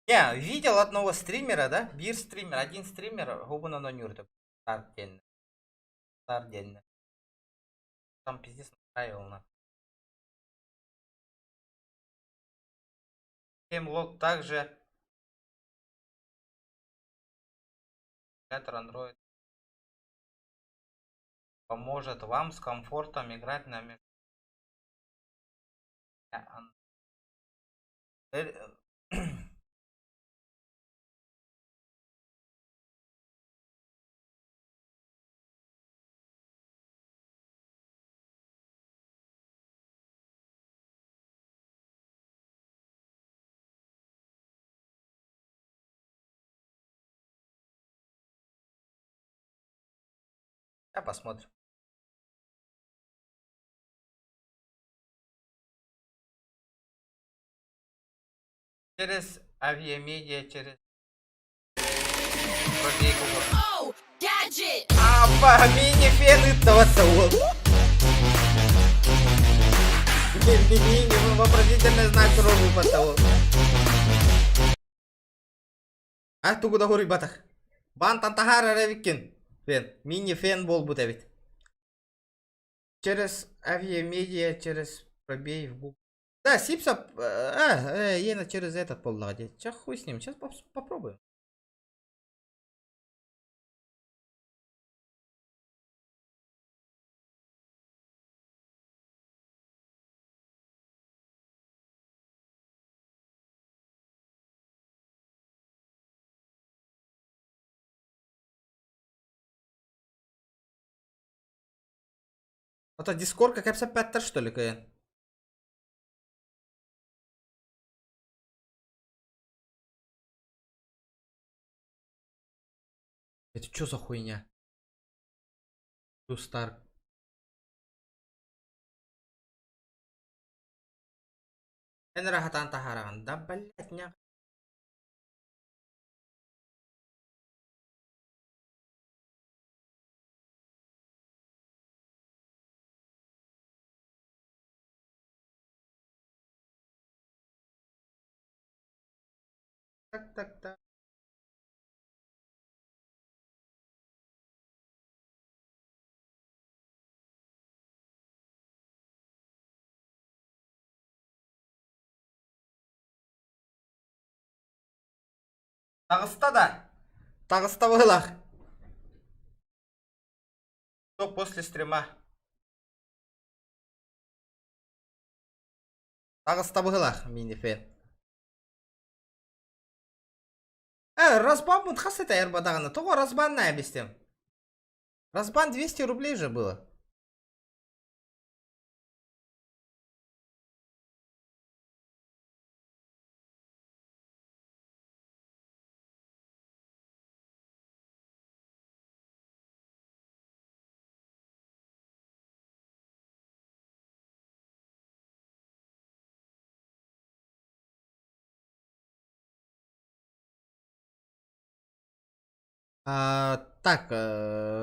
Не, видел одного стримера, да? Бир стример, один стример, губу на нюрты. Стардельно. Там пиздец направил на. Геймлог также. Это Android. поможет вам с комфортом играть на посмотрим. Через авиамедиа, через... Апа, мини-фены-то Мини, вопросительный знак крові потолок. А, ту куда говорить батах? Бан тантахара ревикин. Фен, мини-фен бол bu evet. Через авиамедиа, через пробей в Google. Да, Сипса, Ена через этот поллагодеть. Сейчас хуй с ним, сейчас попробуем. Это Discord как Петер, что ли, КН? Это что за хуйня? Стар. Энрахатан тахаран. Да, блять, ня. Так. Тағыста да. Тағыста бойлақ. Что после стрима? Тағыста бойлақ, мини-фен. Разбан мутхас это эрбадагана. Того разбан на объясним. Разбан 200 рублей же было.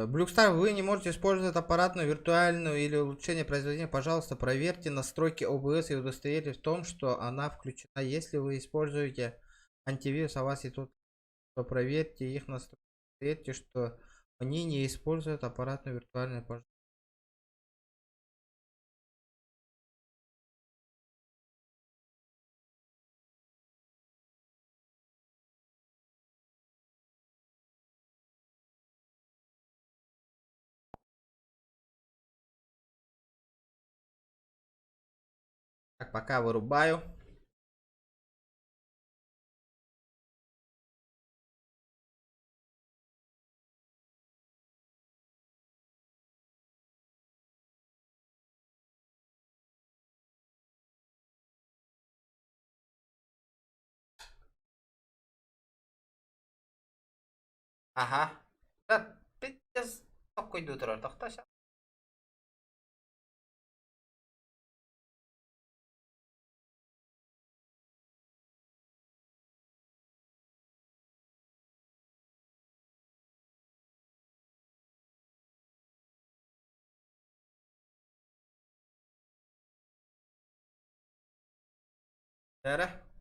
Блюкстар, вы не можете использовать аппаратную, виртуальную или улучшение произведения. Пожалуйста, проверьте настройки ОБС и удостоверьтесь в том, что она включена. Если вы используете антивирус, а вас и тут, то проверьте их настройки. Проверьте, что они не используют аппаратную, виртуальную. Так, пока вырубаю. Ага. Да, пиздец. Какой дутер, тахтася. Дара.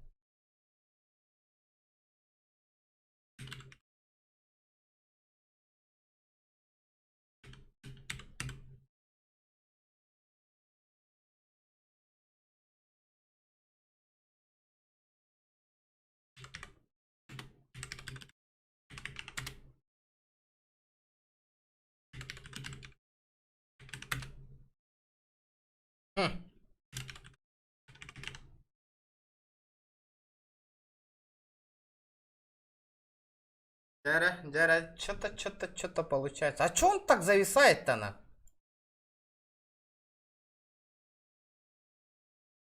Дяра, что-то получается. А чё он так зависает-то на?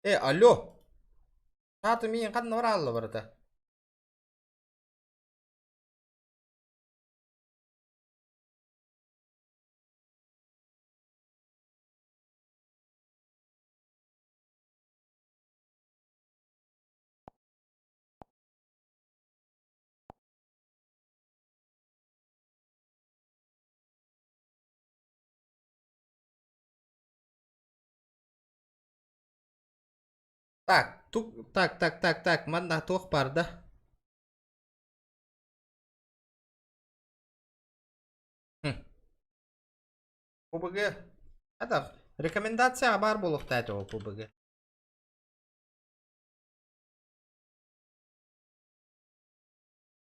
Алло. А ты меня как наврал, брата? Так, манда тох бар да? ПУБГ. Это рекомендация бар булыкта этого ПУБГ.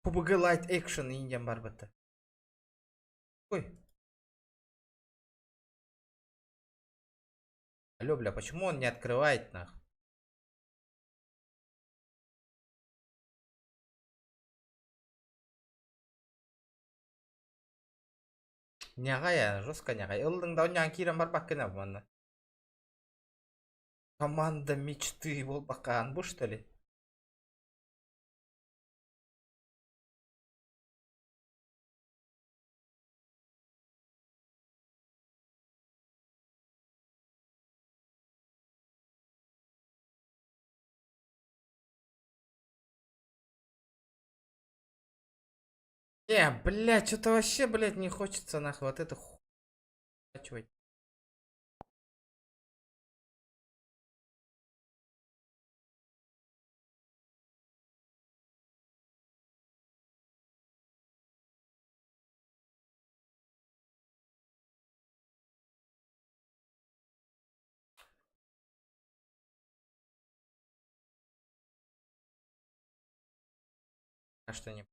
ПУБГ Light Action индиан бар бітті. Ой. Алло, бля, почему он не открывает нах? Нягая, жестко нягай. Ылдың да онян кирен бар баккена буманна. Команда мечты бол баккан бу что ли? Блядь, что-то вообще, блядь, не хочется нахуй вот это хочу. А что не?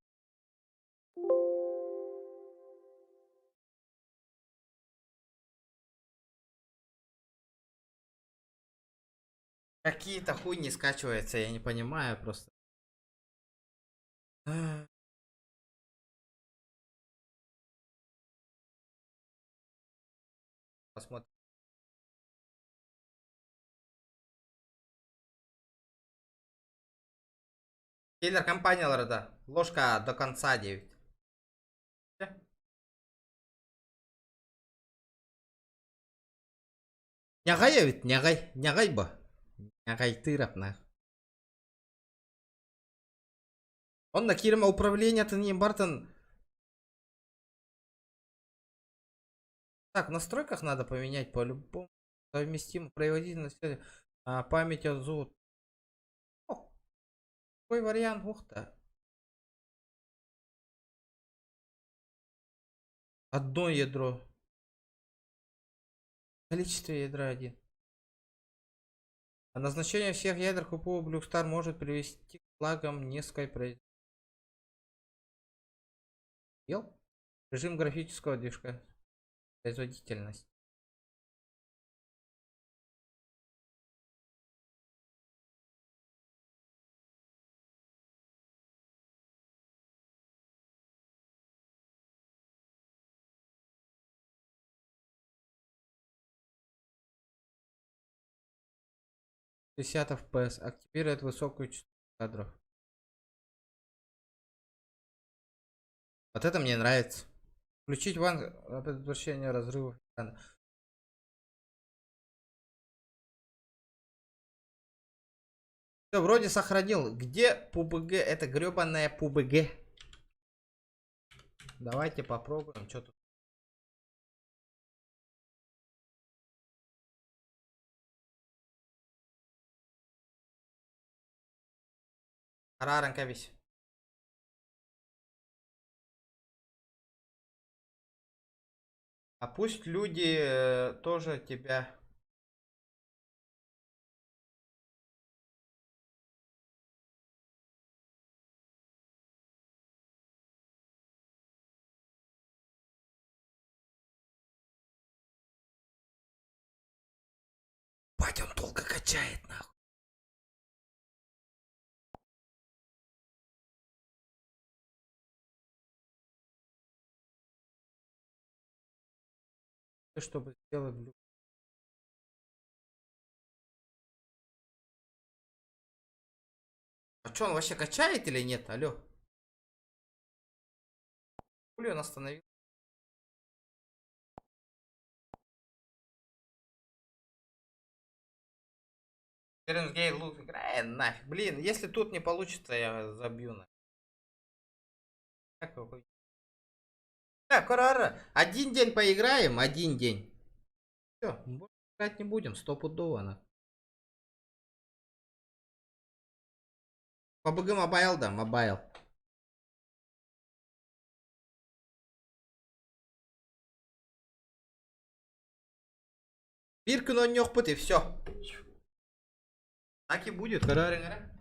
Какие-то хуйни скачиваются, я не понимаю просто. Посмотрим. Киллер компанияларда. Ложка до конца 9. Нягай ведь, нягай бы. Нягай тырап на. Он на кирма управления ты не Бартон. Так, в настройках надо поменять по-любому. Совместимо производительность. Память от зовут. Какой вариант, ух-то. Одно ядро. Количество ядра 1. А назначение всех ядер КПУ Блюкстар может привести к флагам несколько режим графического движка. Производительность. FPS активирует высокую частоту кадров. Вот это мне нравится. Включить ван предотвращение разрывов. Все, вроде сохранил. Где ПУБГ? Это гребаная ПУБГ. Давайте попробуем. Что тут? Араранка весь. А пусть люди тоже тебя... Ебать, он долго качает, нахуй. Чтобы сделать глюк. А что, он вообще качает или нет? Алло. Хули он остановил? Гей лут играет нафиг. Блин, если тут не получится, я забью на. Какой? Так, Рара, один день поиграем, один день. Все, больше играть не будем, стопудово она. PUBG Mobile, да, Mobile. Bir gün он yok и все. Так и будет, Рара.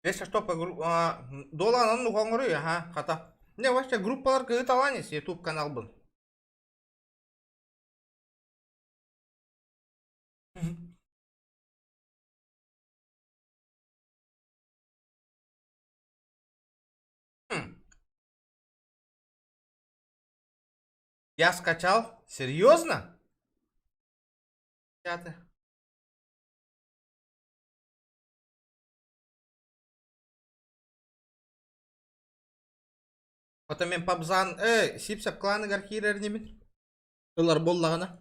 Если что, по Долан, ну, гонгры, ага, хата. Не, вообще, группалар кыыталанис, YouTube канал был. Я скачал? Серьезно? Пятый. Потом мен пабзан, сипсап кланы гархирер немит. Олар боллагана.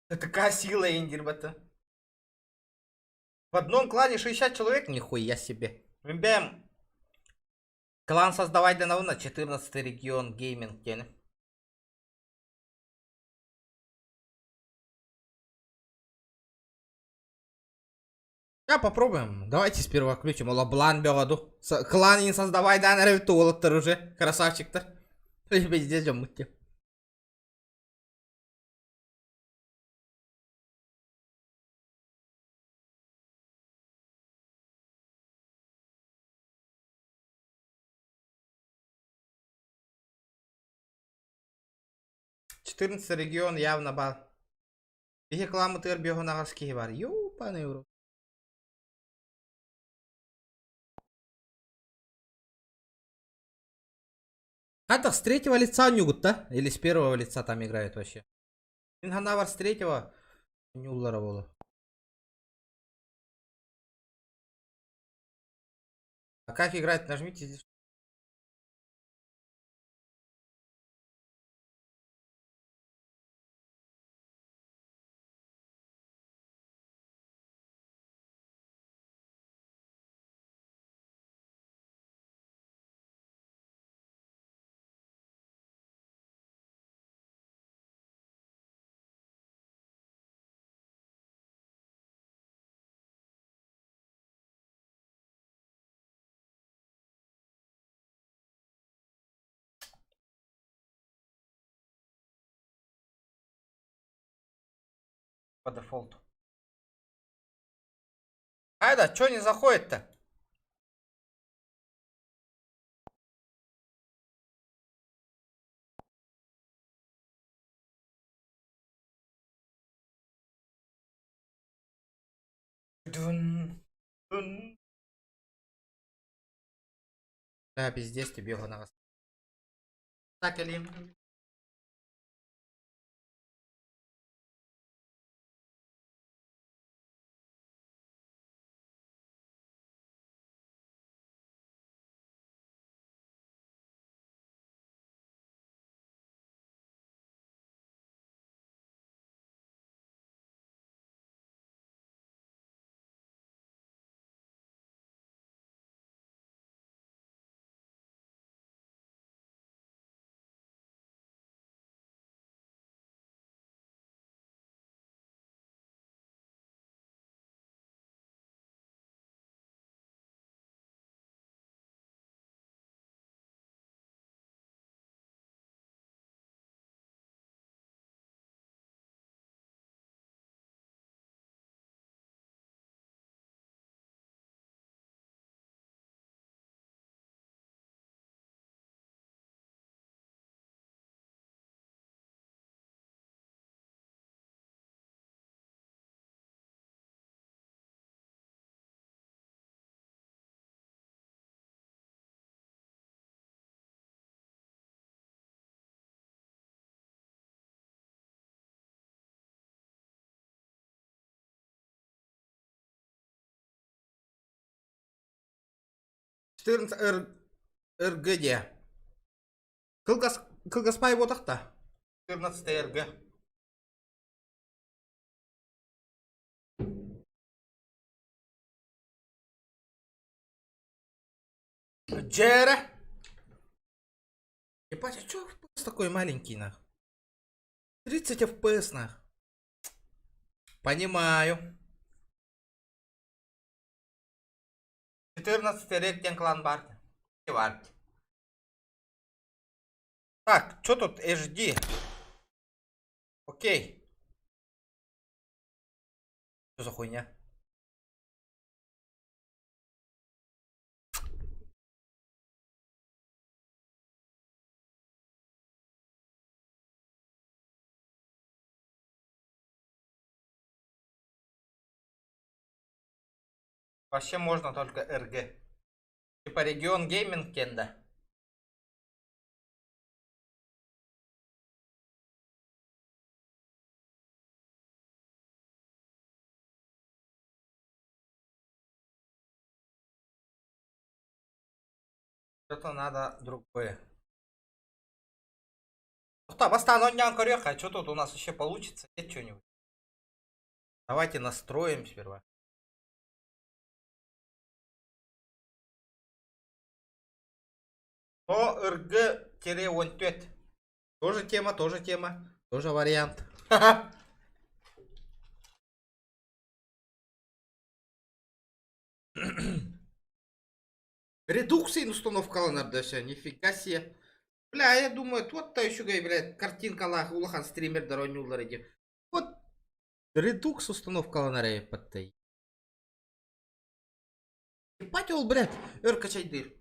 Это такая сила, Индирбата. В одном клане 60 человек? Нихуя себе. Бэм. Клан создавать до на 14 регион гейминг тене. Ja, попробуем. Давайте сперва включим. Лаблан бегаду. Клан не создавай, да, на ревитулоттар уже. Красавчик-то. Пиздец, мутти. Четырнадцатый регион явно бар. Беги кламы тыр бегу на гаски бар. Ёпаный в рот. А так с третьего лица нюгут, да? Или с первого лица там играют вообще? Инганавар с третьего нюллара было. А как играть? Нажмите здесь. По дефолту. Айда, чё не заходит-то? Да, пиздец, ты бегал на вас. Так, Алим. РГД. Кылгаспай ботақта. 14 РГ. Джера. Ебать, а чё FPS такой маленький, нах? 30 FPS, нах. Понимаю. 14 ректен клан Барт. Так, что тут HD? Окей. Что за хуйня? Вообще можно только РГ. Типа регион гейминг кенда. Что-то надо другое. Восстановление кореха. А что тут у нас вообще получится? Нет что-нибудь. Давайте настроим сперва. ОРГ-14. Тоже тема, тоже вариант. Редукция установка надо, нифига себе. Бля, я думаю, вот-то еще, блядь, картинка улахан стример дороги улареди. Вот редукс установка ланарея подтай. Ебать ол, блядь, качай дыр.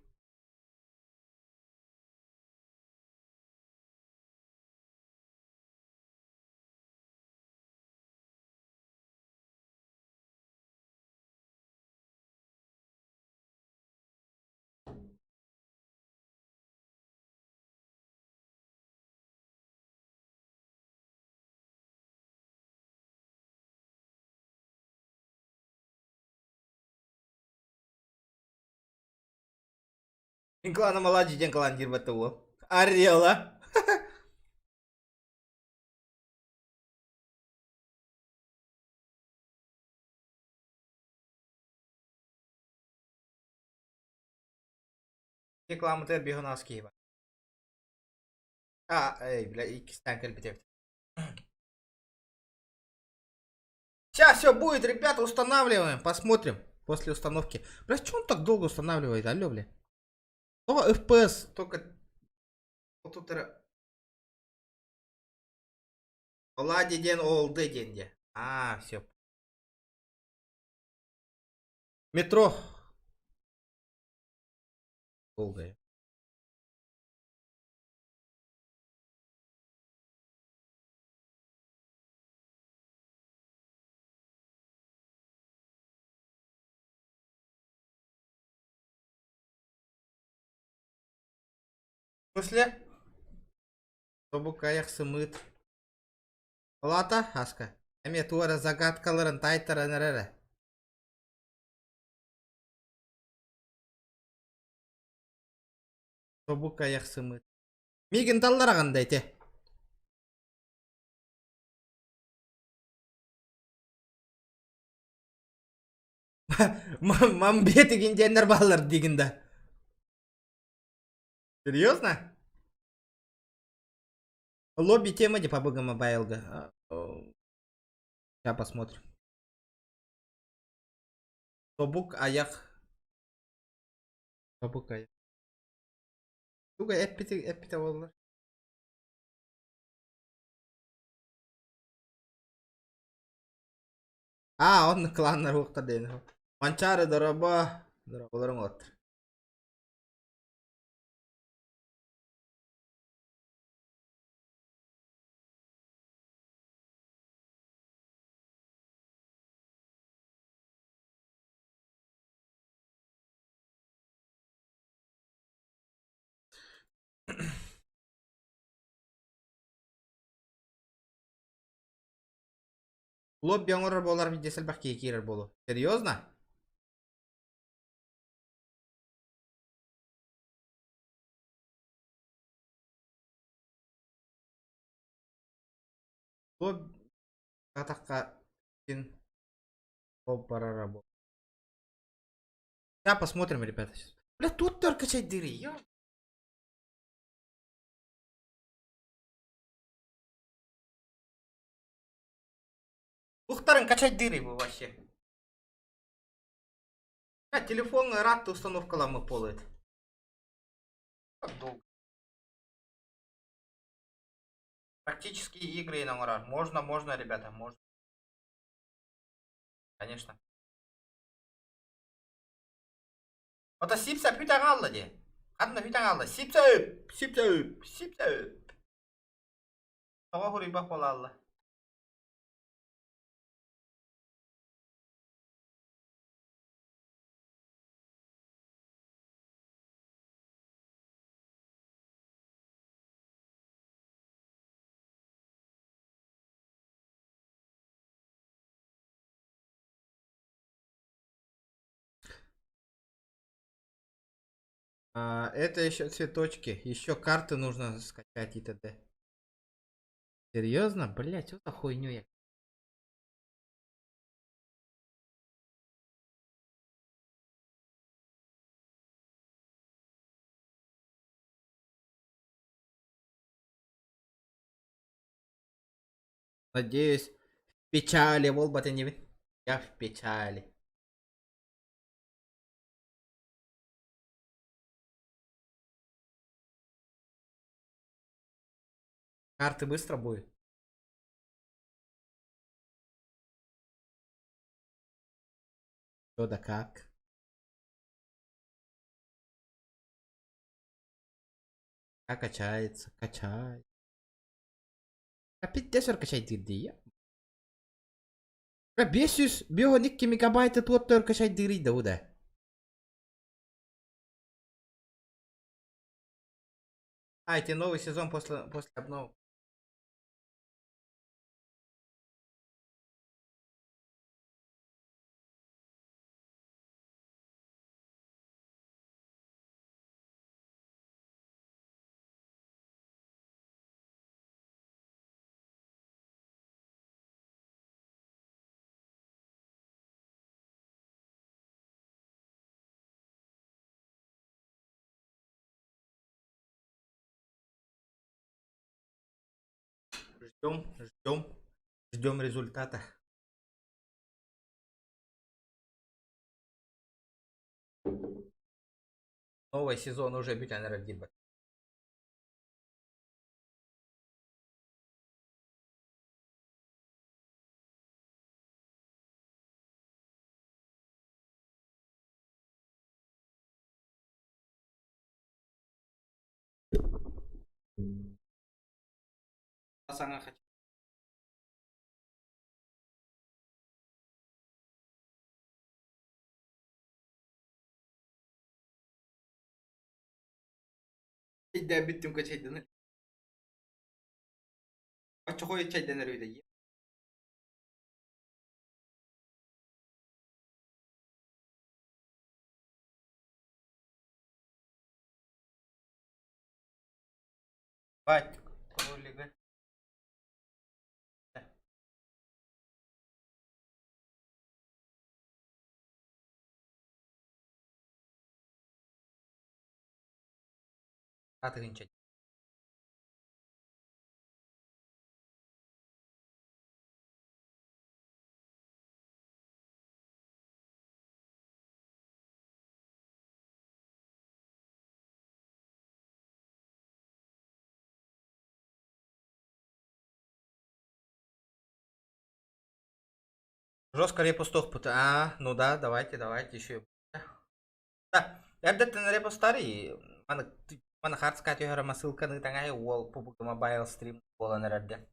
Инклана малади ден каландир батуо. Арела. Рекламу ты бегунаски. Эй, бля, и кистан кальпитев. Сейчас все будет, ребята, устанавливаем, посмотрим после установки. Бля, что он так долго устанавливает, алё, бля? О, FPS, только... Вот тут... Лади ден, олды денде. Все. Метро. Долгое. В смысле? Тобук аяқ сымыт. Олата, Аска. Эме туара загадкаларын тайтырын әрі. Тобук аяқ сымыт. Мигін таллара қандай те? Мамбе деген жендер балалар дегенде. Серьезно? Лобби тема не по PUBG Mobile. Сейчас посмотрим. Тобук аяқ. Тобук аяқ. Туга эппите болдулар. Onun klanları okta değil. Mançarı daraba. Darabaların otur. Лобби оңырыр болар видесіл бақ кейкерер болу. Серьезно? Лобби атаққа сен болып барара бол. Да, посмотрим, ребята. Бля, тут только чай дыры, ё. Ухтарын качать дыры был вообще. Телефон рад установкалама полыт. Как долго? Практические игры на урар. Можно, ребята, можно. Конечно. Вот сипса пютагалла де. Адна пютагалла. Сипса. Тава хуриба полалла. Это еще цветочки. Еще карты нужно скачать и т.д. Серьезно? Блять, что за хуйню я? Надеюсь, в печали, Волбата не... Я в печали. Карты быстро будет. Что да как? Как качается? Качай. Опять десер качать дырды, я? 500 бионик мегабайты тут только качать дыры, да уда. Это новый сезон после обновы. Ждем результата. Новый сезон уже бить анародиба. Sangat хочу. Çayda bittim ka çaydanır. Açı koyu çaydanır öyle. Бать, кролика. Атырынча. Жестко репу стохпут. Ну да, давайте еще. Да, это на репу старый. Mana harus kacau hara masukkan di tengah wall pupuk mobile stream wall nerada.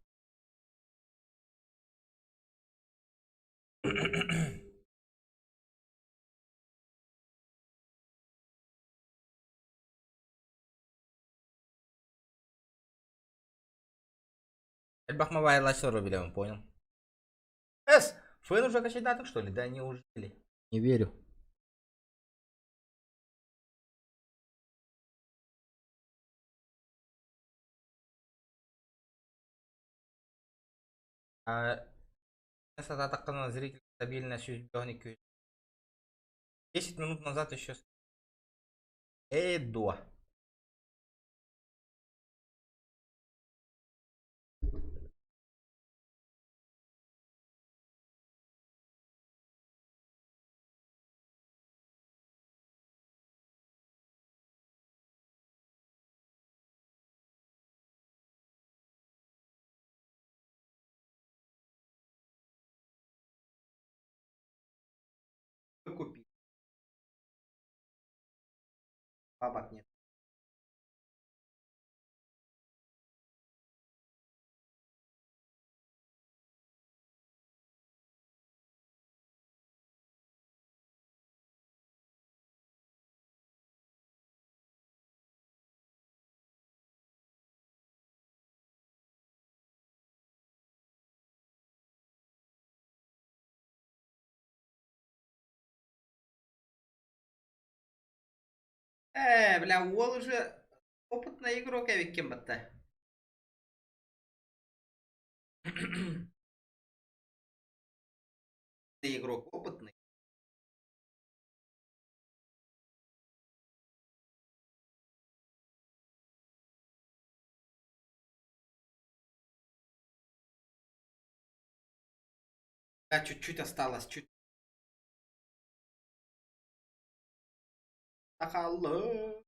Эльбах мобайл лачеру билем, понял. Фэн уже качать дату, что ли? Да неужели? Не верю. Атака на зритель стабильность 10 минут назад еще. Эдуа. Купи. Бабок нет. Бля, Уолл уже опытный игрок, я ведь кем-то. Ты игрок опытный. Да, чуть-чуть осталось, чуть. Ахалло.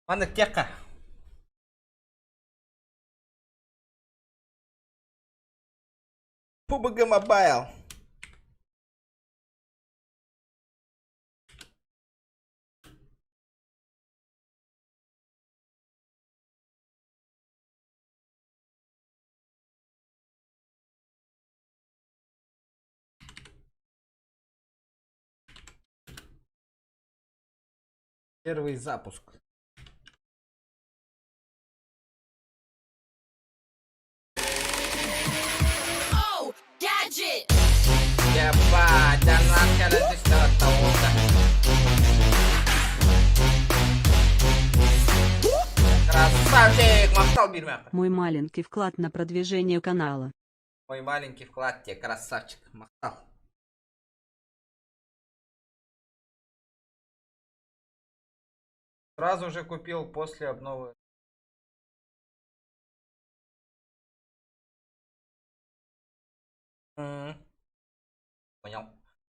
Mana teka. PUBG Mobile. Первый запуск. Ебать, да нахер это что-то. Красавчик, махтал бирмя. Мой маленький вклад на продвижение канала. Мой маленький вклад тебе, красавчик, махтал. Сразу же купил после обновы.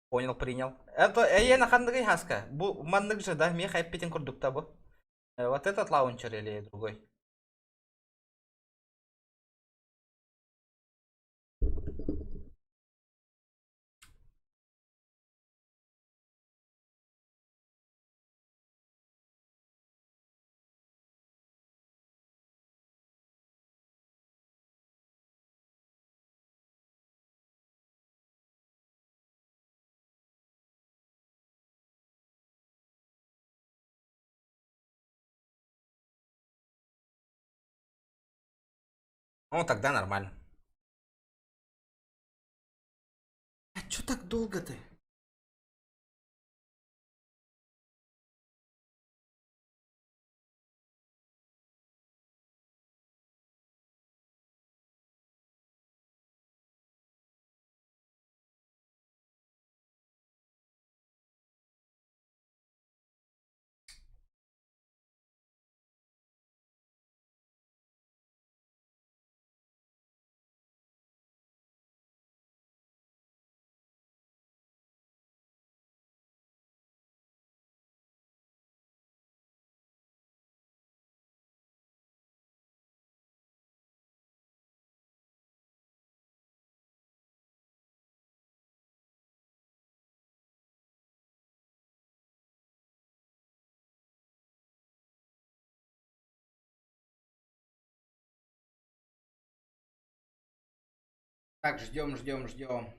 Понял, принял. Это я на хандыгай хаска. Бу мандык же, да? Мне хайп питин курдук табу. Вот этот лаунчер или другой? Ну, тогда нормально. А чё так долго-то? Так, ждем. Ждем.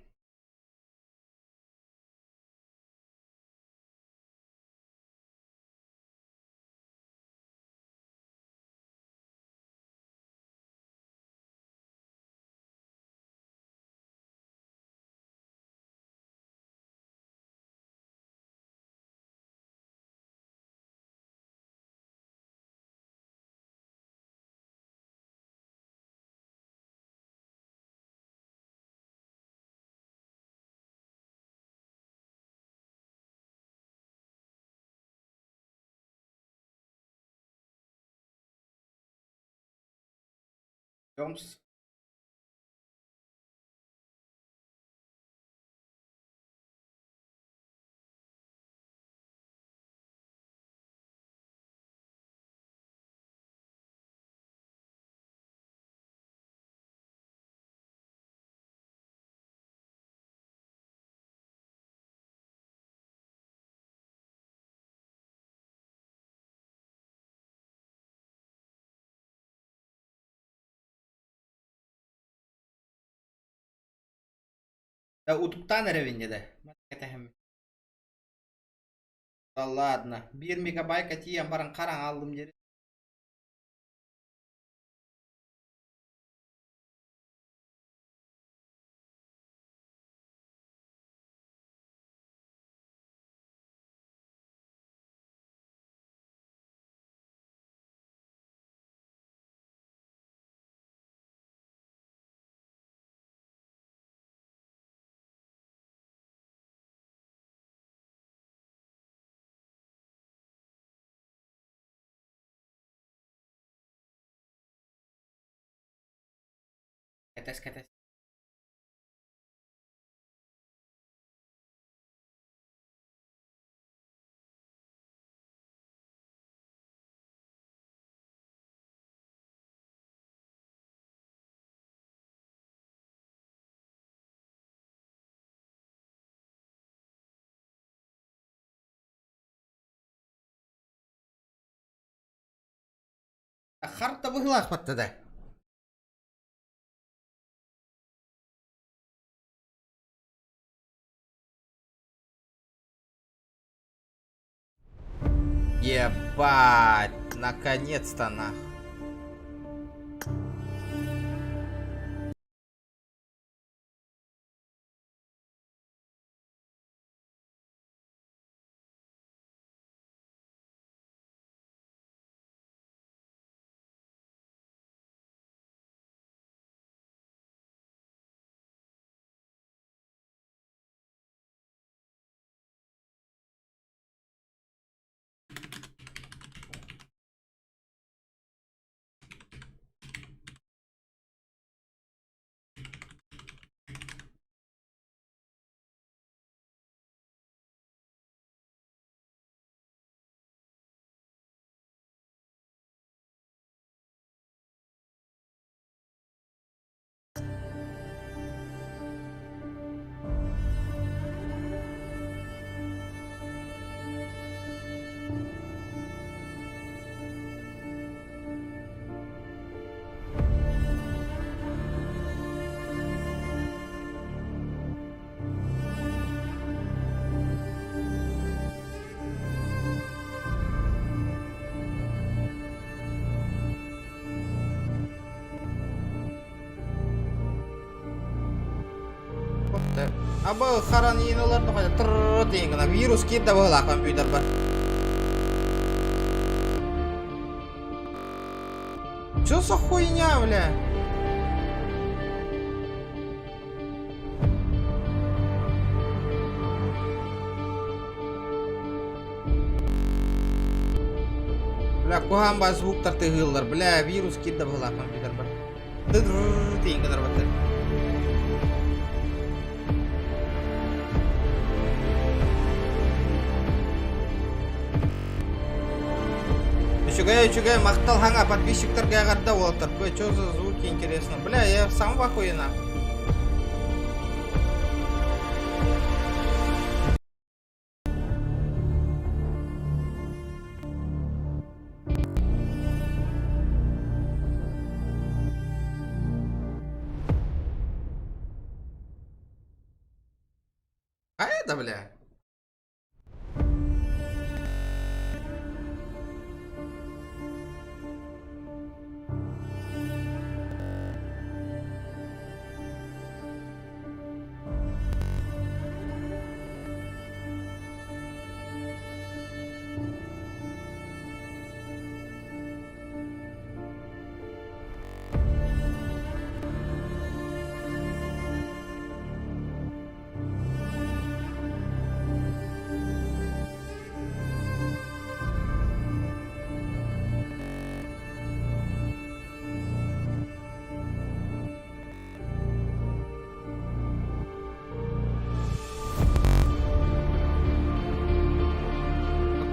Да утуптан ревенде де. Да ладно. 1 мегабайка тиен барын қараң алдым деді. Катась. Харта выглах паттады. Ебать, наконец-то нахуй. да. А был харан инулар, ну хотя тротинг, вирус кидда была компьютер бар. Чё за хуйня, бля? Бля, куган ба звуктар тыгылдар. Бля, вирус кидда была компьютер бар. Тротинг нарбатты. Чугай, мақтал ханга подписчиктар гайгарда болтыр. Бля, чё за звуки интересно. Бля, я сам в ахуе на. А это, бля.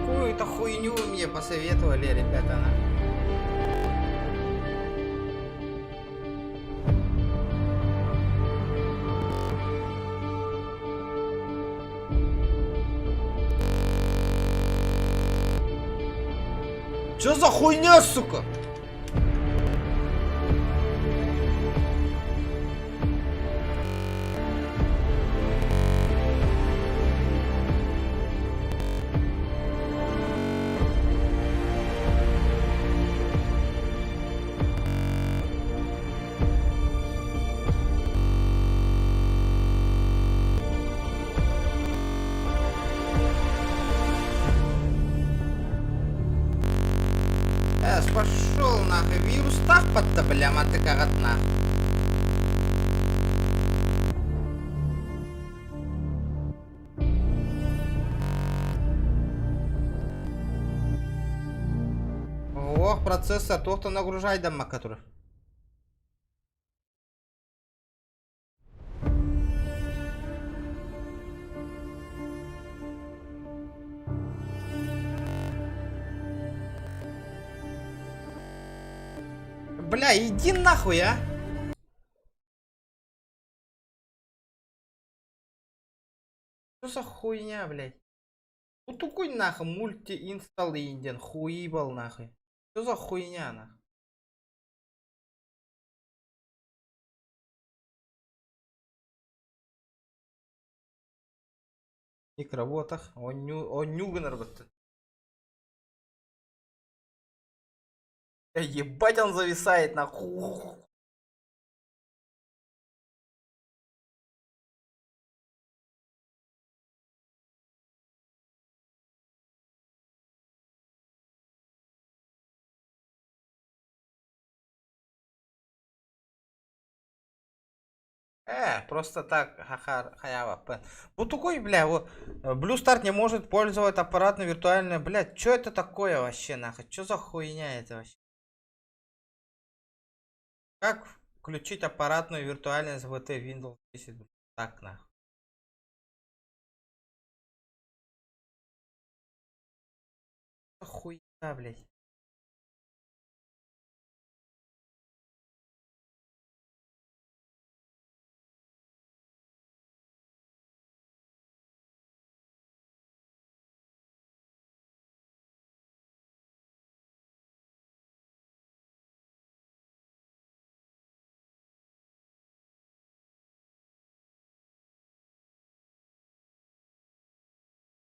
Какую-то хуйню вы мне посоветовали, ребята, на. Чё за хуйня, сука? Пошел нахуй, вирус так под-то, бля, матыкагат нахуй. Ох, процессор, то нагружай дома, который. Бля, иди нахуй, а! Что за хуйня, блядь? Ну такой нахуй мульти-инсталл инден, хуибал нахуй. Что за хуйня, нахуй? Ник работах, он нюганер вот. Ебать, он зависает нахуй. Просто так, хаява, пен. Вот такой, бля, вот, Blue Start не может пользовать аппаратной виртуальной, блядь, что это такое вообще, нахуй, что за хуйня это вообще? Как включить аппаратную виртуальную СВТ Windows 10? Так, нахуй. Что за хуйня, блядь?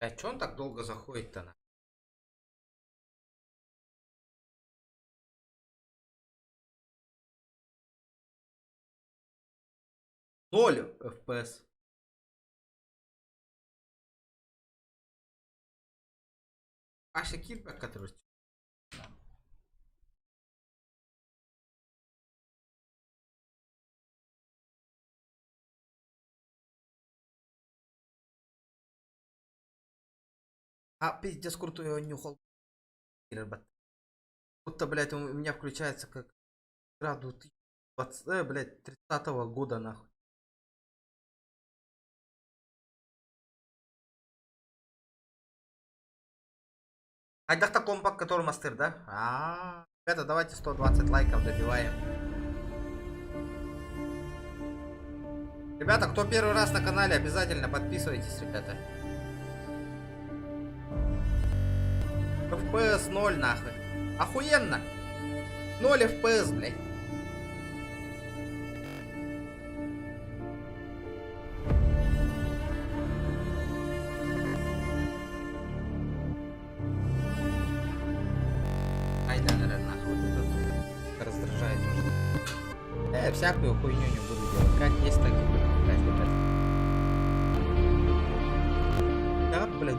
А чё он так долго заходит-то на? 0 FPS. Аша Кирпик, который... А, пиздец, крутой его нюхал. Будто, блядь, у меня включается как игра 2020, блядь, 30-го года, нахуй. Айдахта компак, который мастер, да? Ребята, давайте 120 лайков добиваем. Ребята, кто первый раз на канале, обязательно подписывайтесь, ребята. FPS 0, нахуй. Охуенно. 0 FPS, блядь. Ай, да, наверное, нахуй. Это раздражает уже. Всякую хуйню не буду делать. Как есть, так и буду. Да, блядь.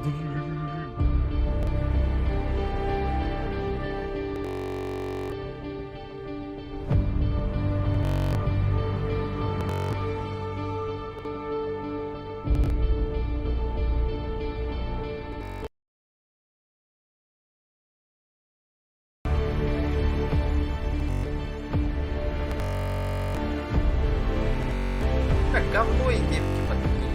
Как говно и девки под такие.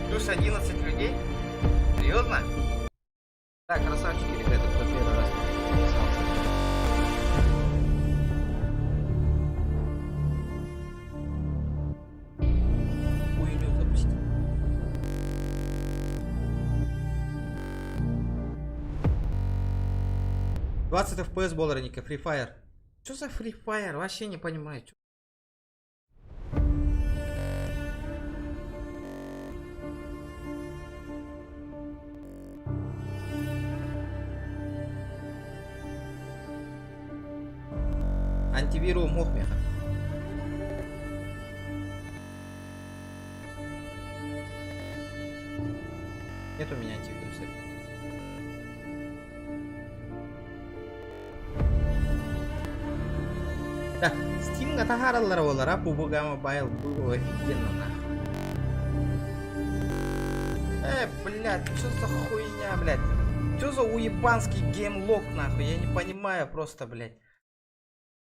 Плюс 11 людей? Серьезно? Так, красавчики, ребята, кто первый раз подписался. Хуйню запусти. $20 FPS боларника, Free Fire. Что за Free Fire? Вообще не понимаю. Чё? Антивирус мохмеха. Нет у меня антивируса. Да, Steam гатахараллар болар, а PUBG Mobile было офигенно, нахуй. Блядь, что за хуйня, блядь? Что за уебанский геймлог, нахуй? Я не понимаю просто, блядь.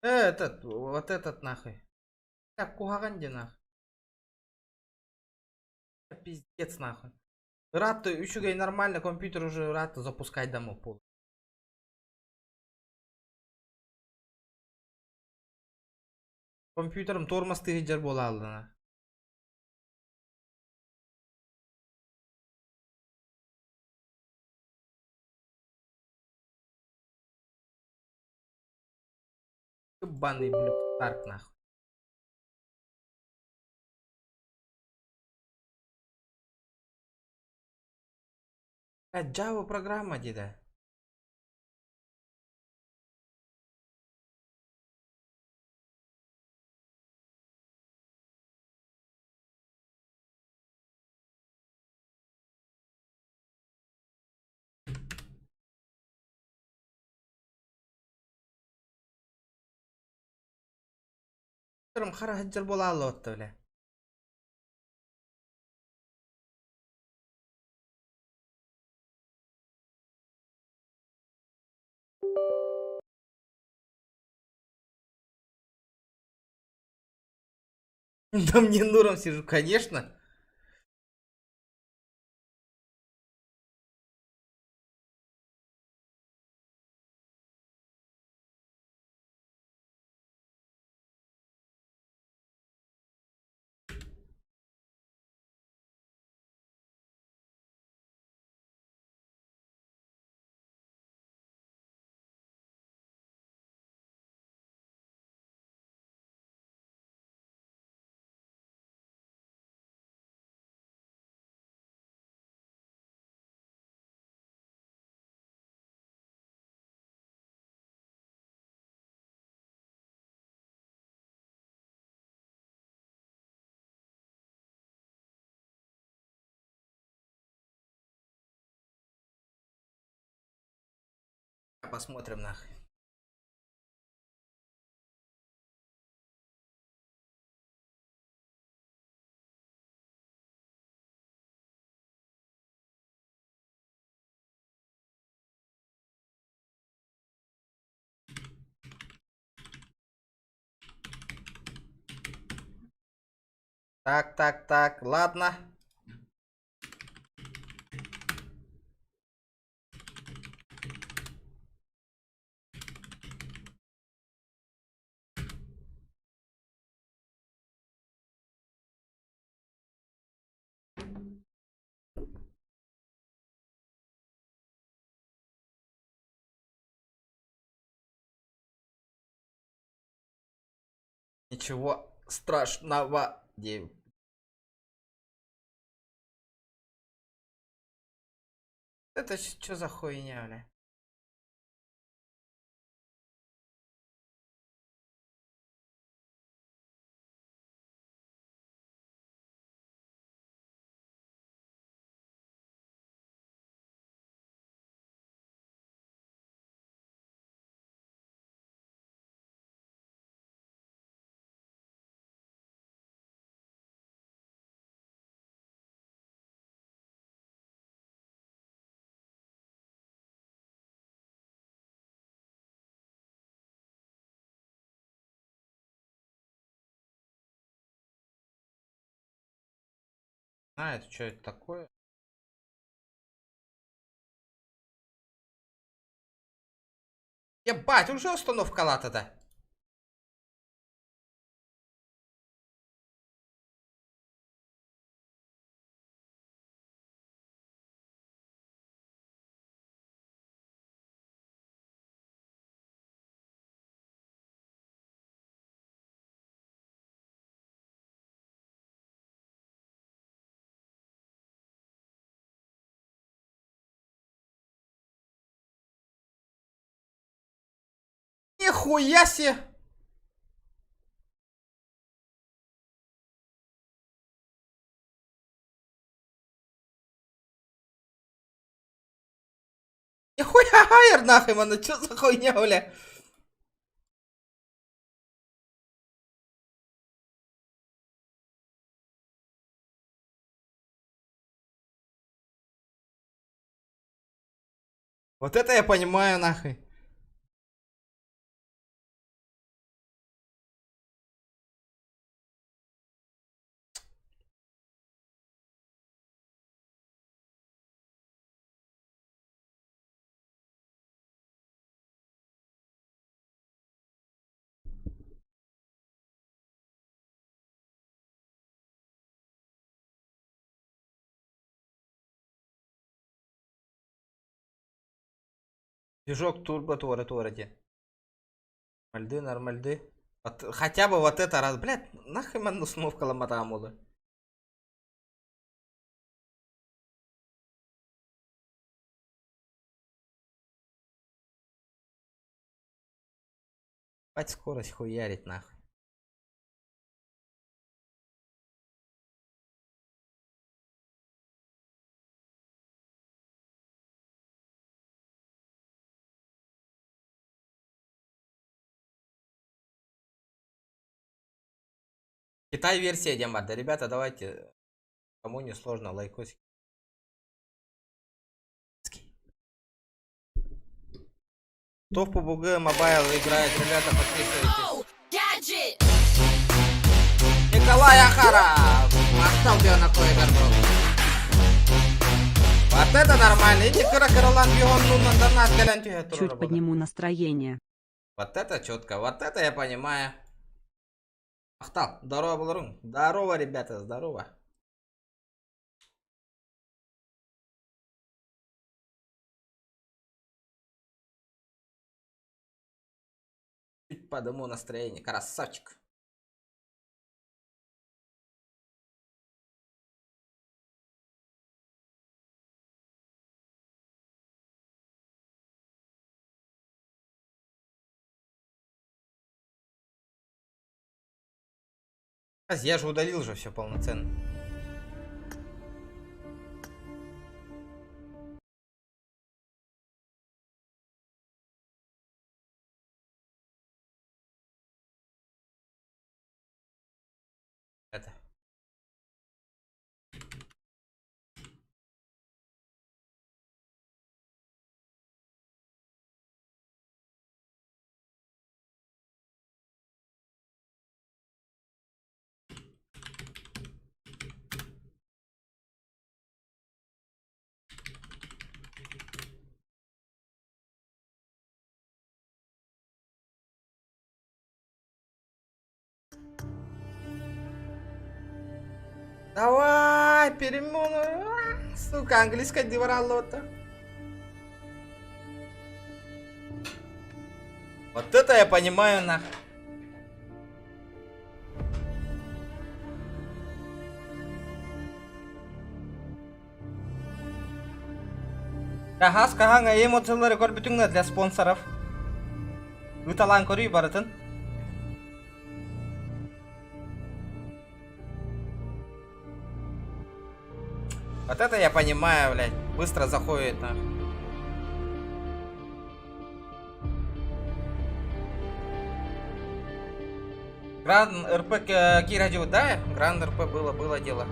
Вот этот, нахуй. Так, кугаганди, нахуй. Пиздец, нахуй. Рад, еще нормально, компьютер уже рад запускать домой пол. Компьютером тормоз тыгыджар бола алдына. Ебаный блюд Старк, нахуй. Java программа, деда. Хара хаджар бола аллы, бля. Да мне норм сижу, конечно. Посмотрим нахуй. Так, ладно. Ничего страшного. Это что за хуйня, бля? А, это что это такое? Ебать, уже установка лата-то. Нихуя себе! Нихуя хайер нахуй, мano, что за хуйня, бля? Вот это я понимаю, нахуй. Движок турбо творите. Нормальды. Вот, хотя бы вот это раз, блядь, нахуй man установка ломата амула. Хватит скорость хуярить нахуй. Китай версия Дембарда. Ребята, давайте. Кому не сложно, лайкосик. Кто в PUBG Mobile играет, ребята, подписывайтесь. Николай Ахара! Остал тебя на кое Вот это нормально. Иди Каракаралан бегом, ну на донат гляньте. Чуть подниму настроение. Вот это четко, вот это я понимаю. Ахтал, здорово, Бларун. Здорово, ребята, здорово. Чуть подниму настроение, красавчик. Я же удалил же все полноценно. Давай, перемену. Сука, английская диваралота. Вот это я понимаю, нахуй. Ага, скага эмоциялары көрбүтүңөр для спонсоров. Ыталан көрүй барытын. Вот это я понимаю, блядь. Быстро заходит, нахуй. Гранд РП Кирадио, да? Гранд РП было дело.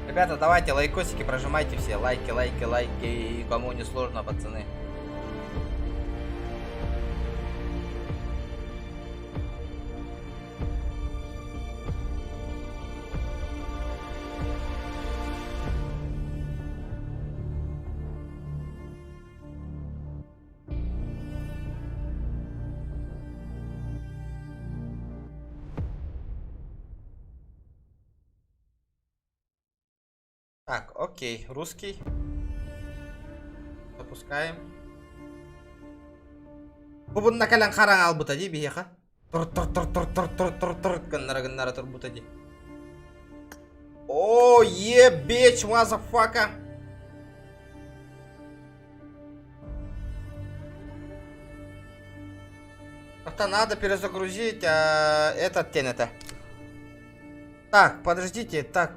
Ребята, давайте лайкосики прожимайте все. Лайки, лайки, лайки. И кому не сложно, пацаны. Так, окей, русский. Запускаем. Бубун накалян харан албутади бияха. Тур ганнара турбутади. О, bitch, motherfucker. Как-то надо перезагрузить этот TNT. Так, подождите, так.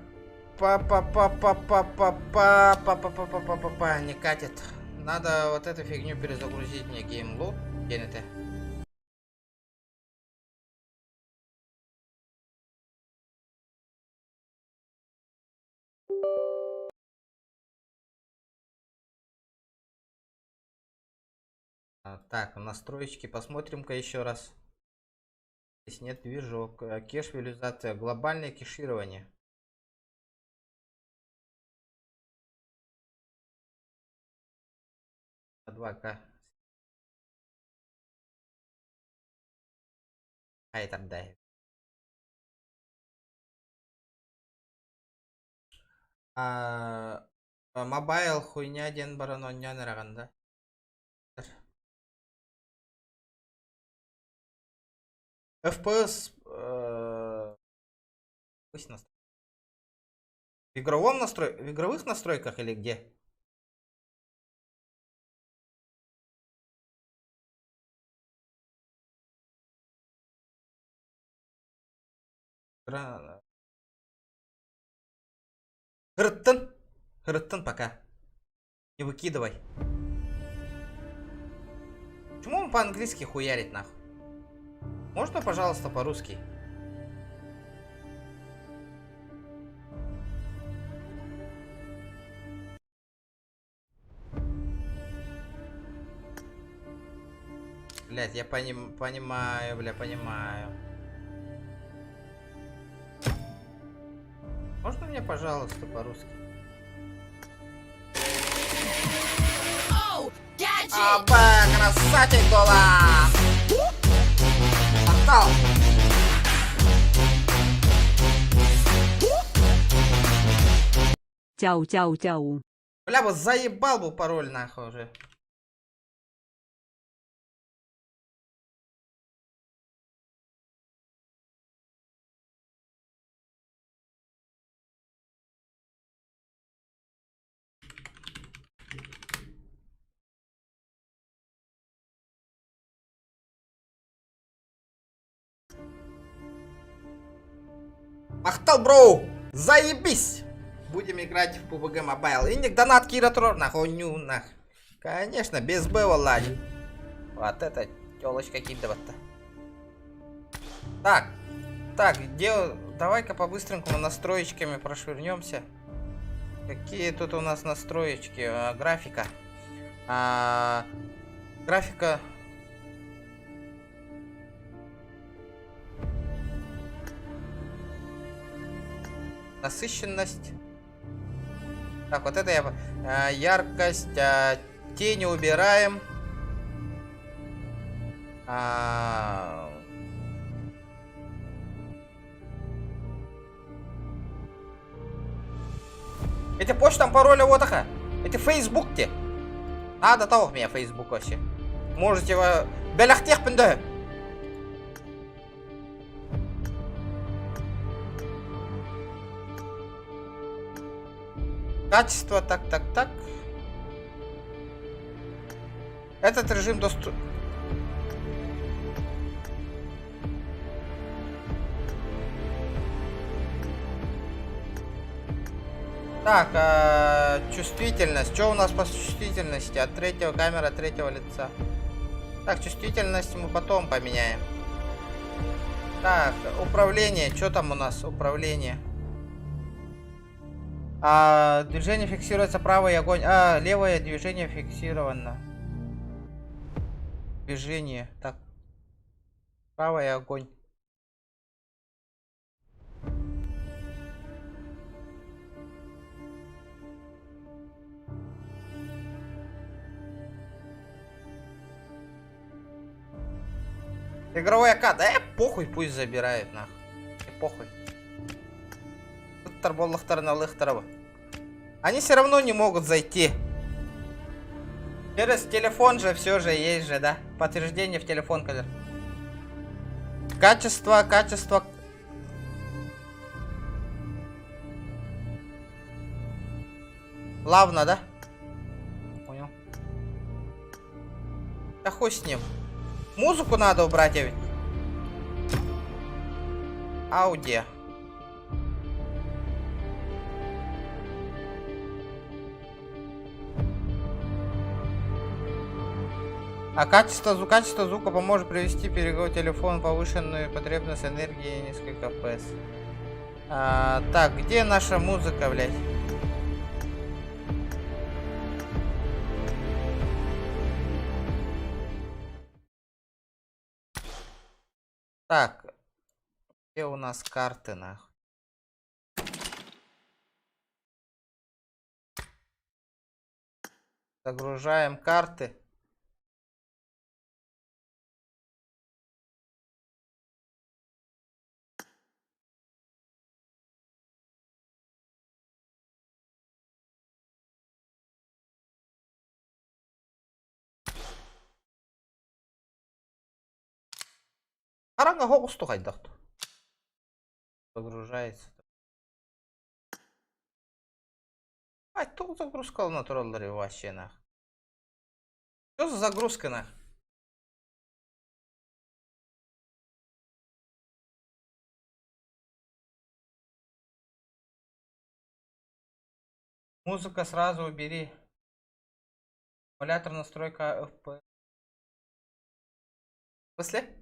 Не катит. Надо вот эту фигню перезагрузить мне геймлут. TNT. Так, настройки посмотрим-ка еще раз. Здесь нет движок. Кеш, визуализация, глобальное кеширование. На 2К. Ай, там дай. Мобайл хуйня ден баран ойнан араганда. FPS в игровом в игровых настройках или где? Хрттын пока. Не выкидывай. Почему он по-английски хуярит нахуй? Можно, пожалуйста, по-русски? Блять, я понимаю, бля, понимаю. Можно мне, пожалуйста, по-русски? Аба, красавчик гола! Портал! Тяу-тяу-тяу. Бля, вот заебал бы пароль нахуй уже. Махтал, бро! Заебись! Будем играть в PUBG Mobile. Индик донат Киратрор нахуй нах. Конечно, без Б ладно. Вот это тёлочка кидывать-то. Так, где... Давай-ка по-быстренькому настроечками прошвырнемся. Какие тут у нас настроечки? Графика. Графика... Насыщенность. Так, вот это я... яркость, тени убираем. Это почтам пароля вот такая. Это Facebook те. Надо того меня Facebook вообще. Можете вы... Белахтех пинда. Качество, так. Этот режим доступен. Так, чувствительность. Что у нас по чувствительности? От третьего камера, от третьего лица. Так, чувствительность мы потом поменяем. Так, управление. Что там у нас? Управление. Движение фиксируется, правый огонь. Левое движение фиксировано. Движение. Так. Правый огонь. Игровой аккаунт. Похуй, пусть забирает, нахуй. Похуй. Они все равно не могут зайти. Через телефон же все же есть же, да? Подтверждение в телефон, кадр. Качество. Плавно, да? Понял. Да хуй с ним. Музыку надо убрать, я ведь. Аудио. Качество звука поможет привести переговорный телефон повышенную потребность энергии несколько FPS. Так, где наша музыка, блядь? Так, где у нас карты, нахуй? Загружаем карты. Каранга хогусту хайдахту. Загружается. Кто загрузка на троллере вообще, нах? Что за загрузка, нах? Музыка сразу убери. Эмулятор настройка FPS. После?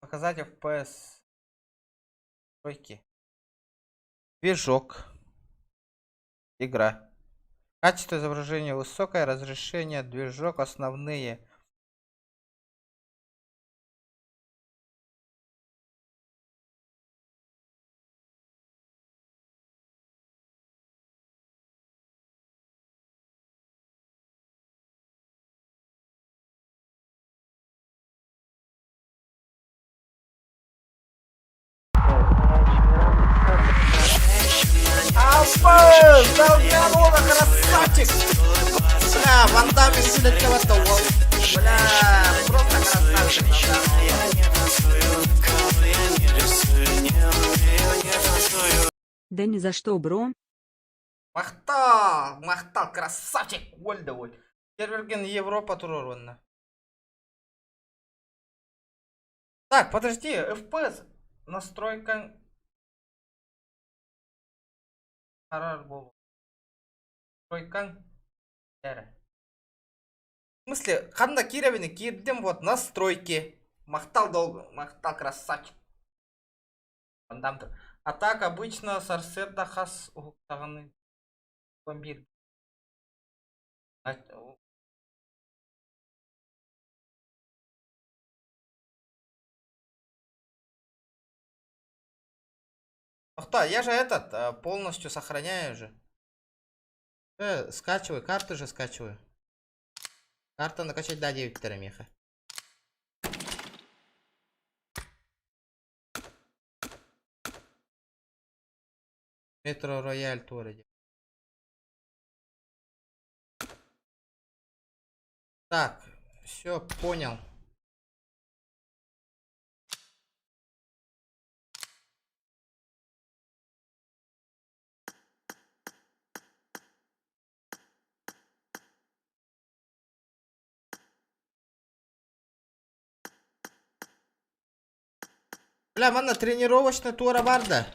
Показать FPS. Настройки. Движок. Игра. Качество изображения высокое, разрешение, движок, основные. Долбануло, красавчик! Бля, Ван Дамм из этого-то, бля, просто красавчик. Да ни за что, бро. Махтал, красавчик, Вольдовой. Серверген Европа турорванна. Так, подожди, FPS, настройка... Настройка... В смысле, ханда кировины кирдем вот настройки. Махтал долго, махтал красавчик. А так обычно сарсерда хас бомбир. Охта, я же полностью сохраняю же. Скачивай, карты же скачиваю. Карта накачать, да, 9 терамеха. Метро Рояль Туареги. Так, все, понял. Бля, мана тренировочная тура барда.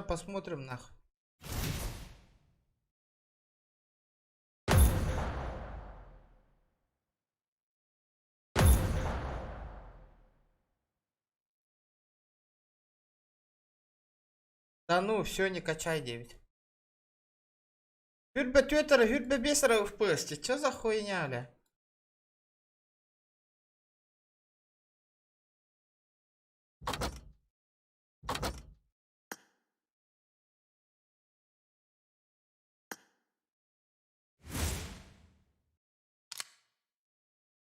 Посмотрим нах. Да ну, все, не качай 9. Хюрбе Твиттера, Хюрбе Бесера в посте. Чё за хуйня, бля?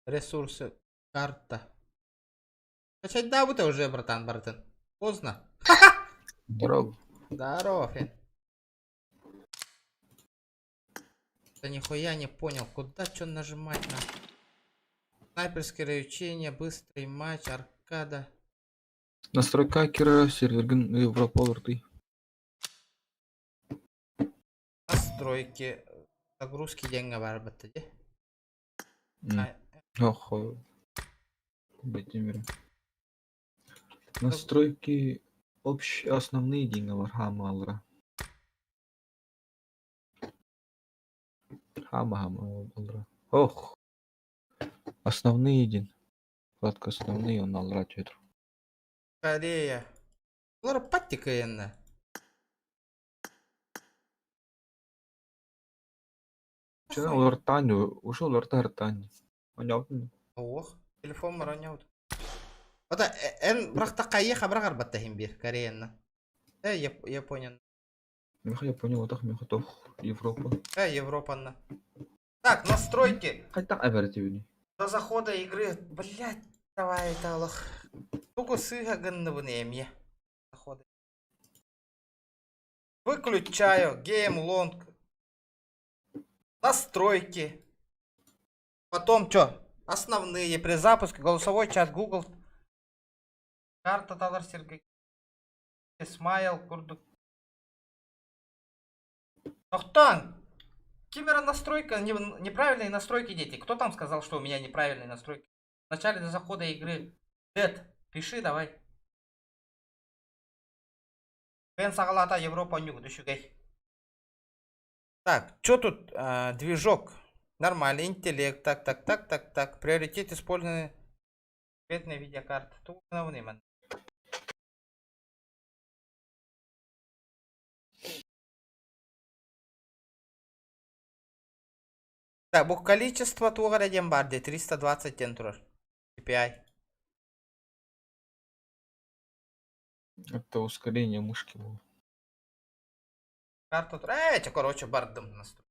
Ресурсы. Карта. Качать да, будто уже, братан. Поздно. Здорово. Здорово, Фин. Да нихуя не понял, куда что нажимать на. Снайперское учение, быстрый матч, аркада. Настройка кира серверген Европол-рты. Настройки. Загрузки деньги барбата, де? Ох, настройки общие основные деньги хама алра. Хама алра. Ох. Основные один. Вкладка основные он алра тетр. Корея. Лора паттика енна. Чего олар тань, уже олар тань. Понятно. Ох, телефон маранят. Вот эн брахта кайеха брагар баттахим бир Кореяна. Я понял. Я понял, вот так мне готов Европа. Европа. Так, настройки. Хотя оперативный. До захода игры. Блять, давай это аллах. Только сыга ганнабунемье. Захода. Выключаю. Game long. Настройки. Потом что? Основные при запуске. Голосовой чат Google. Карта Талар Сергей. Смайл Курдук. Охтан! Кимера настройка, неправильные настройки, дети. Кто там сказал, что у меня неправильные настройки? В начале до захода игры. Дед, пиши давай. Бен Сагалата, Европа, Нюк, душугай. Так, что тут? Движок. Нормальный, интеллект. Так. Приоритет использованы. Бедная видеокарта. Тут на. Так, бух количество тугара дембарды 320 тентур. CPI. Это ускорение мышки было. Карту. Короче, бардом настрой.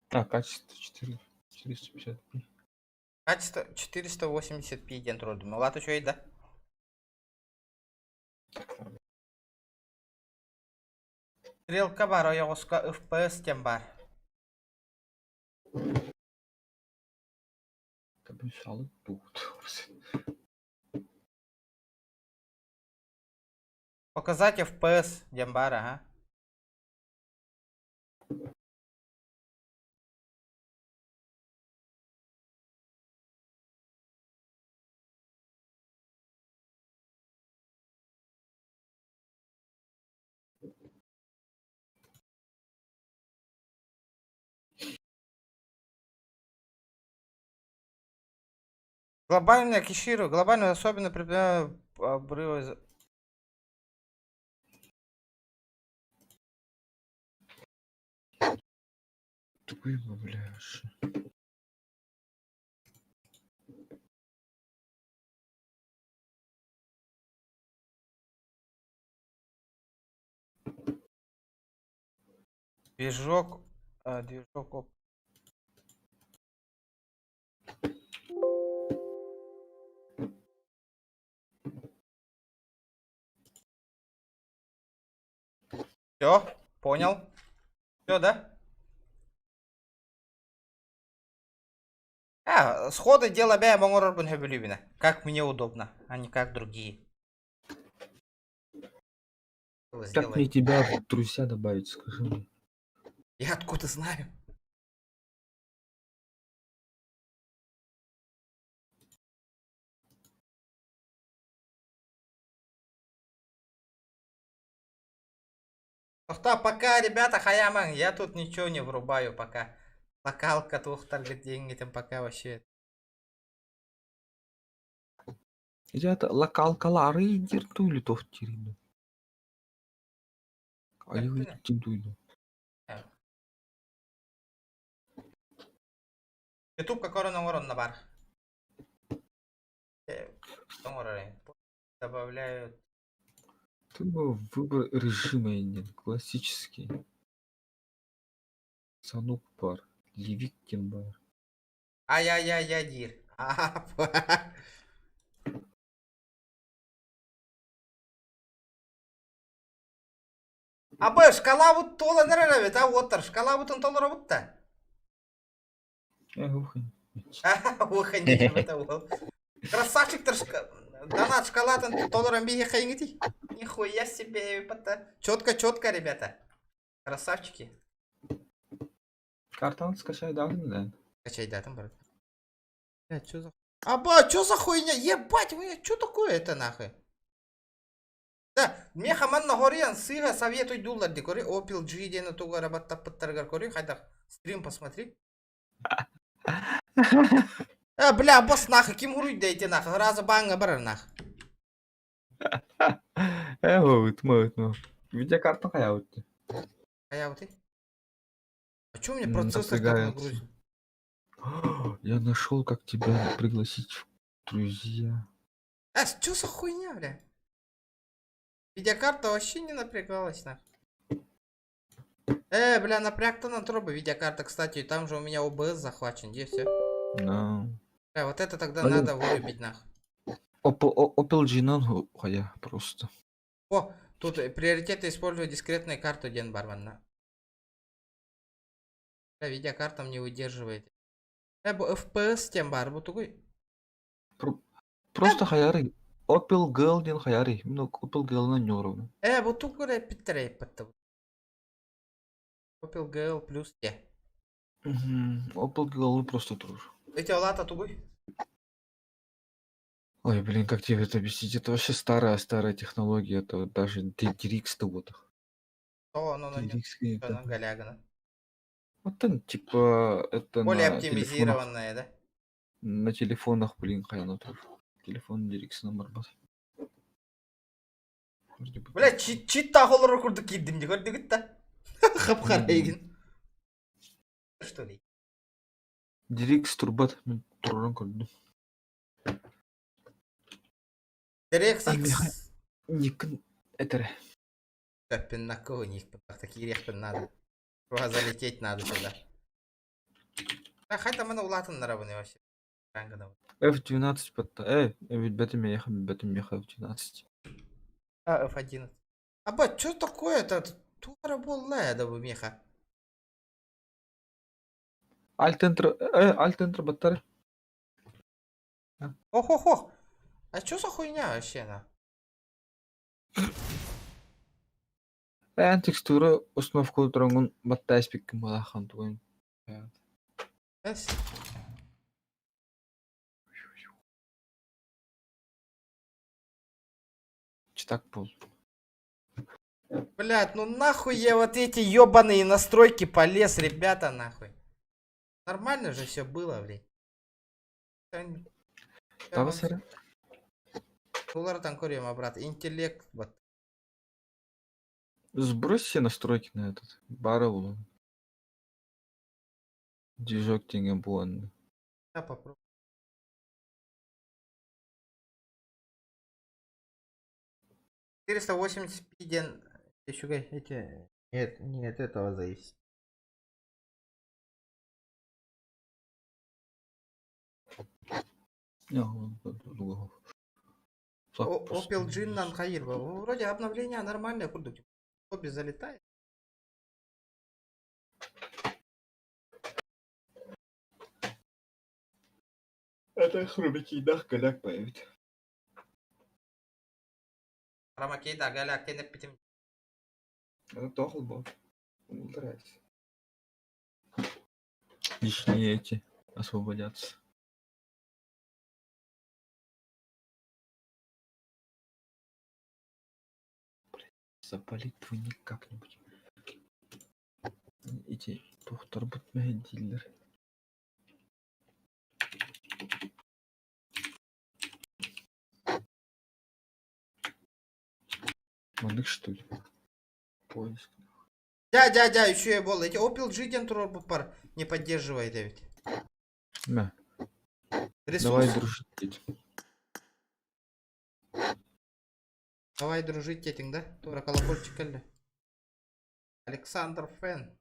Качество 450p. Качество 480p тентур. Ну ладно, что и да. Стрелка бар, оягоска FPS тембар. Показать FPS дембара, ага. Глобальная киширу, глобально особенно при обрыве. Тупые, бляш. Движок. Движок. Все, понял. Все, да? Сходу дело бя как мне удобно, а не как другие. Как мне тебя в друзья добавить, скажи мне? Я откуда знаю? Пока, ребята, хаяман, я тут ничего не врубаю пока. Локалка тухтар деньги там пока вообще. Я-то локалкалары диртули тохтирину. А я говорю, тимтуйну. YouTube какой ворон на бар. Добавляют. Ты бы выбор режима один, классический. Санук бар, Левиктин бар. Ай-яй-яй-яй-дир. Абы шкала вот тола нравится, а вот шкала вот он толора вот та. Красавчик трошка. Донат шкала там толором беги хайнити. Нихуя себе, пота. Четко, ребята. Красавчики. Картан скачай, да? Скачай, да, там, брат. Чё за... Аба, чё за хуйня? Ебать, вы, чё такое это нахуй? Да, мне хаман на горян сыга советуй дулар декори, опил джиди на туга работа подтаргар кори, хайда стрим посмотри. Бля, босс нахуй, ким уруй дайте нахуй, раза банга бара нахуй. Вот. Видеокарта хаявути. Хаявути? А чё мне процессор так нагрузил? Я нашел, как тебя пригласить в друзья. Чё за хуйня, бля? Видеокарта вообще не напрягалась, нахуй. Бля, напряг-то на тробы видеокарта, кстати, там же у меня ОБС захвачен, где все? No. Бля, вот это тогда надо вырубить, нахуй. Opel Genon я просто. О, тут приоритеты использовать дискретную карту Ден Барман. Видеокарта не выдерживает. FPS тем бар, вот такой. Просто хаяры. Opel Girl ден хаяры. Ну, Opel Girl на нёру. Вот такой питерей потом. Opel Girl плюс те. Opel Girl просто тоже. Эти лата тугой. Ой, блин, как тебе это объяснить? Это вообще старая технология. Это даже DirectX-то вот. О, ну, галягана. Вот он, типа, это более оптимизированная, да? На телефонах, блин, хаяна тоже. Телефон DirectX номер бас. Бля, чита холора курду киддим, не горди гитта. Хапхарайгин. Что ли? DirectX турбат, мен туран курду. DirectX. Никн, это. Капен на кого никн, такие рехпен надо. Просто залететь надо сюда. Хотя мы на улатан наравне вообще. F12 подта. Ведь бетем меха F12. F11. Аба, что такое-то? Тура болла, да вы меха. Alt-Enter баттары. Ох. А что за хуйня вообще, на? Текстура установку трангун баттай спик малахан туган. Так был. Блять, ну нахуй я вот эти ёбаные настройки полез, ребята, нахуй. Нормально же все было, блядь. Табыс әрі? Олардан көрем, брат. Интеллект, вот. Сбрось все настройки на этот. Бары улы. Движок деген буанды. Я попробую. $480 еще эти. Нет, не от этого зависит. Opel Джиннан Хаир. Вроде обновление нормальное, курдук. Обе залетает. Это хромакейдах голяк появится. Хромакейда голяк кенеп битим. Это тохл был. Нравится. Лишние эти освободятся. Запалить двойник как-нибудь. Эти тухтар бутмая дилер. Мандык что ли? Поиск. Дядя, еще я был. Эти Opel Джиден пар не поддерживает, ведь. Да. Ресурс. Давай дружить. Давай дружить, тетинг, да? Тора колокольчик или? Александр Фен.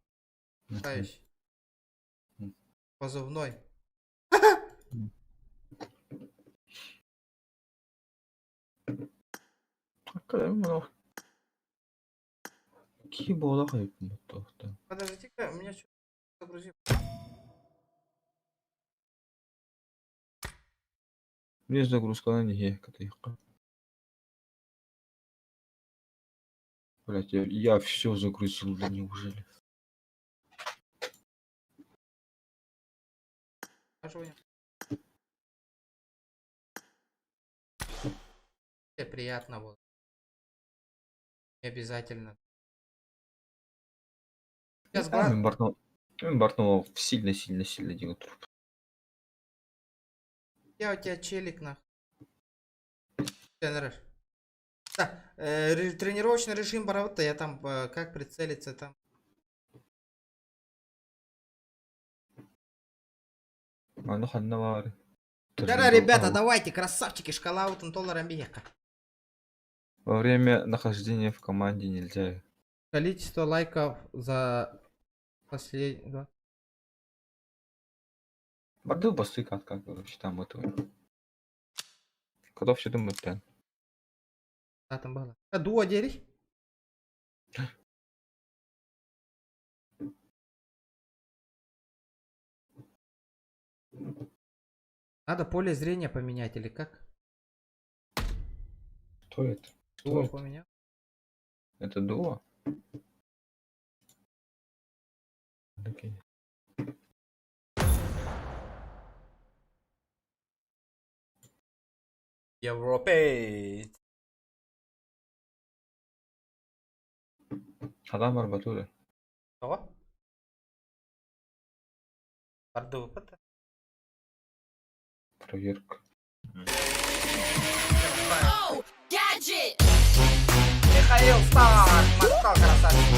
Знаешь. Позывной. Кибола хайп. Подожди-ка, у меня что-то загрузил. Мне загрузка на неге, катайка. Блять, я все загрузил, да неужели? Приятно было. Не обязательно. Сейчас Бартнул сильно делает. Я у тебя челик на. Да, тренировочный режим Бараута, я там как прицелиться там. А ну ханнавары. Да, ребята, давайте, красавчики, шкала вот $1 бега. Во время нахождения в команде нельзя. Количество лайков за последний. Барды басты как короче там этого. Когда все думают, да. А там было. А дуо дери? Надо поле зрения поменять или как? Что это? Дуо поменял? Это дуо? Окей. Европей. Адам арбатура. Кого? Парду, это? Проверка. Gadget! Михаил Стар, Москва, красавчик.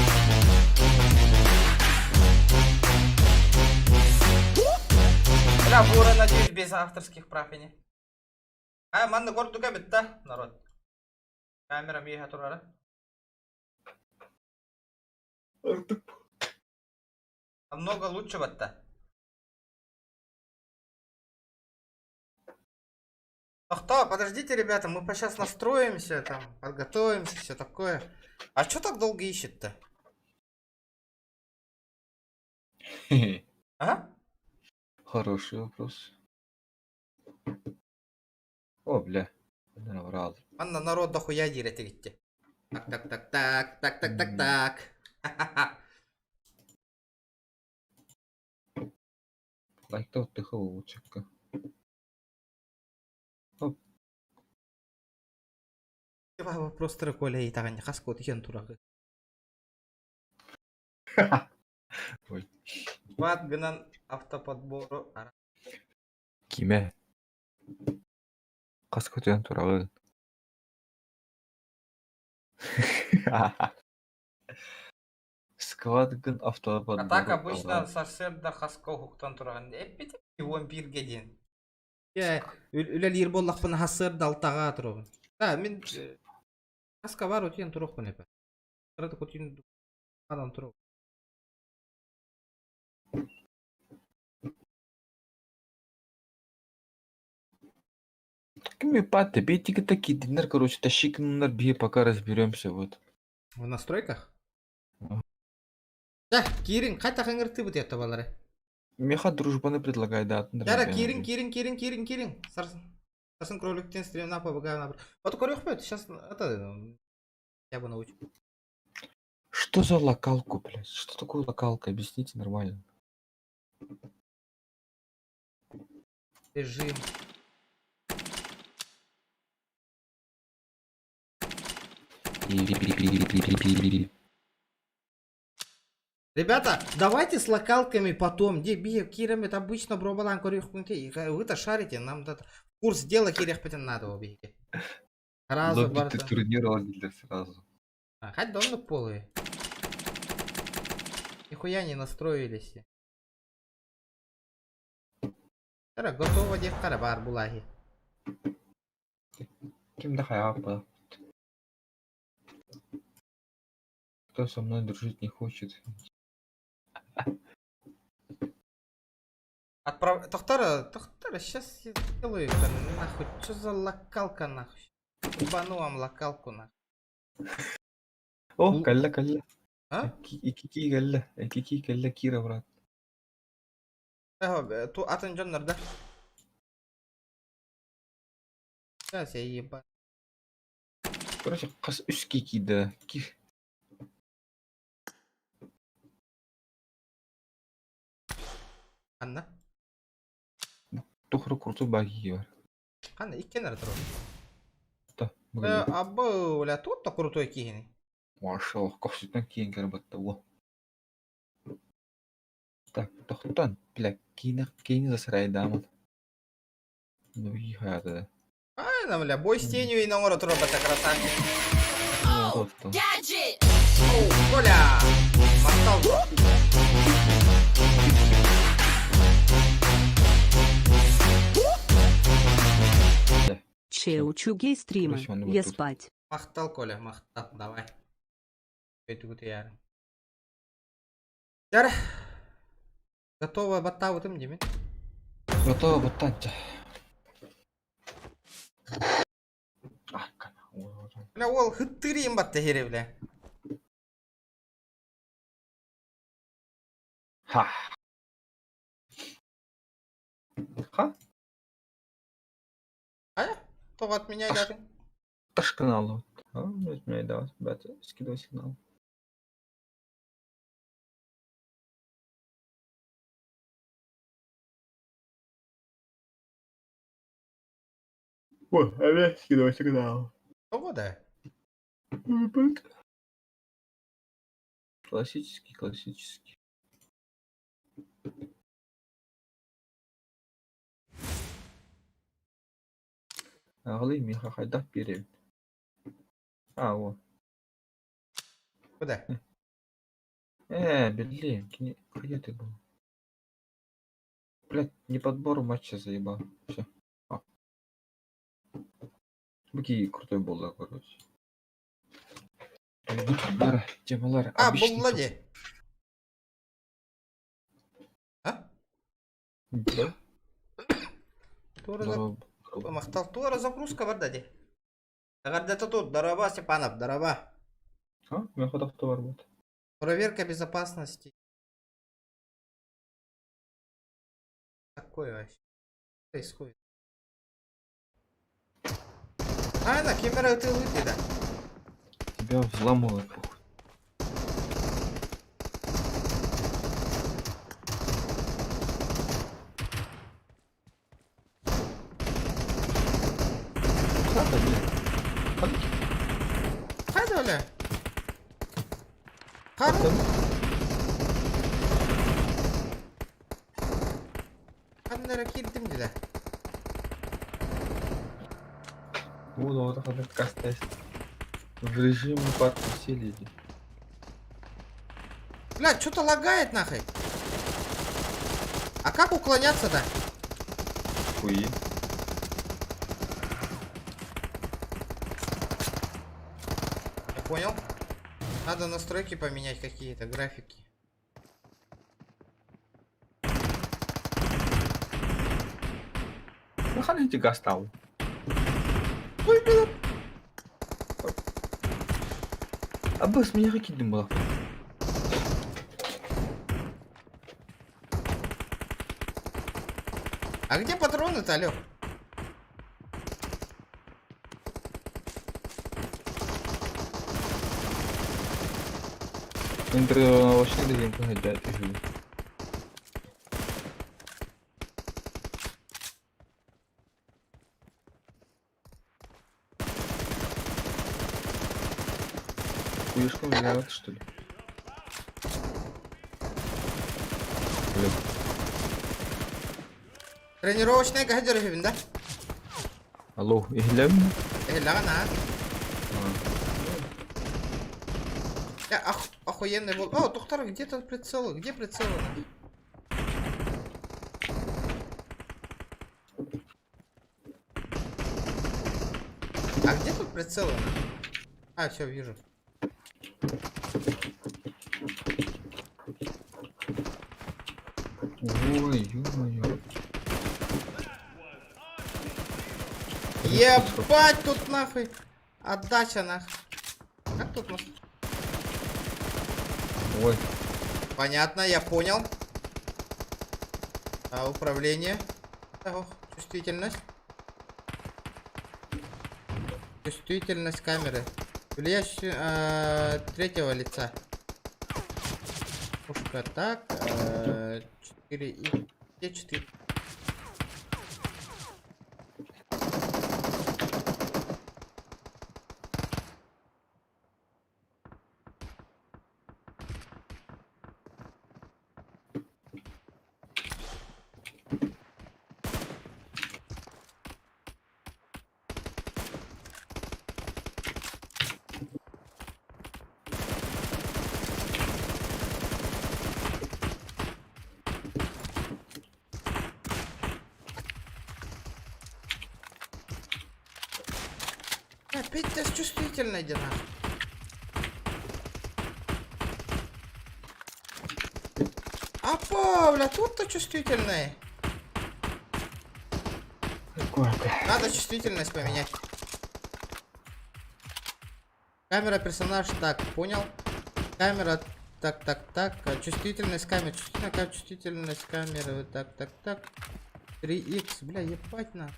Бля, буры, надеюсь, без авторских прав и не. А, манна горду кабит, да, народ? Камера мига турара. Намного лучше вот-то. Ах, подождите, ребята, мы сейчас настроимся, там, подготовимся, все такое. А что так долго ищет-то? А? Хороший вопрос. О, бля. Наврал. Анна, народ дохуя дирет, видите. Так. Лайк-то отдыха лучше. Давай вопрос треколя и так не хаскот хен турагы. Ой. Ват гынан автоподбору. Киме? Кас көтен турагы. Сквадгын автобан. А так обычно сарсерда хаскал хуктан тураган. Эппите вампирге ден. Я үлел ир боллакпын хассерда алтага тураган. Да, мен хаска бар өтен туракпын эпе. Сарда көтен адам турак. Кими паты, бейте такие динер, короче, тащик номер бей, пока разберемся вот. В настройках? Да, Кирин, қайта қаңырты бұт етті балары. Меха дружбаны предлагает, да. Яра, Кирин. Сарсын кроликтен стрим на побыгаем. Вот корёх пойт, сейчас это я бы научу. Что за локалку, блядь? Что такое локалка? Объясните нормально. Режим. Ребята, давайте с локалками потом. Где бия Кирам, это обычно бробалан корёх пункте. Вы-то шарите, нам курс дела Кирях потом надо убить. Разу барда. Турнир для сразу. Хоть давно полые. Нихуя не настроились. Готово девка бар булаги. Кем да хаяпа. Кто со мной дружить не хочет? Тохтара, сейчас я сделаю это нахуй. Что за локалка нахуй? Ебану вам локалку нахуй. О, калля. А? Кики калля Кира, брат. Ту атын да? Сейчас я еба. Короче, қас үске киді. Анна? Тухры курту баги бар. Анна, иккен артро. Да. Абы, бля, тут-то крутой кигини. Машаллах, кофситен кейін кәрбатты ол. Так, тоқтан, бля, кейіні засырай дамын. Ну, и хаяды. Правильно, бля, бой с тенью и на ура робота красавчик. Gadget! Коля! Мастал. Че, учу гей стрима, я спать. Махтал, Коля, махтал, давай. Это вот я. Яра. Готово бата вот им, Диме? Готово бата. Бля, ол хыттырим батты хере, бля. Ха. Ая? То от меня даты. Таш канал. От меня да, ребята, скидывай сигнал. О, опять скидывай сигнал. Ого, да. Классический. Ағылы меха қайдақ берем. О. Куда? Блин, где ты был? Блядь, не подбор матча заебал. Все. Какие крутой был, да, короче. Темалар. Бұл ладе. Да? Махтал, тура загрузка бар даде. Агардата тут, дараба, Степанов, дараба. Я ходов товар будет. Проверка безопасности. Такое вообще происходит. На камера ты выйди, да? Тебя взломают, похуй. Hadi öyle. Karın. Kanlara girdim bile. Вот это кастест. В режиме подписали. Блядь, что-то лагает нахуй. А как уклоняться-то? Хуи. Я понял. Надо настройки поменять какие-то, графики. Выходите гастал. Ой, блин. Аббас меня выкинем было. А где патроны-то, алё? Вообще дадим погадать. Хуешком играют, что ли? Блин. Тренировочная гаджет, да? Алло, иглем? Ладно. Я охуенный был. О, доктор, где тут прицелы? Где прицелы? А где тут прицелы? А, все, вижу. Ой, ё-моё. Ебать тут нахуй. Отдача нахуй. Как тут нас? Ой. Понятно, я понял. А управление. Ох, чувствительность. Чувствительность камеры. Влияющий третьего лица. Пушка так. 4 и где 4. Опять тест чувствительный, Дина. А Павля, тут-то чувствительный. Надо чувствительность поменять. Камера, персонаж, так, понял. Камера, так. Чувствительность камеры, чувствительность камеры, так. 3х, бля, ебать на.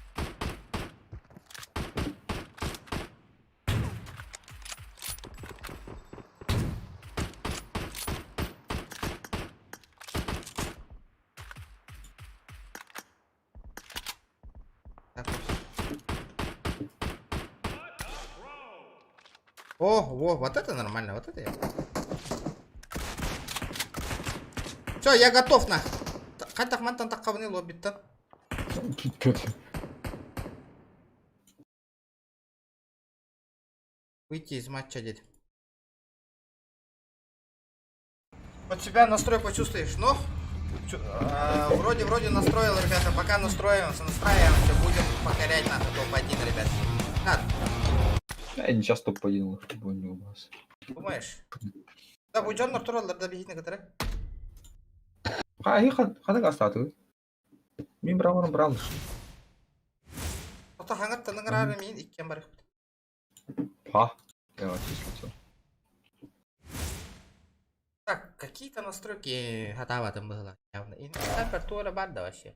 О, вот это нормально, вот это я. Все, я готов на. Хантах мантан такавны лоббит-то. Выйти из матча, дед. Вот себя настрой почувствуешь, но вроде настроил, ребята. Пока настраиваемся, будем покорять нахуй топ-1, ребят. Надо. Я не часто топ-1, чтобы не у вас. Думаешь? Да, bu canlar turallarda bihine kadar. Хада гастаты. Мен браварым бралыш. Ото хангат ныңрары мен иккен бар. Я отчислил. Так, какие-то настройки хатава там было явно. И температура банда вообще.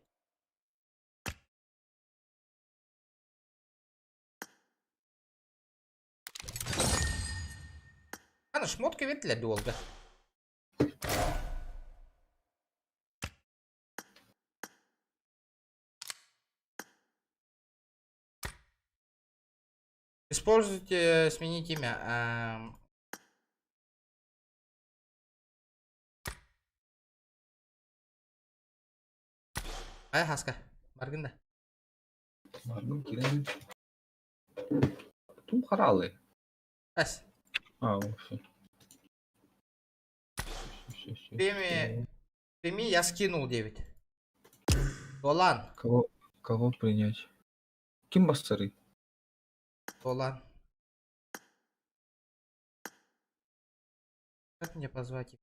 Ana шмотки ветля долго. Используйте, сменить имя. Ай, Хаска. Баргында. Бардым, келемін. Тум харалы. Ась. А, вообще. Прими, я скинул 9. Долан. Кого принять? Ким бастары? Долан. Как мне позвать их?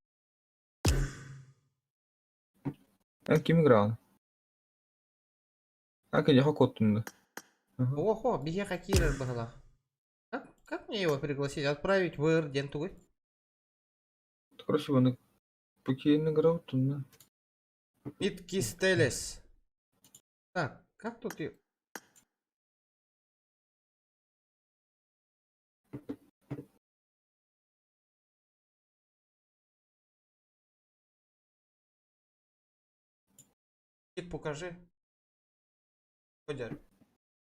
Ким играл? Я хокотун. Ого, беги хакирер была. Как мне его пригласить? Отправить в Эрден тугой? Короче, он покин играл тунна. Миткистелес. Так, как тут и... Покажи.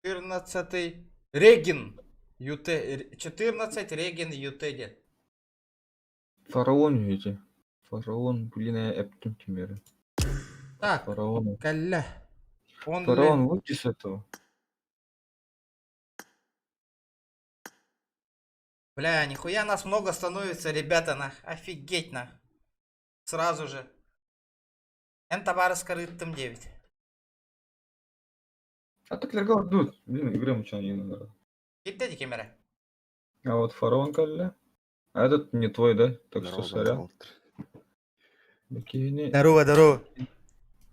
14 Реген. ЮТ. 14 Реген ЮТ. Фараон видите? Фараон, блин, я эптум тимеры. Так, Фараон. Калля. Фараон, выйди с этого. Бля, нихуя нас много становится, ребята, на. Офигеть, на. Сразу же. Энтабара скрытым 9. А так легал, дуд. Блин, игры мучал не надо. Киптеди камера. А вот фараон Калля. А этот не твой, да? Так что сорян. Бикини. Здорово, здорово.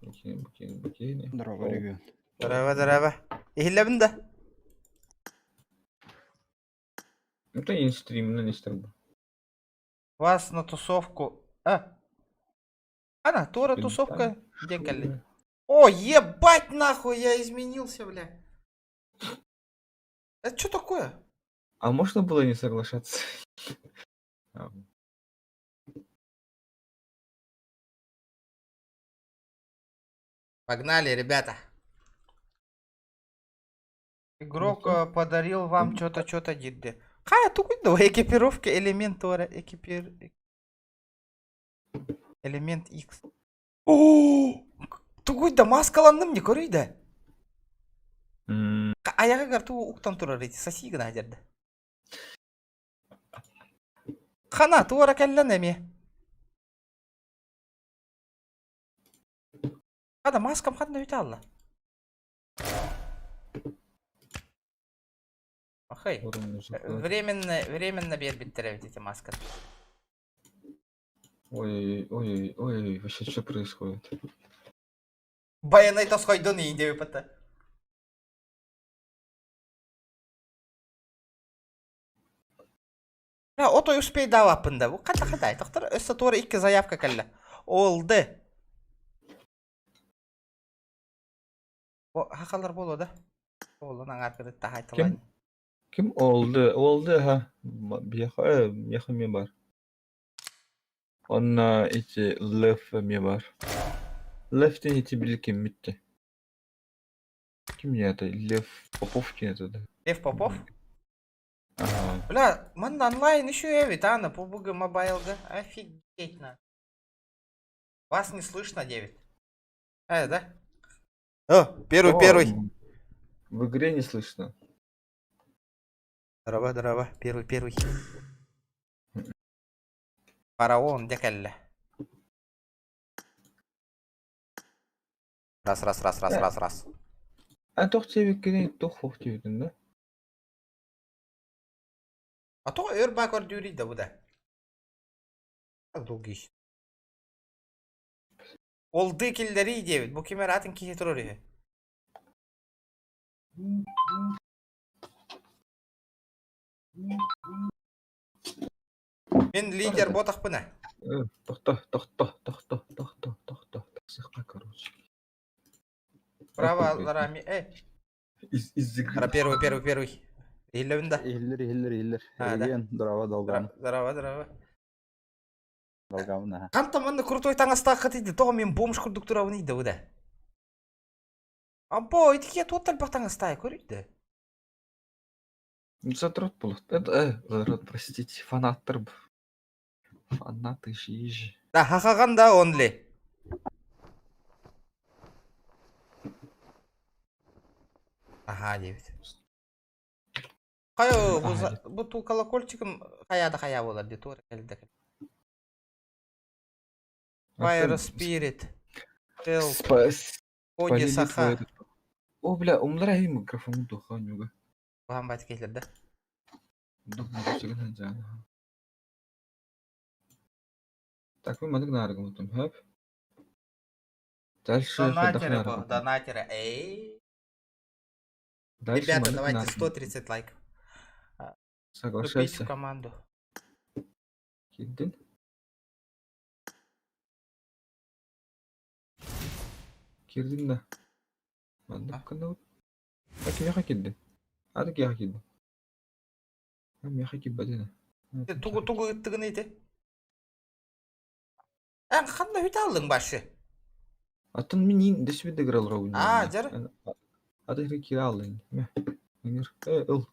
Бикини. Здорово, ребят. Здорово, здорово. Ихлебін да? Это не стрим, но не стрим. Вас на тусовку... Ана, Тора тусовка. Где Калли? О, ебать нахуй, я изменился, бля. Это что такое? А можно было не соглашаться? Погнали, ребята. Игрок подарил вам что-то дидде. Хая, тут давай экипировка, элемент Тора, элемент X. О, тугуйда маскаландым не көрүйді. Аяғы карту уктан турар еті, саси гына жерді. Хана, туара кәллән әме. Хада, маскам хадна өте алла. Ахай, временно бер биттірі өтеті маскан. Ой, вообще что происходит? Баянай тасқайдың ейінде өпіті. Отой успей давапында. Қата, тақтыр, өсті торы 2 заявка кәлі. Олды. Хақалар болу да? Олының арқыды тағайтылайын. Ким oldu? Oldu ha. Yaha mi var? Ona içi left mi var? Left'in içi bilir kim bitti. Kim ya da Lев Попов kim ya da? Лев Попов? Ага. Бля, man онлайн еще эвит, Анна, по буга мобайл, да? Офигеть, на. Вас не слышно, 9. Да? О, первый. В игре не слышно. Здорово, первый. Фараон, декалля. Раз. А toch тебе кine toch hoog duurden, да? А то өрбакор дюри да буда. Как долгий. Олды киллери 9. Bu kemer atın ki heterori. Мен лидер ботах пына. Тоқта. Сықпа, короче. Право, Ларами. Из игры. Первый. Хиллер. Реген, здорово, долгам. Здорово. Долгам, на. Қантаманды крутой таңастақ қытыйды. Тоға мен бомж күрдік тұрауын ейді өді. Ампо, етіке тоттал бақ таңастай көрейді. Задрот был. Задрот, простите, фанаттар. Фанаты жижи. Да, хақаған да онле. Ага, 9. Кайо бу ту колокольчиком кая болар ди тура келди. Fire Spirit. Коди Саха. О, бля, умлар ай микрофон духан юга. Вам бат келди. Так, вы мадык нарыгы мутум, хэп. Дальше Донатеры. Эй. Дальше Ребята, давайте 130 лайков. Вступить Соглашайся. в команду. Киддин. Кирдин да. Мадык кана вот. Так, мяха кидди. Адык яха кидди. Мяха киббадина. Тугу ыттыгын eydi. Кандай үйт алдың башы? Атын мен дешбеде грал рау. Жар. Адык кира алдың. Меңер. Ыл.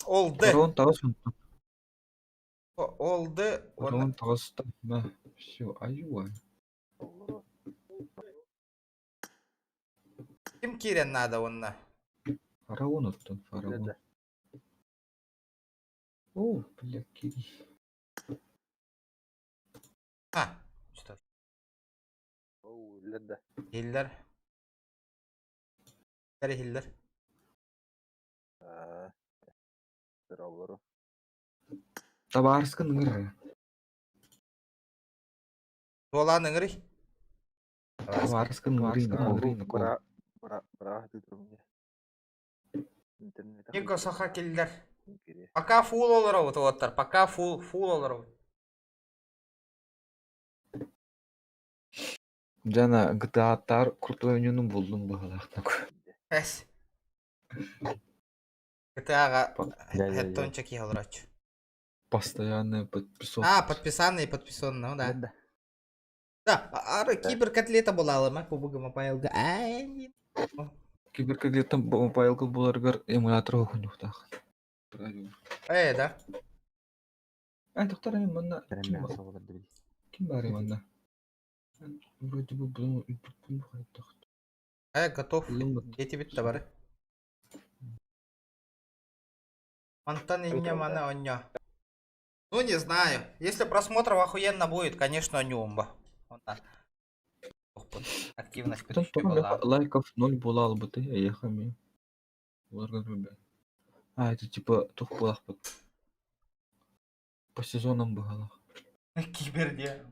Oldu. Корон тагыс унту. Oldu. Корон тагыс та. Всё, аюа. Kim kiren надо onunla? Фараон оттон, фараон. О, бля, кири. Что? Оу, ледда. Hiller. Hiller. Здорово. Табарскын ыңыр. Толан ыңырый. Табарскын ыңырый. Бра, ты трубне. Интернет. Нико Саха келдер. Пока фул олар вот оттар. Пока фул олар. Жана GTA-тар крутой ойнунун болдум багалактак. Эс. GTA-га хэттончик ялрач. Постоянная подписота. Подписанный, ну да. Да, ары киберкотлета болалы ма кубугыма пайылга. Киберкотлета пайылга буларгар эмулятор окунуктак. Да. Доктор, манна. Ким бар манна? Вроде бы был готов. Дети ведь товары. Антон и не мана оньо. Ну не знаю. Если просмотров охуенно будет, конечно, нюмба. Активность была. Лайков 0 булал бы ты, ехами. Это типа тухпулах по сезонам было. Киберде.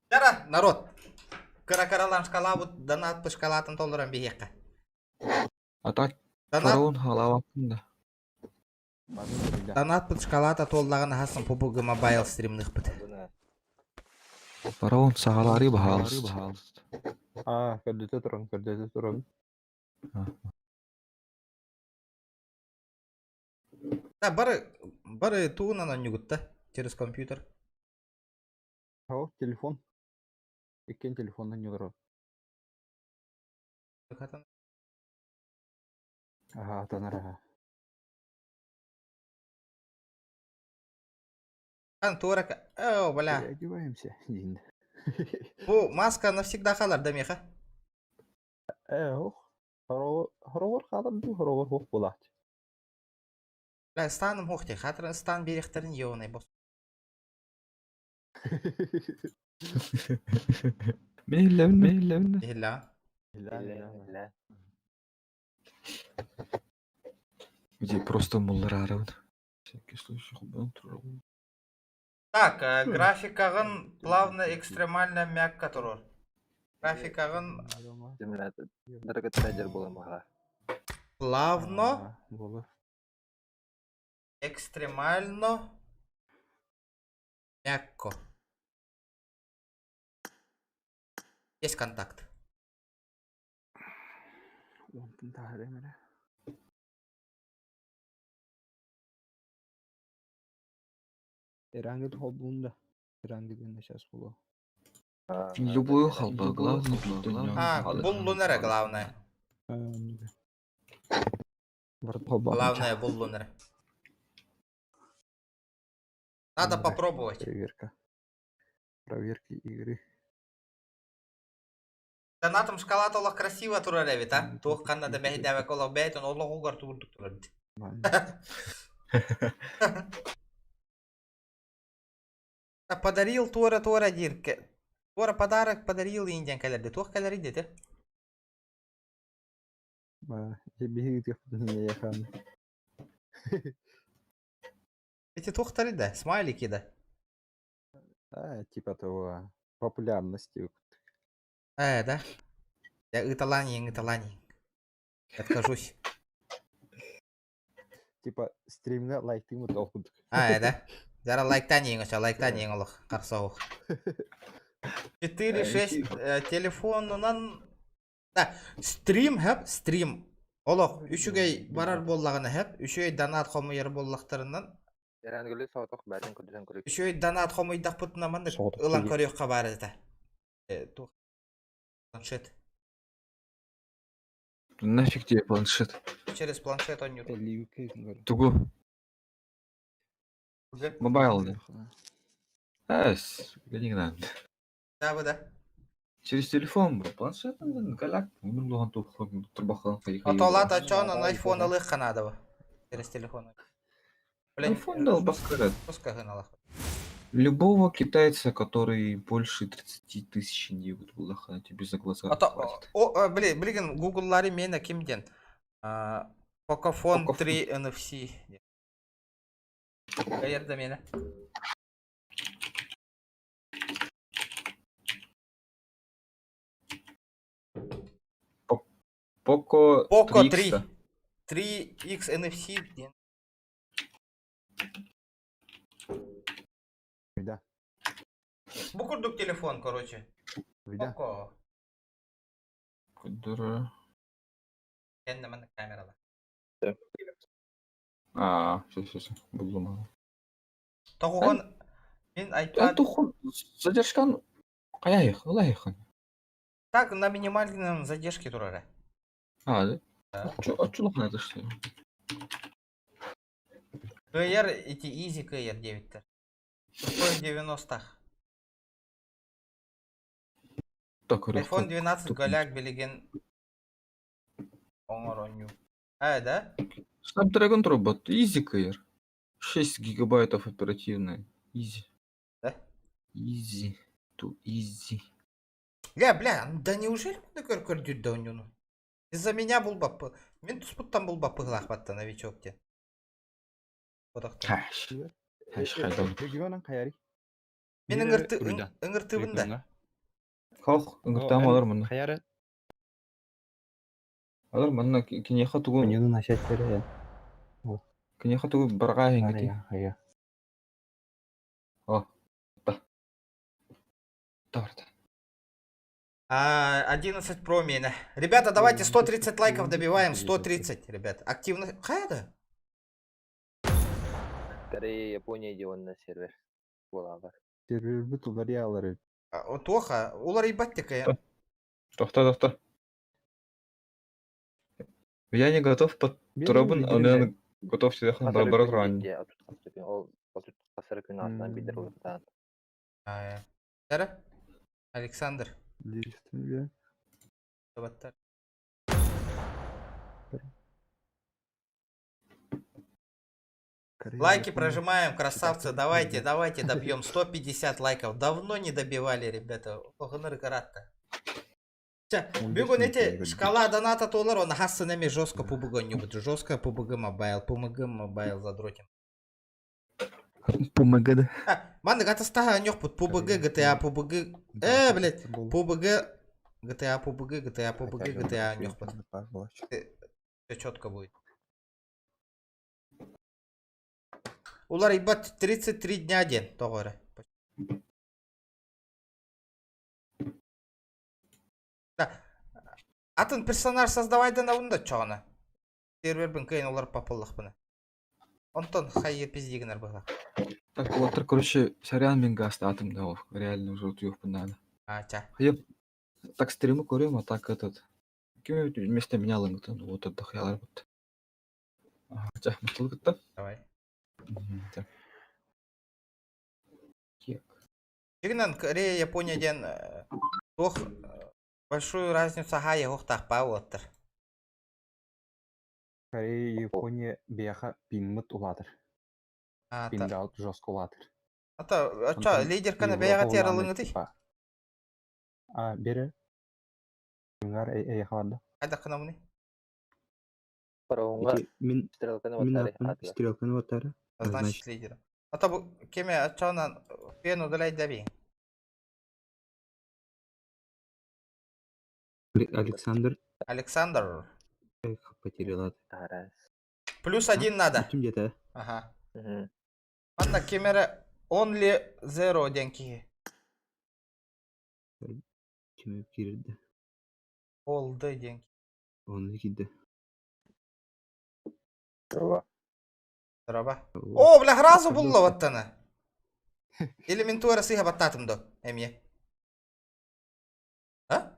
Жара, народ. Кара-каралан шкала вот донат по шкалатан толларам бияка. А так фараон халаватында. Донат по шкалата толлаган хасын пубуга мобайл стримных бит. Фараон сагалари бахалс. Көрдөтө турам. Да, бары туунан онюгутта через компьютер. Телефон. Экен телефондан югары. Танара. Турак. Бля. Одеваемся. Бу маска навсегда калар да меха. Хоровор калар ду хоровор хок болат. Бля, станым хохте, хатыр стан беректерин ёвный бос. Мейлевне. Илля. Где просто мулларарым. Всякий случай Так, графикагын плавно, экстремально, мягко турur. Графикагын плавно, экстремально, мягко. Есть контакт. Herhangi bir olduğunda herhangi birine сейчас было. Любую халба, главное. Бул лунера главное. Главное бул лунера. Надо попробовать. Проверки игры. Донатом шкала толық красиво турар эбит, а? Туох канна да мехидеве колох бейтон олох угар турдук турар. Подарил Тора дирке. Тора подарок подарил индиан калерде. Тух калериде те. Беги их я хан. Эти тухтары да, смайлики да. Типа того популярности. Да? Я италани. Откажусь. Типа стримна лайк ему толкут. Да? Зара лайктан ең олық, қарсауық. 4-6 телефонынан... Да, стрим. Олық, үшігей барар боллағыны хәп, үшігей донат қомайыр боллақтарынан. Үшігей донат қомайдақ бұтына маңды ұлан көріққа бары да. Планшет. Нафиг тебе планшет? Через планшет он не... Тугу. Мобайл, да? Не надо. Да. Через телефон, бро. Планшет, галяк. Умерлоган турбахан. Отолат ачон, он айфон алых канадова. Через телефон. Айфон дал баскарет. Пускай налах. Любого китайца, который больше 30 тысяч не будет на тебе за глаза хватит. Блин, гугллари мені кімден? Pocophone 3 NFC. Қайерді мені? Poco 3. 3X NFC. Да. Букурдук телефон, короче. Poco. Кудура. Kendime камера. Все. Буду мало. Тохон. Мен айтпад. Тохон. Задержкан. Қаяйық. Так, на минимальном задержке турары. Да? Чулок надо что? КР эти изи КР 9-тер. 90-х. iPhone 12 голяк билеген оңор оню. Да? Snapdragon робот. Easy KR. 6 гигабайтов оперативной. Easy. Да? Easy. To easy. Бля, да неужели мы көрдүр да онюну? Из-за меня был бапы. Мен туспуттан был бапы глахбатта новичок те. Регионан қаяри? Мен ыңыртыбында. Халық, ыңыртам алар мұны. Қаяри? Алар мұны кенеха тугу. Меню начать бере. Кенеха тугу барға хенгети. Ая. Да. Таварда. 11 Pro мені. Ребята, давайте 130 лайков добиваем. 130, ребят. Активно. Қайда? Скорее Японияде онна сервер болалар. Сервер бүт улар ялары. Тоха, улар ебаттика я. Тоқта. Я не готов под турабын, а он готов сидехан барбарат ран. Ол қасыр күн артынан бидер ұлықтан. Александр. Действие. Лайки прожимаем, красавцы. Давайте добьем 150 лайков. Давно не добивали, ребята. Бүгін эти шкала доната толар, он хассынами жестко пубыгон не будет. Жестко пубыгы мобайл задротим. Пубыгы, да? Маны гатастага нёх под пубыгы, GTA пубыгы. Блядь, пубыгы. GTA нёх под. Все четко будет. Улар ебать 33 дня день, тоғыры. Атын персонаж создавайды на унда чоғына. Сервербін кейін олар папылық бұны. Онтон хайы пиздегінер бұға. Так, вот, короче, сорян мен гаст атом, да, реально уже утюг надо. Я так стримы курим, а так этот... Какими вместо меня лынгты, ну вот отдохял работа. Хотя, мотылгы-то. Давай. Так. Чигнан Корея, Япония ден большую разницу ага его тахпа оттыр. Корея, Япония, бияха пинмыт уладыр. Пингаут жестко уладыр. Ата, лидер кана бәяға тералыңы дей. Бері. Пингар әйхавады. Қайда қына мұны? Мен стрелканы ватары. Значит, лидер. Ата бұл кеме атчауынан пен удалай дәбей. Александр. Потерял. +1 надо. Где-то. Ага. Анна кемера only 0 деньги. Кеме кирді. Oldu деньги. Only кирді. Здорово. О, бля, разу булла ваттана. Элементуара сыйга баттатымды, эмие. А?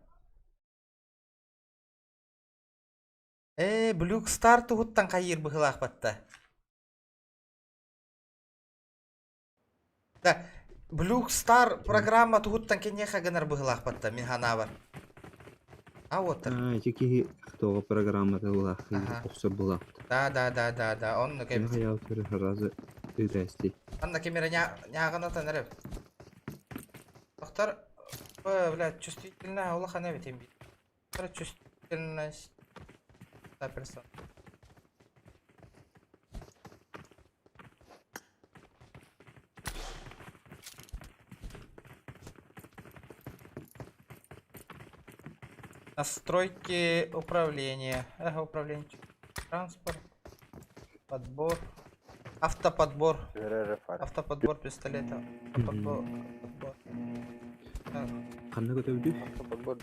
Блюк Стар тугуттан кайыр быгылак батта. Да, Блюк Стар программа тугуттан кенеха гынар быгылак батта, мен ханабар. А вот. Тики кто программа была, обсор была. Да, он на камере. Я второй раз играю. Он на камере нягана танарев. Доктор, блядь, чувствительная улаха не ведь имби. Чувствительность. Да, персон. Настройки управления. Управление. Транспорт. Подбор. Автоподбор. Автоподбор пистолета. Подбор. Автоподбор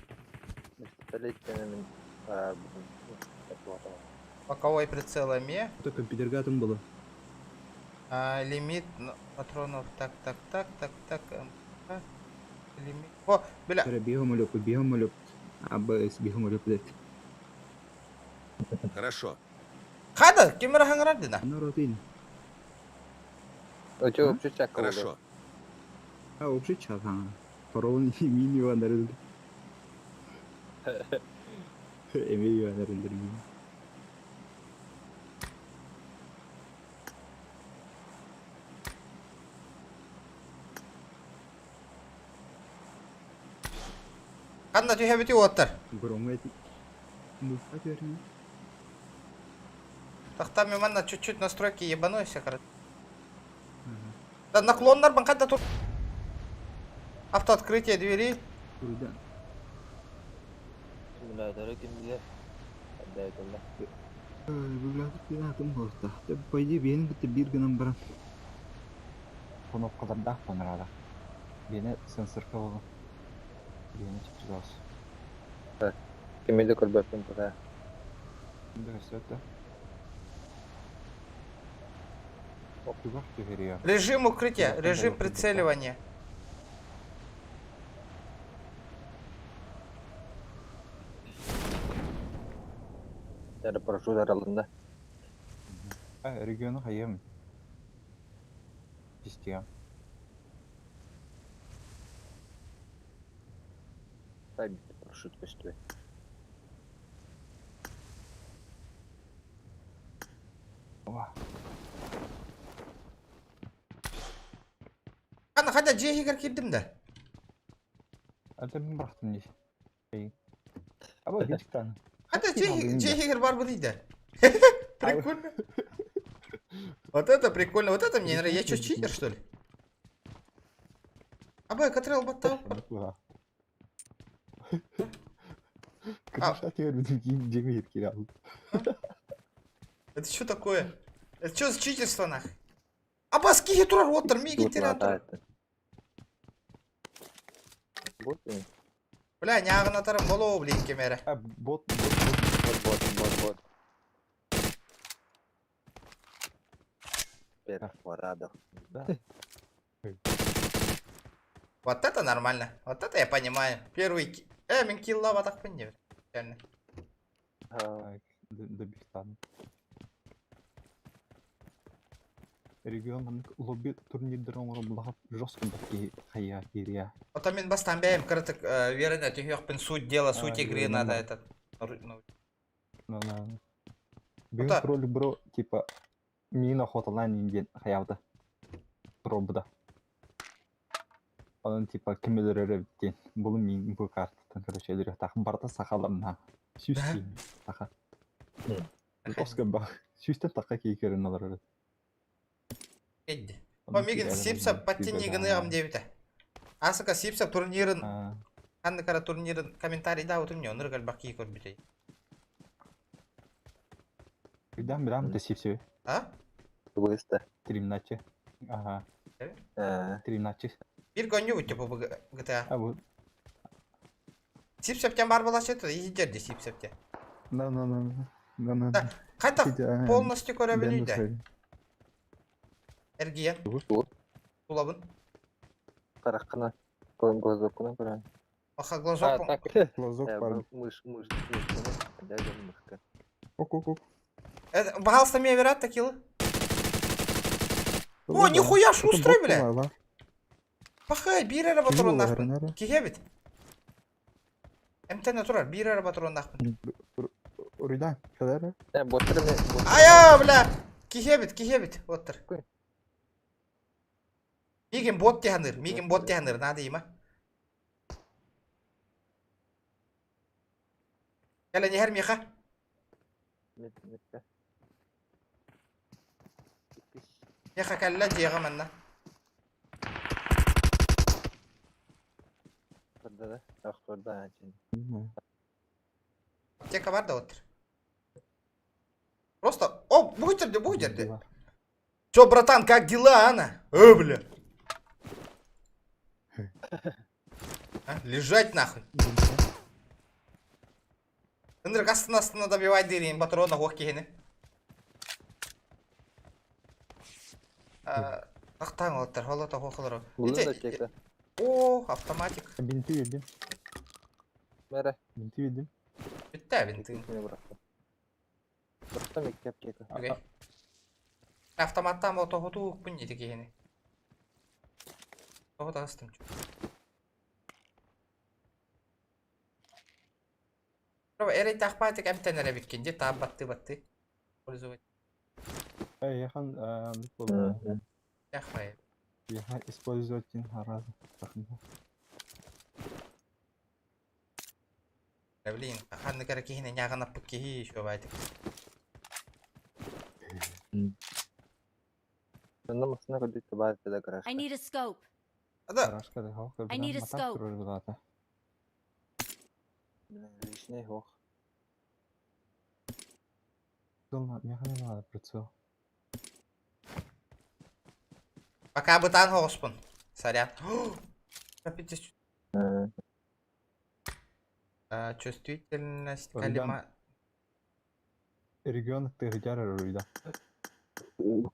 пистолетами. Боковой прицел АМЕ. Это компьютер там было. Лимит патронов. Так. Лимит. О, бля. Бегом улеп. АБС бегом улеп. Хорошо. Хада, камера ханградина. Народин. Хорошо. Общий чат. Пароль мини вандарил. Эмили вандарил. Анна, ты have it water. Громко. Ну, потерял. Тахтами манна чуть-чуть настройки ебануйся, короче. Да наклоннар банкада тут. Автооткрытие двери. Пойди, бен бітті биргенім барам. Кнопкаларда понрада. Бені сенсорка болу. Бені чіпчігас. Так, кемелі көрбәппен бұға. Режим укрытия, режим прицеливания. Әрі парашют аралында. Региону хайем. Система. Дай бітті парашют көстуе. Анна, хотя джейгер кирдим да. Это мен бұрақтым не. Аба, бетіктан. Хотя джейгер бар бы да. Прикольно. Вот это прикольно. Вот это мне нравится. Я что, читер, что ли? Аба, я катрел баттал. Это что такое? Это что за читерство нахуй? Аба, скихи тураротер, миги тиратор. Бля, нягана тарам болу, блин, кемере. Бот. Перфорадо. Вот это нормально. Вот это я понимаю. Первый мен килла так понял. Реально. Добихтан. Регион лобби турнирдерон благап жесткий хая кирия. Вот мен бастан бәйім кіртік веріне түйек пен суть дела, суть игры надо этот. Бүйін кролик бро, типа, миын охоталан инден хаявды. Пробыда. Onun типа кемелері біттен. Бұл миын бұл картыдан, короче, әлері тақым барда сақаламна. Сүйстейін. Тақа. Оскар бақ. Сүйстен тақа кейкерін алар. Эдди. Помигин сипсап паттенигін еғым дебіті. Асыка сипсап турнирын, қанды кара турнирын комментарийда отырм не, оныр қалбақ кей көрбітей. Білден да сипсеп. А? Бұлысты. Тримначы. Ага. Тримначы. Bir gönlü bitti bu GTA. Ha bu. Sipsepten бар болаш еді, езерді сипсепте. Да. Қайта полностью көреbiliydi. Эргиен. Тулабын. Қараққына. Глазокына көрән. Аха, глазок. Глазок бар. Мыш. Ок. Пожалуйста, мне верят такие. О, нихуя, шустрый, бля. Пахай, bir araba turun nakpın. Kihebit. Emtene turar, bir araba turun nakpın. Oradan kadar. Aya, bля. Kihebit. Otur. Migin bot diyanır. Ne diyeyim ha? Gel ne her miha? Miha kalla diyaga manna. Да, да, Тека var da otur. Просто, о, будь. Чё, братан, как дела, Анна? Бля. Лежать нахуй. Ындыр астына добивай дейін, патрона хоқ кейіні. Ақтаң олаттар, холата хоқылары. О, автоматик. Бинти verdim. Mere. Binti verdim. Bitti binti. Bıraktım mektep çeki. Okey. Автоматтан вот тоғыту өкпін деді кейіні. Тоғыт астым. Әрейті ақпатик әмтенері біткенде тағы батты. Яхан, Яхай. Я использовать раз. Блин, ханны кара кейіне няғын аппық кейі шо байтық. I need a scope. I need a scope. Лишний хох. Не надо прицел. Пока бытан хоғыспын. Сорян. Капитес. Чувствительность калима. Регион ты где рыда?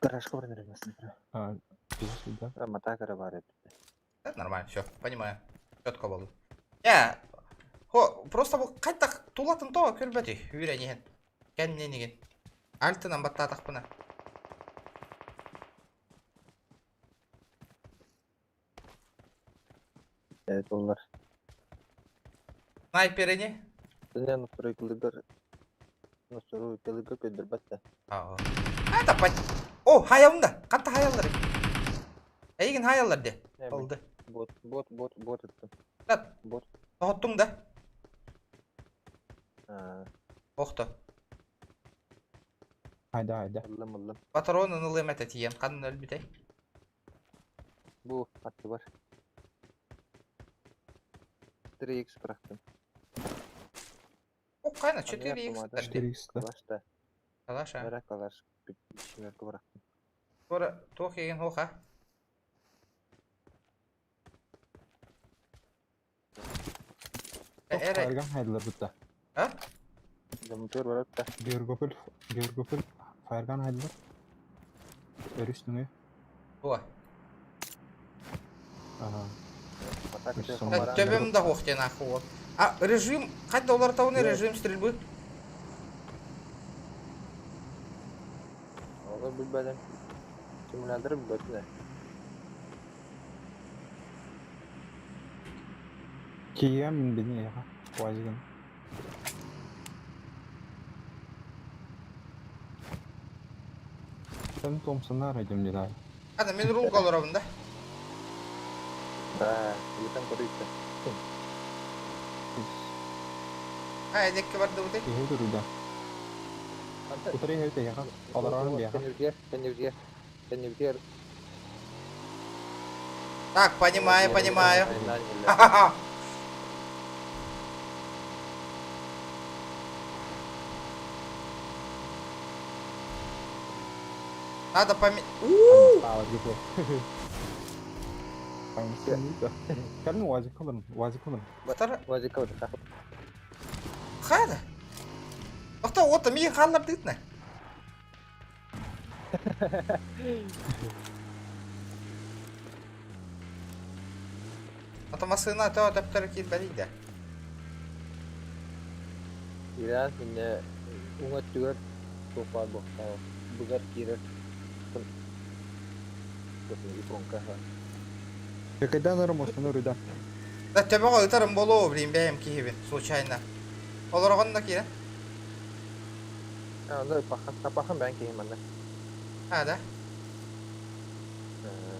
Гаражка проверилась, да? Матакара варит. Это нормально, все, понимаю. Четко было. Просто бұл қайта тулатын тоға көрбәді. Үйрен еген. Кәнінен еген. Альтынан баттатақ бұна. Evet onlar. Снайперы не? Да на второй килогар. На второй килогар көндірбәтті. Это пать. О, хаялында. Қатты хаялдар. Еген хаялдар де. Oldu. Bot ettim. Bot. Toğuttun da. Oqtu. Hayda. Aldım. Patronunu lımet etiyen. Kanın ölbütey. Bu hattı var. 3x bıraktım. O kayna 4x. 4x da. Kalaş ha. Merak kalaş. Bir şeyler bıraktım. Sonra toğ egen hoq ha. Faygan haydılar burada. Ha? Motor var hatta. Georgopil. Faygan haydılar. Ver üstüne. Bu. Ага. Töbem de hoq den аху. Режим, қайда олар тауны режим стрельбы? Олар білбәдім. Симулятор білбәді. Кием бeni ya. Vazgeçtim. Sen Thompson'lar hacım diler. Hadi men rul kalır bunda. Да, и там корыто. Ha edekki vardı bu değil. İyi durdu. Utarı heyte ya. Alararım ya. Конвертер. Так, понимаю. Надо поменять. Tao gitu. Pangsi gitu. Kan wajib kan. Второй. Вазика вот так. Хада. Охта вот ми халлар дитне. Ата масына та адаптер кит балида. Ira minne ungat juga topar bokal. Bugar kira. Вот не промка. Когда нормально руда. Да тебе го итарым болоо блин бэм кибин случайно. Олоргонда кире. А, да, пахан бэнк именно. А, да?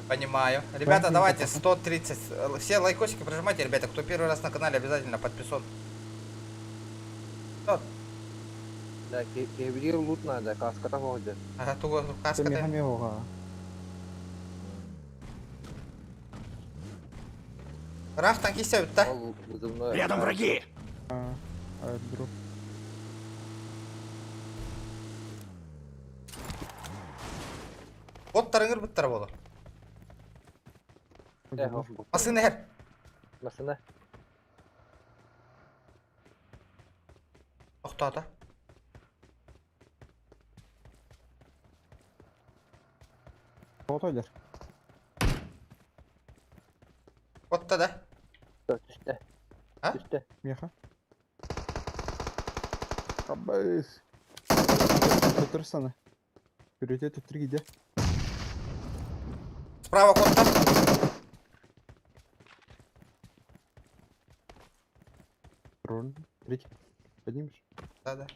Понимаю. Ребята, давайте 130. Все лайкосики прожимайте, ребята. Кто первый раз на канале, обязательно подписан. Да, кебир лут надо, каска-то ходит. Ага, туго каска-то. Рафтан кисе бітті. Рядом враги! Друг. Боттарыңыр бұттар болу. Масыны әр. Масыны. Оқтады. Отойдер. Отта да. Düştü. Ha? Düştü. Меха. Абайс. Отырсana. Приоритет өттір кейде. Справа котта. Рон. Третий. Поднимешь? Да.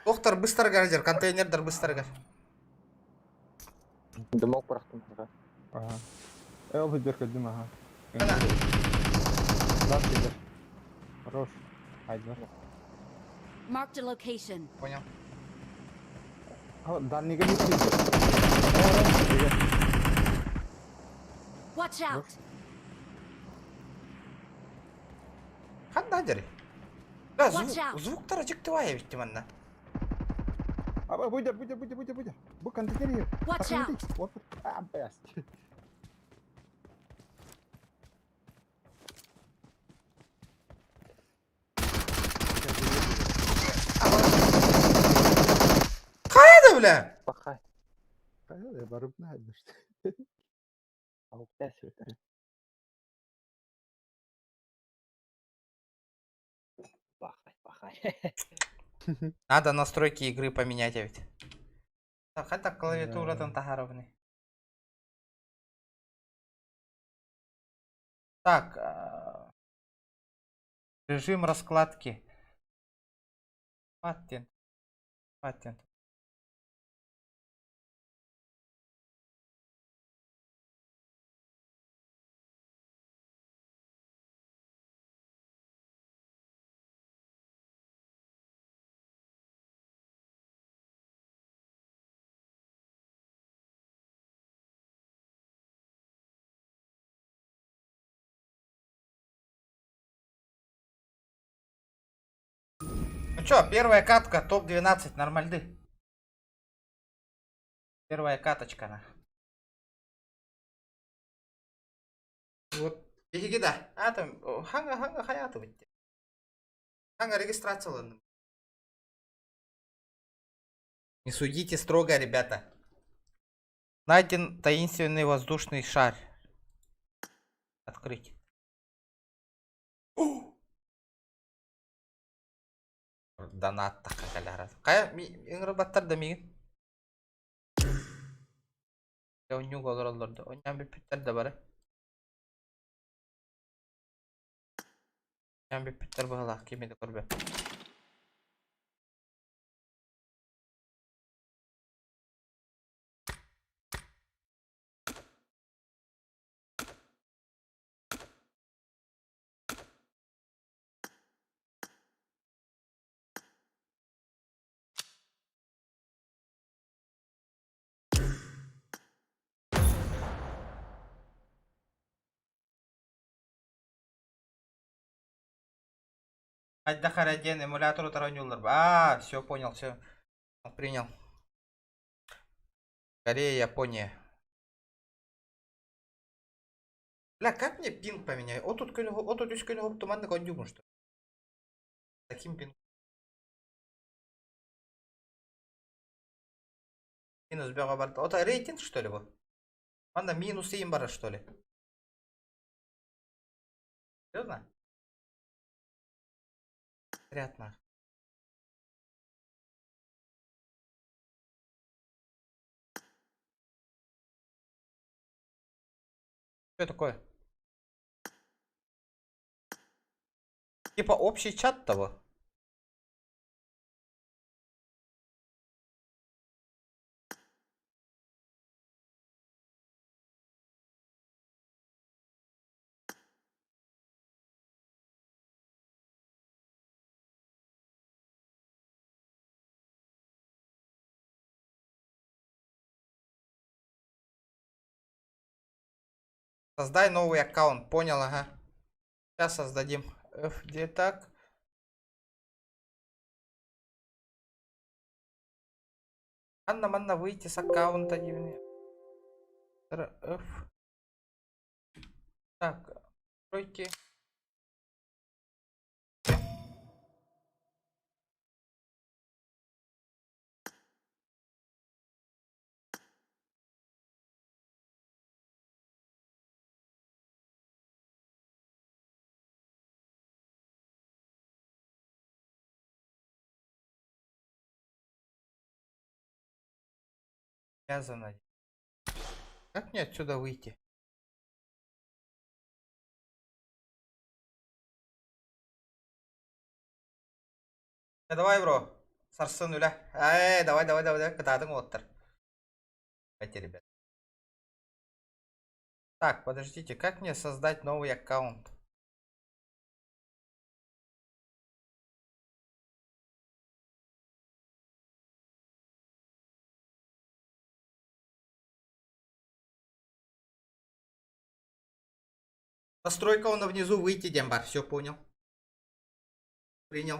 Доктор, быстро гаражер, контейнердер быстро гар. Дымок бырақтым. Ага. Эл выдерка дым, ага. Ана. Хорош. Айдар. Marked a location. Понял. Дан неге не істейді? Watch out. Ханда жери. Да, Watch out. звуктары жіктівая бітті манна. Аба, будер. Бұл контейнер. Watch out. Абайс. Қайда бля? Пахай. Қайда барып найдым. Алып тәсір. Пахай. Надо настройки игры поменять ведь. Так, хотя клавиатура там тахаровны. Так. Режим раскладки. Патент. Ну чё, первая катка, топ-12, нормальды. Первая каточка, на. Вот, беги, да. А там, ханга хаяту битти. Ханга регистрация. Не судите строго, ребята. Найден таинственный воздушный шар. Открыть. Донат такая. Кая инграбаттар да миген. Я у него говорил, он нам бипитер да бара. Нам бипитер бахала, кими да корбе. Айдахар один, эмулятор таранюллар. А, все, понял, все. Принял. Корея, Япония. Бля, как мне пинг поменять? Вот тут туманный кондюм, что ли? Таким пингом. Минус бега бар. Вот рейтинг, что ли, вот? Ладно, минус имбара, что ли? Серьезно? Приятно. Что такое? Типа общий чат того. Создай новый аккаунт, понял, ага. Сейчас создадим. Где так? Манна выйти с аккаунта. F. Так, тройки. Связано. Как мне отсюда выйти? Давай, бро. Сарсы нуля. Давай. Катадың оттыр. Давайте, ребят. Так, подождите, как мне создать новый аккаунт? Настройка он внизу выйти, дембар. Все понял. Принял.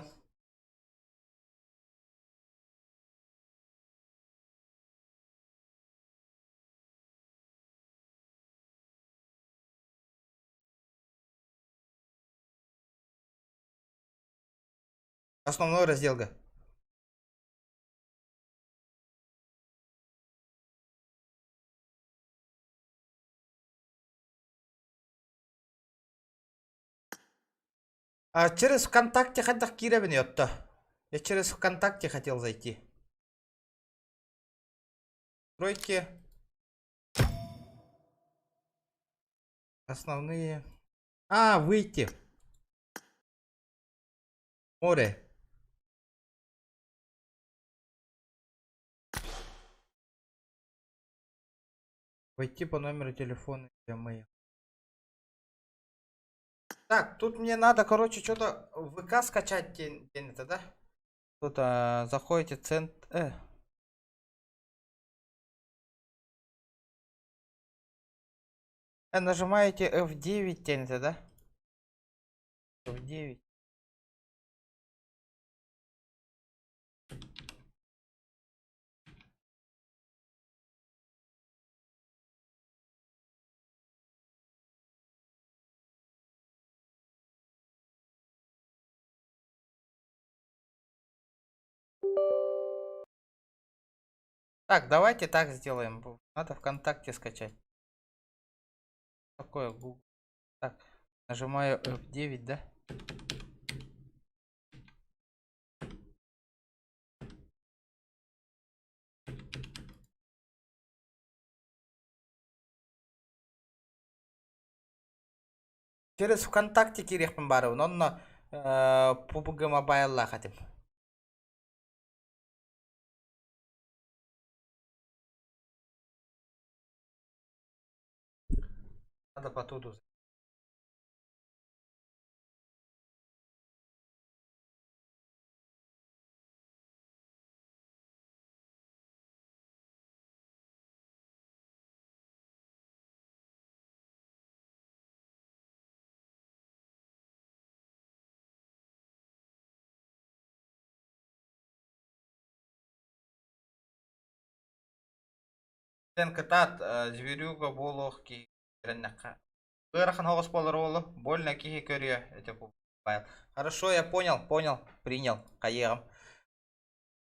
Основной раздел. Через ВКонтакте хотел Кирабин йотто. Я через ВКонтакте хотел зайти. Тройки. Основные. Выйти. Море. Войти по номеру телефона для моих. Так, тут мне надо, короче, что-то в ВК скачать это, да? Тут заходите в центр. Нажимаете F9 тянете, да? F9. Так, давайте так сделаем. Надо ВКонтакте скачать. Такое Google. Так, нажимаю F9, да? Через ВКонтакте керекпін бары. Но PUBG Mobile хотим. Надо по туду. кытат зверюга болохки реннака. Ырахан хогос болар олу, больно кихи көрüyor. Это файл. Хорошо, я понял, принял. Каегам.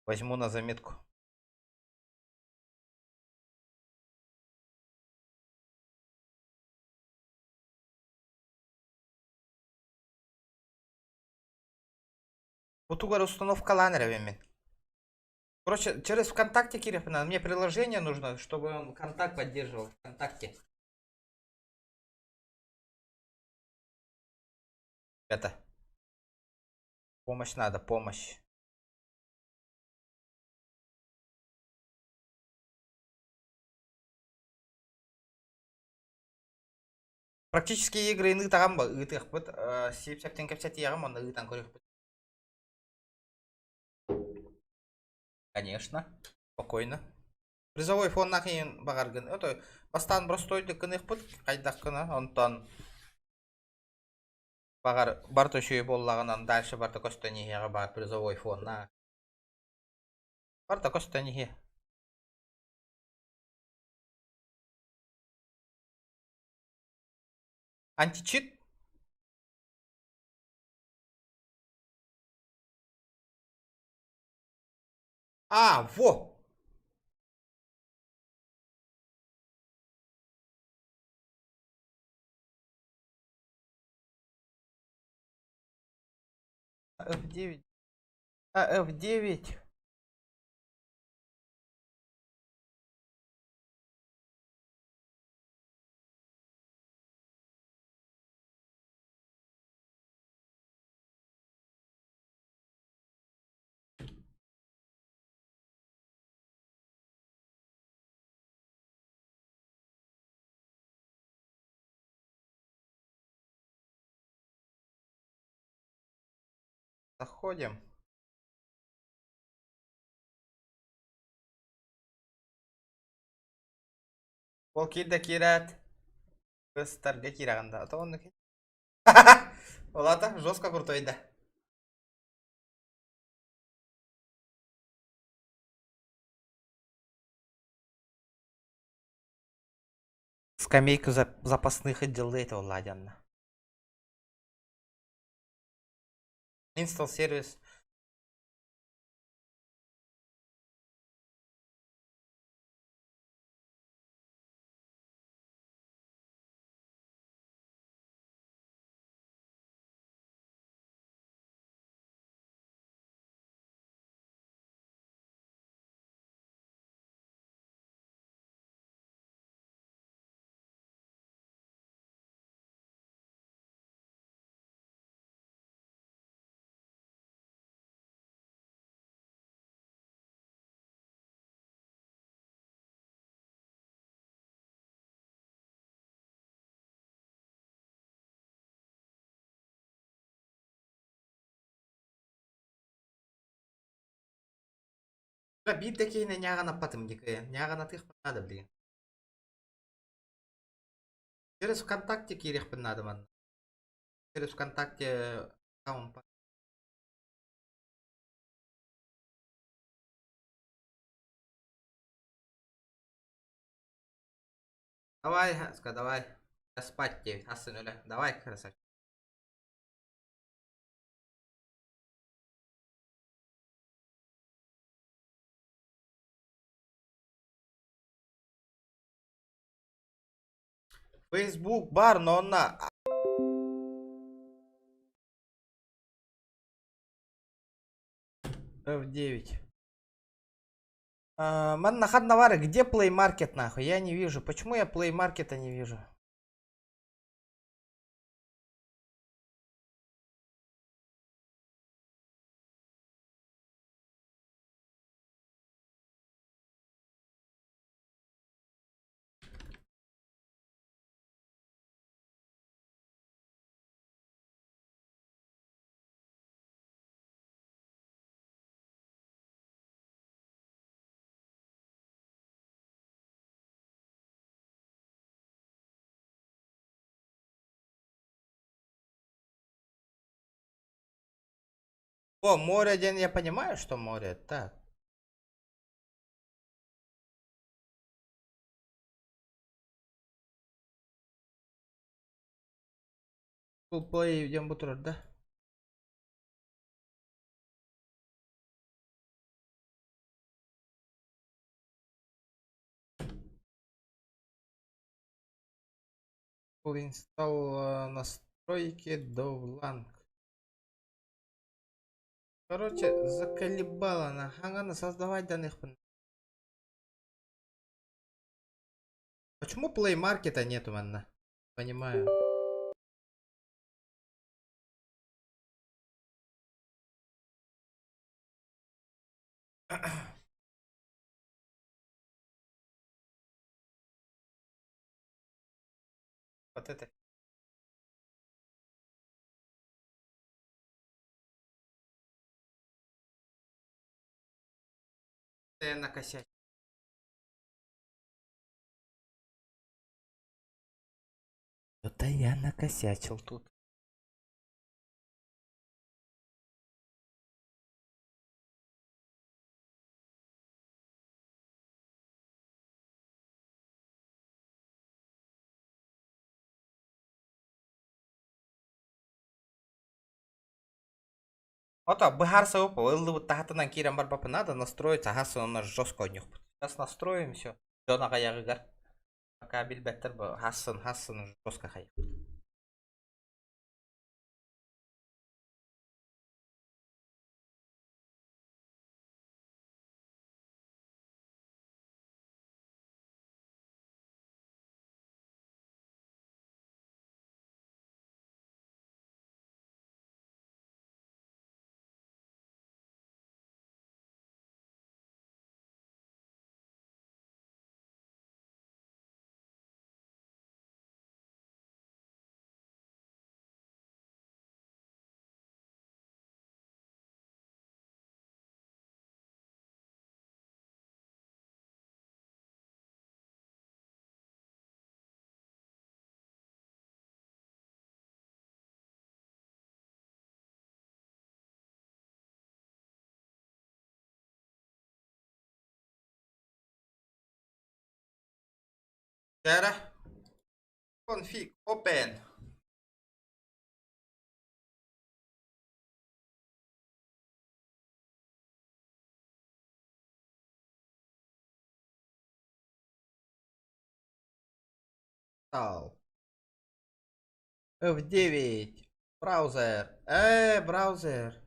Возьму на заметку. Бутугар установка ланера. Короче, через ВКонтакте, Кирилл, надо. Мне приложение нужно, чтобы он контакт поддерживал ВКонтакте. Это. Помощь надо, помощь. Практически игры иных там их под септен капсет ягам он их там корих. Конечно, спокойно. Призовой фон нахин багарган. Это бастан простой деканых под кайдакана онтон. Багар бартошуй боллаганан дальше барта костаниге бар призовой фон на. Барта костаниге. Античит. А, во! F9. F9. Заходим. Ол кирде кират. Кыстарга кираганда. А то он Олата жестко крутой, да. Скамейку запасных отделает ладно. Install сервис. Бит такие на нягана потом дикая. Нягана тых надо, блин. Через ВКонтакте кирих надо, man. Через ВКонтакте аккаунт. Давай, Хаска, давай. Я спать тебе, асынуля. Давай, красавчик. Facebook бар, но на F9. Man нахад навары, где Play Market нахуй? Я не вижу. Почему я Play Market не вижу? О, море один, я понимаю, что море. Так. Бұл play ден бұл тұрар да. Бұл install настройки до Вланг. Короче, заколебало на хангана создавать данных. Почему Play Market нету, манна? Понимаю. Вот это. Я накосячил. Это я накосячил тут. Вот так, быгарса опа, вот тахатынан кирам бар папа, надо настроить, ага, у нас жестко у них. Сейчас настроим все. Все на хаягыгар. Пока билбеттер бы, хассын жестко хаяг. Cara, config open. F9. Браузер. Браузер.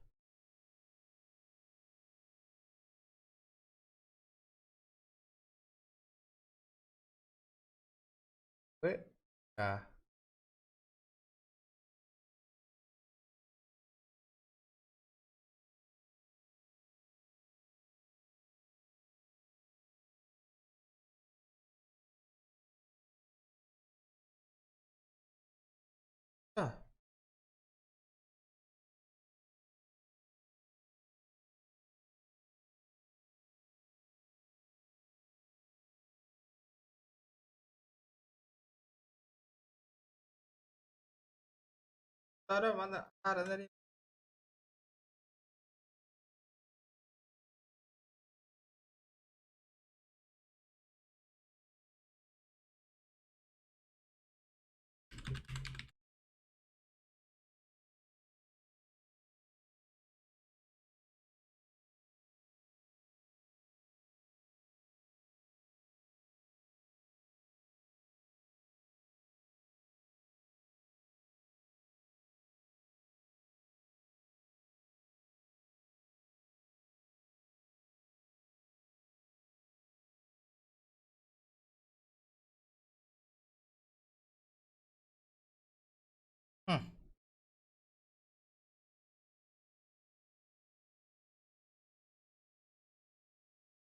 Mana dari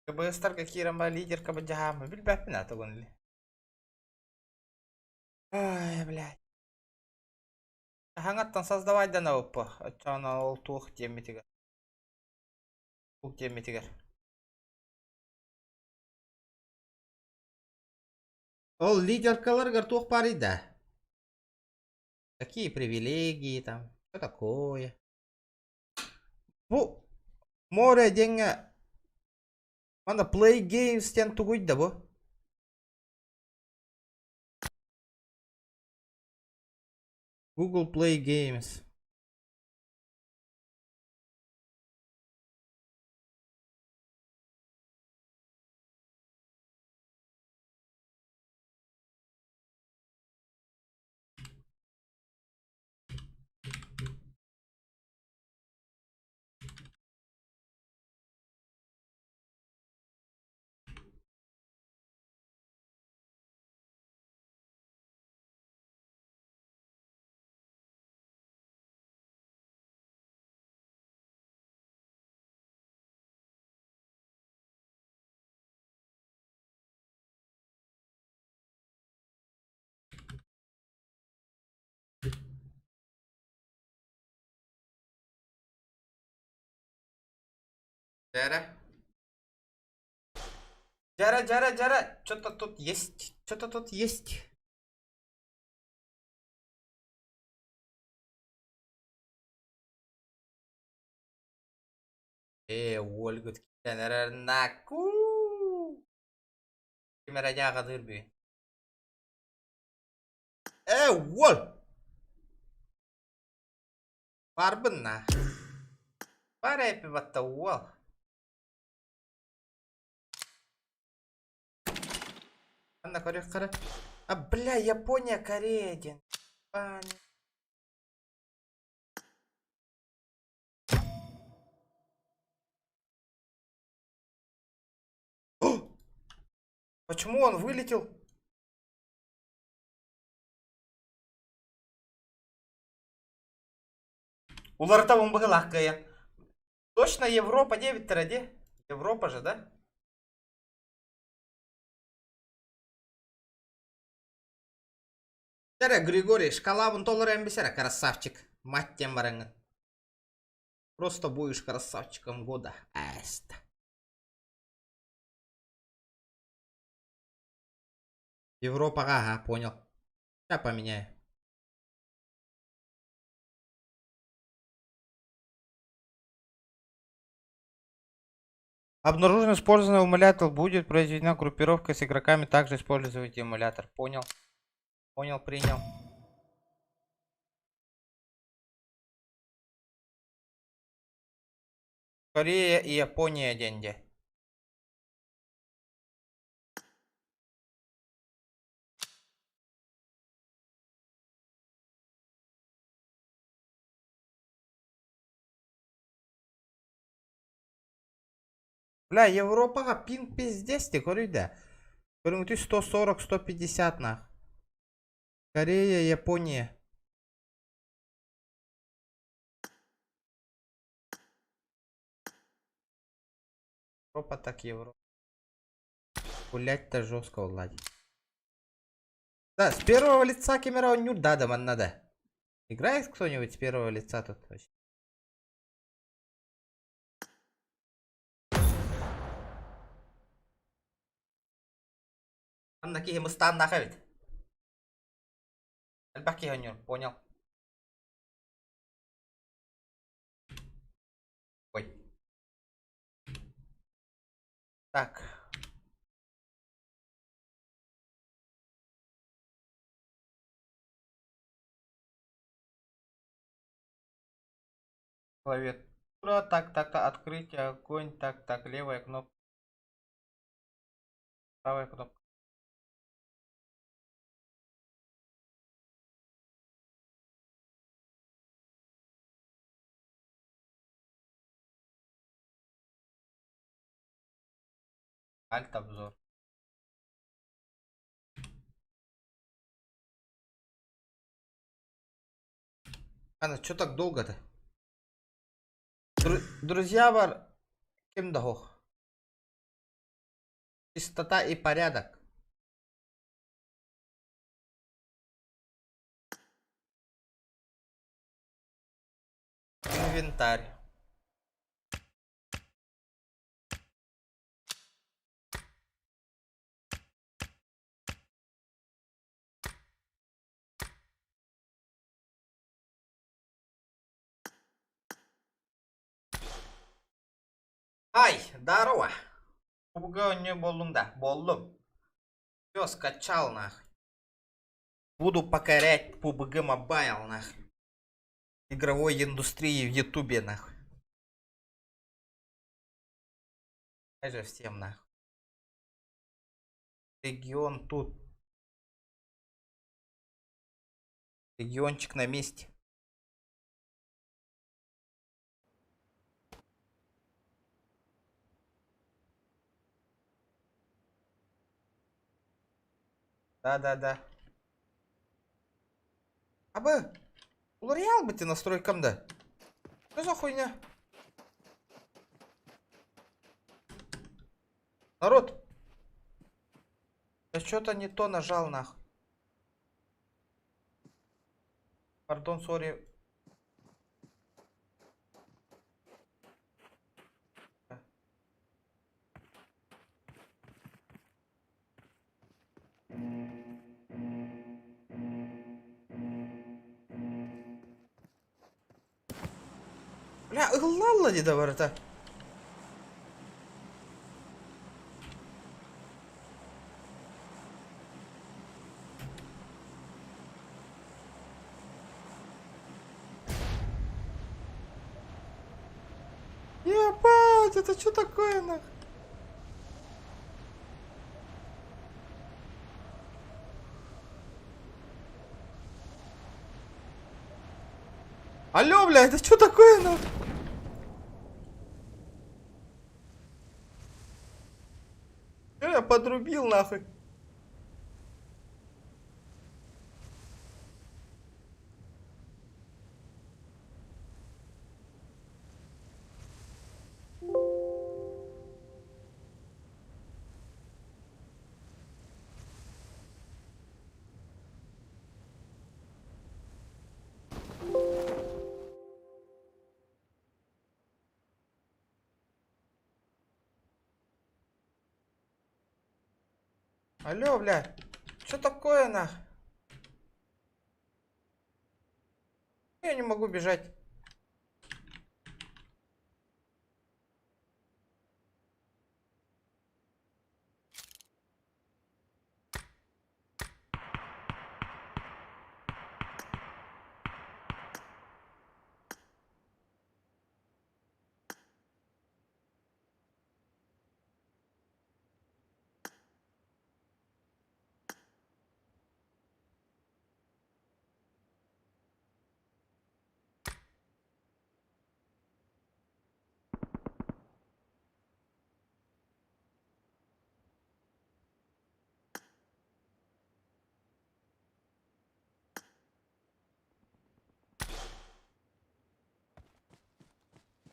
Быстро какие рамба лидер кабаджахама. Билбят на то гонли. Ай, блядь. Хангаттан создавать да на опа. Ачана ол тух темитигер. Тух темитигер. Ол лидер каларгар тух парида. Какие привилегии там? Что такое? Bu море деньги. Mana play games тен тугуй да бу. Google Play Games. Джара. Что-то тут есть. Что-то тут есть. Ольга ткенер наку. Камераня гадырби. Ол. Барбына. Барайпи батта ол. Анна Корея. А бля, Япония, Корея, день. Почему он вылетел? Уларта бомбыгылаккая. Точно Европа 9 ради? Европа же, да? Григорий, шкала вон $1 бесера, красавчик. Мать тем баранган. Просто будешь красавчиком года. Аста. Европа, ага, понял. Сейчас поменяю. Обнаружен использованный эмулятор. Будет произведена группировка с игроками. Также используйте эмулятор. Понял. Понял, принял. Корея и Япония деньги. Бля, Европаға пинг пиздец те көрейді. 140, 150 нах. Корея, Япония. Европа так Европа. Гулять-то жестко уладить. Да, с первого лица камера он нюд да, man надо. Играет кто-нибудь с первого лица тут вообще? Анна Кихимстан нахавит. Альбаки гоню, понял. Ой. Так. Клавиатура, так, открытие, огонь, так, левая кнопка. Правая кнопка. Альт обзор. Анна, что так долго-то? Друзья, бар кем дохох? Чистота и порядок. Инвентарь. Ай, здорово. Буга не болдум да, болдум. Все, скачал нахуй. Буду покорять PUBG Mobile, нахуй. Игровой индустрии в Ютубе, нахуй. Даже всем, нахуй. Регион тут. Региончик на месте. Да. Абы, улариял бы ты настройкам-да? Что за хуйня? Народ. Я что-то не то нажал, нахуй. Пардон, сори. Бля, ладно, не доброта. Ебать, это что такое, нахуй? Алло, бля, это что такое, нахуй? Чё я подрубил, нахуй? Алло, бля, что такое, нахуй? Я не могу бежать.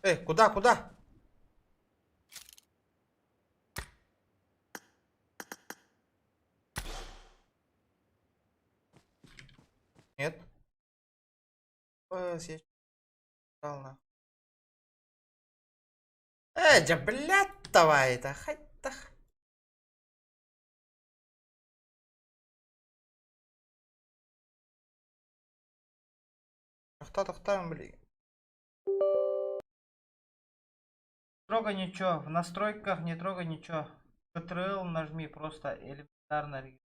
Эй, куда? Нет. Я читал, нахуй. Да, блядь, давай, это хоть-то. Тахта, блин. Трогай ничего, в настройках не трогай ничего. Ctrl нажми, просто элементарно.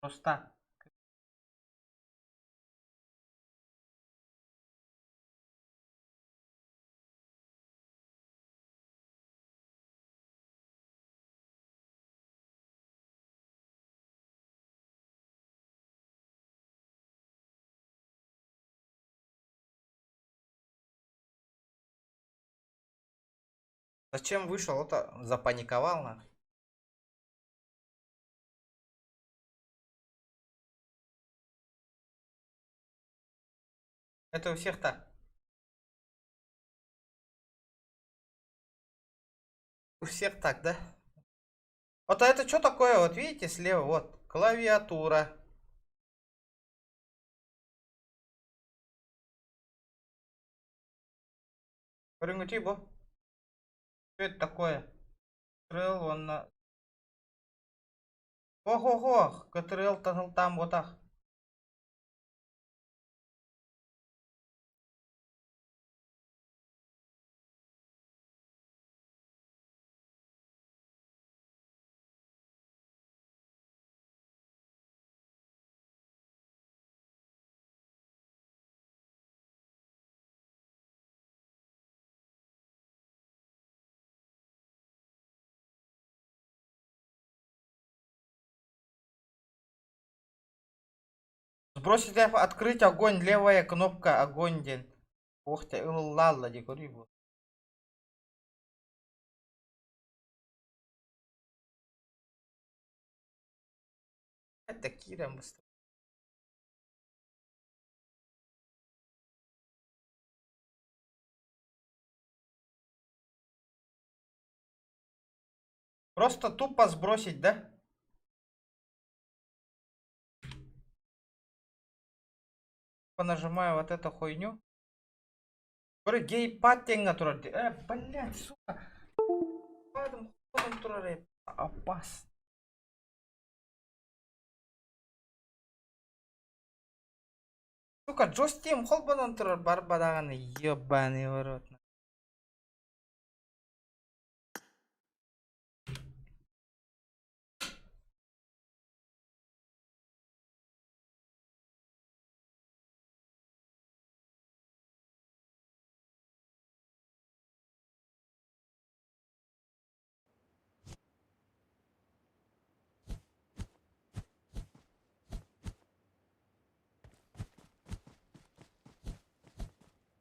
Просто. Зачем вышел? Это запаниковал, нахуй. Это у всех так. У всех так, да? Вот а это что такое? Вот видите, слева, вот, клавиатура. Что это такое? Ctrl, он на... Ого-го, Ctrl там вот так. Сбросить, открыть огонь, левая кнопка, огонь, ден. Ох ты, лалла, декорибу. Это Кира быстро. Просто тупо сбросить, да? Понажимаю вот эту хуйню. Гейпад тенга турады. Блядь, сука. Падом ходом турады. Опасно. Сука, джойстик холбанан турар барбадаганы, ебаный в рот.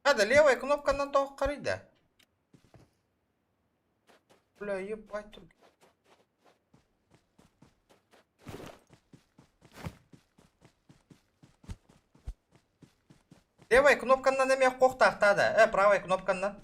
Да, левая кнопка на то корида. Бля, ебать тут. Левая кнопка на меня кохтахта, да. Правая кнопка на.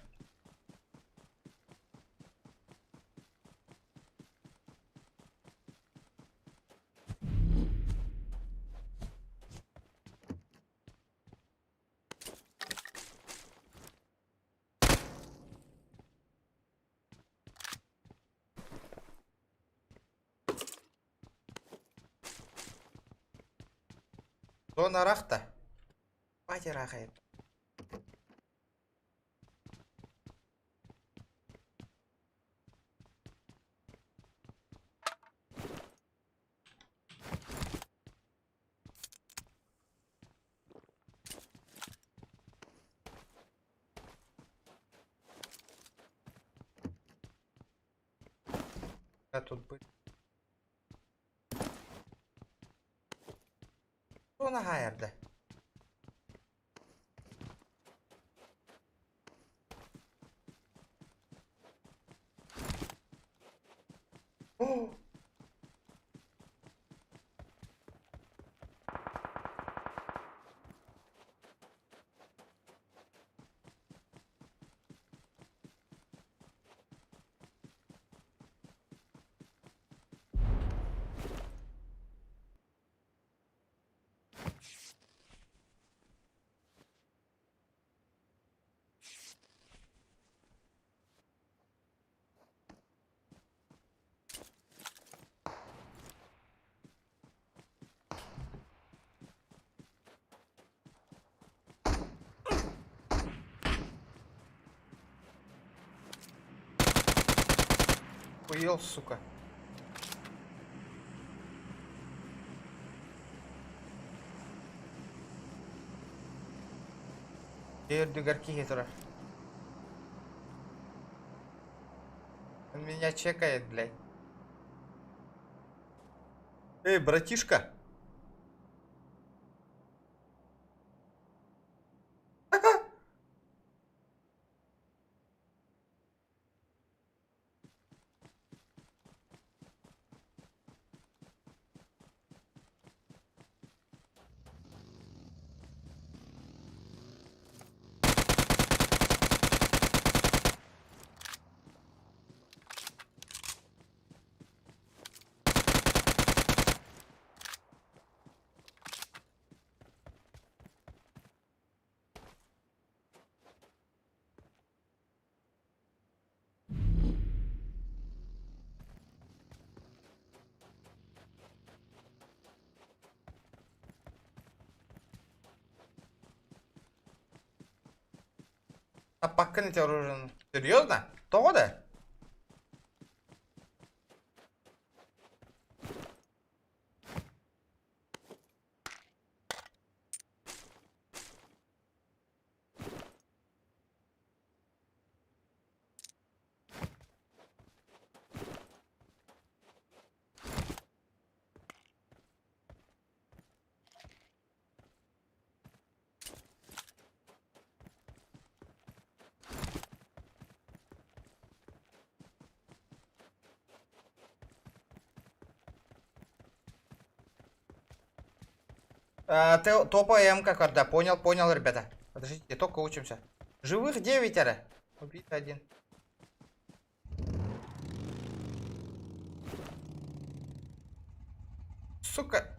Зона рахта. Пати рахает. А тут быть. Зона гайерда. О! Хуел, сука. Теперь дугарки хитро. Он меня чекает, блядь. Эй, братишка. А пакканы тебя оружие. Серьезно? То да? Топа М-ка, когда понял, ребята. Подождите, только учимся. Живых 9. Убит 1. Сука.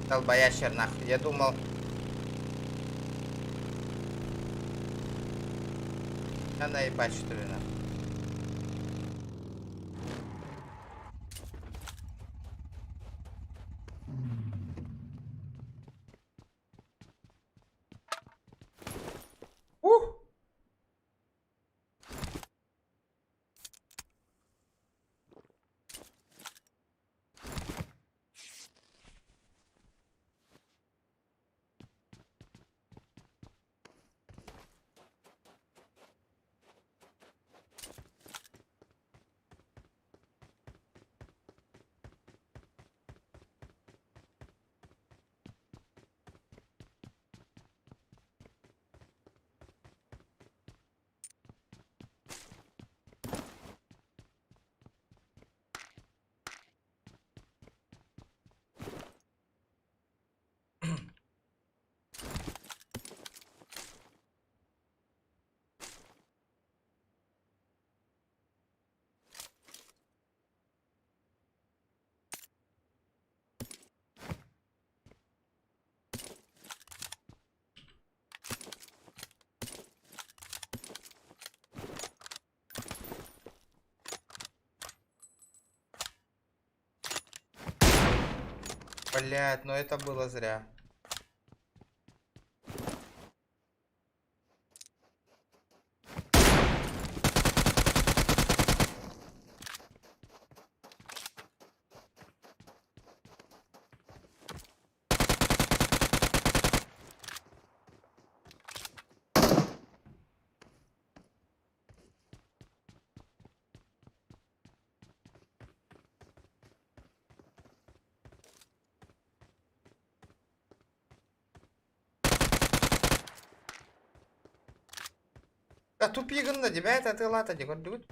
Долбоящер нахуй. Я думал... Я наебать, что ли, нахуй. Блять, но это было зря. Tupig'in de ben atılata gördük.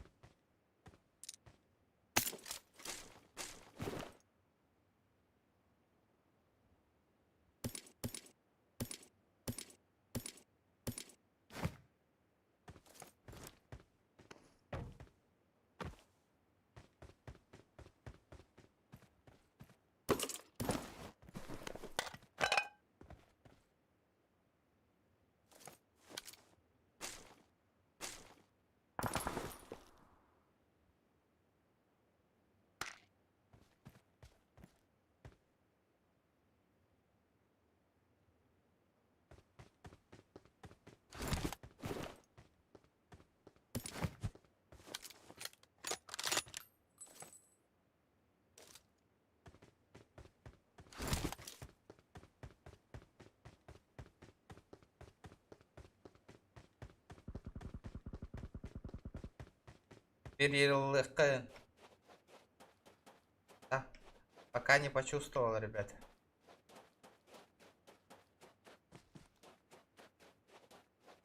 Перелегкая. Да. Пока не почувствовал, ребята.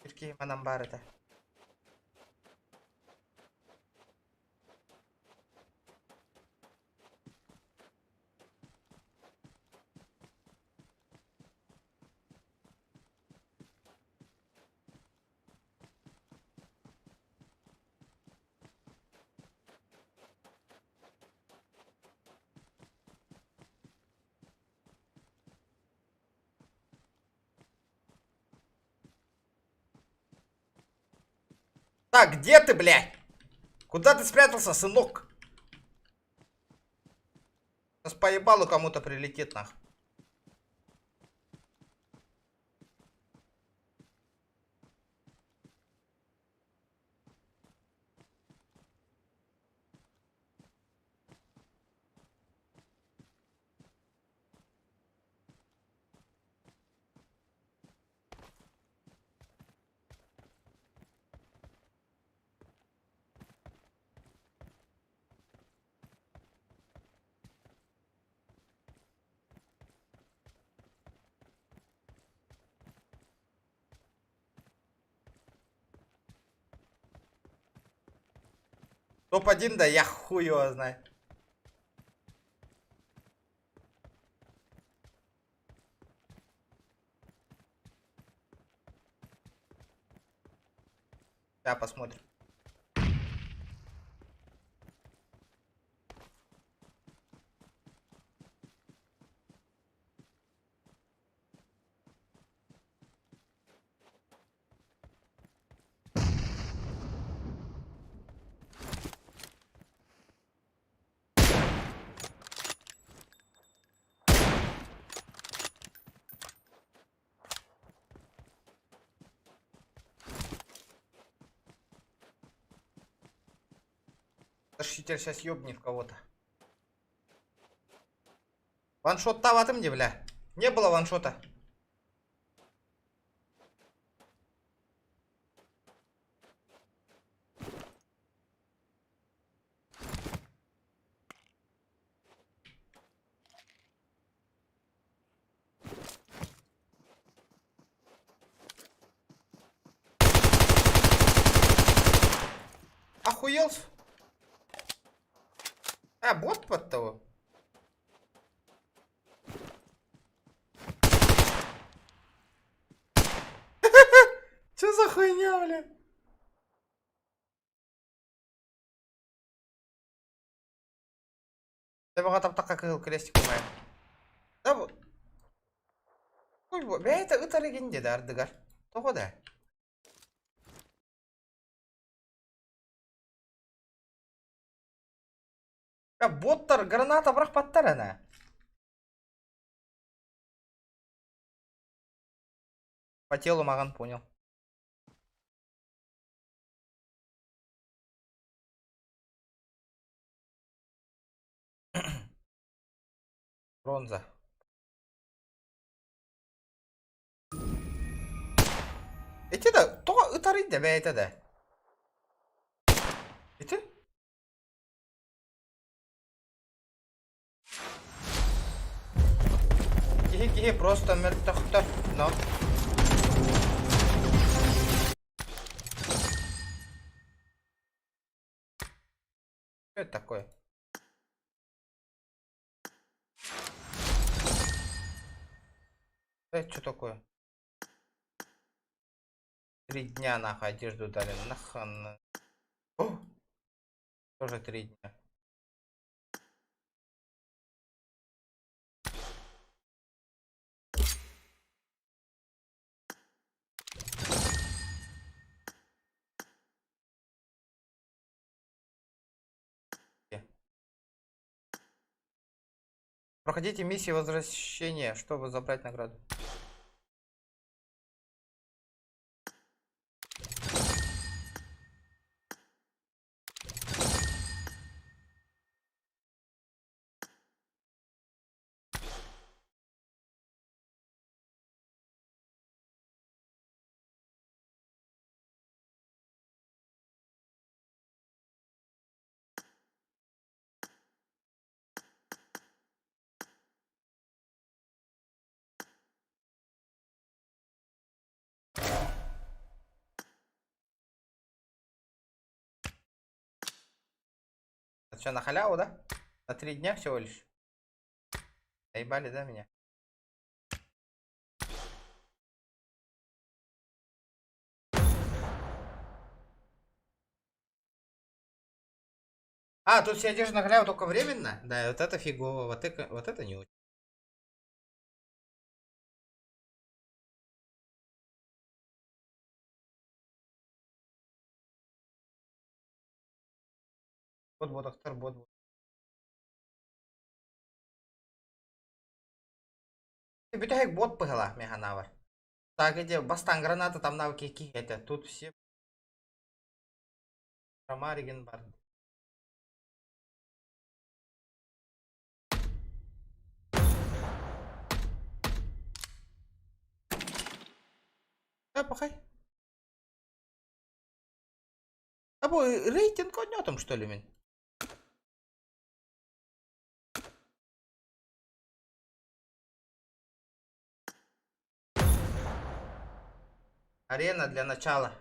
Какие манамбары-то? Так, где ты, блядь? Куда ты спрятался, сынок? Сейчас по ебалу кому-то прилетит, нахуй. Топ-1, да я хуй его знаю. Да, посмотрим. Тащитель сейчас ёбнет кого-то. Ваншот таватым де, бля. Не было ваншота. Охуел? А, бот под того. Чё за хуйня, бля? Да бага там так как крестик умеет. Да вот. Ой, бля, это легенде, да, Ардыгар. Того да. Боттар граната бірақ баттар ана. По телу маған, понял. Бронза. Эти да, то ытарый да, бәйті да. Эти? Кихи просто мертвый, но. Что это такое? Это что такое? 3 дня нахуй одежду дали, нахуй. О! Тоже 3 дня. Проходите миссии возвращения, чтобы забрать награду. Это что, на халяву, да? На 3 дня всего лишь? Наебали, да, меня? А, тут вся одежда на халяву только временно? Да, вот это фигово, вот это не очень. Вот, Ахтар, вот. Битахек бот пыгала, меганавар. Так, эти бастан граната, там навыки какие это. Тут все. Ромариген бар. Пахай. А бой, рейтинг отнётом, что ли, мен? Арена для начала.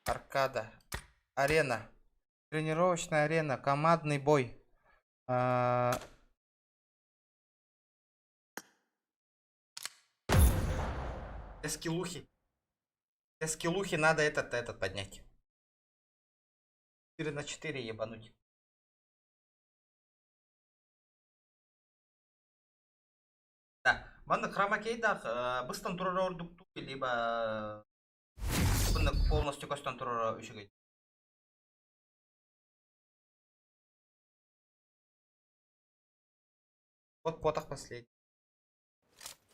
Аркада. Арена. Тренировочная арена. Командный бой. Для скиллухи. Для скиллухи надо этот поднять. 4 на 4 ебануть. Да. Маны хромакейда быстан турара ордукту, либо полностью костан турара үшігейді. Вот потах последний.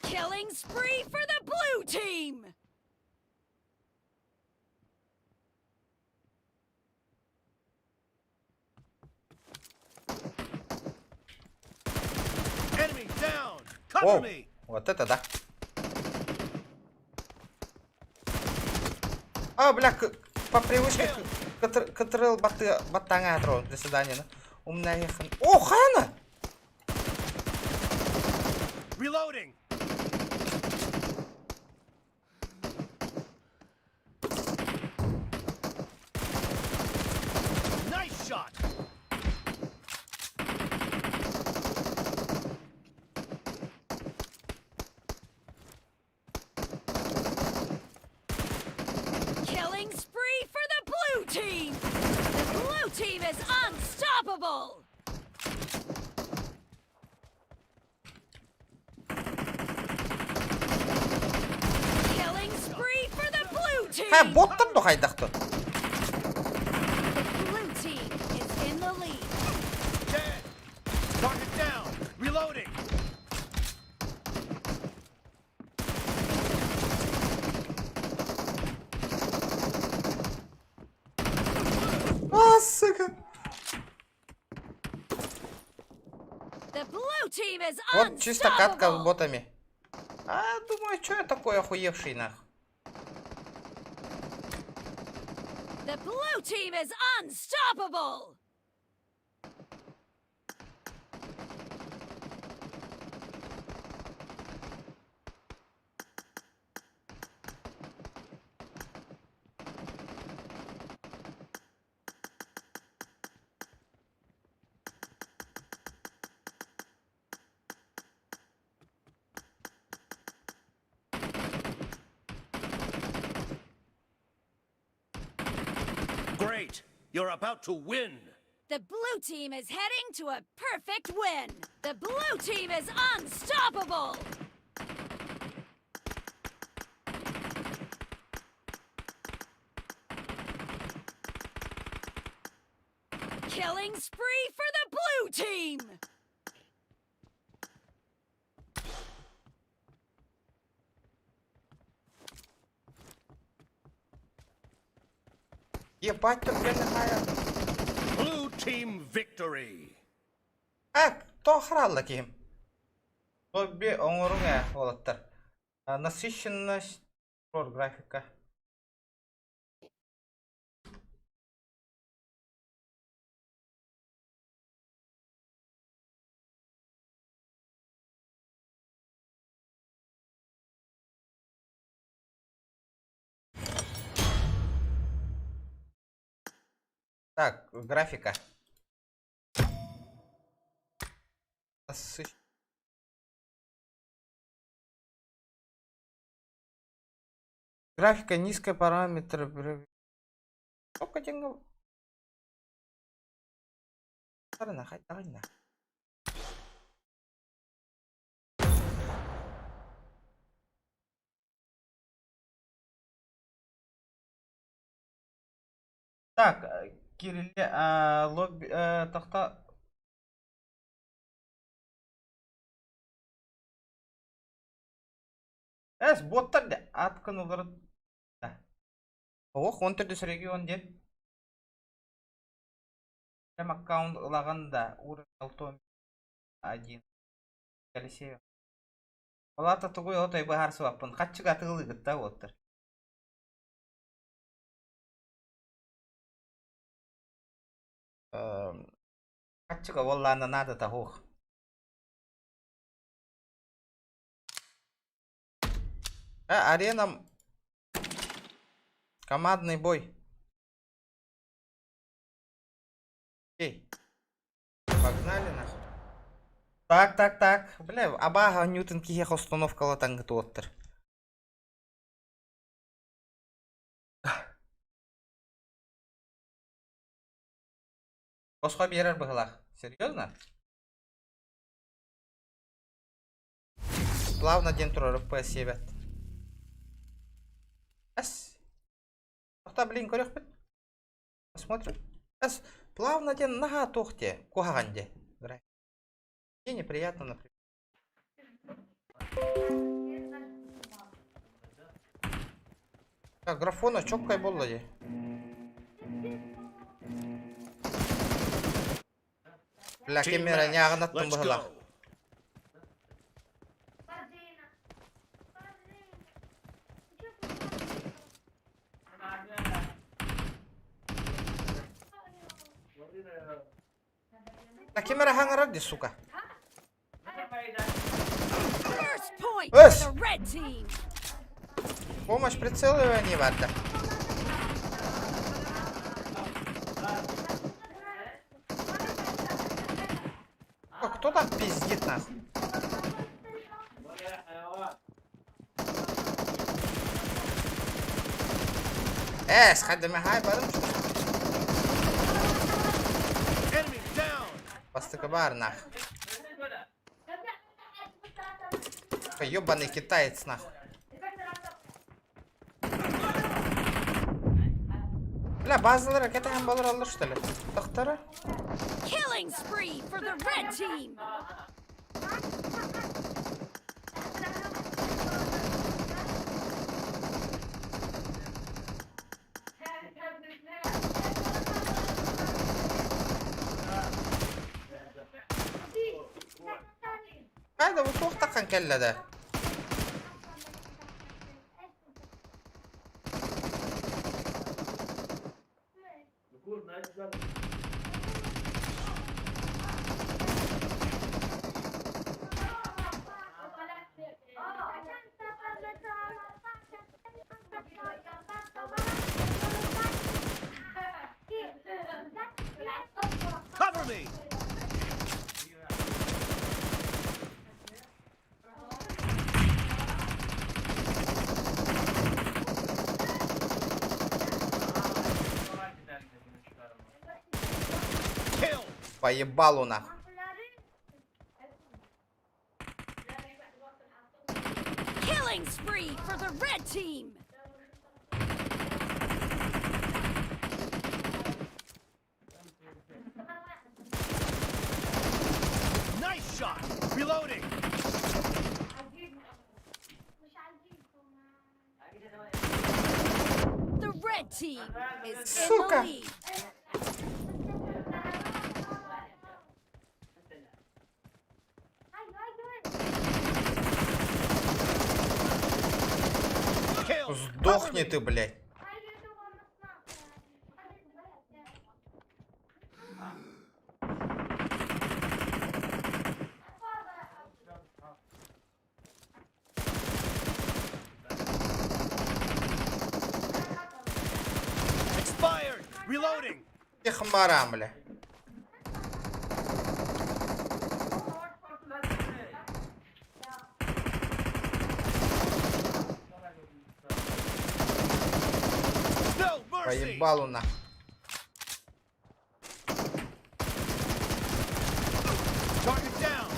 Killing spree for the blue team! Enemy down! Cover О, me! вот это да. А, бля, по привычке катрыл батанга тро. До свидания. Умная ехан. О, хана! Reloading! Nice shot! Killing spree for the blue team! The blue team is unstoppable! Killing spree for the blue team! Ha, bottun da haydaktı. The blue team is in the lead. Dead! Target down! Reloading! А, сука. The blue team is Вот чисто катка с unstoppable! ботами. А, думаю, что я такой охуевший нах. The blue team is unstoppable! Great! You're about to win! The blue team is heading to a perfect win! The blue team is unstoppable! Killing spree for the blue team! Ебать, тут блядь, Blue team victory! кто охрал ким? Лобби оңорунга болаттар. Насыщенность графика. Так, графика. Графика низкая, параметры. Сколько денег? Давай. Так, Кирилле, лобби, тахта. Боттар да, аткан олар. Ох, 14 регион ден. Прям аккаунт лаганда, уровень алтон 1. Алексеев. Палата тугой отой бахар суаппын. Хатчыга тыгылы гытта боттар. Хатчыга воллана надо тахух. Арена. Командный бой. Окей. Погнали нахуй. Так. Бля, абага Ньютон киге установкала таңгыты оттыр. Босқа берер бұғылақ. Серьезно? Плавно ден тұрар FPS ебет. Әс. Тоқта блин көрек бет. Посмотрим. Әс. Плавно ден наға тоқте. Куғағанде. Мне неприятно, например. Так, графона чоккай болды де. Бля, кемера не ағынаттым бұғылақ. La камера хаңырар де, сука. Эс! Помощь прицеливания варда. О, кто там пиздит нас? Сходи мягай, барым. Постыка бар, нах. Ёбаный китаец, нахуй. Бля, базалар ракета һәм балар алды, что ли? Тохтары? Killing spree for the red team. Hayda bu to'xta qan kellada. Cover me. Поебалу нахуй. Killing spree for the red team. Nice shot. Reloading. The red team is Сука. in the lead. Сдохни ты, блядь. Expired. Reloading. Тихомарам, бля. Поебалу на. Target down.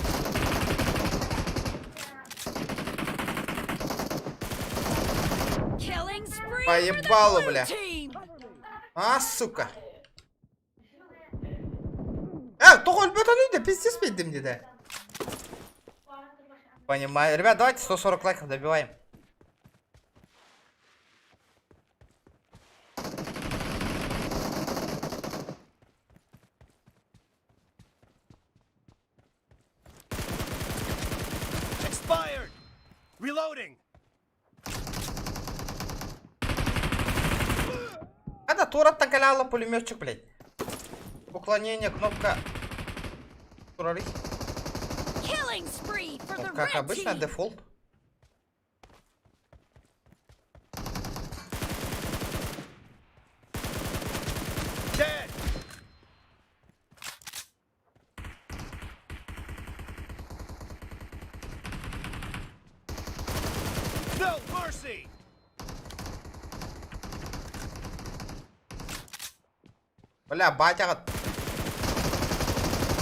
Killing spree Поебалу, for the blue бля. team. А, сука. Тухоль бетонуйте, пиздец пиздим где-то. Понимаю. Ребят, давайте 140 лайков добиваем. Expired. Reloading. Это турат накаляла пулеметчик, блядь. Уклонение, кнопка. Турарись. Killing spree for the Как red обычно, team. дефолт. Dead. No mercy. Бля, батя.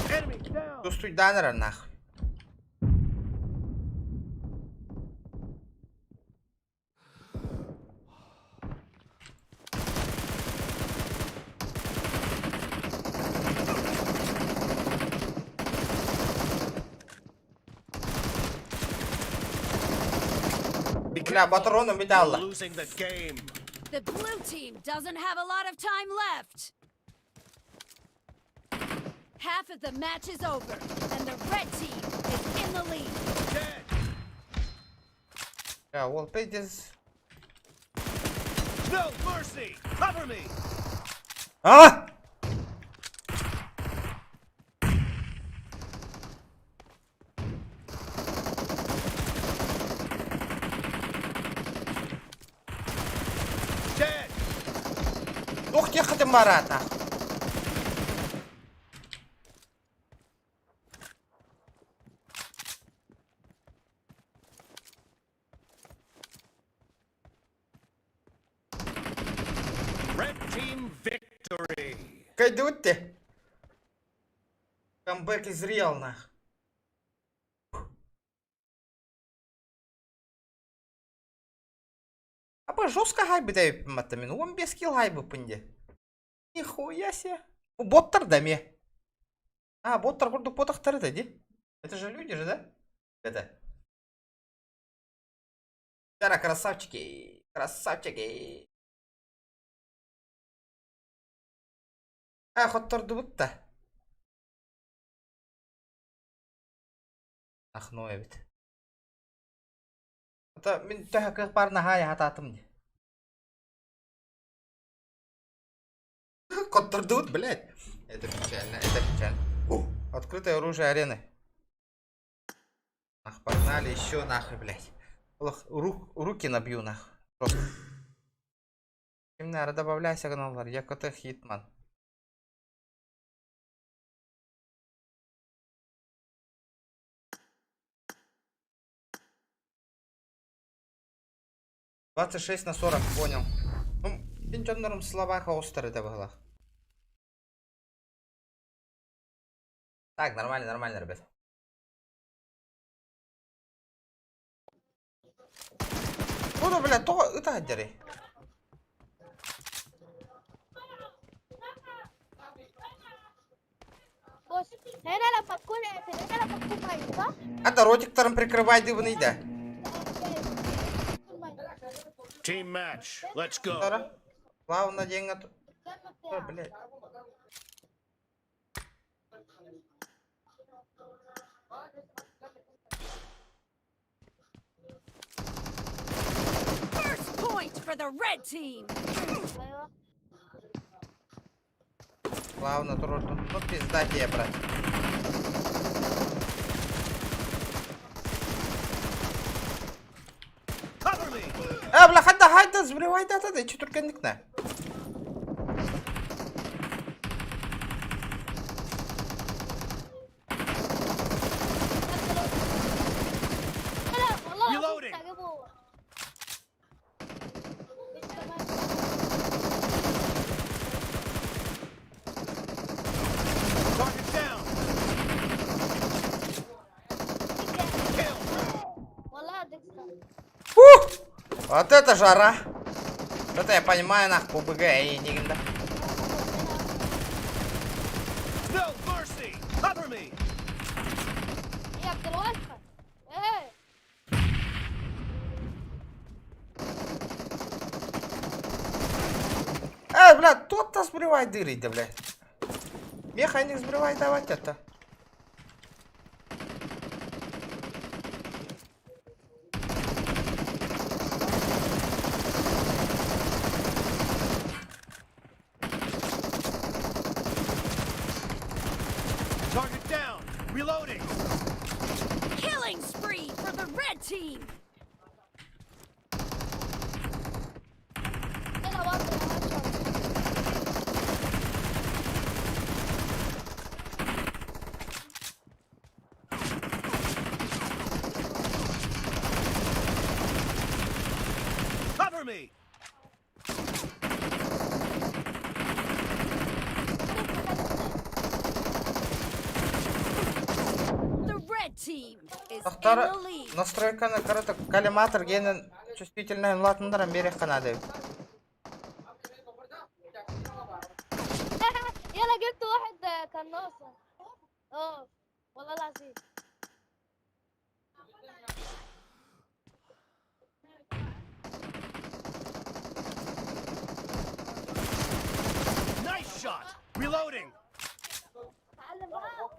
Enemy down. Чувствуй данера нахуй. Бля, патроны металла. Losing the game. The blue team doesn't have a lot of time left. Half of the match is over, and the red team is in the lead. Yeah, we'll play this. No mercy. Cover me. Ah! Dead. Ух, тихо ты, Марата. Red team victory. Кайдут ты? Камбэк из реал, нах. Абы жестко хайбы дайып матамин. 15 килл хайбы пынде. Нихуя себе. Боттар да ме. А, боттар курдук ботақтары да, де? Это же люди же, да? Это. Тара, красавчики. Красавчики. А, хоттарды бутта. Ахной бит. Это мен тәһәккә парна хая хататым. Хоттарды, блядь. Это печально, это печально. Открытое оружие арены. Ах, погнали еще нахуй, блядь. Руки набью нахуй. Просто. Наверное, добавляй сигналар. Я КТ Хитман. — 26/40, понял. Ну, пенчонером слабаха острый это было. Так, нормально, нормально, ребят. Ну, бля, то это отдери. Это ротиктором прикрывай, дыбный, да. Team match. Let's go. Плавно деньги. О, блядь. First point for the red team. Плавно, троту. Ну, пизда тебе, брат. Бля, хайда, збривай, да, че только никна. Reloading. Target down. Kill. Вот это жара. Это я понимаю, нахуй, БГ и нигде. No mercy. Cover me. Бля, тот-то сбривай дыры, да, бля. Механик сбривай давать это. Target down. Reloading. Killing spree for the red team. Cover me! The red team is in Тохтар the lead. настройканы коротко коллиматор генин чувствительный латындар берег канады. يلا جبت واحد كان ناقص. والله العظيم. Nice shot! Reloading! تعلم بقى.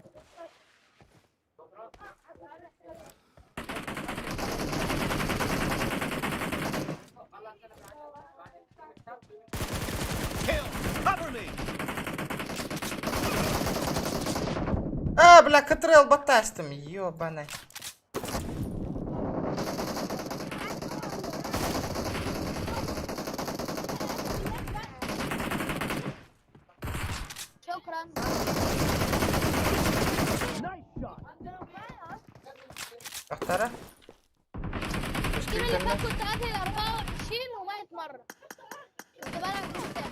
Kill! Cover me! Бля, катрел батастым, ёбаный. شكرا. تختاره؟ الجيل اللي فات كنت قاتل 24 وميت مرة. كنت بلعب مفتاح.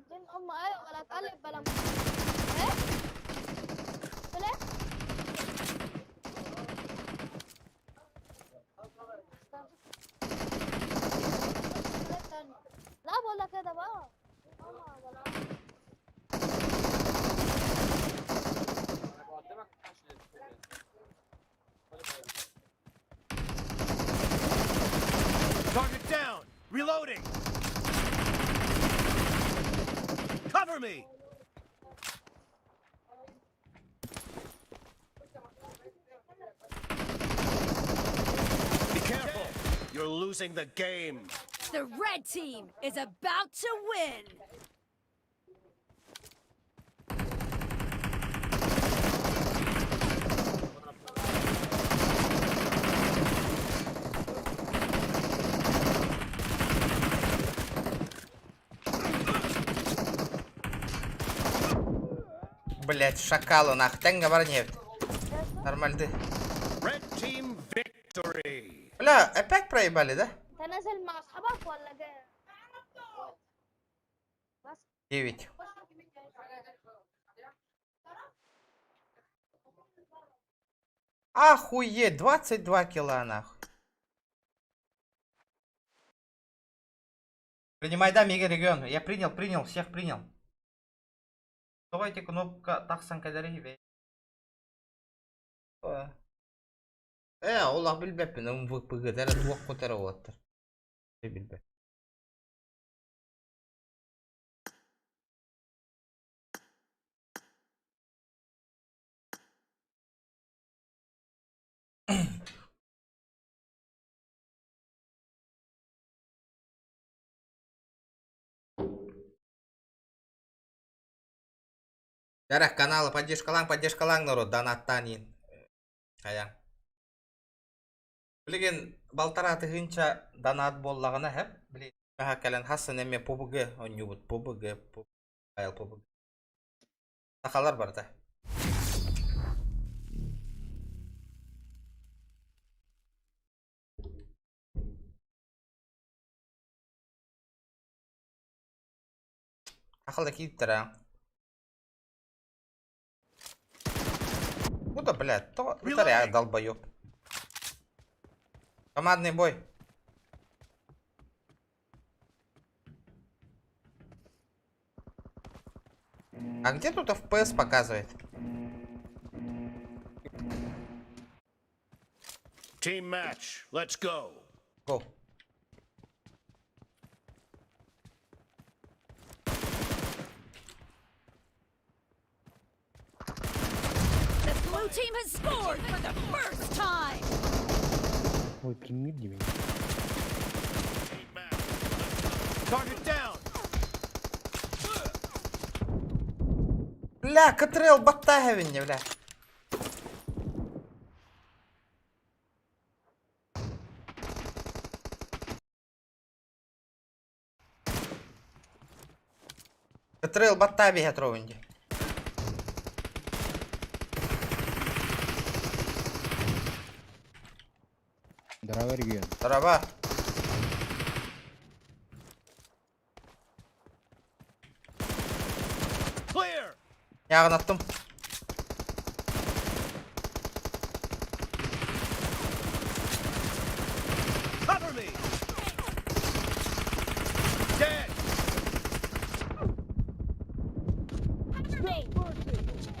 دين ايوه ولا اتقلب بلا ايه؟ طلع؟ لا بقول لك كده بقى. Target down! Reloading! Cover me! Be careful! You're losing the game! The red team is about to win. Блять, шакалу нах, тенга барнет. Нормально. Red team victory! Бля, опять проебали, да? انت نازل مع اصحابك ولا جاي؟ 9. Охуеть, 22 кило нахуй. Принимай, да, Мега регион. Я принял, всех принял. Давайте кнопка таксан кадери. Олах билбеппин, МВПГ, двух котироваттыр. Билбеп. Жарах каналы поддержкалаң народ, донаттанин. Каян. Билген балтара тыгынча донат боллагына хеп, билет. Аха калан хасын эме PUBG онюбут, PUBG, файл PUBG. Тахалар бар да. Ахалда киттера. Куда, блядь, то это реально долбоёб. Командный бой. А где тут FPS показывает? Team match, let's go! Go. The blue team has scored for the first time. Ой, примирни меня. Target down! Бля, катрел баттагавинне, бля. Катрел баттаби гатровинде. Дрова регион. Дрова. Яғын аттым. Cover me. Dead.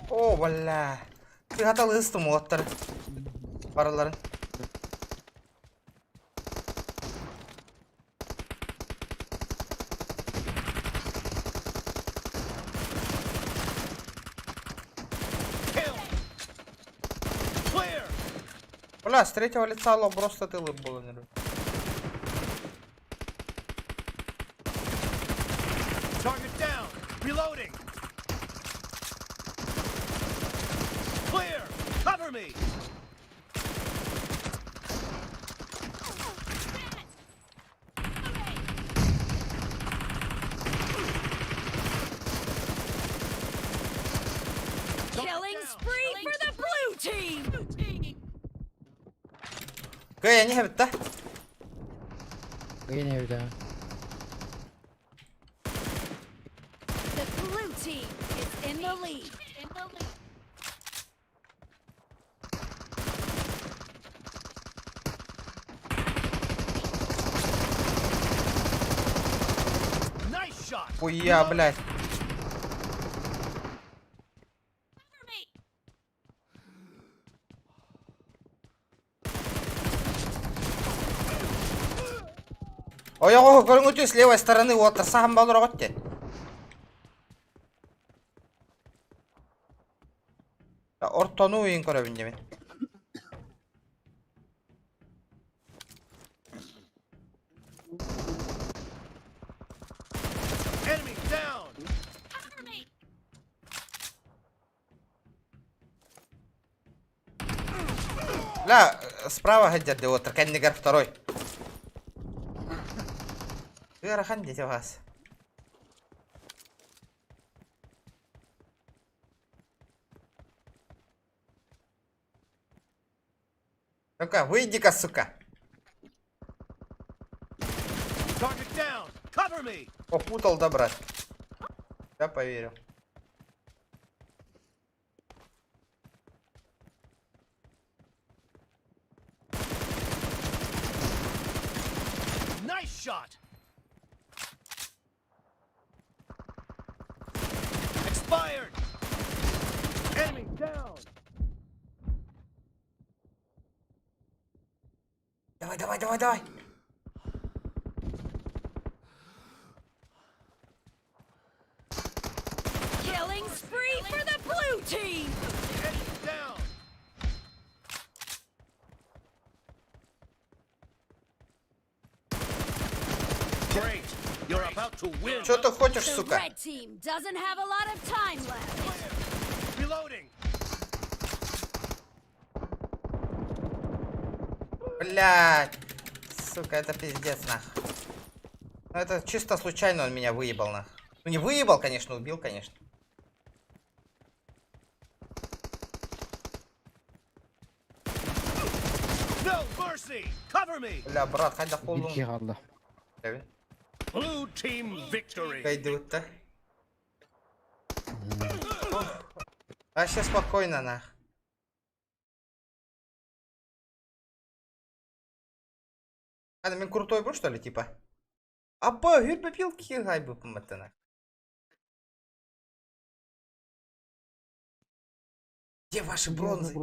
О, бля. Ты хатал ыстым оттар. Параларын. Бля, с третьего лица лоб просто тылы было, не Target down. Reloading. Clear. Cover me. Killing spree for the blue team. Кая не хабит, да? Я не видел. The blue team is in the lead. Nice shot. Хуя, блядь. Ой, көрүңүтү с левой стороны отырса ham болорот те. Ортону уйын көрөбүн деме. Enemy down. لا, справа гадят отыр, кәннегер второй. Ырахан дете вас. Ну-ка, выйди-ка, сука. Target down. Cover me. Попутал, да, брат. Я поверил. Nice shot. Expired. Enemy down. Давай, давай, давай, давай. Killing spree for the blue team. Enemy down. Great. You're about to win. Что ты хочешь, The сука? red team doesn't have a lot of time left. Reloading. Блядь. Сука, это пиздец, нахуй. Ну, это чисто случайно он меня выебал, нахуй. Ну, не выебал, конечно, убил, конечно. No mercy. Cover me. Бля, брат, хоть до Bir полу. kişi kaldı. Evet. Blue team victory. Кайдут-то. Вообще спокойно, нах. А, мен крутой был, что ли, типа? Апа, гүр попил киргай бы помытана. Где ваши бронзы?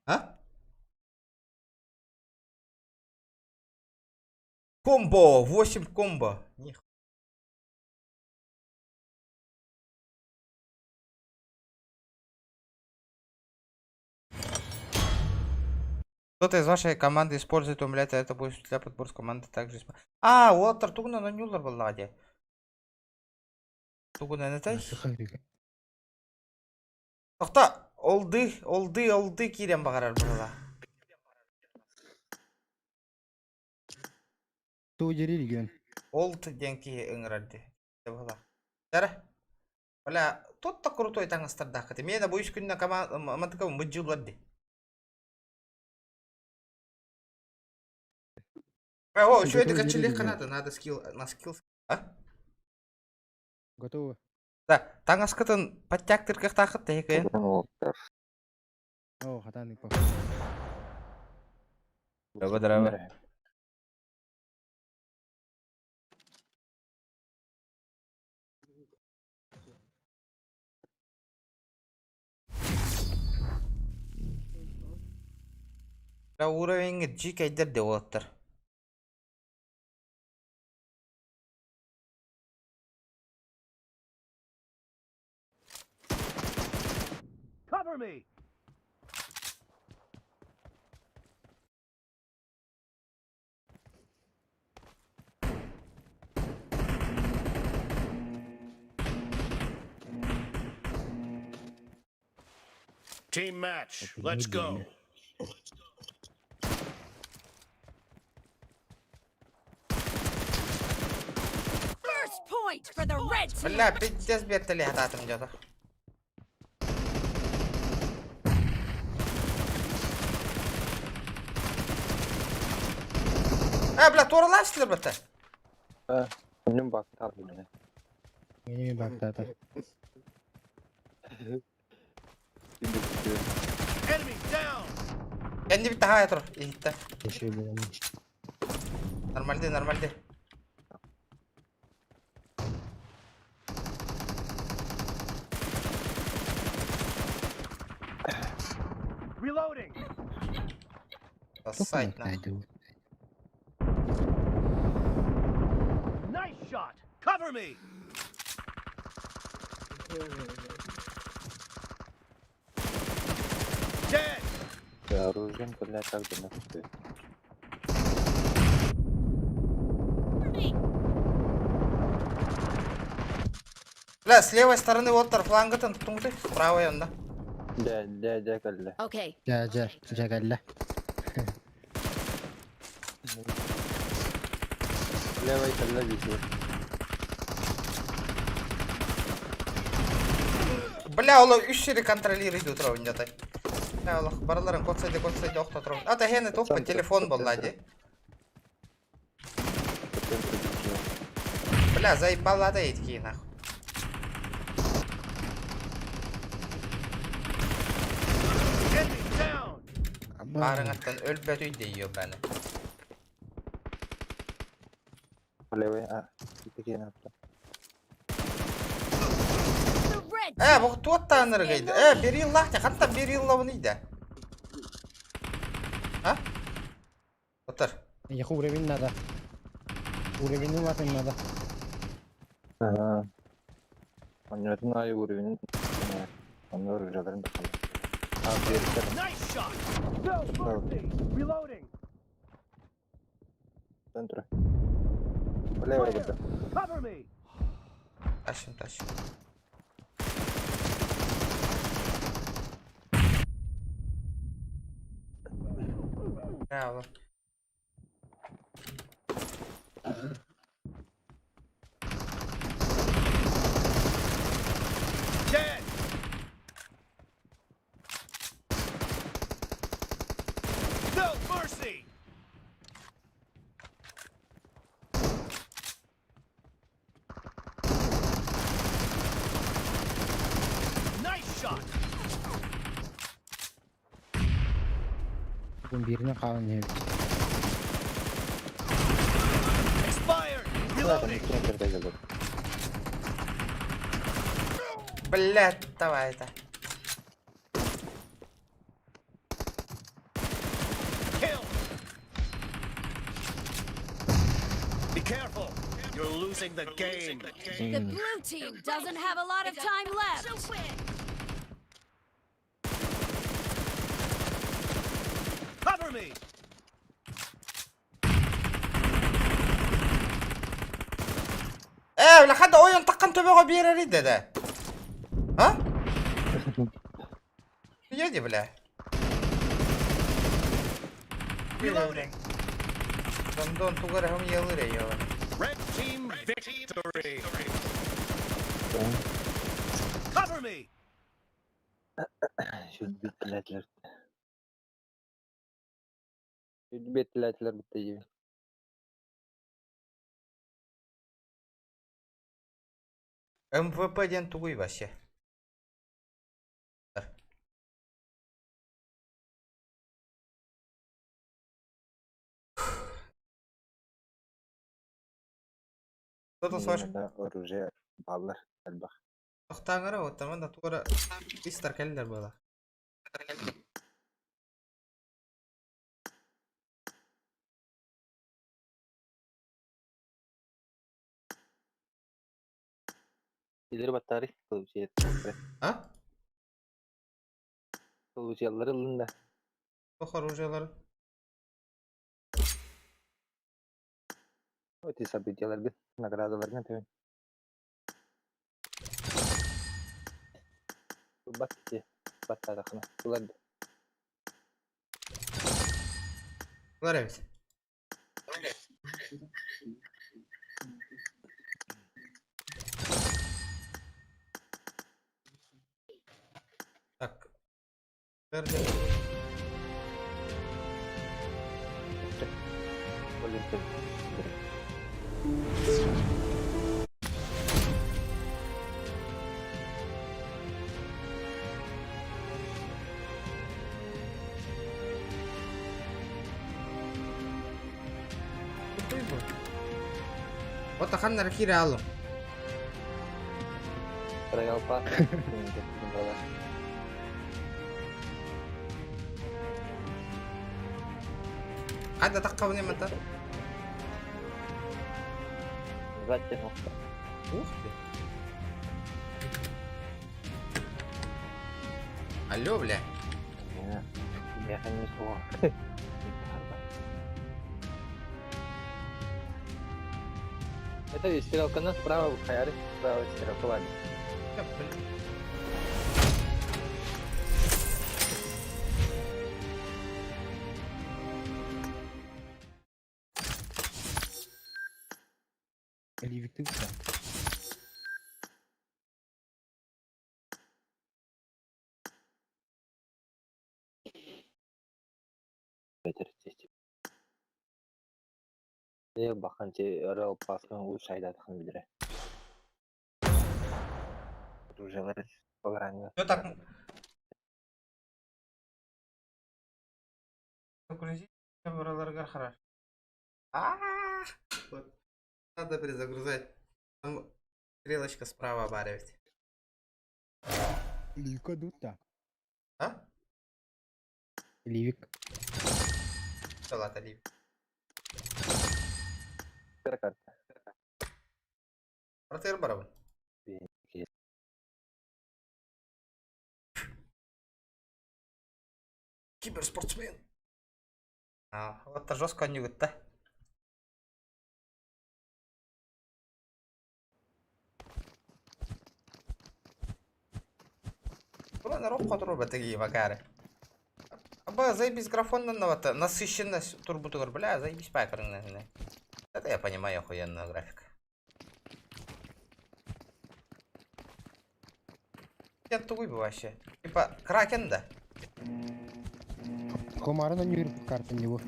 А? Комбо! 8 комбо! Кто-то из вашей команды использует умлет, а это будет для подбор с команды также. А, Уолтер Тугна, но Нюллер был ладе. Тугна не тай? Тоқта, олды кирен бағарар бұла. Тудери регион. Олд деньки ыңырады. Бұла. Дәрі? Бля, тот-то крутой таңыстырда қыты. Мені бұл үш күніне команда мұджилады. О, еще это качелек надо, скилл, на скилл. А? Готовы? Да, таңаскытын подтяктырках тахыт та екен. О, хатаник по. Здорово. Уровень G кайдер де оттыр. Cover me! Team match, let's go. First point for the red team. Бля, пиздец бертели хататым жада. Бля, то'g'rilashdilar bitta. Benim baktar bile. Yeni bak zaten. Enemy down! Endi bitta haya tur, yigitda. Teşekkür ederim. Normalde. Reloading! Сайт на. Nice shot! Cover me! Dead! Оружием для так же насты. Бля, с левой стороны оттыр, флангытын туңды, с правой онда. Да, калла. Okay. Жагalla. Левой калла висит. Бля, олар 3 жери контролирует уровень жатай. Бля, олар бараларын котсайда оқта тұрып. Ата хені тоқпа телефон болды, Бля, заебалада етки, нахуй. Барыңаттан өлбәт үйде ейо бәні. Левой, итекен атты. Бұл туаттан ұрғайды. Бері Аллах, қантан бері Аллах бұнайды. Отыр. Я уровень надо. Уровень лапин надо. Он знаю уровень. Он уже верно. Nice shot! No mercy! Reloading! Центр. Левой будет. Cover me! Тащим. Браво. Dead! No mercy! Nice shot! Birine kalın ev. Expired! Reloading! Блядь, давай это. Kill! Be careful! You're losing the game! The blue team doesn't have a lot of time left. Cover me! لحد oyun takkan töbeğe bir yere dedi. Ha? Yedi bile. Reloading! Don tugara hem yalır ya. Red team victory! Cover me! Should be bitti gibi. МВП-ден тугуй вообще. Кто-то с ваших... Оружие, баллар, альбах. Тоқтаңыры, отырмын да туғыры бистар кәлілер бола. Ileri battari, kılıcı Ha? Kılıcıları ılında. Тоқ оружиялары. Эти события bir nagradlarına tövün. Battı. Battı da kına. Ulan. Bunlar evet. Так. Verdi. Вот аханнар хире алым. Royal Pass. عاد تقبني متى؟ Zaten nokta. Алло, бля. Я не слова. Это стрелка на справа, Хайари, справа стрелка ладно. Ливик, ты где? Я баханче Royal Pass'ın uç aydatını bilire. Оружиялары погранга. Что так? Загрузить камераларга хорошо. Надо перезагружать. Там стрелочка справа баривает. Ливика дута. А? Ливик. Что ладно, Ливик? Карта. Протер барабан. Киберспортсмен. Вот это жестко не говорит, да? Ладно, роб который батареи макары. Аба заебись графон на насыщенность турбутугар, бля, заебись пакерный. Это я понимаю, охуенная графика. Я тугой вообще. Типа кракен, да? Хомара на нью карта него.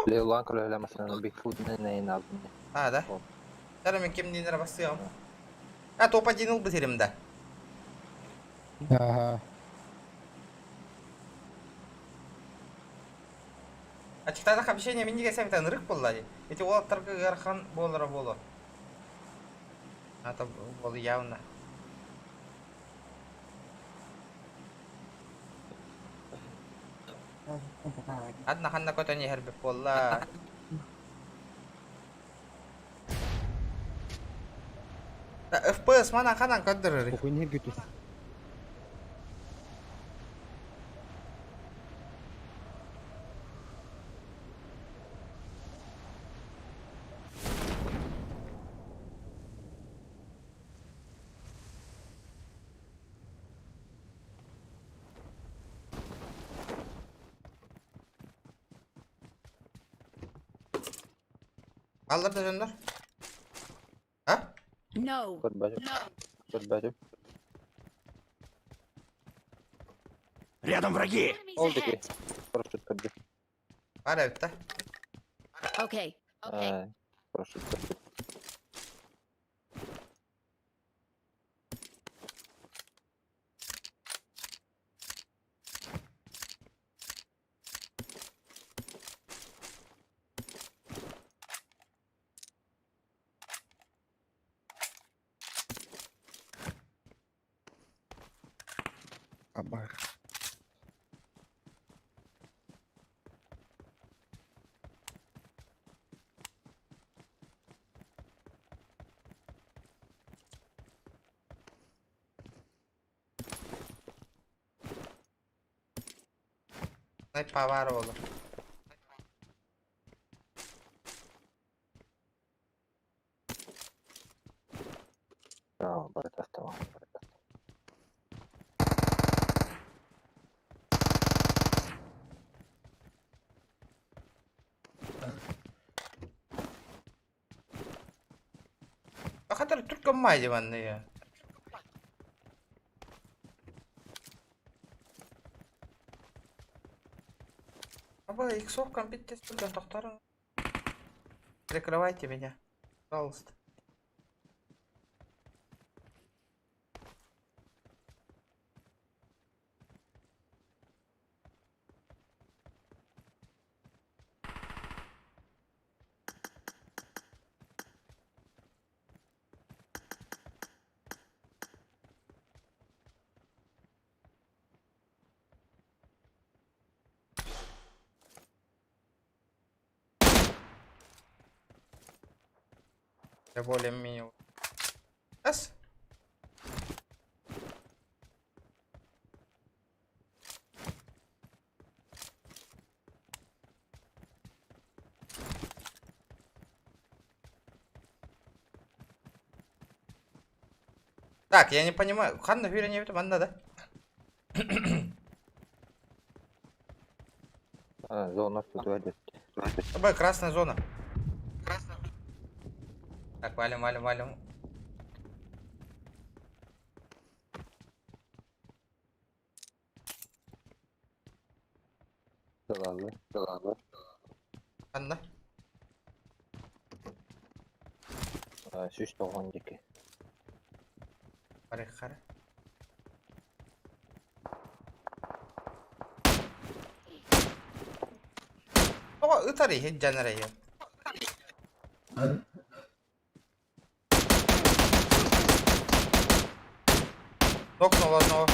Лейлан кролемасына Бигфут не назмы. А, да? Зараз мен кем не басыам. А, топ-1 ыл бітірім, да. Ага. Ачықтарда қабішение мен неге сәбітен рық болды. Эти олаттарға ғарқан болыра болы. Это было явно. Адна ханна көтө не хербеп болла. FPS mana kanan kadırır. Похуйня гитус. Alır da döndür. Ha? No. Көрбәдім. Рядом враги! Ол деке. Парашют көрді. Var evet de. Okay. Okay. Парашют көрді. Бар. Снайпа var oğlum. Tamam, barakas tamam. Barakas. Bakatır Türk olmaydı bende ya. Аба, иксовкам битте студент доктор. Закрывайте меня, пожалуйста. Я более-менее. Раз. Так, я не понимаю. Ханна Фюри не это банда, да? Зона туда идет. Аба, красная зона. Так, валим, валим, валим. Zavallı. Ханна. Süs doğan gibi. Барих хара. Ова, ытари, хит жанаре я. Нокнул одного.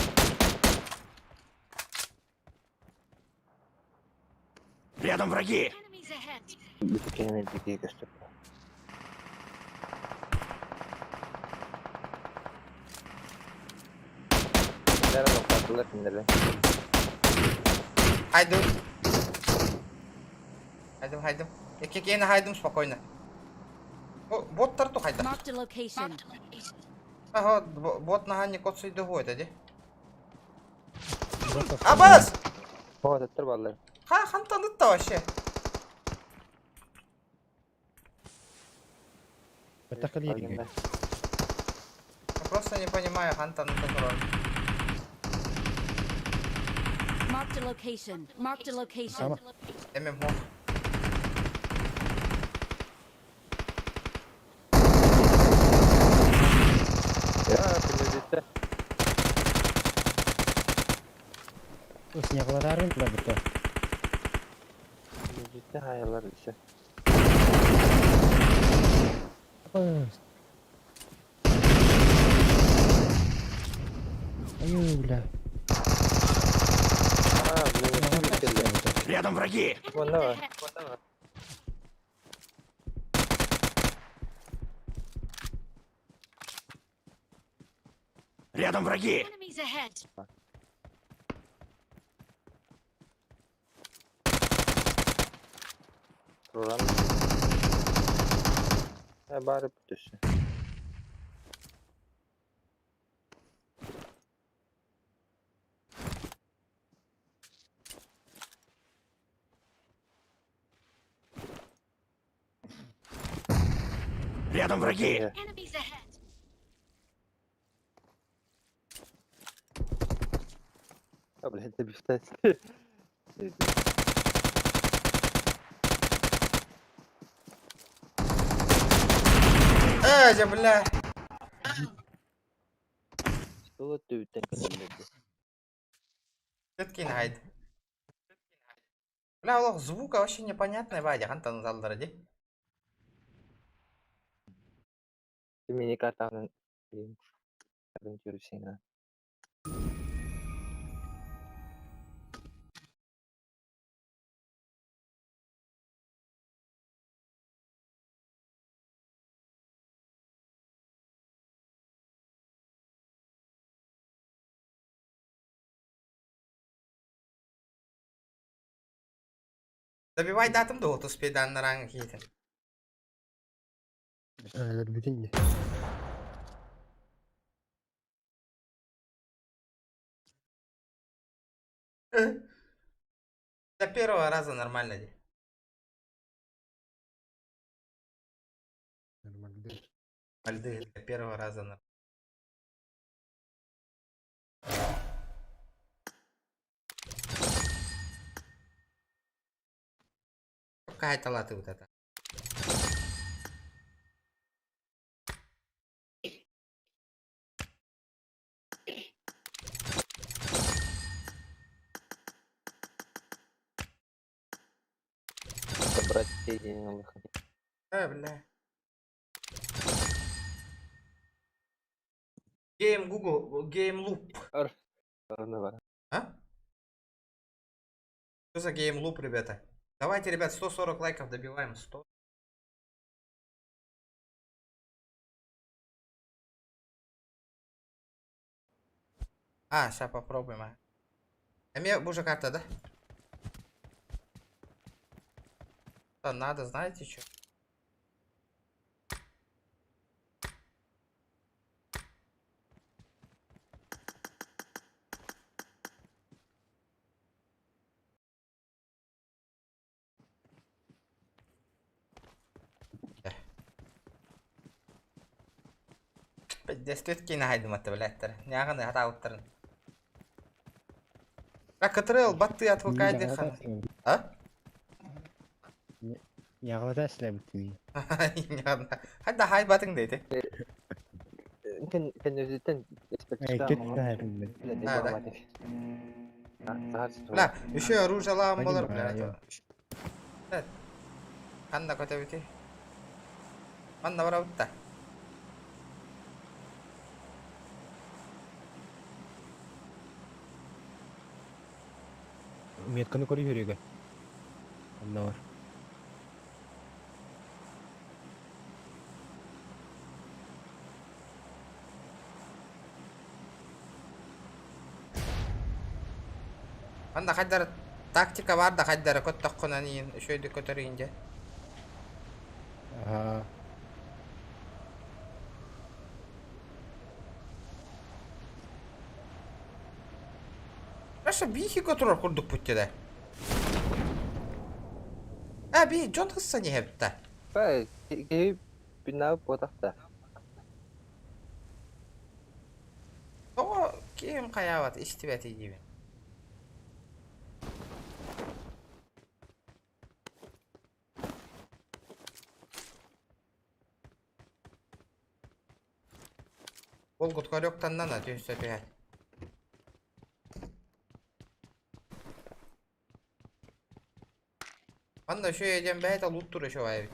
Рядом враги! Enemies ahead. Bir kendine bir göster. Nerede noktadılar kimleri? Хайдем. Хайдем. Я хайдем спокойно. О, бот тарту хайда. Marked a location. Ага, бот на ганни кот суйду гойда, де. Абас! O da vallahi. Хан танытты вообще. Это коллеги. Я просто не понимаю, хан танытты туралы. Marked a location. Marked a location. ММО. Ya temizlikte. Terus nyakolarin pula betul. Temizlikte hayaller ise. Apa? Ayo udah. Рядом враги! Вон давай. Рядом враги! Enemies ahead. Program. Bari putusu. Рядом враги! Enemies ahead. Kabul etti bir ses. Я, бля. Что ты так? Кеткин хайд. Бля, олох звука вообще непонятный, Вадя, хан танызалдыр, де. Ты меня катаның. Kadın görüşüne. Добивай датым да 30 педанларың кейтін. Bütün de. Для первого раза нормально. Мальды для первого раза нормально. Какая-то латы вот это. Собрать деньги на выходе. Бля. Game Google, Game Loop. А? Что за Game Loop, ребята? Давайте, ребят, 140 лайков добиваем. 100. Сейчас попробуем. А мне уже карта, да? Да, надо, знаете что? Дестетки найдем это, блядь. Няганы хатауттарын. Ракатрел, баты отвыкай дехан. А? Яғылада әсілі бітті. Хадда хай батың дейді. Kan özüten Бля, еще оружие лавам болар, бля. Қанда көте біте. Қанда бара бұтта. Метканы көрі берегі. Онда бар. Анда қайдар тактика бар да қайдар көттіқ құнан ең үшөйді көтерейінде. Раша бихи көтерер құрдық бұтте да. Би, жон қысса не хепті? Кейіп бинау потақта. Оға кейім қаяват, істібәт едейбен. Ол құтқарёқтаннан өте сөпе. Анда шо еден бәйт ал ұттыры шо бәйбет.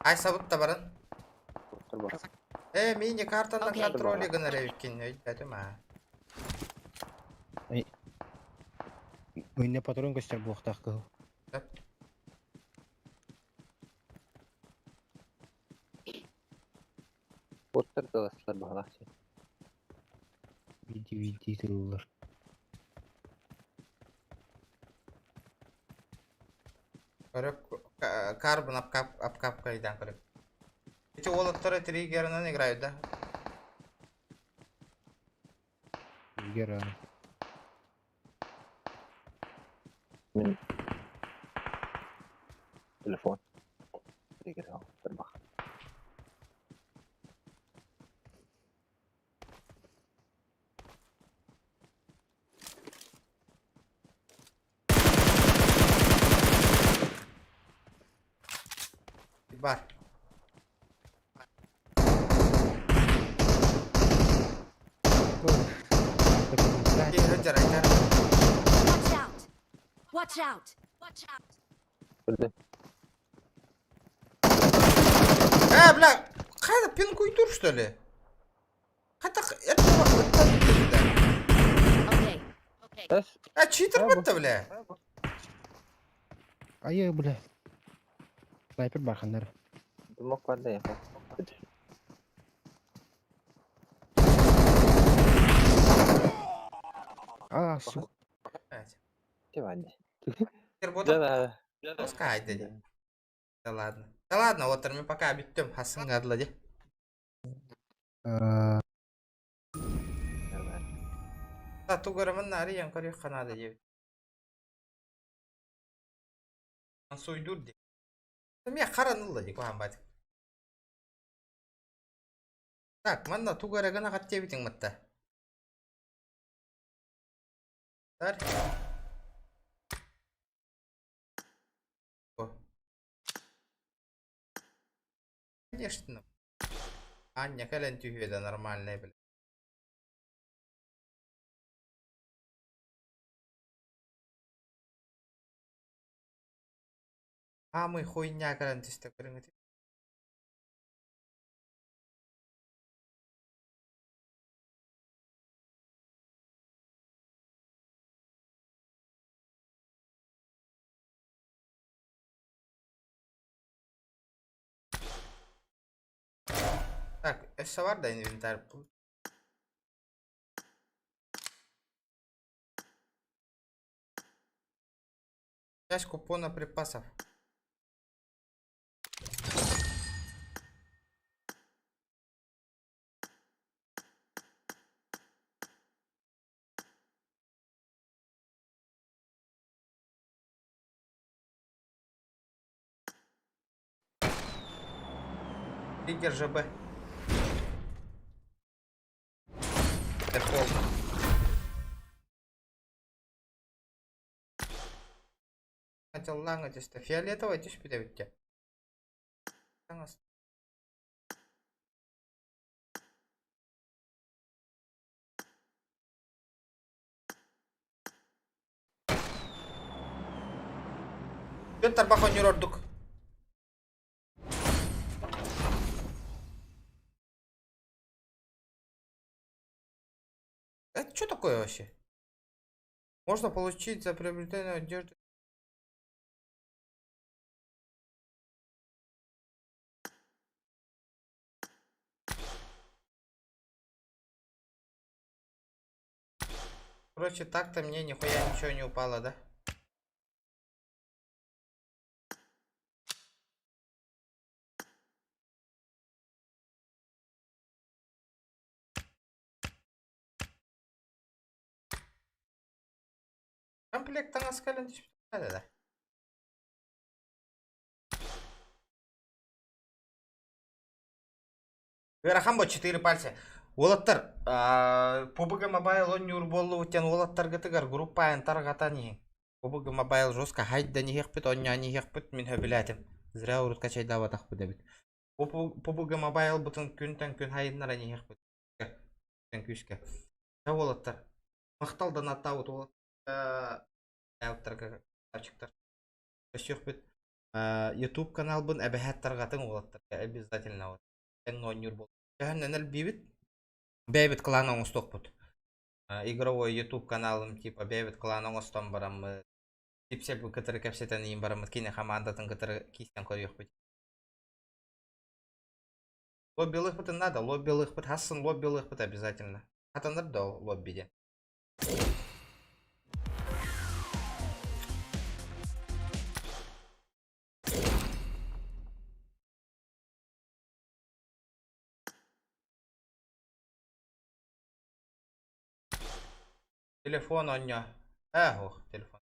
Ай сабыт та барын. Мини картаны контролі гыныр өйткені өйтпәдім, Өйіне патрон көстер бұқтақ қыл. Оттар даласылар бағалақсы. Види тұрулар. Карбон обкапкайдан көріп. Эти олаттары триггерынан играют, да? Триггера. Телефон. Триггера. Тербах. Бар. Watch out! Watch out! Watch out! Бля, какая-то пинкуйтур, что ли? Хотя, это Okay. читер бітті, бля. Ай, бля. Снайпер бахандар. Дымок var da ya. Сука. Давай. Работа? Пускай, да ладно. Да ладно, вот мы пока битем, хасын гадлади. Да, тугарамын нари yang kori kanada je. Langsung dur deh. Tapi ya karanlılla je kohan bat. Так, манна тугарагана катте битин матта. Дар. Конечно. Аня, кален тюведа нормальная, бля. А мы хуйня карантиста кырыңы. Так, эссе var da инвентарь. Часть купона припасов. Триггер ЖБ. Дефолт. Хотел лангать, если фиолетовый, тишь пидавите. Петр бахон юрордук. Это что такое вообще? Можно получить за приобретение одежды. Короче, так-то мне нихуя ничего не упало, да? Комплект танаскален да. Верахамбо 4 пальца. Олаттар, PUBG Mobile ойнур болу өтен олаттар гытыгар группа антар гатани. PUBG Mobile жестко хайда не хекпет, оння не хекпет, мен хөбилатим. Зря урут качай дава тахпы дебит. PUBG Mobile бутын күнтен күн хайднара не хекпет. Күн күшке. Олаттар. Макталдан атабыт олаттар. Авторга ачыктар. Көчөкпүт. YouTube канал бун әбәһәттәр гатын олаттар. Обязательно вот. Эн ойнур бол. Яһаннан бибит. Бэбит кланом устокпут. Игровой YouTube каналым типа Бэбит кланом устом барам. Типсе бу кытыры кепсетен им барам. Кине командатын кытыры кистен көрөкпүт. Лоббилых бутын надо, лоббилых бут. Хасын лоббилых бут обязательно. Атаныр да лоббиде. Телефон он не. Ох, телефон.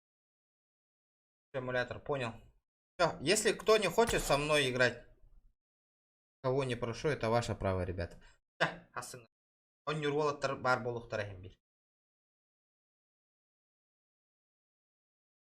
Эмулятор, понял. Всё, если кто не хочет со мной играть, кого не прошу, это ваше право, ребята. Да, асын. Он не рвал бар болуктар